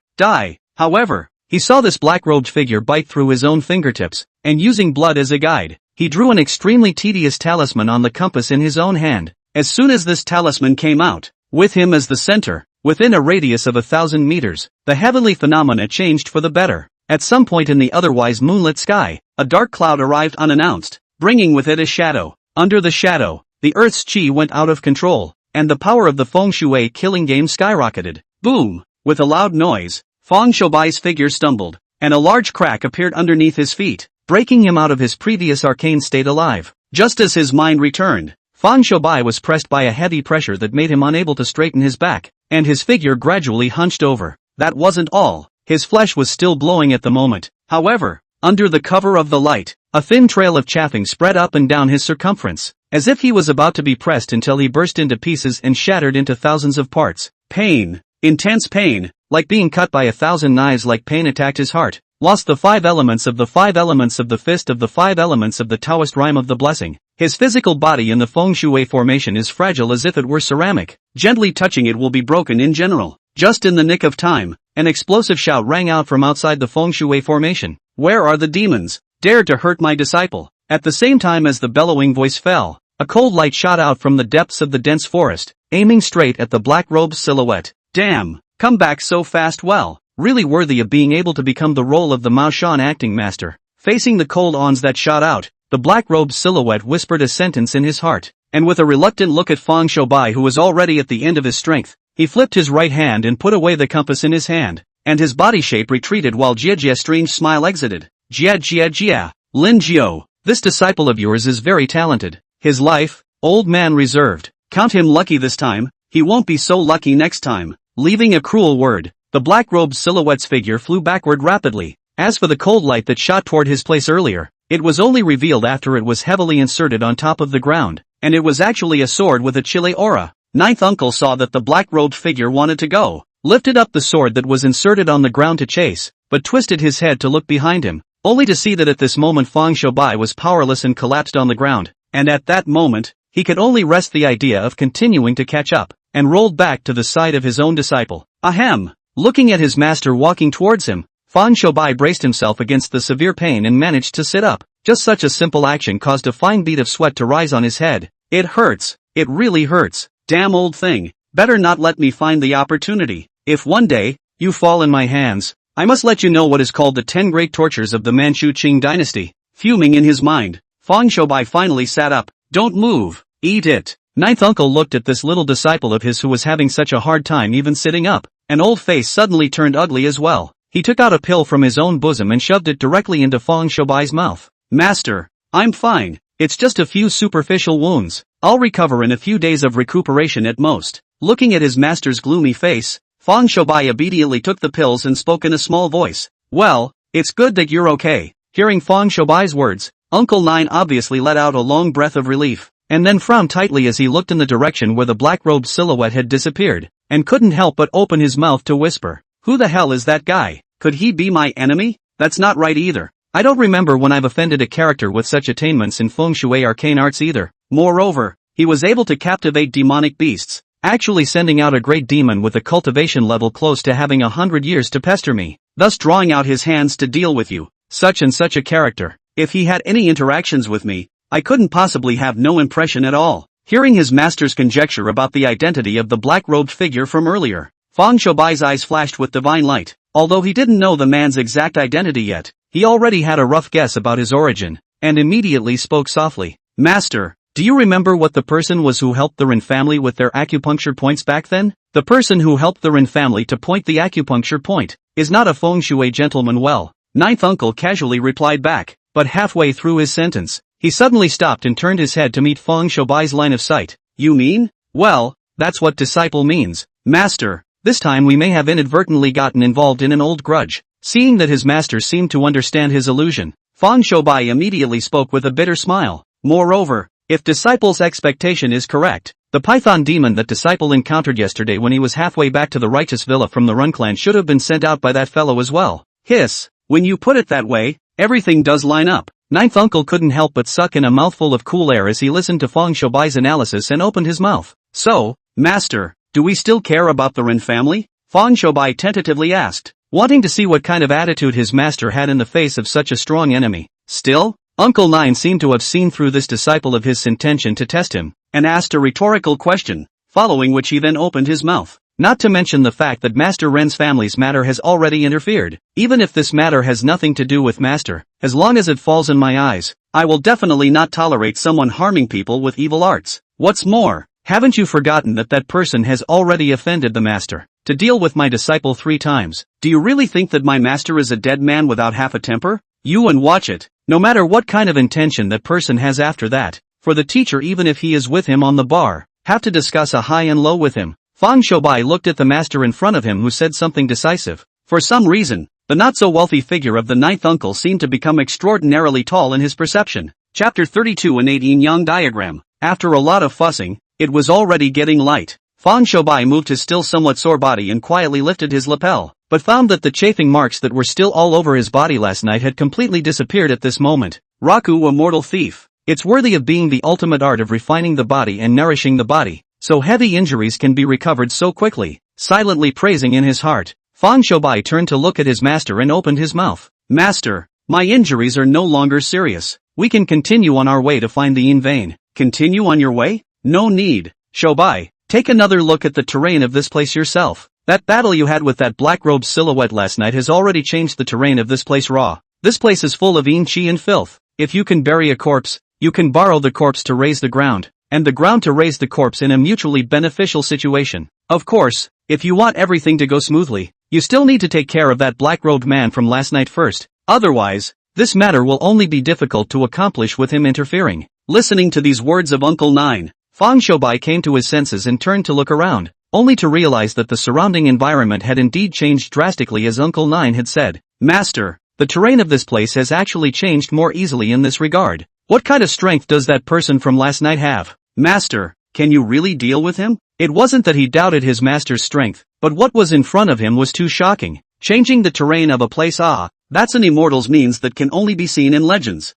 However, he saw this black-robed figure bite through his own fingertips, and using blood as a guide, he drew an extremely tedious talisman on the compass in his own hand. As soon as this talisman came out, with him as the center, within a radius of 1,000 meters, the heavenly phenomena changed for the better. At some point in the otherwise moonlit sky, a dark cloud arrived unannounced, bringing with it a shadow. Under the shadow, the Earth's chi went out of control, and the power of the Feng Shui killing game skyrocketed. Boom! With a loud noise, Feng Shoubai's figure stumbled, and a large crack appeared underneath his feet, breaking him out of his previous arcane state alive. Just as his mind returned, Feng Shoubai was pressed by a heavy pressure that made him unable to straighten his back, and his figure gradually hunched over. That wasn't all. His flesh was still blowing at the moment. However, under the cover of the light, a thin trail of chaffing spread up and down his circumference, as if he was about to be pressed until he burst into pieces and shattered into thousands of parts. Pain. Intense pain, like being cut by 1,000 knives. Like pain attacked his heart. Lost the 5 elements of the 5 elements of the fist of the 5 elements of the Taoist rhyme of the blessing. His physical body in the Feng Shui formation is fragile as if it were ceramic. Gently touching it will be broken in general. Just in the nick of time, an explosive shout rang out from outside the Feng Shui formation. Where are the demons? Dared to hurt my disciple. At the same time as the bellowing voice fell, a cold light shot out from the depths of the dense forest, aiming straight at the black-robed silhouette. Damn, come back so fast. Well, really worthy of being able to become the role of the Mao Shan acting master. Facing the cold ons that shot out, the black-robed silhouette whispered a sentence in his heart, and with a reluctant look at Feng Shoubai, who was already at the end of his strength, he flipped his right hand and put away the compass in his hand, and his body shape retreated while Jiajia's strange smile exited. Jia, Lin Jiao, this disciple of yours is very talented. His life, old man reserved. Count him lucky this time, he won't be so lucky next time. Leaving a cruel word, the black-robed silhouette's figure flew backward rapidly. As for the cold light that shot toward his place earlier, it was only revealed after it was heavily inserted on top of the ground, and it was actually a sword with a chile aura. Ninth uncle saw that the black-robed figure wanted to go, lifted up the sword that was inserted on the ground to chase, but twisted his head to look behind him, only to see that at this moment Feng Shoubai was powerless and collapsed on the ground, and at that moment, he could only rest the idea of continuing to catch up, and rolled back to the side of his own disciple. Ahem! Looking at his master walking towards him, Feng Shoubai braced himself against the severe pain and managed to sit up. Just such a simple action caused a fine bead of sweat to rise on his head. It hurts. It really hurts. Damn old thing. Better not let me find the opportunity. If one day, you fall in my hands, I must let you know what is called the 10 great tortures of the Manchu Qing dynasty. Fuming in his mind, Feng Shoubai finally sat up. Don't move. Eat it. Ninth uncle looked at this little disciple of his who was having such a hard time even sitting up. An old face suddenly turned ugly as well. He took out a pill from his own bosom and shoved it directly into Feng Shoubai's mouth. Master, I'm fine. It's just a few superficial wounds. I'll recover in a few days of recuperation at most. Looking at his master's gloomy face, Feng Shoubai immediately took the pills and spoke in a small voice. Well, it's good that you're okay. Hearing Feng Shoubai's words, Uncle Nine obviously let out a long breath of relief, and then frowned tightly as he looked in the direction where the black-robed silhouette had disappeared, and couldn't help but open his mouth to whisper. Who the hell is that guy? Could he be my enemy? That's not right either. I don't remember when I've offended a character with such attainments in Feng Shui arcane arts either. Moreover, he was able to captivate demonic beasts, actually sending out a great demon with a cultivation level close to having 100 years to pester me, thus drawing out his hands to deal with you. Such and such a character. If he had any interactions with me, I couldn't possibly have no impression at all. Hearing his master's conjecture about the identity of the black-robed figure from earlier, Feng Shoubai's eyes flashed with divine light. Although he didn't know the man's exact identity yet, he already had a rough guess about his origin, and immediately spoke softly. Master, do you remember what the person was who helped the Rin family with their acupuncture points back then? The person who helped the Rin family to point the acupuncture point is not a Feng Shui gentleman. Well, Ninth uncle casually replied back, but halfway through his sentence, he suddenly stopped and turned his head to meet Feng Shoubai's line of sight. You mean? Well, that's what disciple means. Master, this time we may have inadvertently gotten involved in an old grudge. Seeing that his master seemed to understand his allusion, Feng Shoubai immediately spoke with a bitter smile. Moreover, If disciple's expectation is correct, the python demon that disciple encountered yesterday when he was halfway back to the righteous villa from the Run clan should have been sent out by that fellow as well. Hiss, when you put it that way, everything does line up. Ninth uncle couldn't help but suck in a mouthful of cool air as he listened to Feng Shoubai's analysis and opened his mouth. So, master, do we still care about the Ren family? Feng Shoubai tentatively asked, wanting to see what kind of attitude his master had in the face of such a strong enemy. Still, Uncle Nine seemed to have seen through this disciple of his intention to test him, and asked a rhetorical question, following which he then opened his mouth. Not to mention the fact that Master Ren's family's matter has already interfered. Even if this matter has nothing to do with Master, as long as it falls in my eyes, I will definitely not tolerate someone harming people with evil arts. What's more, haven't you forgotten that that person has already offended the Master to deal with my disciple 3 times? Do you really think that my master is a dead man without half a temper? You and watch it, no matter what kind of intention that person has after that, for the teacher even if he is with him on the bar, have to discuss a high and low with him. Feng Shoubai looked at the master in front of him who said something decisive. For some reason, the not-so-wealthy figure of the ninth uncle seemed to become extraordinarily tall in his perception. Chapter 32 An yin-yang diagram. After a lot of fussing, it was already getting light. Feng Shoubai moved his still somewhat sore body and quietly lifted his lapel, but found that the chafing marks that were still all over his body last night had completely disappeared at this moment. Raku, a mortal thief. It's worthy of being the ultimate art of refining the body and nourishing the body, so heavy injuries can be recovered so quickly. Silently praising in his heart, Feng Shoubai turned to look at his master and opened his mouth. Master, my injuries are no longer serious. We can continue on our way to find the yin vein. Continue on your way? No need. Shoubai, take another look at the terrain of this place yourself. That battle you had with that black-robed silhouette last night has already changed the terrain of this place raw. This place is full of yin chi and filth. If you can bury a corpse, you can borrow the corpse to raise the ground, and the ground to raise the corpse in a mutually beneficial situation. Of course, if you want everything to go smoothly, you still need to take care of that black-robed man from last night first. Otherwise, this matter will only be difficult to accomplish with him interfering. Listening to these words of Uncle Nine, Feng Shoubai came to his senses and turned to look around, only to realize that the surrounding environment had indeed changed drastically as Uncle Nine had said. Master, the terrain of this place has actually changed more easily in this regard. What kind of strength does that person from last night have? Master, can you really deal with him? It wasn't that he doubted his master's strength, but what was in front of him was too shocking. Changing the terrain of a place, that's an immortal's means that can only be seen in legends.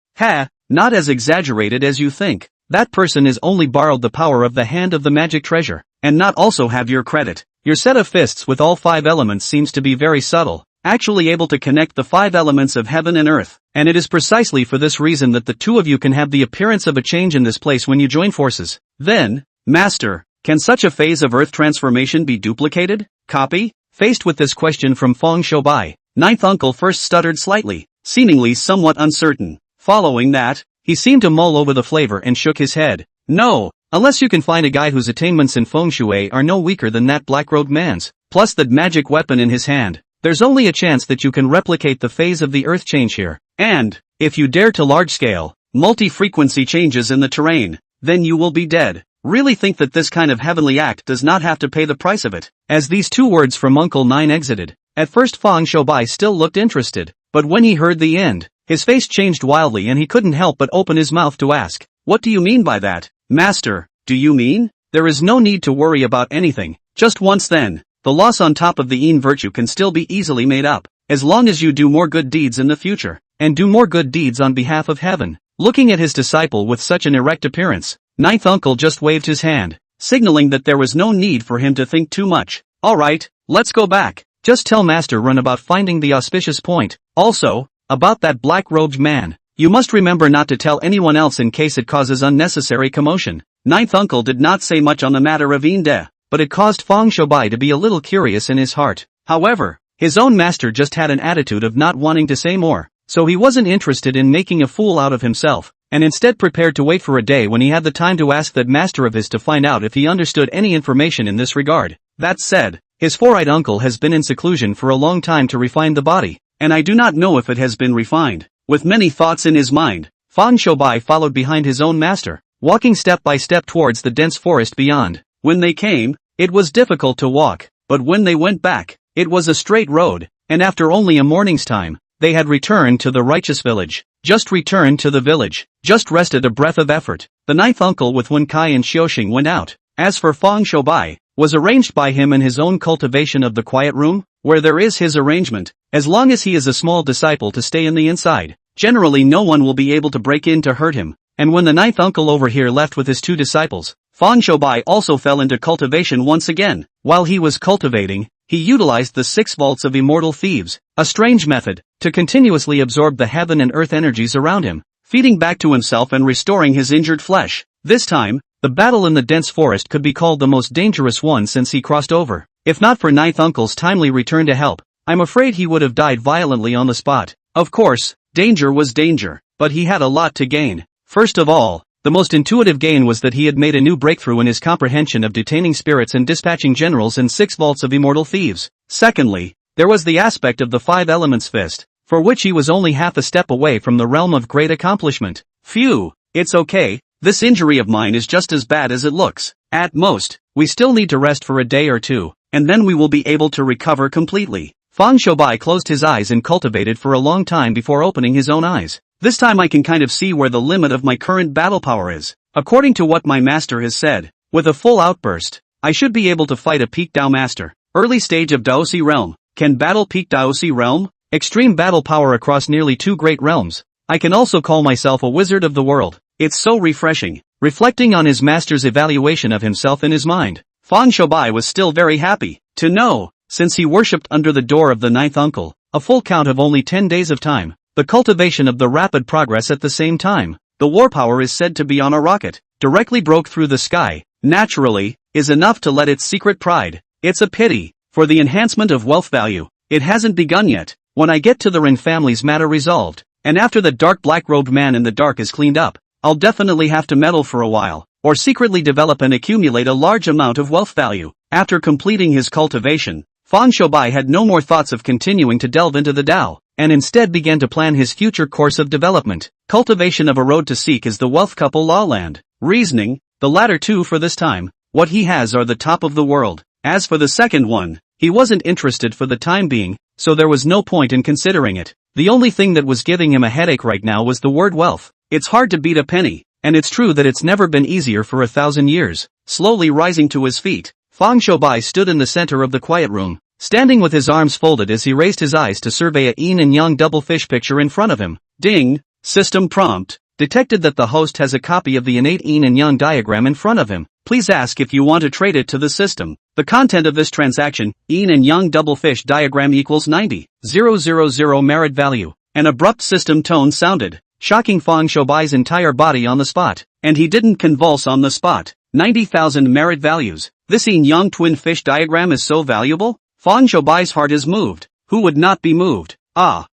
Not as exaggerated as you think. That person is only borrowed the power of the hand of the magic treasure, and not also have your credit. Your set of fists with all 5 elements seems to be very subtle, actually able to connect the 5 elements of heaven and earth, and it is precisely for this reason that the two of you can have the appearance of a change in this place when you join forces. Then, Master, can such a phase of earth transformation be duplicated? Copy? Faced with this question from Feng Shoubai, ninth uncle first stuttered slightly, seemingly somewhat uncertain. Following that, he seemed to mull over the flavor and shook his head. No, unless you can find a guy whose attainments in feng shui are no weaker than that black-robed man's, plus that magic weapon in his hand, there's only a chance that you can replicate the phase of the earth change here. And, if you dare to large-scale, multi-frequency changes in the terrain, then you will be dead. Really think that this kind of heavenly act does not have to pay the price of it? As these 2 words from Uncle Nine exited, at first Feng Shoubai still looked interested, but when he heard the end, his face changed wildly and he couldn't help but open his mouth to ask, what do you mean by that? Master, do you mean? There is no need to worry about anything, just once then, the loss on top of the yin virtue can still be easily made up, as long as you do more good deeds in the future, and do more good deeds on behalf of heaven. Looking at his disciple with such an erect appearance, ninth uncle just waved his hand, signaling that there was no need for him to think too much. Alright, let's go back. Just tell Master Run about finding the auspicious point. Also, about that black-robed man. You must remember not to tell anyone else in case it causes unnecessary commotion. Ninth uncle did not say much on the matter of Inde, but it caused Feng Shoubai to be a little curious in his heart. However, his own master just had an attitude of not wanting to say more, so he wasn't interested in making a fool out of himself, and instead prepared to wait for a day when he had the time to ask that master of his to find out if he understood any information in this regard. That said, his 4-eyed uncle has been in seclusion for a long time to refine the body, and I do not know if it has been refined. With many thoughts in his mind, Feng Shoubai followed behind his own master, walking step by step towards the dense forest beyond. When they came, it was difficult to walk, but when they went back, it was a straight road, and after only a morning's time, They had returned to the righteous village. Just returned to the village. Just rested a breath of effort. The ninth uncle with Wen Kai and Xiaoxing went out. As for Fang Shoubai, was arranged by him in his own cultivation of the quiet room, where there is his arrangement, as long as he is a small disciple to stay in the inside. Generally no one will be able to break in to hurt him, and when the ninth uncle over here left with his 2 disciples, Fang Shoubai also fell into cultivation once again. While he was cultivating, he utilized the 6 vaults of immortal thieves, a strange method, to continuously absorb the heaven and earth energies around him, feeding back to himself and restoring his injured flesh. This time, the battle in the dense forest could be called the most dangerous one since he crossed over. If not for ninth uncle's timely return to help, I'm afraid he would have died violently on the spot. Of course, danger was danger, but he had a lot to gain. First of all, the most intuitive gain was that he had made a new breakthrough in his comprehension of detaining spirits and dispatching generals in 6 vaults of immortal thieves. Secondly, there was the aspect of the 5 elements fist, for which he was only half a step away from the realm of great accomplishment. Phew, it's okay, this injury of mine is just as bad as it looks. At most, we still need to rest for a day or 2, and then we will be able to recover completely. Fang Shoubai closed his eyes and cultivated for a long time before opening his own eyes. This time I can kind of see where the limit of my current battle power is. According to what my master has said, with a full outburst, I should be able to fight a peak Dao master. Early stage of Daosi realm. Can battle peak Daosi realm? Extreme battle power across nearly 2 great realms. I can also call myself a wizard of the world. It's so refreshing. Reflecting on his master's evaluation of himself in his mind, Fang Shoubai was still very happy to know, since he worshipped under the door of the ninth uncle, a full count of only 10 days of time, the cultivation of the rapid progress at the same time. The war power is said to be on a rocket, directly broke through the sky, naturally, is enough to let its secret pride. It's a pity, for the enhancement of wealth value, it hasn't begun yet. When I get to the Ren family's matter resolved, and after the dark black-robed man in the dark is cleaned up, I'll definitely have to meddle for a while, or secretly develop and accumulate a large amount of wealth value. After completing his cultivation, Fang Shoubai had no more thoughts of continuing to delve into the Tao, and instead began to plan his future course of development. Cultivation of a road to seek is the wealth couple law land. Reasoning, the latter two for this time, what he has are the top of the world. As for the second one, he wasn't interested for the time being, so there was no point in considering it. The only thing that was giving him a headache right now was the word wealth. It's hard to beat a penny, and it's true that it's never been easier for 1,000 years. Slowly rising to his feet, Fang Shoubai stood in the center of the quiet room, standing with his arms folded as he raised his eyes to survey a yin and yang double fish picture in front of him. Ding! System prompt detected that the host has a copy of the innate yin and yang diagram in front of him. Please ask if you want to trade it to the system. The content of this transaction, yin and yang double fish diagram equals 90,000 merit value. An abrupt system tone sounded, shocking Fang Shoubai's entire body on the spot. And he didn't convulse on the spot. 90,000 merit values. This yin-yang twin fish diagram is so valuable? Fang Shoubai's heart is moved. Who would not be moved?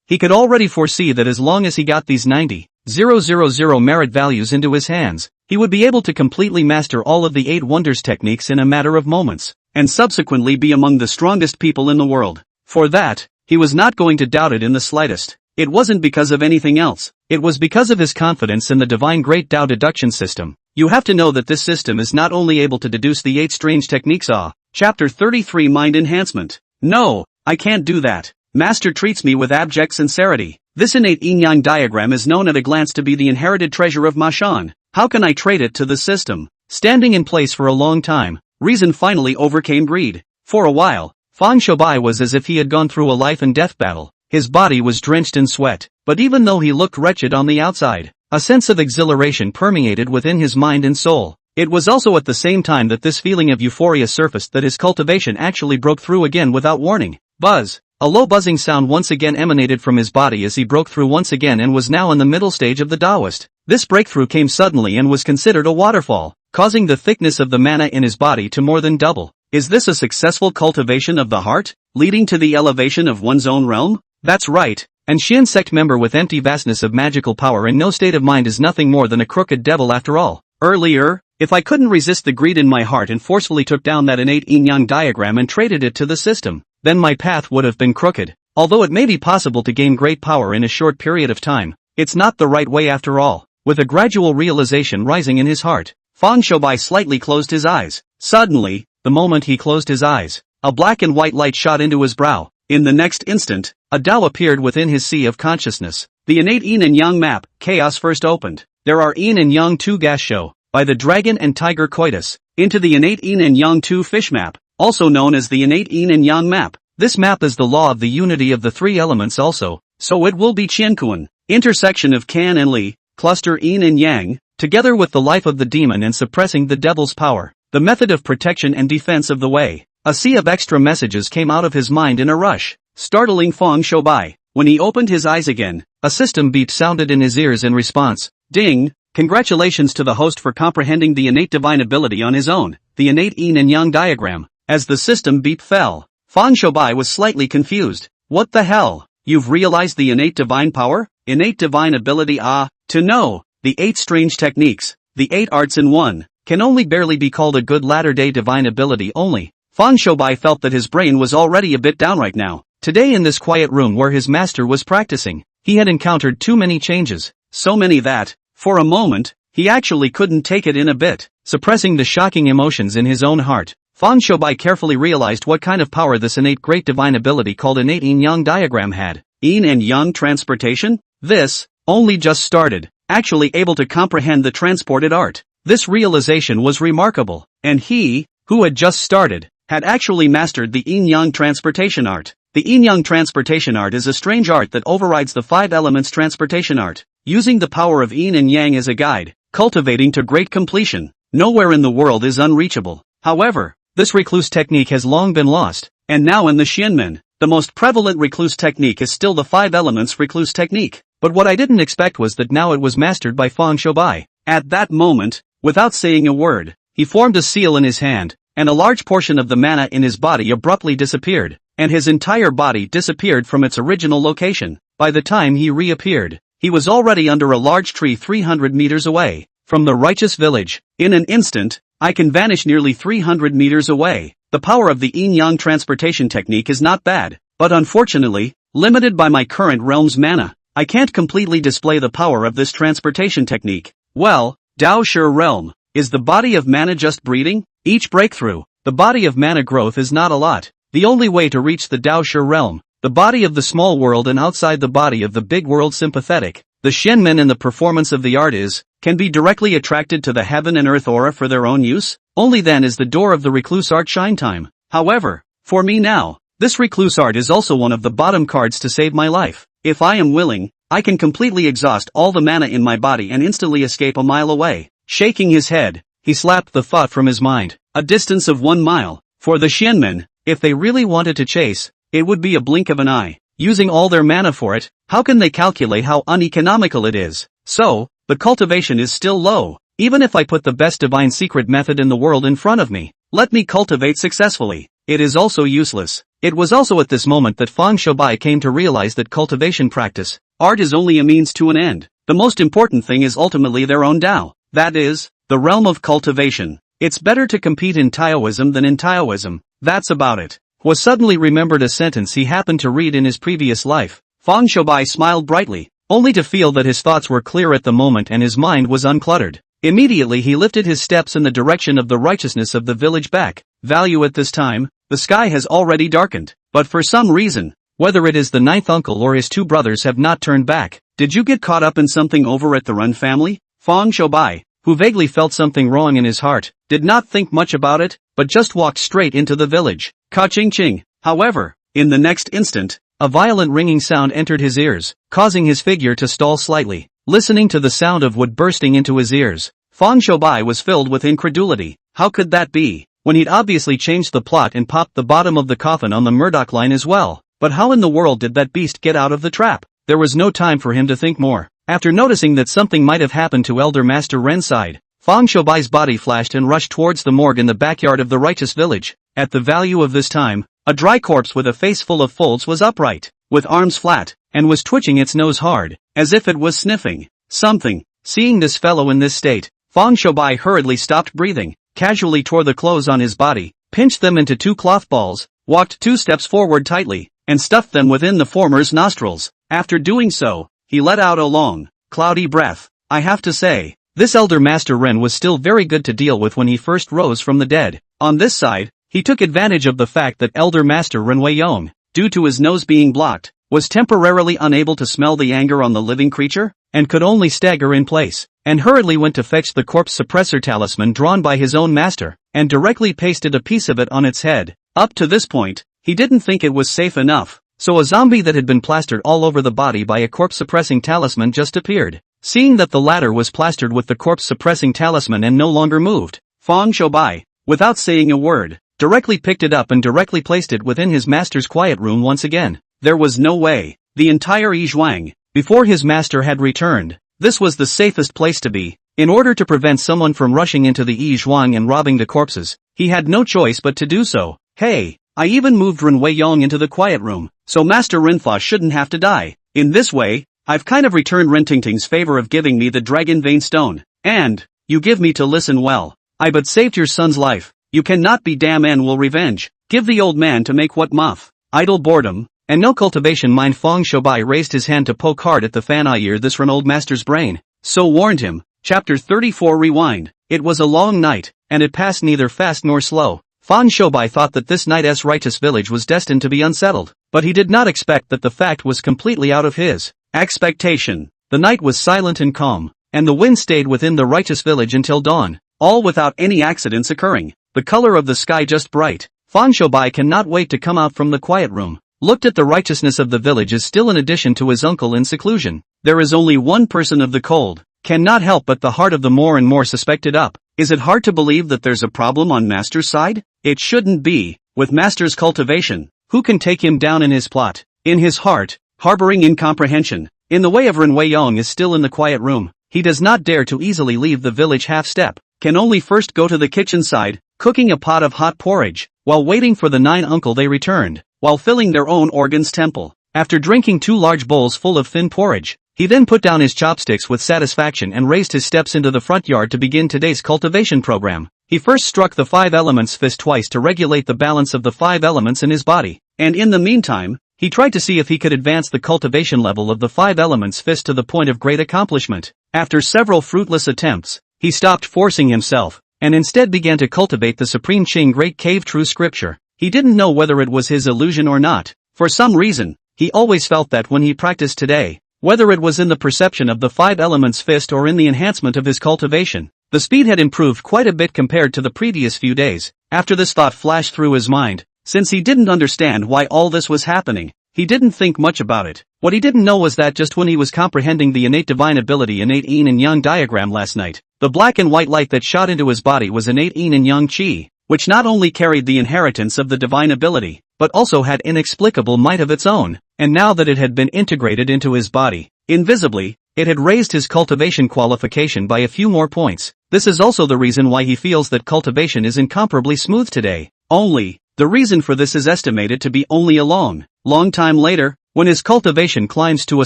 He could already foresee that as long as he got these 90,000 merit values into his hands, he would be able to completely master all of the 8 wonders techniques in a matter of moments, and subsequently be among the strongest people in the world. For that, he was not going to doubt it in the slightest. It wasn't because of anything else. It was because of his confidence in the divine Great Tao deduction system. You have to know that this system is not only able to deduce the 8 strange techniques. Chapter 33 Mind Enhancement. No, I can't do that. Master treats me with abject sincerity. This innate yin-yang diagram is known at a glance to be the inherited treasure of Mashan. How can I trade it to the system? Standing in place for a long time, reason finally overcame greed. For a while, Fang Shoubai was as if he had gone through a life and death battle. His body was drenched in sweat, but even though he looked wretched on the outside, a sense of exhilaration permeated within his mind and soul. It was also at the same time that this feeling of euphoria surfaced that his cultivation actually broke through again without warning. Buzz! A low buzzing sound once again emanated from his body as he broke through once again and was now in the middle stage of the Taoist. This breakthrough came suddenly and was considered a waterfall, causing the thickness of the mana in his body to more than double. Is this a successful cultivation of the heart, leading to the elevation of one's own realm? That's right, and Shin sect member with empty vastness of magical power and no state of mind is nothing more than a crooked devil after all. Earlier, if I couldn't resist the greed in my heart and forcefully took down that innate yin-yang diagram and traded it to the system, then my path would have been crooked. Although it may be possible to gain great power in a short period of time, it's not the right way after all. With a gradual realization rising in his heart, Fang Shoubai slightly closed his eyes. Suddenly, the moment he closed his eyes, a black and white light shot into his brow. In the next instant, a Dao appeared within his sea of consciousness. The innate yin and yang map, chaos first opened. There are yin and yang 2 gas show, by the dragon and tiger coitus, into the innate yin and yang 2 fish map, also known as the innate yin and yang map. This map is the law of the unity of the 3 elements also, so it will be Qiankuan, intersection of Kan and Li, cluster yin and yang, together with the life of the demon and suppressing the devil's power, the method of protection and defense of the way. A sea of extra messages came out of his mind in a rush, startling Feng Shoubai. When he opened his eyes again, a system beep sounded in his ears in response. Ding! Congratulations to the host for comprehending the innate divine ability on his own, the innate yin and yang diagram. As the system beep fell, Feng Shoubai was slightly confused. What the hell? You've realized the innate divine power? Innate divine ability? To know, the 8 strange techniques, the 8 arts in one, can only barely be called a good latter-day divine ability only. Feng Shoubai felt that his brain was already a bit down right now. Today in this quiet room where his master was practicing, he had encountered too many changes, so many that, for a moment, he actually couldn't take it in a bit. Suppressing the shocking emotions in his own heart, Feng Shoubai carefully realized what kind of power this innate great divine ability called innate yin-yang diagram had. Yin and yang transportation? This, only just started, actually able to comprehend the transported art. This realization was remarkable, and he, who had just started, had actually mastered the yin-yang transportation art. The yin-yang transportation art is a strange art that overrides the 5 elements transportation art, using the power of yin and yang as a guide, cultivating to great completion. Nowhere in the world is unreachable. However, this recluse technique has long been lost, and now in the Xianmen, the most prevalent recluse technique is still the 5 elements recluse technique. But what I didn't expect was that now it was mastered by Feng Shoubai. At that moment, without saying a word, he formed a seal in his hand, and a large portion of the mana in his body abruptly disappeared, and his entire body disappeared from its original location. By the time he reappeared, he was already under a large tree 300 meters away from the righteous village. In an instant, I can vanish nearly 300 meters away. The power of the yin-yang transportation technique is not bad, but unfortunately, limited by my current realm's mana, I can't completely display the power of this transportation technique. Well, Dao Shi realm, is the body of mana just breeding? Each breakthrough, the body of mana growth is not a lot. The only way to reach the Dao Shi realm, the body of the small world and outside the body of the big world sympathetic, the Xianmen and the performance of the art can be directly attracted to the heaven and earth aura for their own use. Only then is the door of the recluse art shine time. However, for me now, this recluse art is also one of the bottom cards to save my life. If I am willing, I can completely exhaust all the mana in my body and instantly escape a mile away. Shaking his head, he slapped the thought from his mind. A distance of 1 mile. For the Xianmen, if they really wanted to chase, it would be a blink of an eye. Using all their mana for it, how can they calculate how uneconomical it is? So, the cultivation is still low. Even if I put the best divine secret method in the world in front of me, let me cultivate successfully, it is also useless. It was also at this moment that Feng Shoubai came to realize that cultivation practice, art is only a means to an end. The most important thing is ultimately their own Tao. That is, the realm of cultivation. It's better to compete in Taoism than in Taoism. That's about it. Was suddenly remembered a sentence he happened to read in his previous life. Feng Shoubai smiled brightly, only to feel that his thoughts were clear at the moment and his mind was uncluttered. Immediately he lifted his steps in the direction of the righteousness of the village back. Value at this time, the sky has already darkened, but for some reason, whether it is the 9th uncle or his 2 brothers have not turned back. Did you get caught up in something over at the Run family? Feng Shoubai, who vaguely felt something wrong in his heart, did not think much about it, but just walked straight into the village. Ka-ching-ching. However, in the next instant, a violent ringing sound entered his ears, causing his figure to stall slightly. Listening to the sound of wood bursting into his ears, Feng Shoubai was filled with incredulity. How could that be, when he'd obviously changed the plot and popped the bottom of the coffin on the Murdoch line as well? But how in the world did that beast get out of the trap? There was no time for him to think more. After noticing that something might have happened to Elder Master Ren's side, Feng Shoubai's body flashed and rushed towards the morgue in the backyard of the righteous village. At the value of this time, a dry corpse with a face full of folds was upright, with arms flat, and was twitching its nose hard, as if it was sniffing something. Seeing this fellow in this state, Feng Shoubai hurriedly stopped breathing, casually tore the clothes on his body, pinched them into 2 cloth balls, walked 2 steps forward tightly, and stuffed them within the former's nostrils. After doing so, he let out a long, cloudy breath. I have to say, this Elder Master Ren was still very good to deal with when he first rose from the dead. On this side, he took advantage of the fact that Elder Master Ren Wei Yong due to his nose being blocked, was temporarily unable to smell the anger on the living creature, and could only stagger in place, and hurriedly went to fetch the corpse suppressor talisman drawn by his own master, and directly pasted a piece of it on its head. Up to this point, he didn't think it was safe enough, so a zombie that had been plastered all over the body by a corpse-suppressing talisman just appeared. Seeing that the latter was plastered with the corpse-suppressing talisman and no longer moved, Fang Shoubai, without saying a word, directly picked it up and directly placed it within his master's quiet room once again. There was no way. The entire Yizhuang, before his master had returned, this was the safest place to be. In order to prevent someone from rushing into the Yizhuang and robbing the corpses, he had no choice but to do so. Hey, I even moved Ren Weiyong into the quiet room, so Master Renfa shouldn't have to die. In this way, I've kind of returned Rentingting's favor of giving me the Dragon Vein Stone, and, you give me to listen well. I but saved your son's life. You cannot be damn and will revenge. Give the old man to make what muff. Idle boredom, and no cultivation mind. Fang Shoubai raised his hand to poke hard at the fan ear this Ren old master's brain. So warned him. Chapter 34 Rewind. It was a long night, and it passed neither fast nor slow. Fang Shoubai thought that this night's righteous village was destined to be unsettled, but he did not expect that the fact was completely out of his expectation. The night was silent and calm, and the wind stayed within the righteous village until dawn, all without any accidents occurring. The color of the sky just bright. Fang Shoubai cannot wait to come out from the quiet room. Looked at the righteousness of the village is still in addition to his uncle in seclusion. There is only one person of the cold. Cannot help but the heart of the more and more suspected up. Is it hard to believe that there's a problem on Master's side? It shouldn't be. With Master's cultivation, who can take him down in his plot? In his heart, harboring incomprehension, in the way of Ren Weiyong is still in the quiet room. He does not dare to easily leave the village half-step. Can only first go to the kitchen side, cooking a pot of hot porridge. While waiting for the 9 uncle they returned, while filling their own organs temple. After drinking 2 large bowls full of thin porridge, he then put down his chopsticks with satisfaction and raised his steps into the front yard to begin today's cultivation program. He first struck the 5 elements fist twice to regulate the balance of the 5 elements in his body, and in the meantime, he tried to see if he could advance the cultivation level of the 5 elements fist to the point of great accomplishment. After several fruitless attempts, he stopped forcing himself, and instead began to cultivate the Supreme Qing Great Cave True Scripture. He didn't know whether it was his illusion or not. For some reason, he always felt that when he practiced today, whether it was in the perception of the 5 elements fist or in the enhancement of his cultivation, the speed had improved quite a bit compared to the previous few days. After this thought flashed through his mind, since he didn't understand why all this was happening, he didn't think much about it. What he didn't know was that just when he was comprehending the innate divine ability innate yin and yang diagram last night, the black and white light that shot into his body was innate yin and yang qi, which not only carried the inheritance of the divine ability, but also had inexplicable might of its own, and now that it had been integrated into his body, invisibly, it had raised his cultivation qualification by a few more points. This is also the reason why he feels that cultivation is incomparably smooth today. Only, the reason for this is estimated to be only a long time later, when his cultivation climbs to a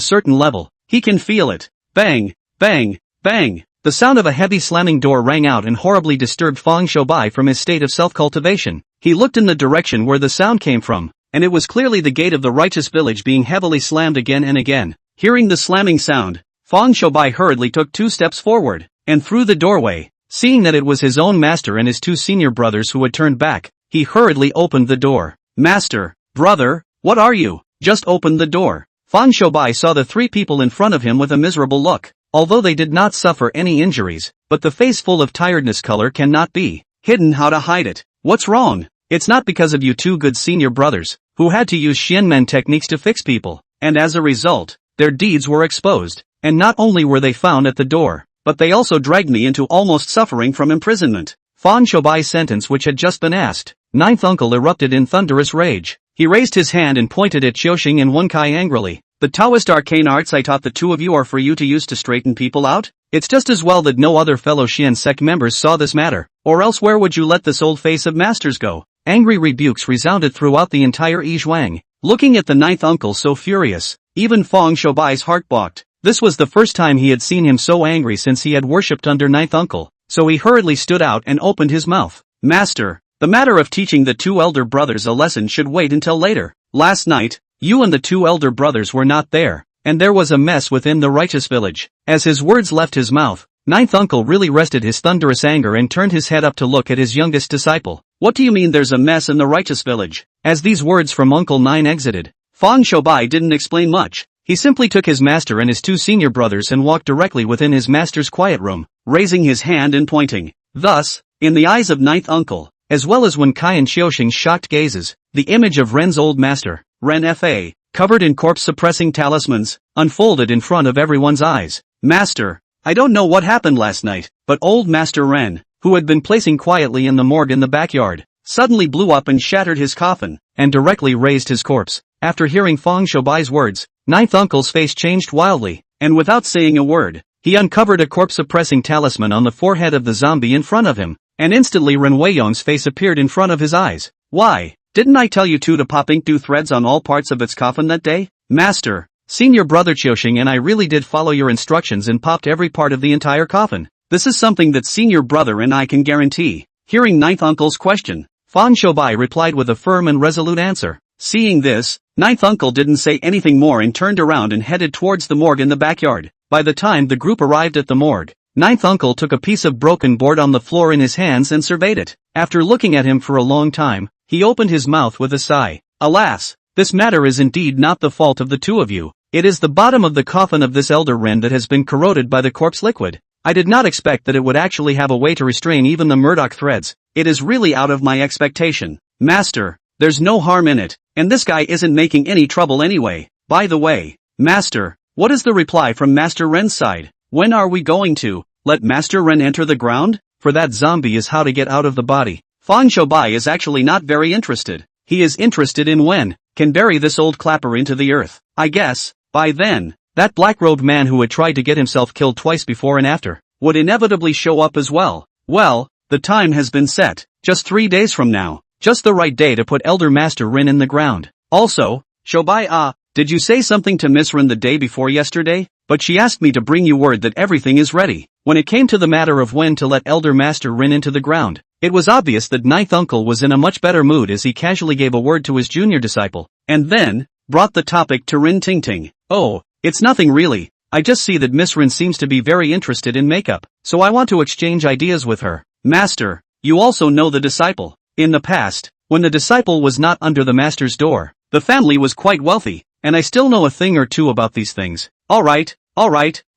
certain level, he can feel it. Bang, bang, bang. The sound of a heavy slamming door rang out and horribly disturbed Fang Shoubai from his state of self-cultivation. He looked in the direction where the sound came from, and it was clearly the gate of the righteous village being heavily slammed again and again. Hearing the slamming sound, Fang Shoubai hurriedly took 2 steps forward, and through the doorway, seeing that it was his own master and his 2 senior brothers who had turned back, he hurriedly opened the door. Master, brother, what are you? Just opened the door. Fang Shoubai saw the 3 people in front of him with a miserable look. Although they did not suffer any injuries, but the face full of tiredness color cannot be hidden. How to hide it? What's wrong? It's not because of you 2 good senior brothers, who had to use Xianmen techniques to fix people, and as a result, their deeds were exposed, and not only were they found at the door, but they also dragged me into almost suffering from imprisonment. Fang Shoubai's sentence which had just been asked, 9th uncle erupted in thunderous rage. He raised his hand and pointed at Qiuxing and Wenkai angrily. The Taoist arcane arts I taught the 2 of you are for you to use to straighten people out? It's just as well that no other fellow Xian sect members saw this matter, or else where would you let this old face of masters go? Angry rebukes resounded throughout the entire Yizhuang. Looking at the 9th uncle so furious, even Fang Shoubai's heart balked. This was the first time he had seen him so angry since he had worshipped under 9th uncle, so he hurriedly stood out and opened his mouth. Master, the matter of teaching the 2 elder brothers a lesson should wait until later. Last night, you and the 2 elder brothers were not there, and there was a mess within the righteous village. As his words left his mouth, 9th uncle really rested his thunderous anger and turned his head up to look at his youngest disciple. What do you mean there's a mess in the righteous village? As these words from Uncle Nine exited, Fang Shoubai didn't explain much. He simply took his master and his two senior brothers and walked directly within his master's quiet room, raising his hand and pointing. Thus, in the eyes of ninth uncle, as well as Wen Kai and Xiaoxing's shocked gazes, the image of Ren's old master, Ren Fa, covered in corpse-suppressing talismans, unfolded in front of everyone's eyes. Master, I don't know what happened last night, but old Master Ren, who had been placing quietly in the morgue in the backyard, suddenly blew up and shattered his coffin, and directly raised his corpse. After hearing Fang Shoubai's words, ninth uncle's face changed wildly, and without saying a word, he uncovered a corpse-suppressing talisman on the forehead of the zombie in front of him, and instantly Ren Weiyong's face appeared in front of his eyes. Why, didn't I tell you to pop ink do threads on all parts of its coffin that day? Master, senior brother Qiuxing and I really did follow your instructions and popped every part of the entire coffin. This is something that senior brother and I can guarantee. Hearing ninth uncle's question, Fang Shoubai replied with a firm and resolute answer. Seeing this, ninth uncle didn't say anything more and turned around and headed towards the morgue in the backyard. By the time the group arrived at the morgue, ninth uncle took a piece of broken board on the floor in his hands and surveyed it. After looking at him for a long time, he opened his mouth with a sigh. Alas, this matter is indeed not the fault of the two of you. It is the bottom of the coffin of this elder Ren that has been corroded by the corpse liquid. I did not expect that it would actually have a way to restrain even the Murdoch threads. It is really out of my expectation. Master, there's no harm in it, and this guy isn't making any trouble anyway. By the way, Master, what is the reply from Master Ren's side? When are we going to let Master Ren enter the ground? For that zombie is how to get out of the body. Fang Shoubai is actually not very interested. He is interested in when can bury this old clapper into the earth. I guess, by then, that black-robed man who had tried to get himself killed twice before and after would inevitably show up as well. Well, the time has been set. Just 3 days from now. Just the right day to put Elder Master Rin in the ground. Also, Shoubai, did you say something to Miss Rin the day before yesterday? But she asked me to bring you word that everything is ready. When it came to the matter of when to let Elder Master Rin into the ground, it was obvious that ninth uncle was in a much better mood as he casually gave a word to his junior disciple, and then brought the topic to Rin Tingting. Oh, it's nothing really. I just see that Miss Rin seems to be very interested in makeup, so I want to exchange ideas with her. Master, you also know the disciple. In the past, when the disciple was not under the master's door, the family was quite wealthy, and I still know a thing or two about these things. Alright,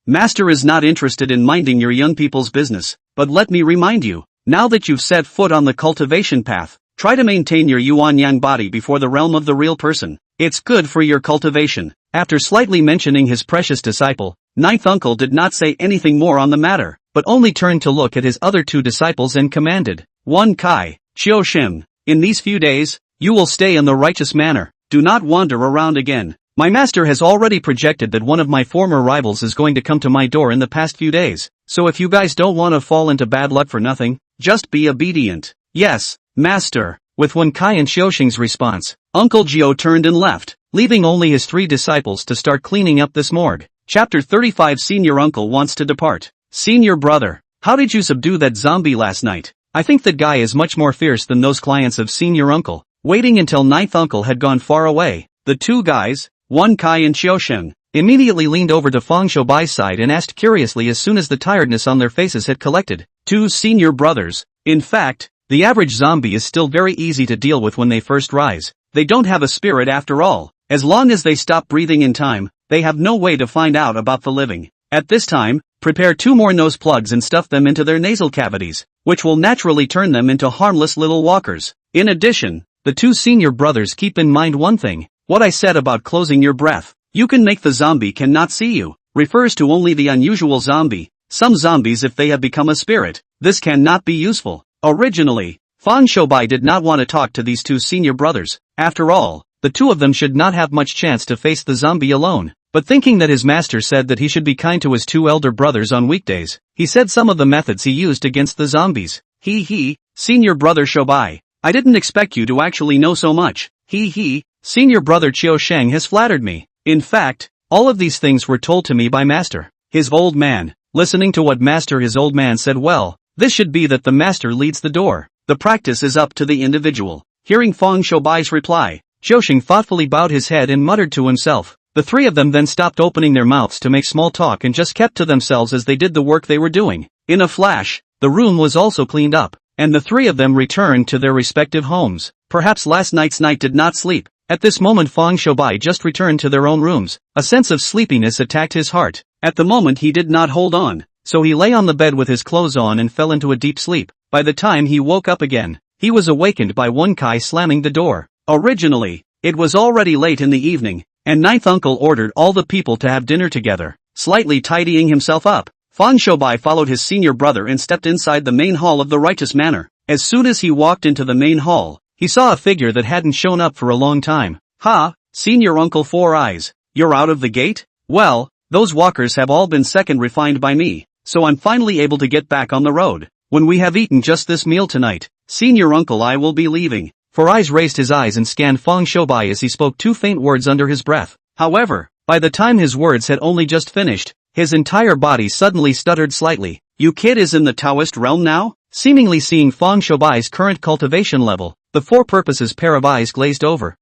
Master is not interested in minding your young people's business, but let me remind you, now that you've set foot on the cultivation path, try to maintain your yuan-yang body before the realm of the real person. It's good for your cultivation. After slightly mentioning his precious disciple, ninth uncle did not say anything more on the matter, but only turned to look at his other two disciples and commanded. Wen Kai, Qiuxing, in these few days, you will stay in the righteous manner. Do not wander around again. My master has already projected that one of my former rivals is going to come to my door in the past few days, so if you guys don't want to fall into bad luck for nothing, just be obedient. Yes, Master. With Wen Kai and Xiaoxing's response, Uncle Gio turned and left, leaving only his three disciples to start cleaning up this morgue. Chapter 35 Senior Uncle wants to depart. Senior brother, how did you subdue that zombie last night? I think that guy is much more fierce than those clients of Senior Uncle. Waiting until ninth uncle had gone far away, the two guys, Wen Kai and Xiaoxing, immediately leaned over to Fang Shoubai's side and asked curiously as soon as the tiredness on their faces had collected. Two senior brothers. In fact, the average zombie is still very easy to deal with when they first rise. They don't have a spirit after all. As long as they stop breathing in time, they have no way to find out about the living. At this time, prepare 2 more nose plugs and stuff them into their nasal cavities, which will naturally turn them into harmless little walkers. In addition, the two senior brothers keep in mind one thing. What I said about closing your breath. You can make the zombie cannot see you, refers to only the unusual zombie. Some zombies if they have become a spirit, this cannot be useful. Originally, Fang Shoubai did not want to talk to these two senior brothers. After all, the two of them should not have much chance to face the zombie alone. But thinking that his master said that he should be kind to his two elder brothers on weekdays, he said some of the methods he used against the zombies. Senior brother Shoubai, I didn't expect you to actually know so much. Senior brother Qiuxing has flattered me. In fact, all of these things were told to me by master. His old man. Listening to what master his old man said, well, this should be that the master leads the door. The practice is up to the individual. Hearing Fang Shoubai's reply, Qiuxing thoughtfully bowed his head and muttered to himself. The three of them then stopped opening their mouths to make small talk and just kept to themselves as they did the work they were doing. In a flash, the room was also cleaned up. and the three of them returned to their respective homes. Perhaps last night's night did not sleep. At this moment Fang Shoubai just returned to their own rooms. A sense of sleepiness attacked his heart. At the moment he did not hold on, so he lay on the bed with his clothes on and fell into a deep sleep. By the time he woke up again, he was awakened by One Kai slamming the door. Originally, it was already late in the evening, and Ninth Uncle ordered all the people to have dinner together. Slightly tidying himself up, Fang Shoubai followed his senior brother and stepped inside the main hall of the Righteous Manor. As soon as he walked into the main hall, he saw a figure that hadn't shown up for a long time. "Ha, Senior Uncle Four Eyes, you're out of the gate? Well, those walkers have all been second refined by me, so I'm finally able to get back on the road. When we have eaten just this meal tonight, Senior Uncle I will be leaving." Four Eyes raised his eyes and scanned Fang Shoubai as he spoke two faint words under his breath. However, by the time his words had only just finished, his entire body suddenly stuttered slightly. "You kid is in the Taoist realm now?" Seemingly seeing Fang Shoubai's current cultivation level, the four purposes pair of eyes glazed over.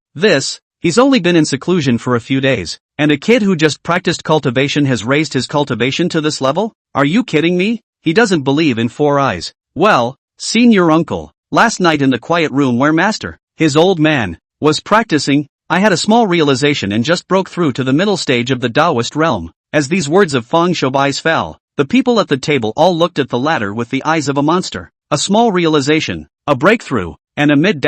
He's only been in seclusion for a few days, and a kid who just practiced cultivation has raised his cultivation to this level? Are you kidding me? He doesn't believe in Four Eyes. "Well, Senior Uncle, last night in the quiet room where Master, his old man, was practicing, I had a small realization and just broke through to the middle stage of the Taoist realm." As these words of Fang Shoubai's fell, the people at the table all looked at the latter with the eyes of a monster. A small realization, a breakthrough, and a mid-******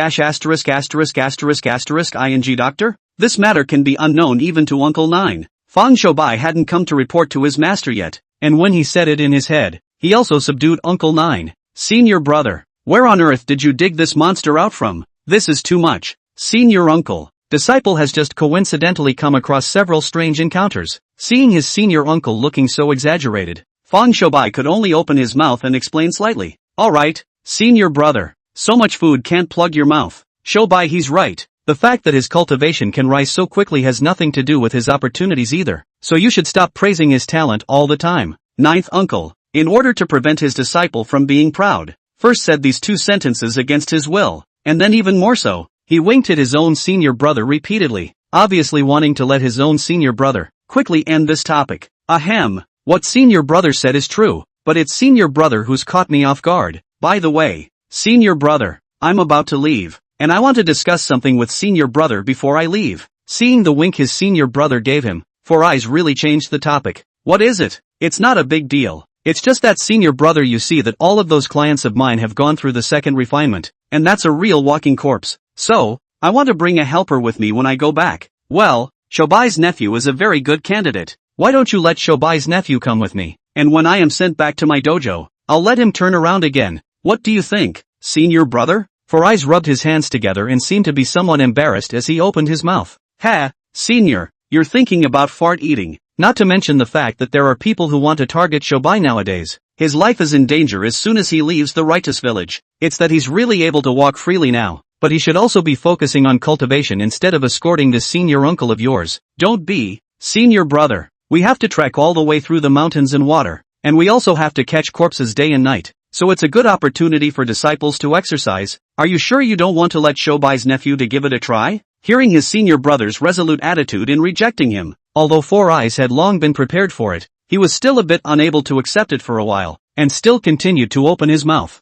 ing doctor? This matter can be unknown even to Uncle Nine. Fang Shoubai hadn't come to report to his master yet, and when he said it in his head, he also subdued Uncle Nine. "Senior brother, where on earth did you dig this monster out from? This is too much. Senior Uncle." Disciple has just coincidentally come across several strange encounters. Seeing his senior uncle looking so exaggerated, Fang Shoubai could only open his mouth and explain slightly. "Alright, senior brother, so much food can't plug your mouth." Shoubai, he's right. The fact that his cultivation can rise so quickly has nothing to do with his opportunities either, so you should stop praising his talent all the time. Ninth Uncle, in order to prevent his disciple from being proud, first said these two sentences against his will, and then even more so, he winked at his own senior brother repeatedly, obviously wanting to let his own senior brother quickly end this topic. Ahem, what senior brother said is true, but it's senior brother who's caught me off guard. By the way, senior brother, I'm about to leave, and I want to discuss something with senior brother before I leave. Seeing the wink his senior brother gave him, Four Eyes really changed the topic. "What is it? It's not a big deal. It's just that senior brother, you see that all of those clients of mine have gone through the second refinement, and that's a real walking corpse. So, I want to bring a helper with me when I go back." "Well, Shoubai's nephew is a very good candidate. Why don't you let Shoubai's nephew come with me, and when I am sent back to my dojo, I'll let him turn around again. What do you think, senior brother?" Four Eyes rubbed his hands together and seemed to be somewhat embarrassed as he opened his mouth. "Ha, senior, you're thinking about fart eating. Not to mention the fact that there are people who want to target Shoubai nowadays. His life is in danger as soon as he leaves the Righteous Village. It's that he's really able to walk freely now, but he should also be focusing on cultivation instead of escorting this senior uncle of yours. Don't be, senior brother. We have to trek all the way through the mountains and water, and we also have to catch corpses day and night, so it's a good opportunity for disciples to exercise. Are you sure you don't want to let Shoubai's nephew to give it a try?" Hearing his senior brother's resolute attitude in rejecting him, although Four Eyes had long been prepared for it, he was still a bit unable to accept it for a while, and still continued to open his mouth.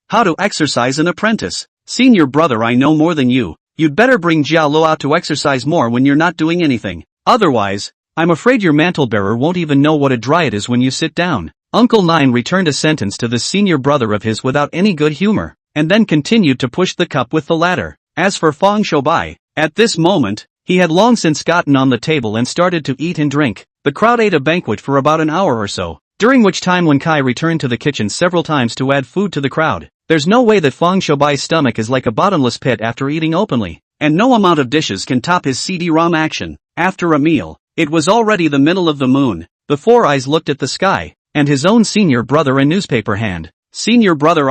How to exercise an apprentice. Senior brother, I know more than you. You'd better bring Jiao Lo out to exercise more when you're not doing anything. Otherwise, I'm afraid your mantle bearer won't even know what a dryad is when you sit down. Uncle Nine returned a sentence to the senior brother of his without any good humor, and then continued to push the cup with the latter. As for Fang Shoubai, at this moment, he had long since gotten on the table and started to eat and drink. The crowd ate a banquet for about an hour or so, during which time Wen Kai returned to the kitchen several times to add food to the crowd. There's no way that Fang Shoubai's stomach is like a bottomless pit after eating openly, and no amount of dishes can top his CD-ROM action. After a meal, it was already the middle of the moon. The Four Eyes looked at the sky, and his own senior brother a newspaper hand. Senior brother,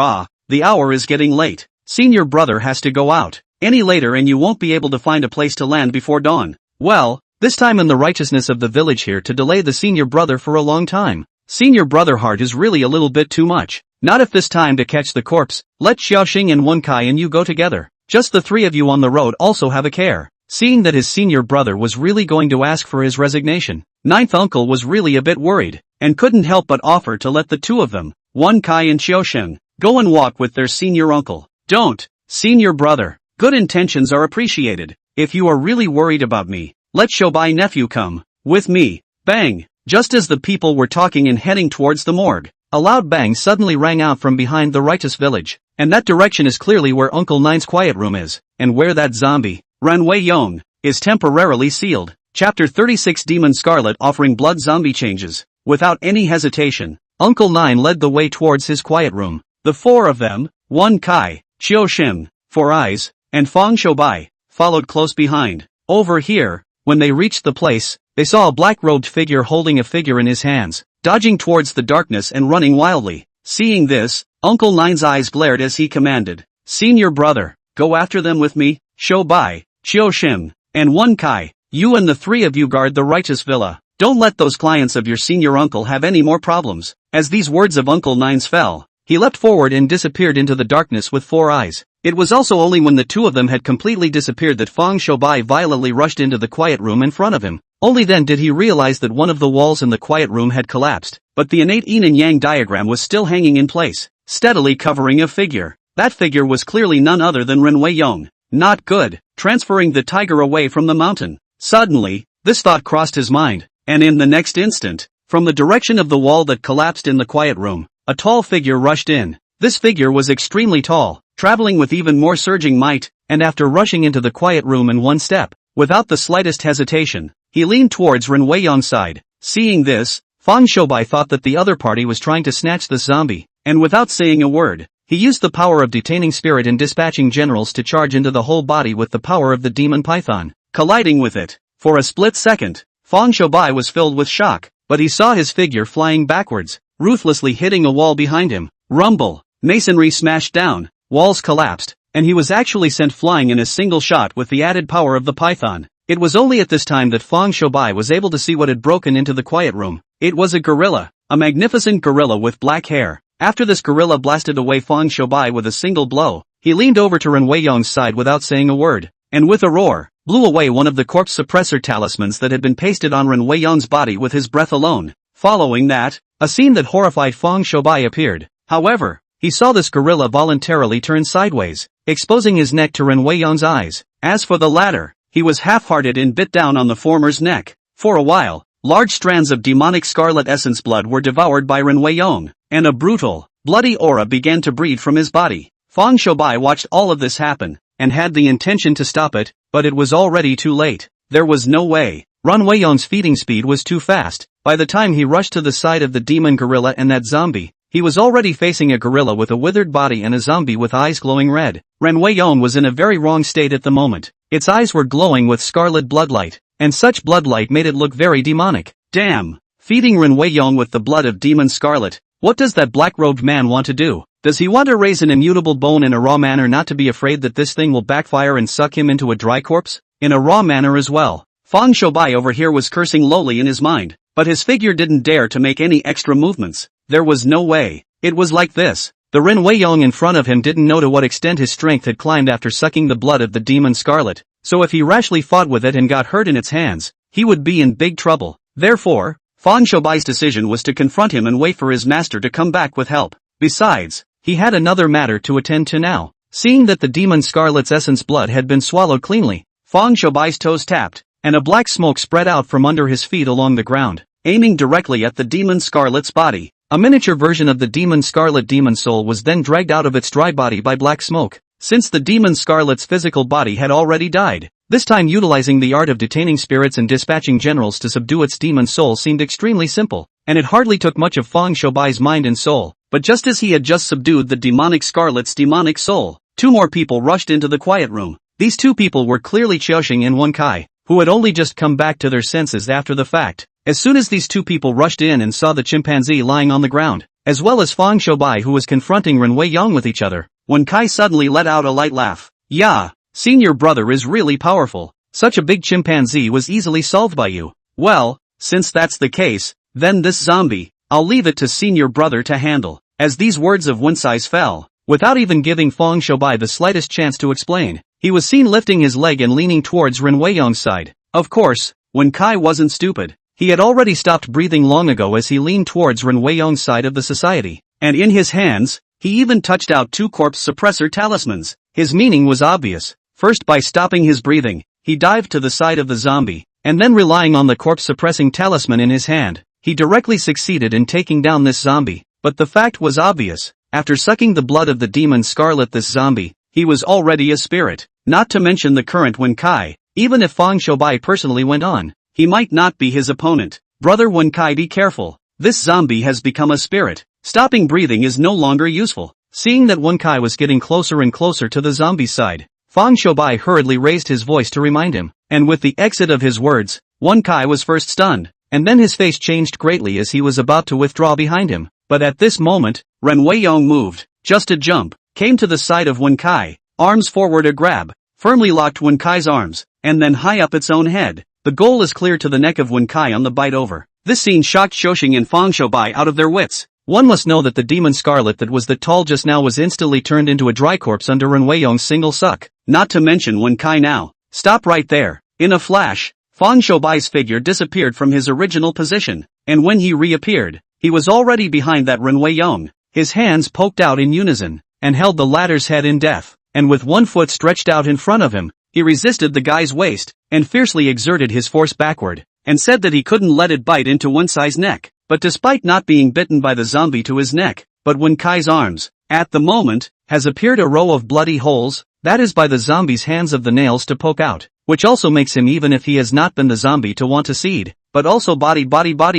the hour is getting late. Senior brother has to go out. Any later and you won't be able to find a place to land before dawn. Well, this time in the righteousness of the village here to delay the senior brother for a long time. Senior brother heart is really a little bit too much. Not if this time to catch the corpse. Let Xiaoxing and Wen Kai and you go together. Just the three of you on the road also have a care. Seeing that his senior brother was really going to ask for his resignation, Ninth Uncle was really a bit worried, and couldn't help but offer to let the two of them, Wen Kai and Xiaoxing, Go and walk with their senior uncle. Don't, senior brother. Good intentions are appreciated. If you are really worried about me, let Shobai nephew come with me. Bang! Just as the people were talking and heading towards the morgue, a loud bang suddenly rang out from behind the righteous village, and that direction is clearly where Uncle Nine's quiet room is, and where that zombie, Ranwei Yong, is temporarily sealed. Chapter 36 Demon Scarlet offering blood zombie changes. Without any hesitation, Uncle Nine led the way towards his quiet room. The four of them, Wen Kai, Qiu Shim, Four Eyes, and Fang Shoubai, followed close behind. Over here, when they reached the place, they saw a black-robed figure holding a figure in his hands, dodging towards the darkness and running wildly. Seeing this, Uncle Nine's eyes glared as he commanded, "Senior brother, go after them with me, Shoubai, Qiu Shim, and Wen Kai. You and the three of you guard the righteous villa. Don't let those clients of your senior uncle have any more problems." As these words of Uncle Nine's fell, he leapt forward and disappeared into the darkness with Four Eyes. It was also only when the two of them had completely disappeared that Fang Shoubai violently rushed into the quiet room in front of him. Only then did he realize that one of the walls in the quiet room had collapsed, but the innate yin and yang diagram was still hanging in place, steadily covering a figure. That figure was clearly none other than Ranwei Yong. Not good. Transferring the tiger away from the mountain. Suddenly, this thought crossed his mind, and in the next instant, from the direction of the wall that collapsed in the quiet room, a tall figure rushed in. This figure was extremely tall, traveling with even more surging might, and after rushing into the quiet room in one step, without the slightest hesitation, he leaned towards Ranwei Yong's side. Seeing this, Fang Shoubai thought that the other party was trying to snatch the zombie, and without saying a word, he used the power of detaining spirit and dispatching generals to charge into the whole body with the power of the demon python, colliding with it. For a split second, Fang Shoubai was filled with shock, but he saw his figure flying backwards, ruthlessly hitting a wall behind him. Rumble, masonry smashed down, walls collapsed, and he was actually sent flying in a single shot with the added power of the python. It was only at this time that Fang Shoubai was able to see what had broken into the quiet room. It was a gorilla, a magnificent gorilla with black hair. After this gorilla blasted away Fang Shoubai with a single blow, he leaned over to Ranwei Yong's side without saying a word, and with a roar, blew away one of the corpse suppressor talismans that had been pasted on Ranwei Yong's body with his breath alone. Following that, a scene that horrified Fang Shoubai appeared. However, he saw this gorilla voluntarily turn sideways, exposing his neck to Ranwei Yong's eyes. As for the latter, he was half-hearted and bit down on the former's neck. For a while, large strands of demonic scarlet essence blood were devoured by Ranwei Yong, and a brutal, bloody aura began to breathe from his body. Fang Shoubai watched all of this happen, and had the intention to stop it, but it was already too late. There was no way. Ranwei Yong's feeding speed was too fast. By the time he rushed to the side of the demon gorilla and that zombie, he was already facing a gorilla with a withered body and a zombie with eyes glowing red. Ranwei Yong was in a very wrong state at the moment. Its eyes were glowing with scarlet bloodlight, and such bloodlight made it look very demonic. Damn! Feeding Ranwei Yong with the blood of demon scarlet, what does that black-robed man want to do? Does he want to raise an immutable bone in a raw manner, not to be afraid that this thing will backfire and suck him into a dry corpse? In a raw manner as well. Fang Shoubai over here was cursing lowly in his mind, but his figure didn't dare to make any extra movements. There was no way. It was like this. The Ranwei Yong in front of him didn't know to what extent his strength had climbed after sucking the blood of the demon scarlet, so if he rashly fought with it and got hurt in its hands, he would be in big trouble. Therefore, Fang Shoubai's decision was to confront him and wait for his master to come back with help. Besides, he had another matter to attend to now. Seeing that the demon scarlet's essence blood had been swallowed cleanly, Fang Shoubai's toes tapped, and a black smoke spread out from under his feet along the ground, aiming directly at the demon scarlet's body. A miniature version of the demon scarlet demon soul was then dragged out of its dry body by black smoke. Since the demon scarlet's physical body had already died, this time utilizing the art of detaining spirits and dispatching generals to subdue its demon soul seemed extremely simple, and it hardly took much of Fang Shoubai's mind and soul. But just as he had just subdued the demonic scarlet's demonic soul, two more people rushed into the quiet room. These two people were clearly Qiuxing and Wen Kai, who had only just come back to their senses after the fact. As soon as these two people rushed in and saw the chimpanzee lying on the ground, as well as Fang Shoubai who was confronting Ranwei Yong with each other, Wen Kai suddenly let out a light laugh. Yeah, senior brother is really powerful. Such a big chimpanzee was easily solved by you. Well, since that's the case, then this zombie, I'll leave it to senior brother to handle. As these words of Wen Kai's fell, without even giving Fang Shoubai the slightest chance to explain, he was seen lifting his leg and leaning towards Ranwei Yong's side. Of course, Wen Kai wasn't stupid. He had already stopped breathing long ago as he leaned towards Ranwei Yong's side of the society, and in his hands, He even touched out 2 corpse suppressor talismans. His meaning was obvious. First, by stopping his breathing, he dived to the side of the zombie, and then relying on the corpse suppressing talisman in his hand, he directly succeeded in taking down this zombie. But the fact was obvious. After sucking the blood of the demon Scarlet this zombie, he was already a spirit. Not to mention the current Wen Kai. Even if Fang Shoubai personally went on, he might not be his opponent. Brother Wen Kai, be careful. This zombie has become a spirit. Stopping breathing is no longer useful. Seeing that Wen Kai was getting closer and closer to the zombie's side, Fang Shoubai hurriedly raised his voice to remind him, and with the exit of his words, Wen Kai was first stunned, and then his face changed greatly as he was about to withdraw behind him. But at this moment, Ren Weiyong moved, just a jump, came to the side of Wen Kai, arms forward a grab, firmly locked Wen Kai's arms, and then high up its own head. The goal is clear to the neck of Wen Kai on the bite over. This scene shocked Xiaoxing and Fang Shoubai out of their wits. One must know that the demon Scarlet that was that tall just now was instantly turned into a dry corpse under Ren Weiyong's single suck. Not to mention Wen Kai now. Stop right there. In a flash, Fang Shoubai's figure disappeared from his original position, and when he reappeared, he was already behind that Ren Weiyong. His hands poked out in unison, and held the latter's head in death, and with one foot stretched out in front of him, he resisted the guy's waist, and fiercely exerted his force backward, and said that he couldn't let it bite into Wen Kai's neck. But despite not being bitten by the zombie to his neck, but Wen Kai's arms, at the moment, has appeared a row of bloody holes, that is by the zombie's hands of the nails to poke out, which also makes him, even if he has not been the zombie, to want to seed, but also body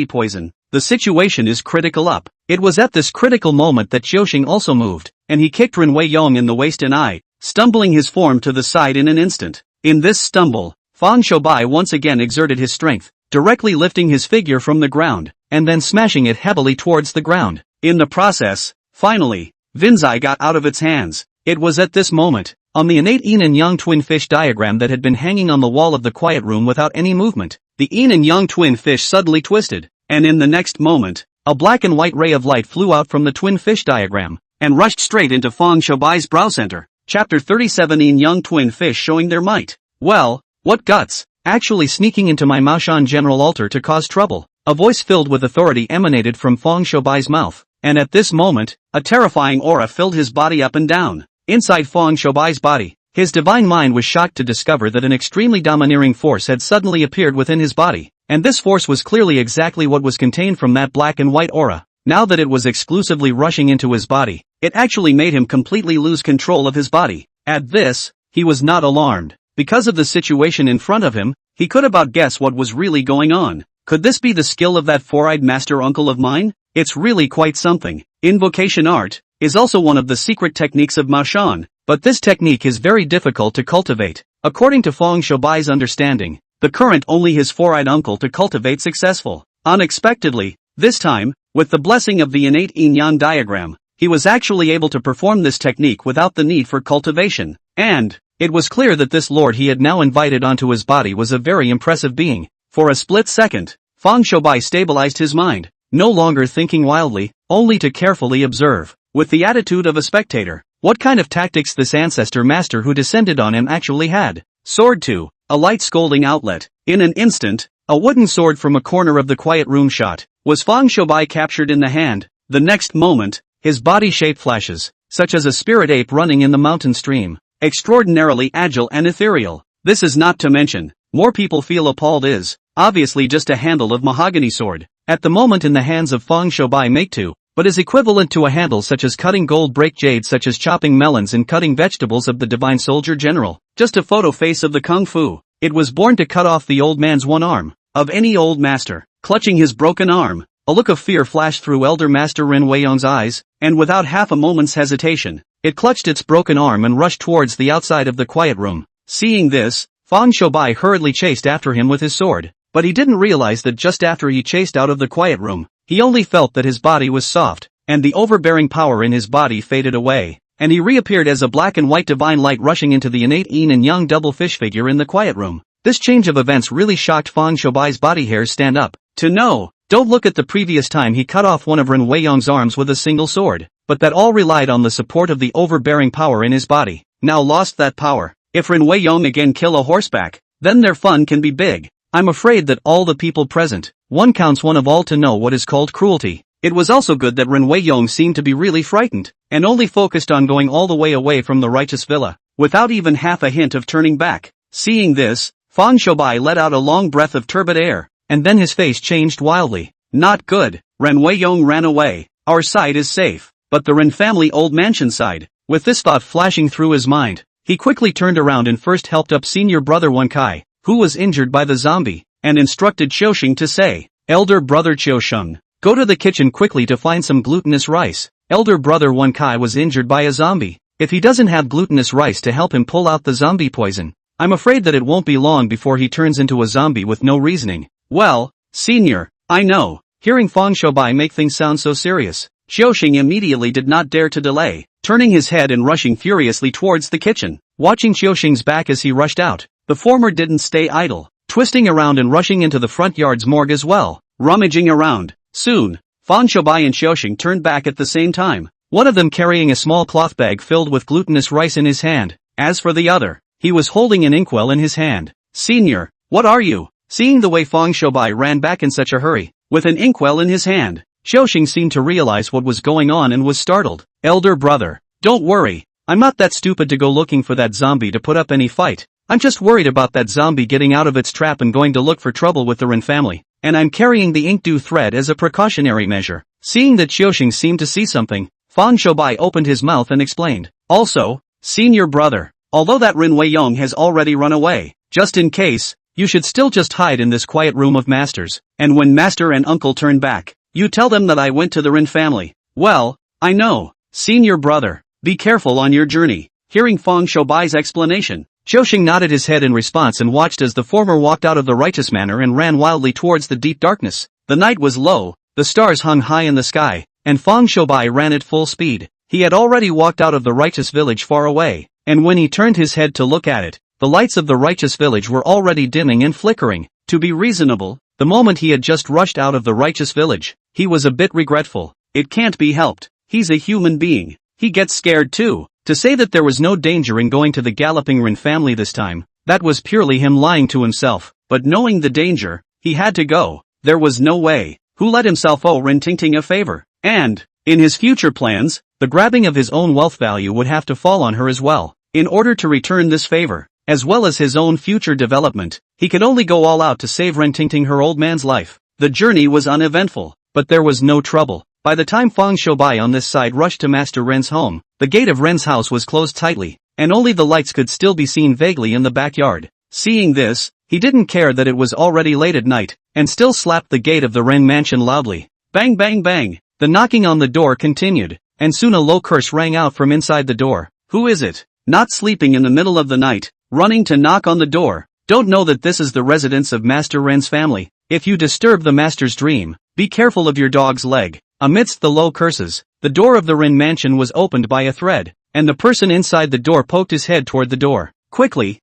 poison. The situation is critical up. It was at this critical moment that Xiaoxing also moved, and he kicked Ren Weiyong in the waist and eye, stumbling his form to the side in an instant. In this stumble, Fang Shoubai once again exerted his strength, directly lifting his figure from the ground, and then smashing it heavily towards the ground. In the process, finally, Vinzai got out of its hands. It was at this moment, on the innate yin and yang twin fish diagram that had been hanging on the wall of the quiet room without any movement, the yin and yang twin fish suddenly twisted, and in the next moment, a black and white ray of light flew out from the twin fish diagram, and rushed straight into Fang Shoubai's brow center. Chapter 37 Yin Yang Twin Fish showing their might. Well, what guts, actually sneaking into my Maoshan General Altar to cause trouble. A voice filled with authority emanated from Fang Shoubai's mouth, and at this moment, a terrifying aura filled his body up and down. Inside Fang Shoubai's body, his divine mind was shocked to discover that an extremely domineering force had suddenly appeared within his body, and this force was clearly exactly what was contained from that black and white aura. Now that it was exclusively rushing into his body, it actually made him completely lose control of his body. At this, he was not alarmed. Because of the situation in front of him, he could about guess what was really going on. Could this be the skill of that four-eyed master uncle of mine? It's really quite something. Invocation art is also one of the secret techniques of Maoshan, but this technique is very difficult to cultivate. According to Fang Shoubai's understanding, the current only his four-eyed uncle to cultivate successful. Unexpectedly, this time, with the blessing of the innate yin-yang diagram, he was actually able to perform this technique without the need for cultivation, and it was clear that this lord he had now invited onto his body was a very impressive being. For a split second, Fang Shoubai stabilized his mind, no longer thinking wildly, only to carefully observe, with the attitude of a spectator, what kind of tactics this ancestor master who descended on him actually had. Sword 2, a light scolding outlet. In an instant, a wooden sword from a corner of the quiet room shot, was Fang Shoubai captured in the hand. The next moment, his body shape flashes, such as a spirit ape running in the mountain stream, extraordinarily agile and ethereal. This is not to mention, more people feel appalled is, obviously just a handle of mahogany sword, at the moment in the hands of Fang Shoubai make to, but is equivalent to a handle such as cutting gold break jade, such as chopping melons and cutting vegetables of the divine soldier general. Just a photo face of the kung fu. It was born to cut off the old man's one arm, of any old master. Clutching his broken arm, a look of fear flashed through Elder Master Ren Weiyong's eyes, and without half a moment's hesitation, it clutched its broken arm and rushed towards the outside of the quiet room. Seeing this, Fang Shoubai hurriedly chased after him with his sword, but he didn't realize that just after he chased out of the quiet room, he only felt that his body was soft, and the overbearing power in his body faded away, and he reappeared as a black and white divine light rushing into the innate yin and yang double fish figure in the quiet room. This change of events really shocked Fang Shoubai's body hairs stand up. To know, don't look at the previous time he cut off one of Ren Weiyong's arms with a single sword, but that all relied on the support of the overbearing power in his body. Now lost that power. If Ren Weiyong again kill a horseback, then their fun can be big. I'm afraid that all the people present, one counts one of all to know what is called cruelty. It was also good that Ren Weiyong seemed to be really frightened, and only focused on going all the way away from the righteous villa, without even half a hint of turning back. Seeing this, Fang Shoubai let out a long breath of turbid air, and then his face changed wildly. Not good. Ren Weiyong ran away. Our side is safe. But the Ren family old mansion side. With this thought flashing through his mind, he quickly turned around and first helped up senior brother Wen Kai, who was injured by the zombie, and instructed Qiusheng to say, "Elder brother Qiusheng, go to the kitchen quickly to find some glutinous rice." Elder brother Wen Kai was injured by a zombie. If he doesn't have glutinous rice to help him pull out the zombie poison, I'm afraid that it won't be long before he turns into a zombie with no reasoning. Well, senior, I know. Hearing Fang Shoubai make things sound so serious, Qiusheng immediately did not dare to delay, turning his head and rushing furiously towards the kitchen. Watching Qiusheng's back as he rushed out, the former didn't stay idle, twisting around and rushing into the front yard's morgue as well, rummaging around. Soon, Fang Shoubai and Qiusheng turned back at the same time, one of them carrying a small cloth bag filled with glutinous rice in his hand. As for the other, he was holding an inkwell in his hand. Senior, what are you? Seeing the way Fang Shoubai ran back in such a hurry, with an inkwell in his hand, Qiusheng seemed to realize what was going on and was startled. Elder brother, don't worry, I'm not that stupid to go looking for that zombie to put up any fight. I'm just worried about that zombie getting out of its trap and going to look for trouble with the Ren family, and I'm carrying the inkdew thread as a precautionary measure. Seeing that Qiusheng seemed to see something, Fang Shoubai opened his mouth and explained. Also, senior brother, although that Ren Weiyong has already run away, just in case, you should still just hide in this quiet room of masters, and when master and uncle turn back, you tell them that I went to the Ren family. Well, I know, senior brother, be careful on your journey. Hearing Fang Shoubai's explanation, Qiusheng nodded his head in response and watched as the former walked out of the righteous manor and ran wildly towards the deep darkness. The night was low, the stars hung high in the sky, and Fang Shoubai ran at full speed. He had already walked out of the righteous village far away, and when he turned his head to look at it, the lights of the righteous village were already dimming and flickering. To be reasonable, the moment he had just rushed out of the righteous village, he was a bit regretful. It can't be helped. He's a human being. He gets scared too. To say that there was no danger in going to the galloping Ren family this time, that was purely him lying to himself. But knowing the danger, he had to go. There was no way. Who let himself owe Ren Tingting a favor? And, in his future plans, the grabbing of his own wealth value would have to fall on her as well. In order to return this favor, as well as his own future development, he could only go all out to save Ren Tingting her old man's life. The journey was uneventful, but there was no trouble. By the time Fang Shoubai on this side rushed to Master Ren's home, the gate of Ren's house was closed tightly, and only the lights could still be seen vaguely in the backyard. Seeing this, he didn't care that it was already late at night, and still slapped the gate of the Ren mansion loudly. Bang bang bang! The knocking on the door continued, and soon a low curse rang out from inside the door. Who is it? Not sleeping in the middle of the night, running to knock on the door. Don't know that this is the residence of Master Ren's family. If you disturb the master's dream, be careful of your dog's leg. Amidst the low curses, the door of the Ren mansion was opened by a thread, and the person inside the door poked his head toward the door. Quickly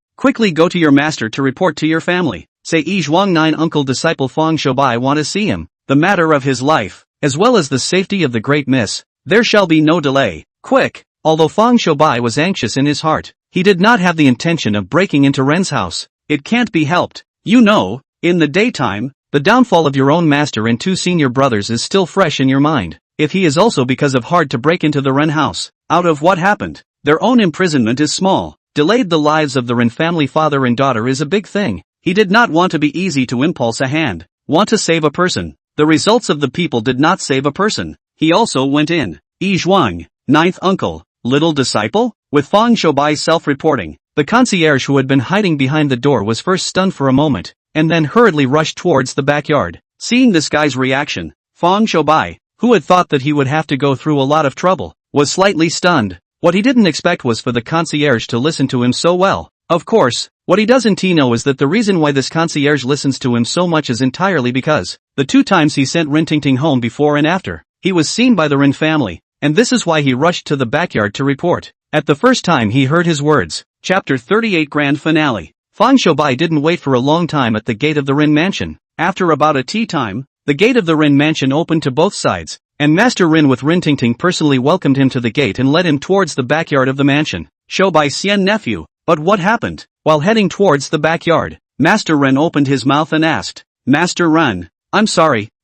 go to your master to report to your family. Say Zhuang 9 uncle disciple Fang Shoubai want to see him. The matter of his life, as well as the safety of the great miss. There shall be no delay. Quick! Although Fang Shoubai was anxious in his heart, he did not have the intention of breaking into Ren's house. It can't be helped. You know, in the daytime, the downfall of your own master and 2 senior brothers is still fresh in your mind. If he is also because of hard to break into the Ren house, out of what happened, their own imprisonment is small. Delayed the lives of the Ren family father and daughter is a big thing. He did not want to be easy to impulse a hand, want to save a person. The results of the people did not save a person. He also went in. Zhuang, 9th uncle, little disciple? With Fang Shoubai self-reporting, the concierge who had been hiding behind the door was first stunned for a moment, and then hurriedly rushed towards the backyard. Seeing this guy's reaction, Fang Shoubai, who had thought that he would have to go through a lot of trouble, was slightly stunned. What he didn't expect was for the concierge to listen to him so well. Of course, what he doesn't know is that the reason why this concierge listens to him so much is entirely because, the 2 times he sent Ren Tingting home before and after, he was seen by the Ren family, and this is why he rushed to the backyard to report. At the first time he heard his words. Chapter 38 Grand Finale. Fang Shoubai didn't wait for a long time at the gate of the Ren mansion. After about a tea time, the gate of the Ren mansion opened to both sides, and Master Ren with Ren Tingting personally welcomed him to the gate and led him towards the backyard of the mansion. Shoubai Xian nephew, but what happened? While heading towards the backyard, Master Ren opened his mouth and asked, Master Ren, I'm sorry,